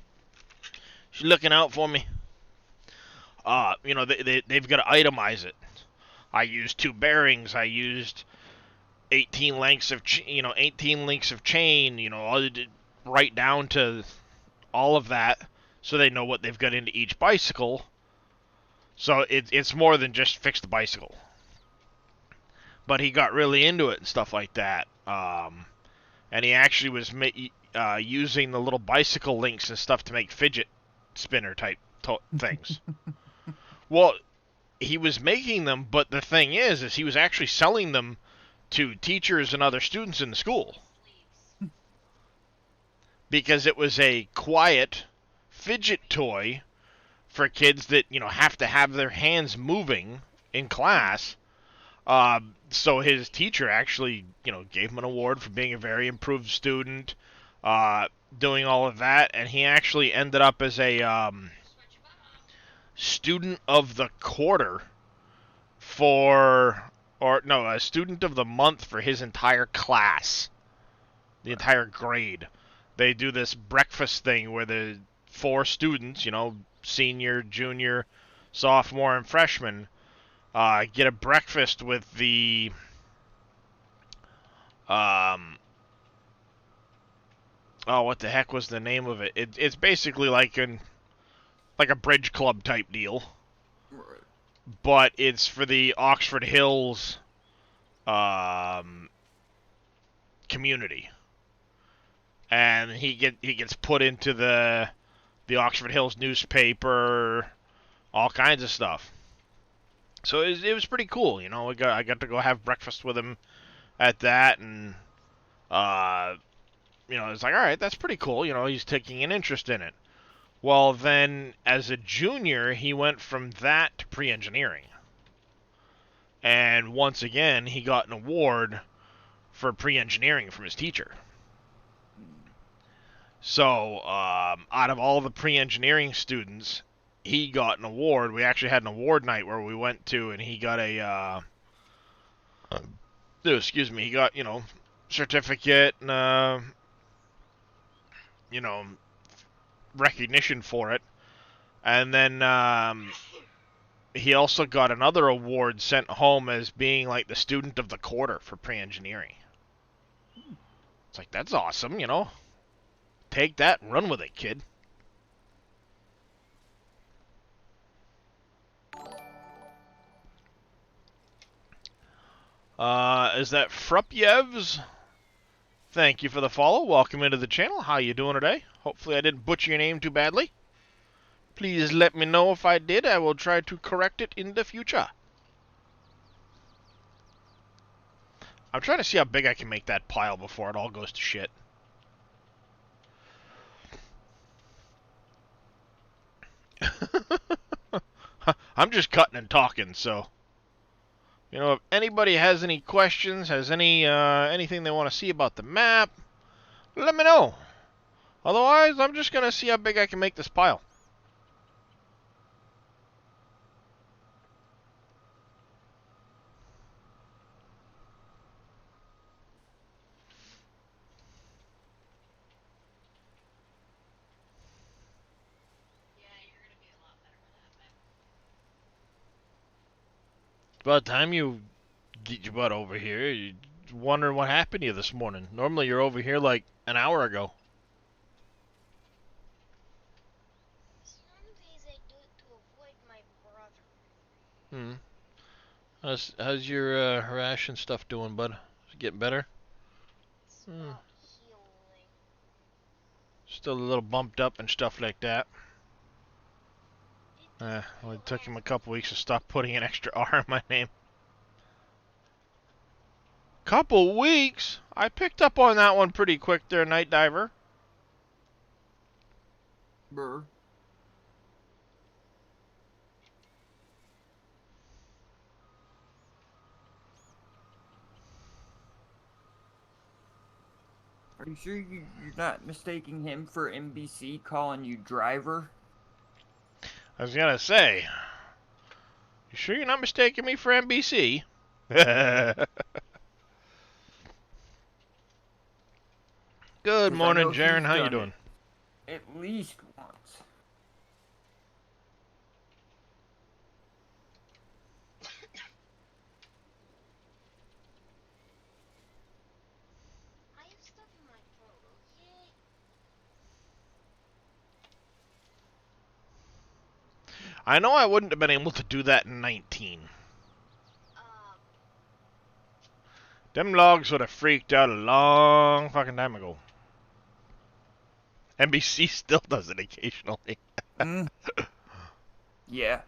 She's looking out for me. You know, they've got to itemize it. I used 2 bearings. I used 18 lengths of 18 links of chain, you know, right down to all of that, so they know what they've got into each bicycle. So it's more than just fix the bicycle. But he got really into it and stuff like that. And he actually was using the little bicycle links and stuff to make fidget spinner type things. Well, he was making them, but the thing is he was actually selling them to teachers and other students in the school. Because it was a quiet fidget toy for kids that, you know, have to have their hands moving in class. So his teacher actually, you know, gave him an award for being a very improved student, doing all of that, and he actually ended up as a student of the quarter a student of the month for his entire class, the entire grade. They do this breakfast thing where the 4 students, senior, junior, sophomore, and freshman, get a breakfast with the what the heck was the name of it? It's basically like a bridge club type deal, Right. but it's for the Oxford Hills community, and he gets put into the Oxford Hills newspaper, all kinds of stuff. So it was pretty cool, I got to go have breakfast with him at that, and it's like, all right, that's pretty cool. He's taking an interest in it. Well, then as a junior, he went from that to pre-engineering, and once again, he got an award for pre-engineering from his teacher. So, out of all the pre-engineering students, he got an award. We actually had an award night where we went to, and he got he got, certificate and, recognition for it. And then, he also got another award sent home as being, like, the student of the quarter for pre-engineering. It's like, that's awesome, Take that and run with it, kid. Is that Frupyevs? Thank you for the follow. Welcome into the channel. How you doing today? Hopefully I didn't butcher your name too badly. Please let me know if I did. I will try to correct it in the future. I'm trying to see how big I can make that pile before it all goes to shit. I'm just cutting and talking, so if anybody has any questions, has anything they want to see about the map, let me know. Otherwise, I'm just gonna see how big I can make this pile. About time you get your butt over here. You're wondering what happened to you this morning. Normally you're over here like an hour ago. Some days I do it to avoid my brother. How's your rash and stuff doing, bud? Is it getting better? It's not healing. Still a little bumped up and stuff like that. Well, it took him a couple weeks to stop putting an extra R in my name. Couple weeks? I picked up on that one pretty quick there, Night Diver. Brr. Are you sure you're not mistaking him for NBC calling you driver? I was gonna say, you sure you're not mistaking me for NBC? Good morning, Jaren. How you doing? At least once. I have stuff in my throat, okay? I know I wouldn't have been able to do that in 19. Them logs would have freaked out a long fucking time ago. NBC still does it occasionally. Yeah.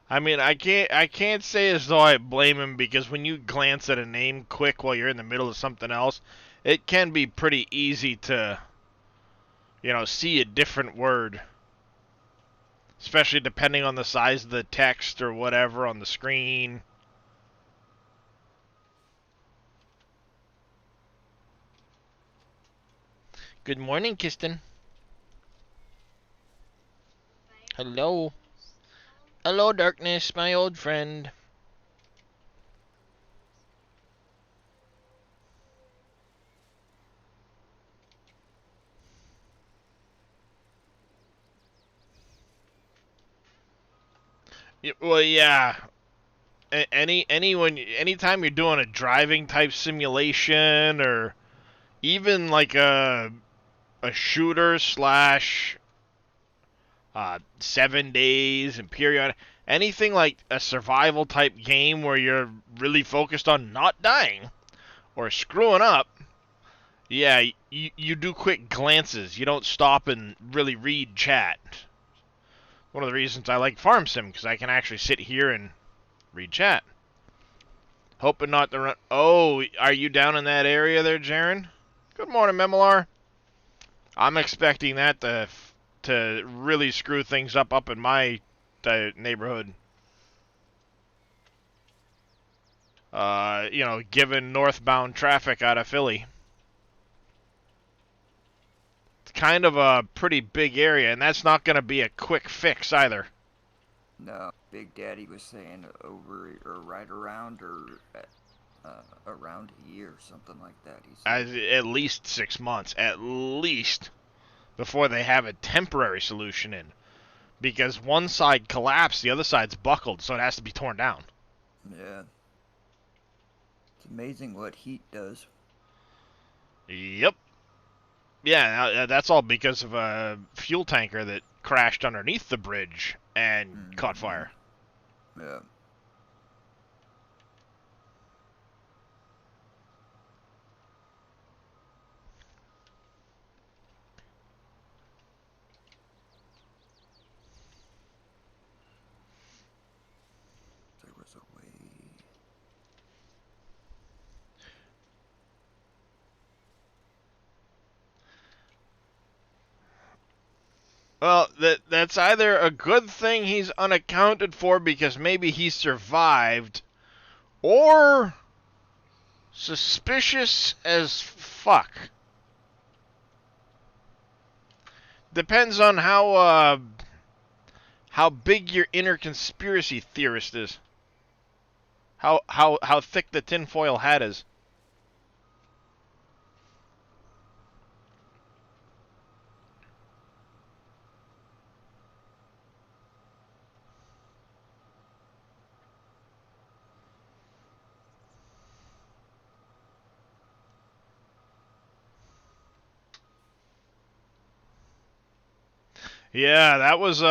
I mean, I can't say as though I blame him, because when you glance at a name quick while you're in the middle of something else, it can be pretty easy to, see a different word. Especially depending on the size of the text or whatever on the screen. Good morning, Kiston. Hello. Hello, darkness, my old friend. Well, yeah. Anytime you're doing a driving type simulation, or even like a shooter slash 7 days and periodic, anything like a survival type game where you're really focused on not dying or screwing up, yeah, you do quick glances. You don't stop and really read chat. One of the reasons I like Farm Sim, because I can actually sit here and read chat. Hoping not to run. Oh, are you down in that area there, Jaren? Good morning, Memelar. I'm expecting that to really screw things up in my neighborhood. Given northbound traffic out of Philly. It's kind of a pretty big area, and that's not going to be a quick fix either. No, Big Daddy was saying over or right around or around a year, something like that. He said. At least 6 months, at least, before they have a temporary solution in. Because one side collapsed, the other side's buckled, so it has to be torn down. Yeah. It's amazing what heat does. Yep. Yeah, that's all because of a fuel tanker that crashed underneath the bridge and caught fire. Yeah. There was a way. Well, that's either a good thing he's unaccounted for because maybe he survived, or suspicious as fuck. Depends on how big your inner conspiracy theorist is. How thick the tinfoil hat is. Yeah, that was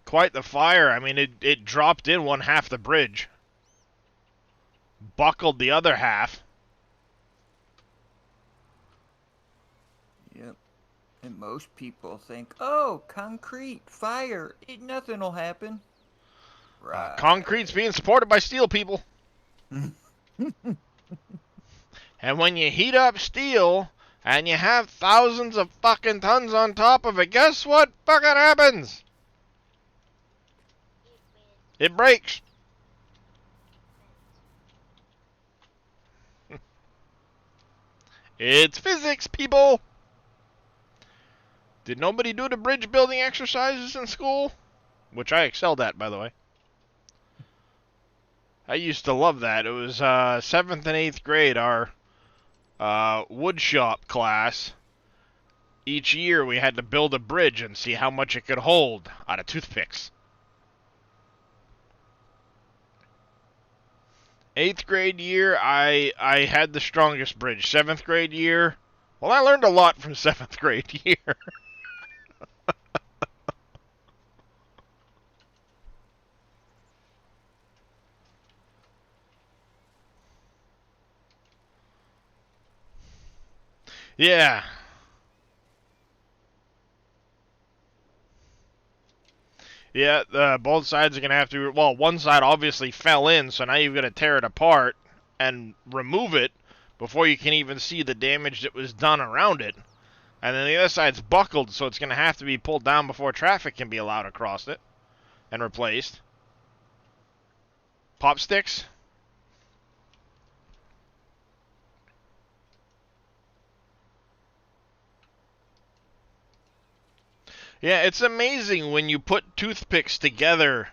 quite the fire. I mean, it dropped in one half the bridge, buckled the other half. Yep. And most people think, oh, concrete, fire, nothing will happen. Right. Concrete's being supported by steel, people. And when you heat up steel and you have thousands of fucking tons on top of it, guess what fucking happens? It breaks. It's physics, people. Did nobody do the bridge building exercises in school? Which I excelled at, by the way. I used to love that. It was 7th and 8th grade, our wood shop class. Each year we had to build a bridge and see how much it could hold out of toothpicks. 8th grade year, I had the strongest bridge. 7th grade year, well, I learned a lot from 7th grade year. Yeah. Yeah, both sides are going to have to... Well, one side obviously fell in, so now you've got to tear it apart and remove it before you can even see the damage that was done around it. And then the other side's buckled, so it's going to have to be pulled down before traffic can be allowed across it and replaced. Pop sticks? Yeah, it's amazing when you put toothpicks together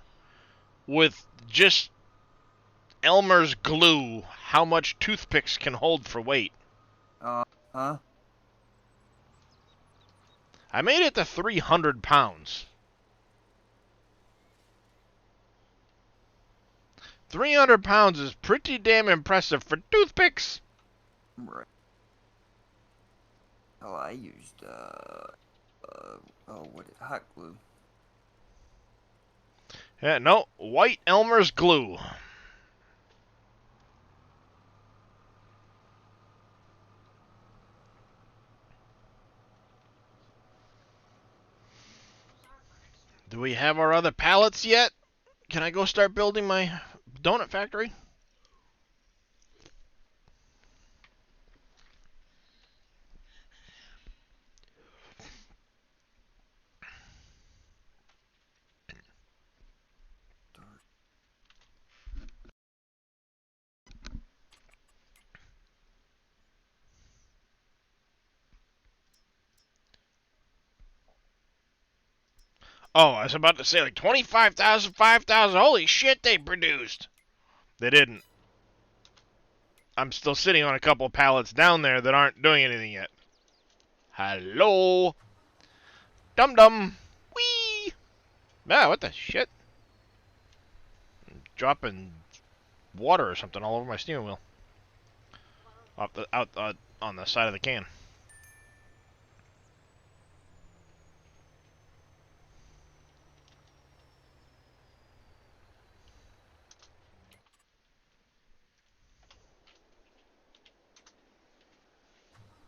with just Elmer's glue, how much toothpicks can hold for weight. Huh? I made it to 300 pounds. 300 pounds is pretty damn impressive for toothpicks. Right. Oh, I used, hot glue. Yeah, no, white Elmer's glue. Do we have our other pallets yet? Can I go start building my donut factory? Oh, I was about to say like 25,000, 5,000. Holy shit, they produced. They didn't. I'm still sitting on a couple pallets down there that aren't doing anything yet. Hello? Dum-dum. Whee! Ah, what the shit? Dropping water or something all over my steering wheel. Out on the side of the can.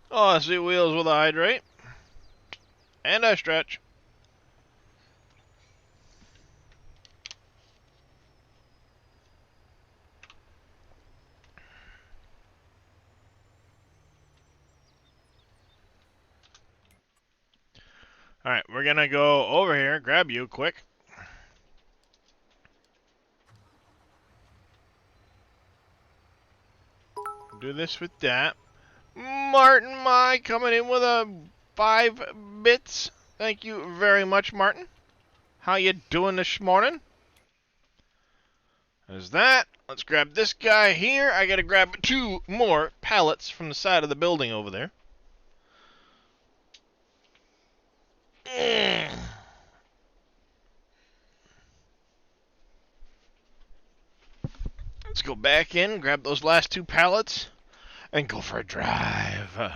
Oh, I see wheels with a hydrate. And a stretch. Alright, we're gonna go over here, grab you quick. Do this with that. Martin My coming in with a 5 bits. Thank you very much, Martin. How you doing this morning? There's that. Let's grab this guy here. I gotta grab 2 more pallets from the side of the building over there. Let's go back in, grab those last 2 pallets, and go for a drive.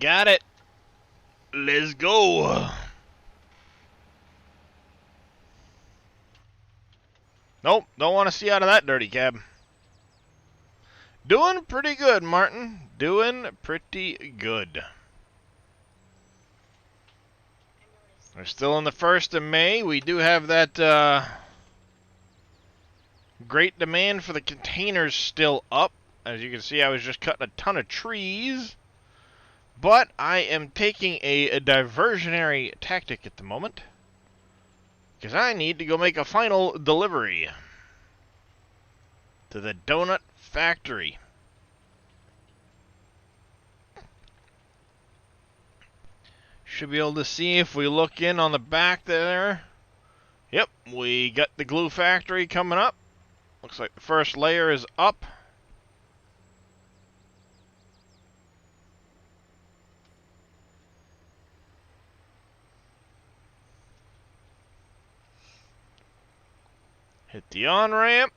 Got it. Let's go. Nope, don't want to see out of that dirty cab. Doing pretty good, Martin. Doing pretty good. We're still in the 1st of May. We do have that great demand for the containers still up. As you can see, I was just cutting a ton of trees. But I am taking a diversionary tactic at the moment. Because I need to go make a final delivery to the donut factory. Should be able to see if we look in on the back there. Yep, we got the glue factory coming up. Looks like the first layer is up. Hit the on-ramp.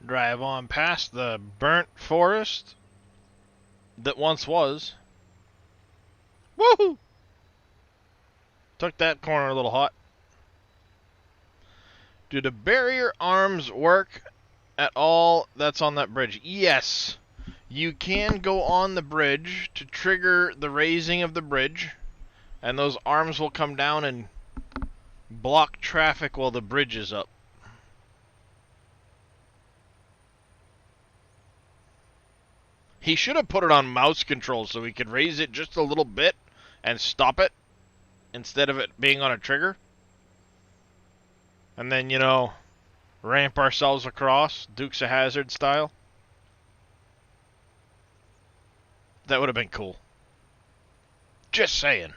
drive on past the burnt forest that once was. Woohoo! Took that corner a little hot. Do the barrier arms work at all that's on that bridge? Yes. You can go on the bridge to trigger the raising of the bridge, and those arms will come down and block traffic while the bridge is up. He should have put it on mouse control so we could raise it just a little bit and stop it instead of it being on a trigger. And then, you know, ramp ourselves across, Dukes of Hazzard style. That would have been cool. Just saying.